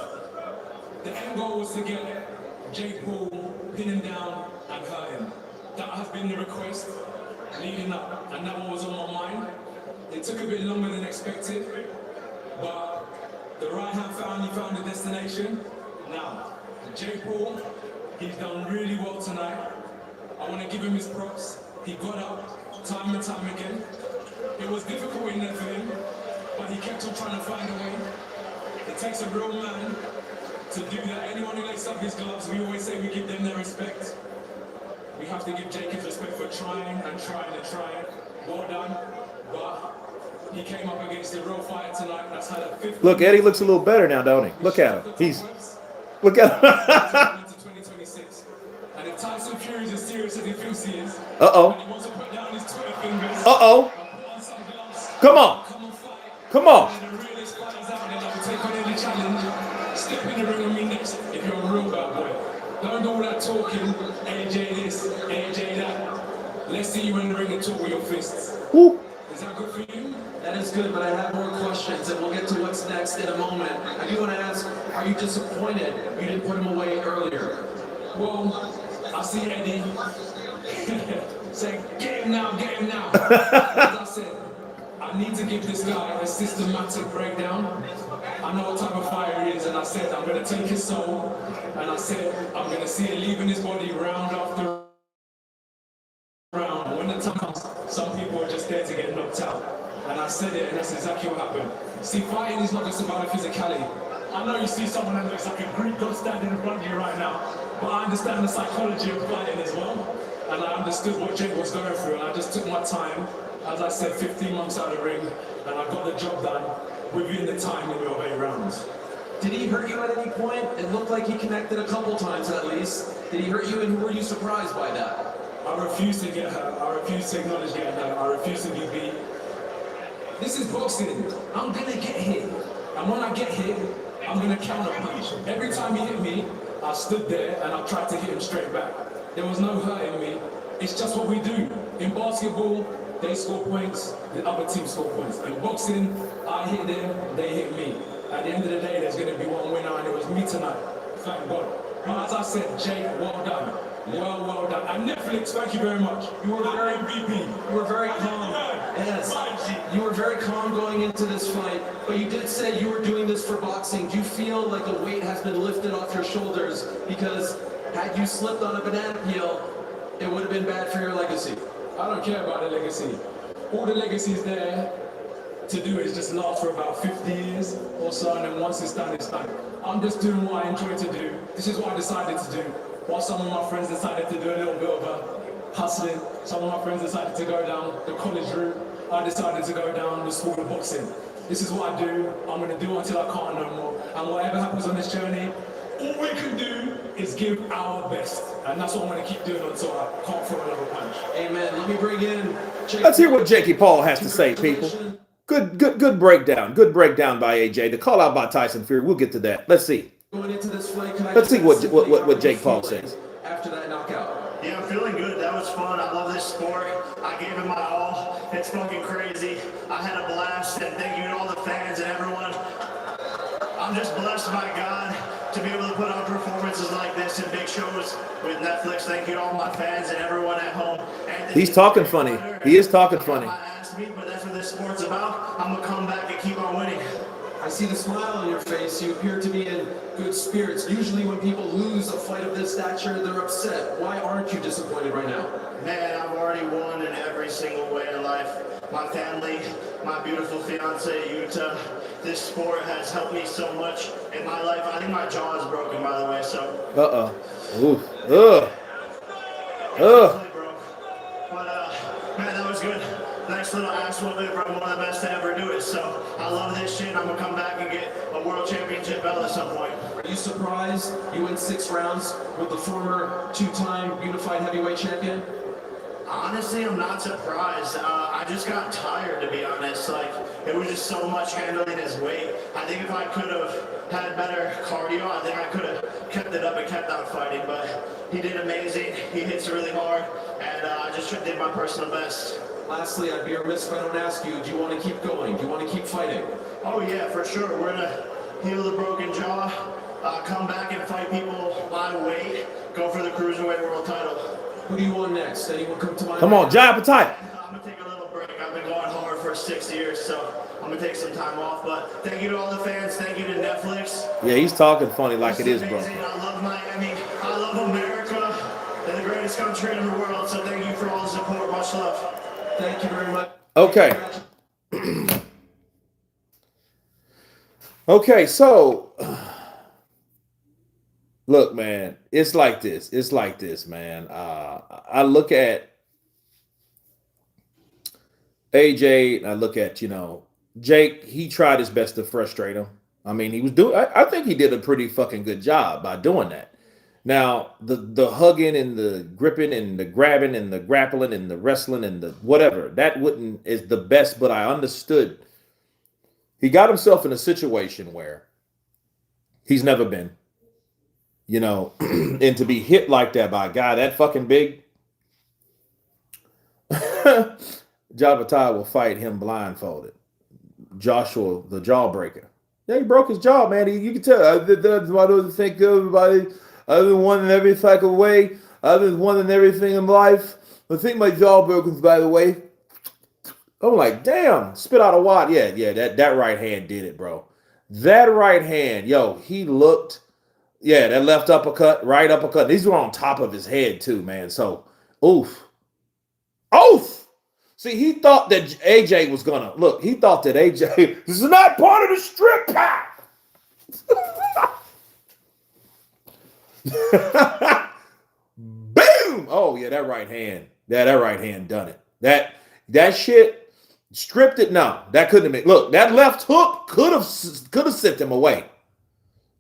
The end goal was to get Jake Paul, pin him down, and hurt him. That has been the request leading up, and that one was on my mind. It took a bit longer than expected, but the right hand finally found the destination. Now, Jake Paul, he's done really well tonight. I want to give him his props. He got up time and time again. It was difficult in there for him, but he kept on trying to find a way. It takes a real man to do that. Anyone who laces up his gloves, we always say we give them their respect. We have to give Jake his respect for trying and trying and trying. Well done. But he came up against a real fighter tonight. That's had a 5th. Look, Eddie looks a little better now, don't he? Look at him. Look at him. 2026. And if Tyson Fury is as serious as he thinks he is, Uh-oh. and he wants to put down his Twitter fingers, Uh-oh. put on some gloves, Come on. come and fight. Come on. And the realest fighters out there that will take on any challenge, step in the ring with me next if you're a real bad boy. Don't do all that talking, AJ this, AJ that. Let's see you in the ring and talk with your fists. Woo. Is that good for you? That is good, but I have more questions, and we'll get to what's next in a moment. I do want to ask, are you disappointed you didn't put him away earlier? Well, I see Eddie saying, get him now, get him now. As I said, I need to give this guy a systematic breakdown. I I know what type of fighter he is, and I said I'm gonna take his soul, and I said I'm gonna see it leaving his body round after round. When the time comes, some people are just there to get knocked out. And I said it, and that's exactly what happened. See, fighting is not just about the physicality. I know you see someone that looks like a Greek god standing in front of you right now, but I understand the psychology of fighting as well. And I understood what Jake was going through, and I just took my time. As I said, 15 months out of the ring, and I got the job done within the time limit of 8 rounds. Did he hurt you at any point? It looked like he connected a couple times at least. Did he hurt you, and were you surprised by that? I refuse to get hurt. I refuse to acknowledge getting hurt. I refuse to be beat. This is boxing. I'm gonna get hit. And when I get hit, I'm gonna counter punch. Every time he hit me, I stood there and I tried to hit him straight back. There was no hurting me. It's just what we do. In basketball, they score points, the other team score points. In boxing, I hit them, they hit me. At the end of the day, there's gonna be one winner, and it was me tonight. Thank God. But as I said, Jake, well done. Well done. And Netflix, thank you very much. You were very MVP. You were very calm. Yes. You were very calm going into this fight, but you did say you were doing this for boxing. Do you feel like the weight has been lifted off your shoulders? Because had you slipped on a banana peel, it would have been bad for your legacy. I don't care about the legacy. All the legacy's there to do is just last for about 50 years or so, and then once it's done, it's done. I'm just doing what I enjoy to do. This is what I decided to do. While some of my friends decided to do a little bit of a hustling, some of my friends decided to go down the college route. I decided to go down the school of boxing. This is what I do. I'm going to do until I can't no more. And whatever happens on this journey, all we can do is give our best. And that's what I'm going to keep doing until I can't throw another punch. Amen. Let me bring in Jake. Let's hear what Jakey Paul has to say, people. Good breakdown. Good breakdown by AJ. The call out by Tyson Fury. We'll get to that. Let's see. Going into this fight, Let's see what Jake Paul says. After that knockout. Yeah, I'm feeling good. That was fun. I love this sport. I gave it my all. It's fucking crazy. I had a blast, and thank you to all the fans and everyone. I'm just blessed by God to be able to put on performances like this and big shows with Netflix. Thank you to all my fans and everyone at home. He's talking funny. He is talking funny. But that's what this sport's about. I'm gonna come back and keep on winning. I see the smile on your face. You appear to be in good spirits. Usually when people lose a fight of this stature, they're upset. Why aren't you disappointed right now? Man, I've already won in every single way in life. My family, my beautiful fiance, Yuta. This sport has helped me so much in my life. I think my jaw is broken, by the way, so. But, man, that was good. Nice little ass whooping from one of the best to ever do it. So I love this shit. I'm gonna come back and get a world championship belt at some point. Are you surprised you went 6 rounds with the former 2-time unified heavyweight champion? Honestly, I'm not surprised. I just got tired, to be honest. Like, it was just so much handling his weight. I think if I could have had better cardio, I think I could have kept it up and kept on fighting. But he did amazing. He hits really hard, and I just did my personal best. Lastly, I'd be remiss if I don't ask you, do you want to keep going? Do you want to keep fighting? Oh yeah, for sure. We're gonna heal the broken jaw, come back and fight people my weight, go for the Cruiserweight World title. Who do you want next? Anyone come to mind? Come on, Giant Appetite. I'm gonna take a little break. I've been going hard for 6 years, so I'm gonna take some time off. But thank you to all the fans. Thank you to Netflix. Yeah, he's talking funny like it is, bro. I love Miami. I love America. They're the greatest country in the world. So thank you for all the support. Much love. Thank you very much. Okay. Okay, so look, man, it's like this. It's like this, man. I look at AJ and I look at, Jake. He tried his best to frustrate him. I mean, he was doing, I think he did a pretty fucking good job by doing that. Now, the hugging and the gripping and the grabbing and the grappling and the wrestling and the whatever, that is the best, but I understood. He got himself in a situation where he's never been, and to be hit like that by a guy that fucking big, Jabatai will fight him blindfolded. Joshua, the jawbreaker. Yeah, he broke his jaw, man. You can tell. That's why I don't think everybody. I've been winning every cycle way. I've been winning everything in life. I think my jaw broken, by the way. I'm like, damn, spit out a wad. Yeah, that right hand did it, bro. That right hand, yo, he looked, yeah, that left uppercut, right uppercut. These were on top of his head too, man. So, oof. Oof. See, he thought that AJ was gonna look. He thought that AJ this is not part of the strip pack. Boom! Oh yeah, that right hand. Yeah, that right hand done it. That shit stripped it. No, that couldn't have been. Look, that left hook could have sent him away.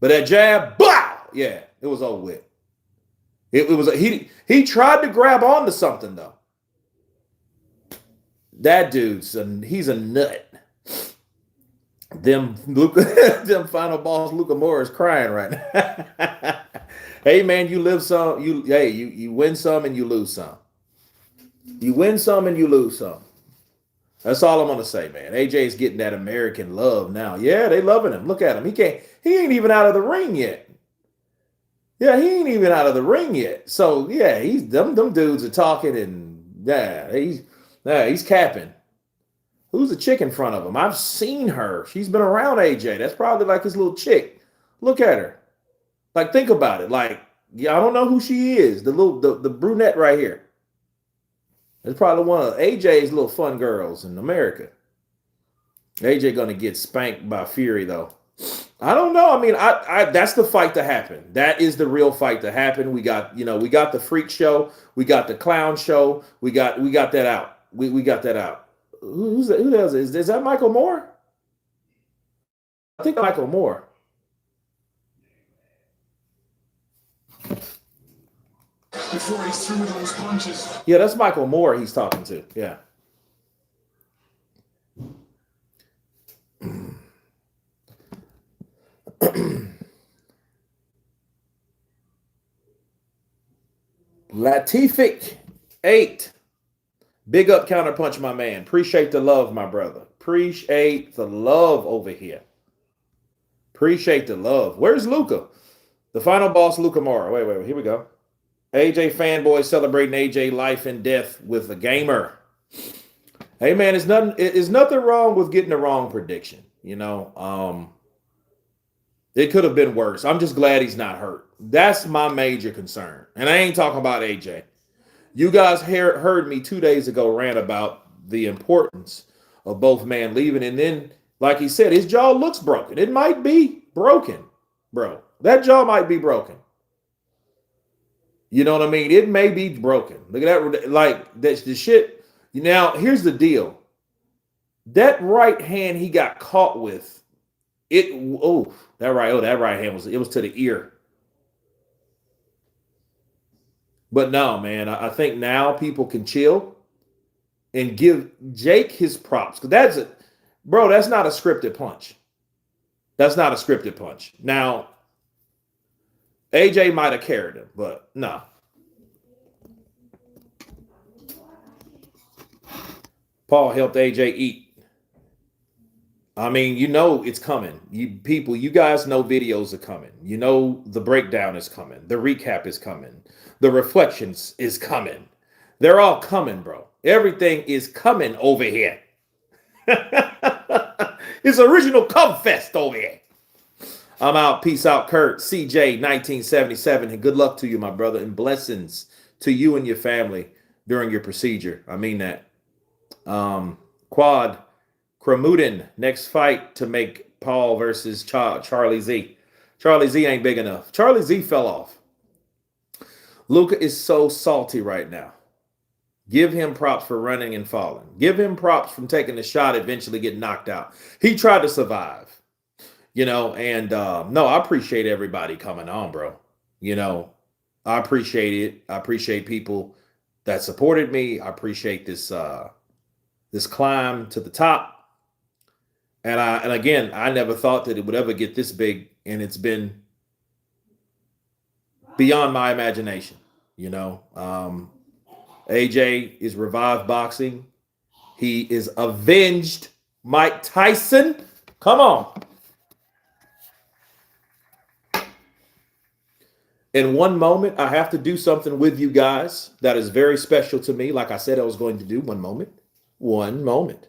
But that jab, bow! Yeah, it was over with. It was he tried to grab onto something though. That dude's he's a nut. Them Luca, them final balls. Luca Moore is crying right now. Hey man, you live some. You win some and you lose some. You win some and you lose some. That's all I'm gonna say, man. AJ's getting that American love now. Yeah, they loving him. Look at him. He ain't even out of the ring yet. Yeah, he ain't even out of the ring yet. So yeah, he's them dudes are talking and he's capping. Who's the chick in front of him? I've seen her. She's been around AJ. That's probably like his little chick. Look at her. Like, think about it. Like, yeah, I don't know who she is. The brunette right here. It's probably one of AJ's little fun girls in America. AJ gonna get spanked by Fury though. I don't know. I mean, I that's the fight to happen. That is the real fight to happen. We got the freak show, we got the clown show, we got that out. We got that out. Who's that? Who else is that? Michael Moore? I think Michael Moore. Before he threw those punches. Yeah, that's Michael Moore he's talking to. Yeah. Latific 8. Big up counterpunch, my man. Appreciate the love, my brother. Appreciate the love over here. Appreciate the love. Where's Luca? The final boss, Luca Mora. Wait. Here we go. AJ fanboy celebrating AJ life and death with a gamer. Hey man, it's nothing wrong with getting the wrong prediction. It could have been worse. I'm just glad he's not hurt. That's my major concern. And I ain't talking about AJ. You guys heard me 2 days ago rant about the importance of both men leaving. And then, like he said, his jaw looks broken. It might be broken, bro. That jaw might be broken. You know what I mean? It may be broken. Look at that. Like, that's the shit. Now, here's the deal. That right hand he got caught with, that right hand was to the ear. But no, man, I think now people can chill and give Jake his props. Because that's not a scripted punch. That's not a scripted punch. Now, AJ might have carried him, but no. Paul helped AJ eat. I mean, it's coming. You guys know videos are coming. You know the breakdown is coming. The recap is coming. The reflections is coming. They're all coming, bro. Everything is coming over here. It's original cum fest over here. I'm out. Peace out, Kurt. CJ 1977. And good luck to you, my brother. And blessings to you and your family during your procedure. I mean that. Quad Kremudin, next fight to make Paul versus Charlie Z. Charlie Z ain't big enough. Charlie Z fell off. Luca is so salty right now. Give him props for running and falling. Give him props from taking the shot, eventually getting knocked out. He tried to survive. No, I appreciate everybody coming on, bro. I appreciate it. I appreciate people that supported me. I appreciate this climb to the top. And again, I never thought that it would ever get this big, and it's been beyond my imagination. AJ is revived boxing. He is avenged Mike Tyson. Come on. In one moment, I have to do something with you guys that is very special to me. Like I said I was going to do. One moment. One moment.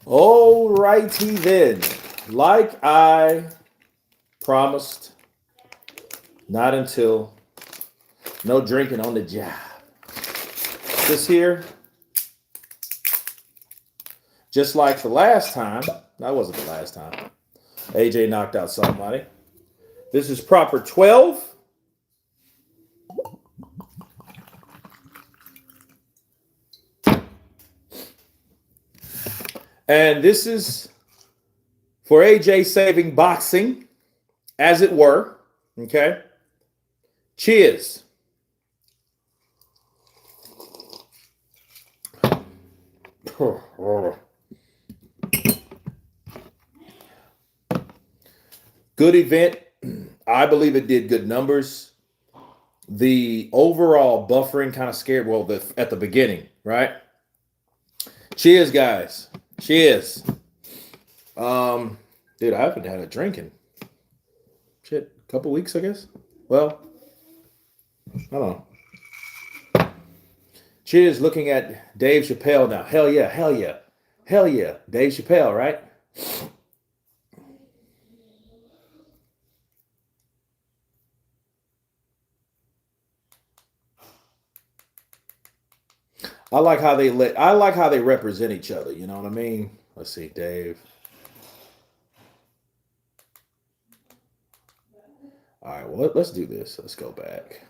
All righty then. Like I promised, not until no drinking on the job. This here, just like the last time, that wasn't the last time, AJ knocked out somebody. This is proper 12. And this is for AJ saving boxing, as it were. Okay. Cheers. Good event. I believe it did good numbers. The overall buffering kind of scared, well, at the beginning, right? Cheers, guys. Cheers. Dude, I haven't had a drink in a couple weeks, I guess. Well, I don't know. Cheers, looking at Dave Chappelle now. Hell yeah, hell yeah. Hell yeah. Dave Chappelle, right? I like how they represent each other, you know what I mean? Let's see, Dave. All right, well, let's do this. Let's go back.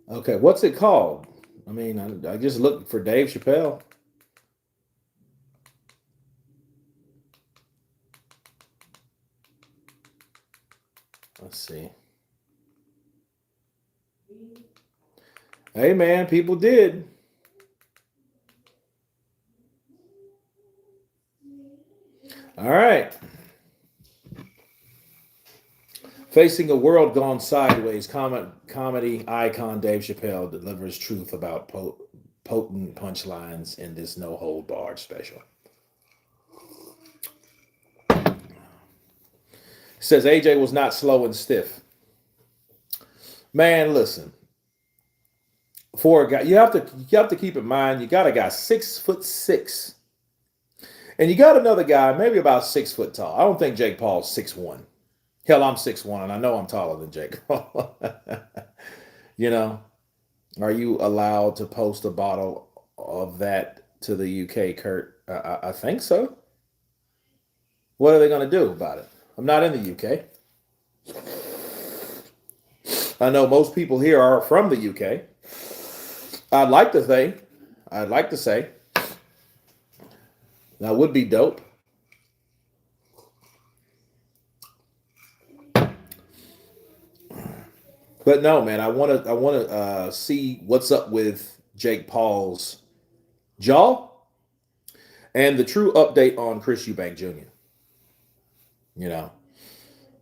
Okay, what's it called? I mean, I just looked for Dave Chappelle. Let's see. Hey, man, people did. All right. Facing a world gone sideways, comedy icon Dave Chappelle delivers truth about potent punchlines in this no hold barred special. Says AJ was not slow and stiff. Man, listen. For a guy, you have to keep in mind you got a guy 6'6", and you got another guy maybe about 6 foot tall. I don't think Jake Paul's 6'1". Hell, I'm 6'1", and I know I'm taller than Jake Paul. You know, are you allowed to post a bottle of that to the UK, Kurt? I think so. What are they going to do about it? I'm not in the UK. I know most people here are from the UK. I'd like to say that would be dope. But no, man, I want to see what's up with Jake Paul's jaw and the true update on Chris Eubank Jr. You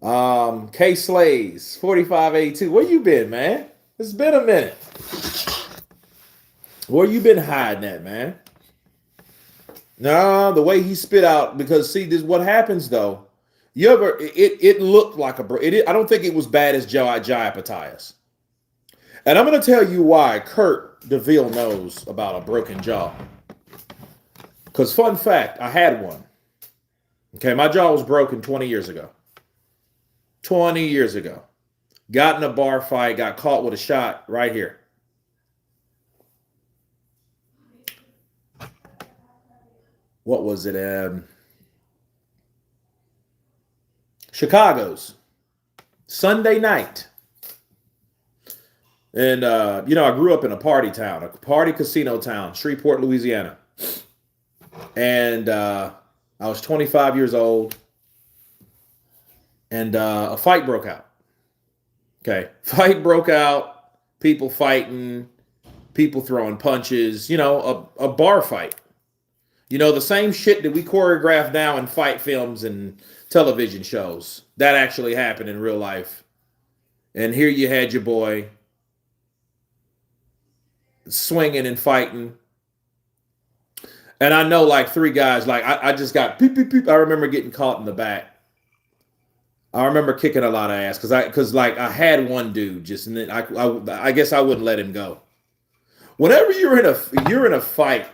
know, K Slays 4582. Where you been, man? It's been a minute. Where you been hiding at, man? No, the way he spit out, because see, this what happens though. It looked like I don't think it was bad as Jai Pataya's. And I'm going to tell you why Kurt DeVille knows about a broken jaw. Because fun fact, I had one. Okay, my jaw was broken 20 years ago. 20 years ago. Got in a bar fight, got caught with a shot right here. What was it? Chicago's Sunday night. And, you know, I grew up in a party town, a party casino town, Shreveport, Louisiana. And I was 25 years old. And a fight broke out. Okay. Fight broke out. People fighting. People throwing punches. You know, a bar fight. You know, the same shit that we choreograph now in fight films and television shows. That actually happened in real life. And here you had your boy swinging and fighting. And I know like 3 guys, like I just got peep, peep, peep. I remember getting caught in the back. I remember kicking a lot of ass because like I had one dude just, and then I guess I wouldn't let him go. Whenever you're in a fight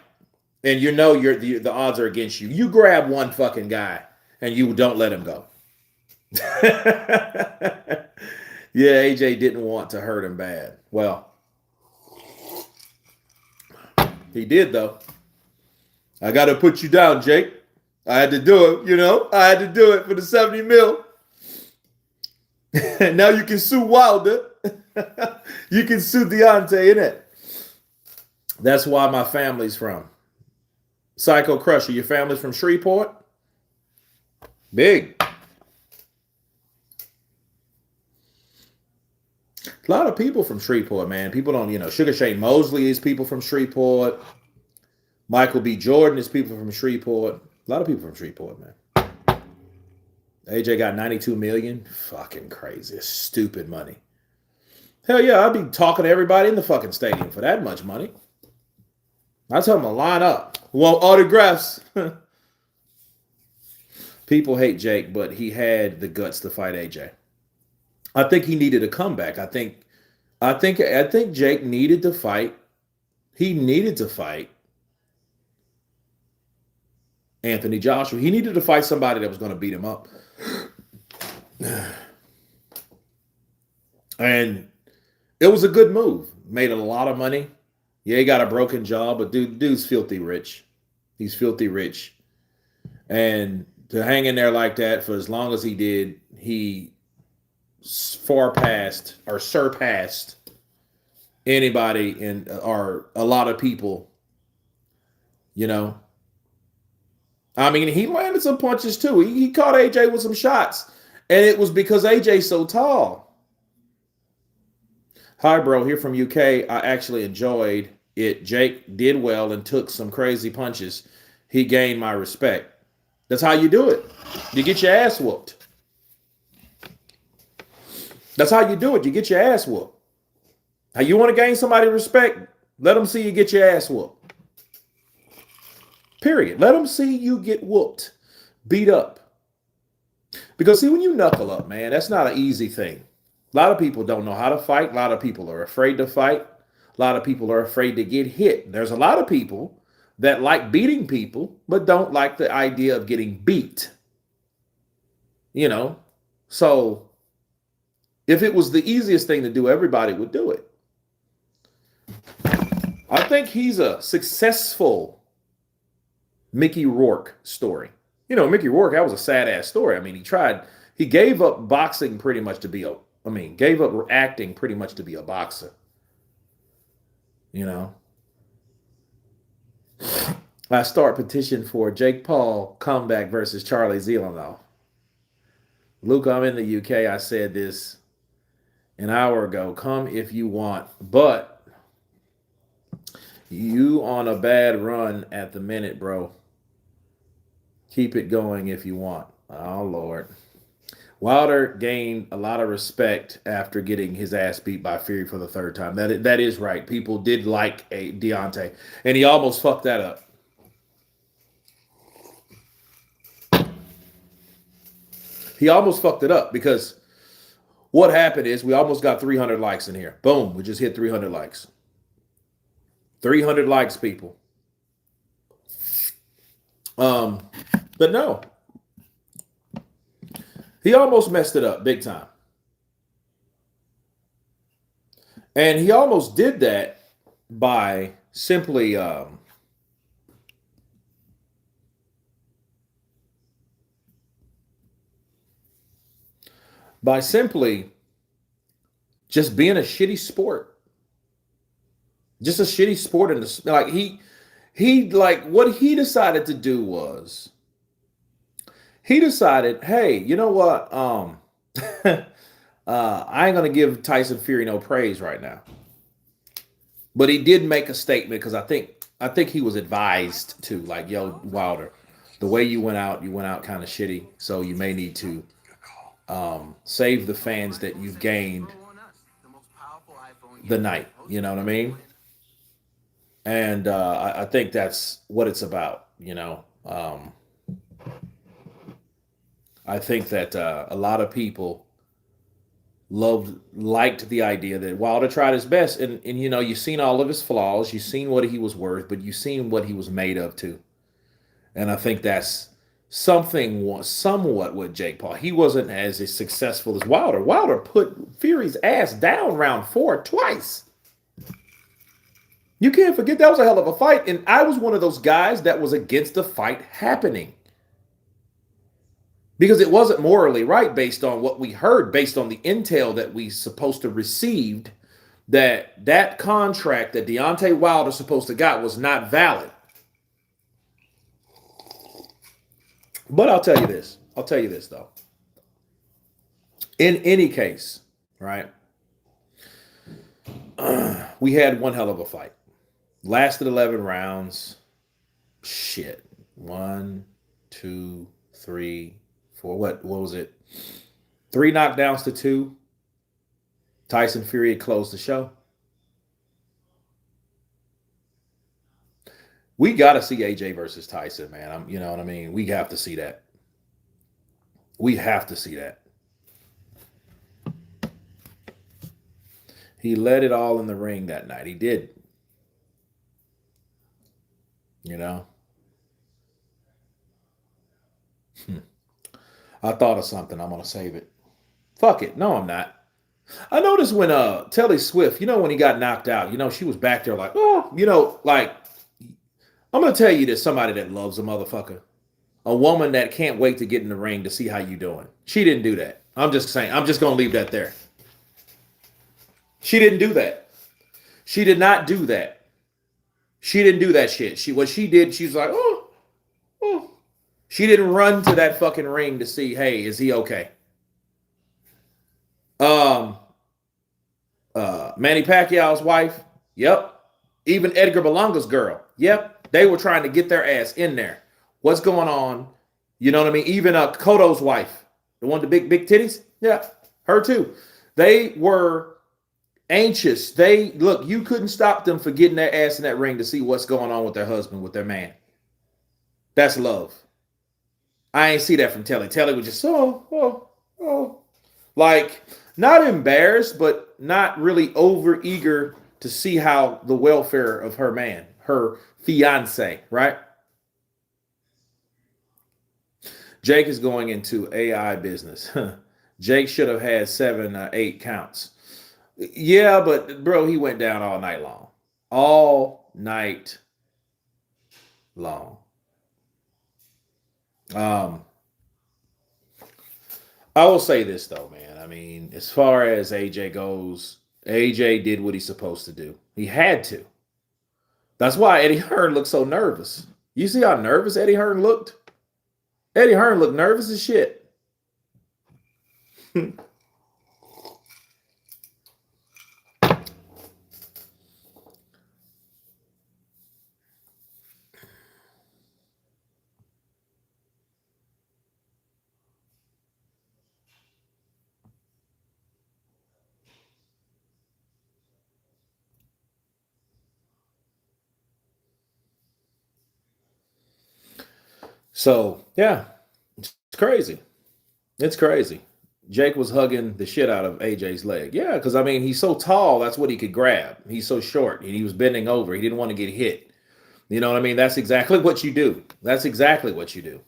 and you know the odds are against you, you grab one fucking guy and you don't let him go. Yeah, AJ didn't want to hurt him bad. Well, he did though. I got to put you down, Jake. I had to do it, you know. I had to do it for the 70 mil. Now you can sue Wilder. You can sue Deontay, innit? That's why my family's from. Psycho Crusher, your family's from Shreveport? Big. A lot of people from Shreveport, man. People don't, Sugar Shane Mosley is people from Shreveport. Michael B. Jordan is people from Shreveport. A lot of people from Shreveport, man. AJ got 92 million. Fucking crazy. Stupid money. Hell yeah, I'd be talking to everybody in the fucking stadium for that much money. I tell them to line up. Want autographs. People hate Jake, but he had the guts to fight AJ. I think he needed a comeback. I think Jake needed to fight. He needed to fight Anthony Joshua. He needed to fight somebody that was going to beat him up. And it was a good move. Made a lot of money. Yeah, he got a broken jaw, but dude's filthy rich. He's filthy rich. And to hang in there like that for as long as he did, he far past or surpassed anybody or a lot of people, I mean, he landed some punches too. He caught AJ with some shots, and it was because AJ's so tall. Hi, bro. Here from UK. I actually enjoyed it. Jake did well and took some crazy punches. He gained my respect. That's how you do it. You get your ass whooped. That's how you do it. You get your ass whooped. How you want to gain somebody's respect? Let them see you get your ass whooped. Period. Let them see you get whooped, beat up. Because see, when you knuckle up, man, that's not an easy thing. A lot of people don't know how to fight. A lot of people are afraid to fight. A lot of people are afraid to get hit. There's a lot of people that like beating people, but don't like the idea of getting beat. So if it was the easiest thing to do, everybody would do it. I think he's a successful Mickey Rourke story. Mickey Rourke, that was a sad ass story. I mean, he gave up boxing pretty much to be gave up acting pretty much to be a boxer. I start petition for Jake Paul comeback versus Charlie Zelenov. Luke, I'm in the UK. I said this an hour ago. Come if you want, but you on a bad run at the minute, bro. Keep it going if you want. Oh, Lord. Wilder gained a lot of respect after getting his ass beat by Fury for the 3rd time. That is right. People did like a Deontay, and he almost fucked that up. He almost fucked it up because what happened is we almost got 300 likes in here. Boom, we just hit 300 likes. 300 likes, people. But no. He almost messed it up big time. And he almost did that by simply just being a shitty sport. Just a shitty sport in the like he like what he decided to do was he decided, hey, you know what? I ain't gonna give Tyson Fury no praise right now. But he did make a statement because I think he was advised to, like, yo, Wilder, the way you went out kind of shitty. So you may need to save the fans that you've gained the night. You know what I mean? And I think that's what it's about, I think that a lot of people liked the idea that Wilder tried his best, and you've seen all of his flaws, you've seen what he was worth, but you've seen what he was made of too. And I think that's somewhat with Jake Paul. He wasn't as successful as Wilder. Wilder put Fury's ass down round 4 twice. You can't forget that was a hell of a fight, and I was one of those guys that was against the fight happening. Because it wasn't morally right based on what we heard, based on the intel that we supposed to received, that contract that Deontay Wilder supposed to got was not valid. But I'll tell you this though. In any case, right? We had one hell of a fight. Lasted 11 rounds. Shit. 1, 2, 3, 4. What was it? 3 knockdowns to 2. Tyson Fury had closed the show. We got to see AJ versus Tyson, man. You know what I mean? We have to see that. We have to see that. He let it all in the ring that night. He did. I thought of something. I'm going to save it. Fuck it. No, I'm not. I noticed when Telly Swift, when he got knocked out, she was back there like, oh, like, I'm going to tell you there's somebody that loves a motherfucker. A woman that can't wait to get in the ring to see how you doing. She didn't do that. I'm just saying. I'm just going to leave that there. She didn't do that. She did not do that. She didn't do that shit. What she did, she's like, oh. She didn't run to that fucking ring to see, hey, is he okay? Manny Pacquiao's wife, yep. Even Edgar Berlanga's girl, yep. They were trying to get their ass in there. What's going on? You know what I mean? Even Cotto's wife, the one with the big titties, yeah, her too. They were anxious. Look, you couldn't stop them for getting their ass in that ring to see what's going on with their husband, with their man. That's love. I ain't see that from Telly. Telly was just, like, not embarrassed, but not really over eager to see how the welfare of her man, her fiance, right? Jake is going into AI business. Jake should have had 7, 8 counts. Yeah, but bro, he went down all night long. All night long. I will say this though, man. I mean, as far as AJ goes, AJ did what he's supposed to do. He had to. That's why Eddie Hearn looked so nervous. You see how nervous Eddie Hearn looked? Eddie Hearn looked nervous as shit. So, yeah, it's crazy. It's crazy. Jake was hugging the shit out of AJ's leg. Yeah, because, I mean, he's so tall, that's what he could grab. He's so short, and he was bending over. He didn't want to get hit. You know what I mean? That's exactly what you do. That's exactly what you do.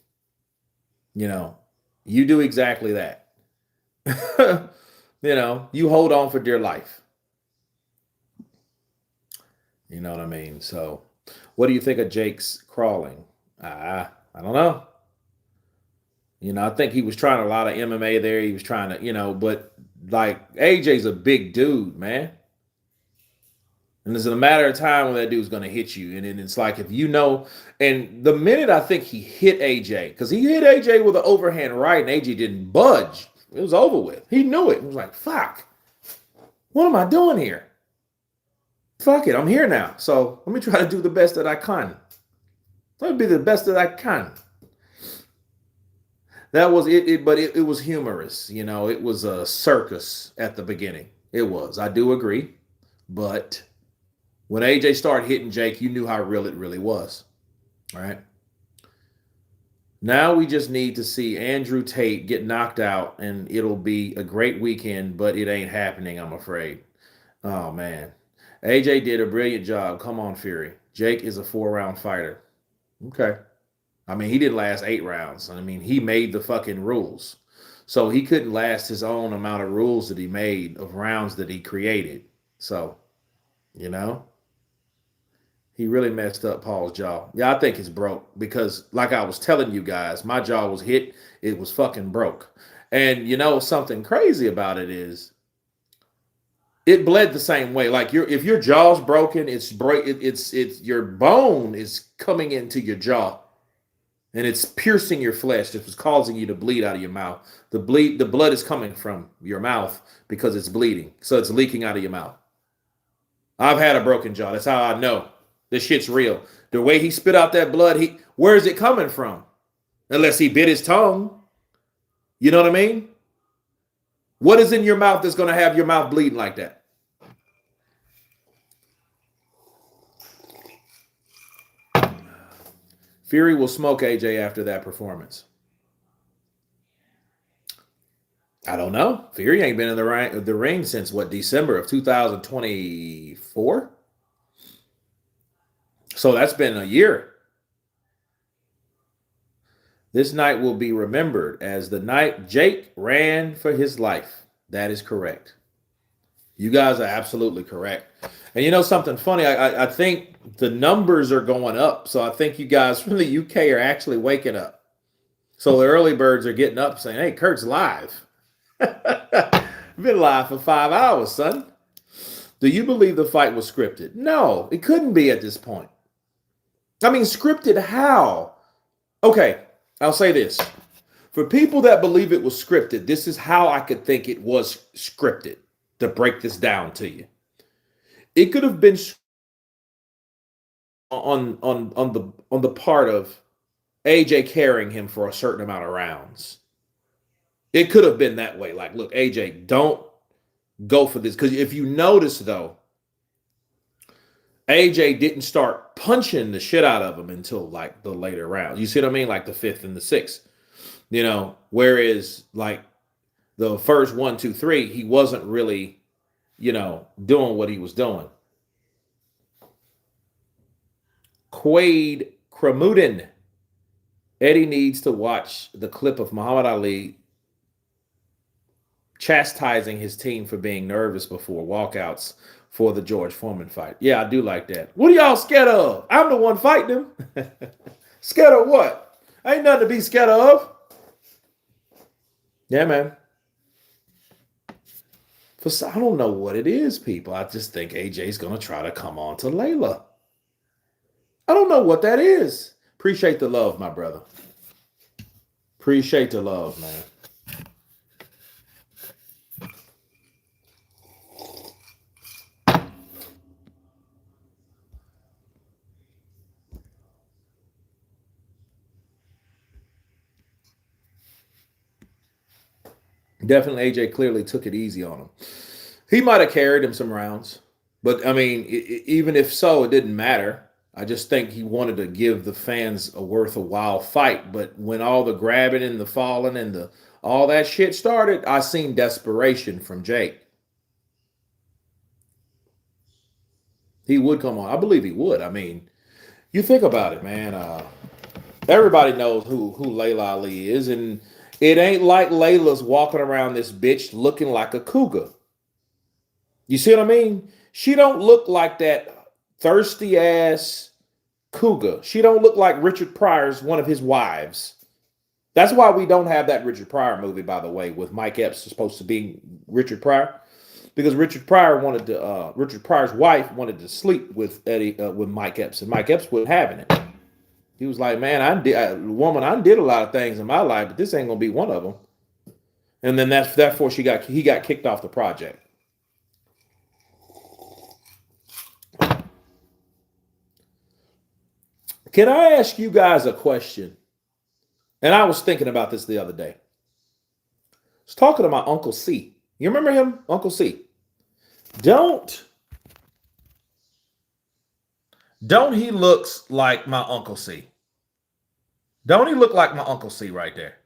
You do exactly that. You hold on for dear life. You know what I mean? So, what do you think of Jake's crawling? I don't know. I think he was trying a lot of MMA there. He was trying to, but like AJ's a big dude, man. And it's a matter of time when that dude's going to hit you. And it's like, and the minute I think he hit AJ, because he hit AJ with an overhand right and AJ didn't budge, it was over with. He knew it. He was like, fuck, what am I doing here? Fuck it, I'm here now. So let me try to do the best that I can. Let me be the best that I can. That was it, but it was humorous. It was a circus at the beginning. It was. I do agree. But When AJ started hitting Jake, you knew how real it really was. All right. Now we just need to see Andrew Tate get knocked out, and it'll be a great weekend, but it ain't happening, I'm afraid. Oh, man. AJ did a brilliant job. Come on, Fury. Jake is a 4-round fighter. Okay. I mean, he didn't last 8 rounds. I mean, he made the fucking rules. So he couldn't last his own amount of rules that he made of rounds that he created. So, you know, he really messed up Paul's jaw. Yeah, I think it's broke because, like I was telling you guys, my jaw was hit. It was fucking broke. And you know, something crazy about it is it bled the same way. Like if your jaw's broken, it's your bone is coming into your jaw and it's piercing your flesh. It was causing you to bleed out of your mouth. The blood is coming from your mouth because it's bleeding. So it's leaking out of your mouth. I've had a broken jaw. That's how I know this shit's real. The way he spit out that blood, where is it coming from? Unless he bit his tongue. You know what I mean? What is in your mouth that's going to have your mouth bleeding like that? Fury will smoke AJ after that performance. I don't know. Fury ain't been in the ring since what, December of 2024? So that's been a year. This night will be remembered as the night Jake ran for his life. That is correct. You guys are absolutely correct. And you know something funny? I think the numbers are going up. So I think you guys from the UK are actually waking up. So the early birds are getting up saying, hey, Kurt's live. Been live for 5 hours, son. Do you believe the fight was scripted? No, it couldn't be at this point. I mean, scripted how? Okay, I'll say this. For people that believe it was scripted, this is how I could think it was scripted, to break this down to you. It could have been on the part of AJ carrying him for a certain amount of rounds. It could have been that way. Like, look, AJ, don't go for this. Because if you notice, though, AJ didn't start punching the shit out of him until like the later rounds. You see what I mean? Like the 5th and the 6th. You know, whereas like the first 1, 2, 3, he wasn't really, you know, doing what he was doing. Quaid Cremudin. Eddie needs to watch the clip of Muhammad Ali chastising his team for being nervous before walkouts for the George Foreman fight. Yeah, I do like that. What are y'all scared of? I'm the one fighting him. Scared of what? Ain't nothing to be scared of. Yeah, man. I don't know what it is, people. I just think AJ's going to try to come on to Layla. I don't know what that is. Appreciate the love, my brother. Appreciate the love, man. Definitely AJ clearly took it easy on him. He might have carried him some rounds. But, I mean, even if so, it didn't matter. I just think he wanted to give the fans a worthwhile fight. But when all the grabbing and the falling and all that shit started, I seen desperation from Jake. He would come on. I believe he would. I mean, you think about it, man. Everybody knows who Layla Ali is. And it ain't like Layla's walking around this bitch looking like a cougar. You see what I mean? She don't look like that thirsty ass cougar. She don't look like Richard Pryor's one of his wives. That's why we don't have that Richard Pryor movie, by the way, with Mike Epps supposed to be Richard Pryor, because Richard Pryor's wife wanted to sleep with Mike Epps, and Mike Epps wasn't having it. He was like, "Man, I did a lot of things in my life, but this ain't gonna be one of them." And then therefore he got kicked off the project. Can I ask you guys a question? And I was thinking about this the other day. I was talking to my Uncle C. You remember him? Uncle C. Don't Don't he looks like my Uncle C? Don't he look like my Uncle C right there?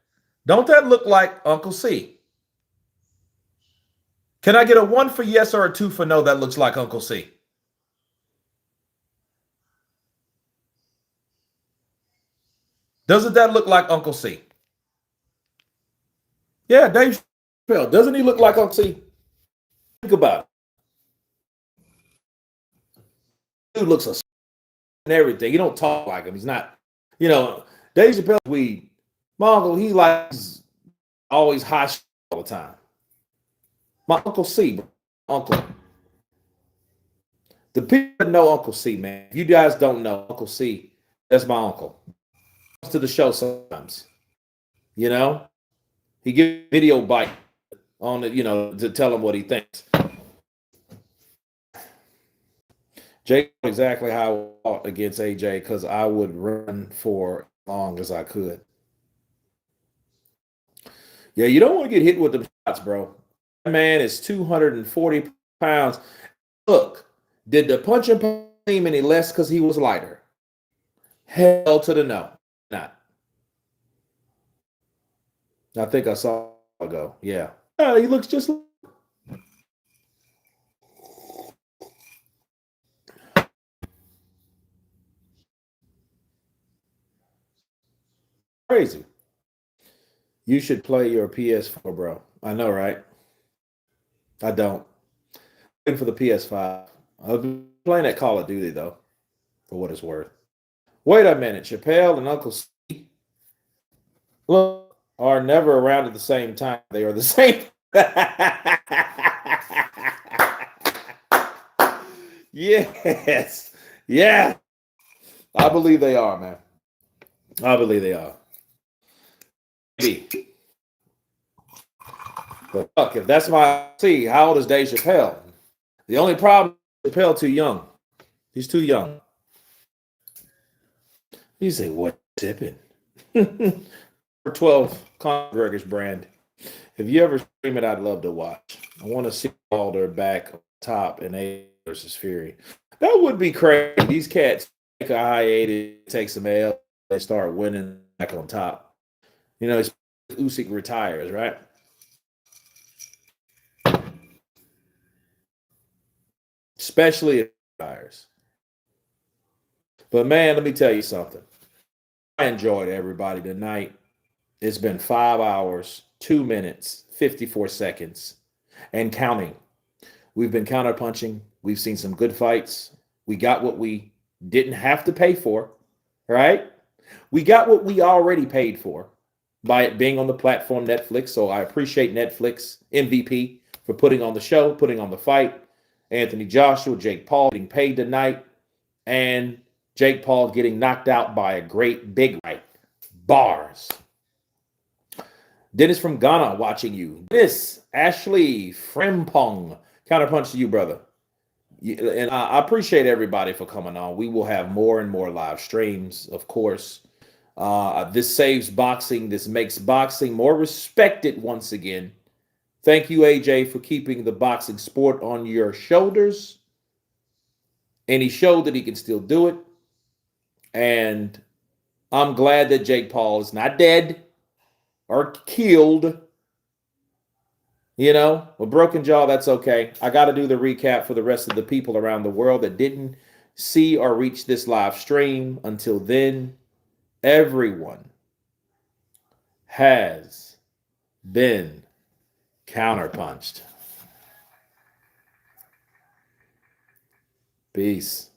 Don't that look like Uncle C? Can I get a 1 for yes or a 2 for no that looks like Uncle C? Doesn't that look like Uncle C? Yeah, Dave Chappelle. Doesn't he look like Uncle C? Think about it. Dude looks and everything. He don't talk like him. He's not, Dave Chappelle, my uncle, he likes always high all the time. My Uncle C, uncle. The people that know Uncle C, man. If you guys don't know Uncle C, that's my uncle. Comes to the show sometimes. He gives video bite on it, to tell him what he thinks. Jake, exactly how I fought against AJ because I would run for as long as I could. Yeah, you don't want to get hit with the shots, bro. That man is 240 pounds. Look, did the punch him seem any less because he was lighter? Hell to the no. Not. I think I saw him go. Yeah. He looks just crazy. You should play your PS4, bro. I know, right? I don't. I'm waiting for the PS5. I've been playing that Call of Duty, though, for what it's worth. Wait a minute. Chappelle and Uncle C look, are never around at the same time. They are the same. Yes. Yeah. I believe they are, man. I believe they are. Maybe. But fuck, if that's my see, how old is Dave Chappelle? The only problem is Chappelle too young. He's too young. You say, what tipping? 12 Convergers brand. If you ever stream it, I'd love to watch. I want to see Alder back on top in A versus Fury. That would be crazy. These cats take a hiatus, take some L, they start winning back on top. Usyk retires, right? Especially if he retires. But man, let me tell you something. I enjoyed everybody tonight. It's been 5 hours, 2 minutes, 54 seconds, and counting. We've been counterpunching. We've seen some good fights. We got what we didn't have to pay for, right? We got what we already paid for by it being on the platform Netflix. So I appreciate Netflix MVP for putting on the show, putting on the fight. Anthony Joshua, Jake Paul getting paid tonight, and Jake Paul getting knocked out by a great big right. Bars. Dennis from Ghana watching you. Dennis, Ashley, Frempong. Counterpunch to you, brother. And I appreciate everybody for coming on. We will have more and more live streams, of course. This saves boxing. This makes boxing more respected once again. Thank you, AJ, for keeping the boxing sport on your shoulders. And he showed that he can still do it. And I'm glad that Jake Paul is not dead or killed. A broken jaw, that's okay. I got to do the recap for the rest of the people around the world that didn't see or reach this live stream. Until then, everyone has been counterpunched. Peace.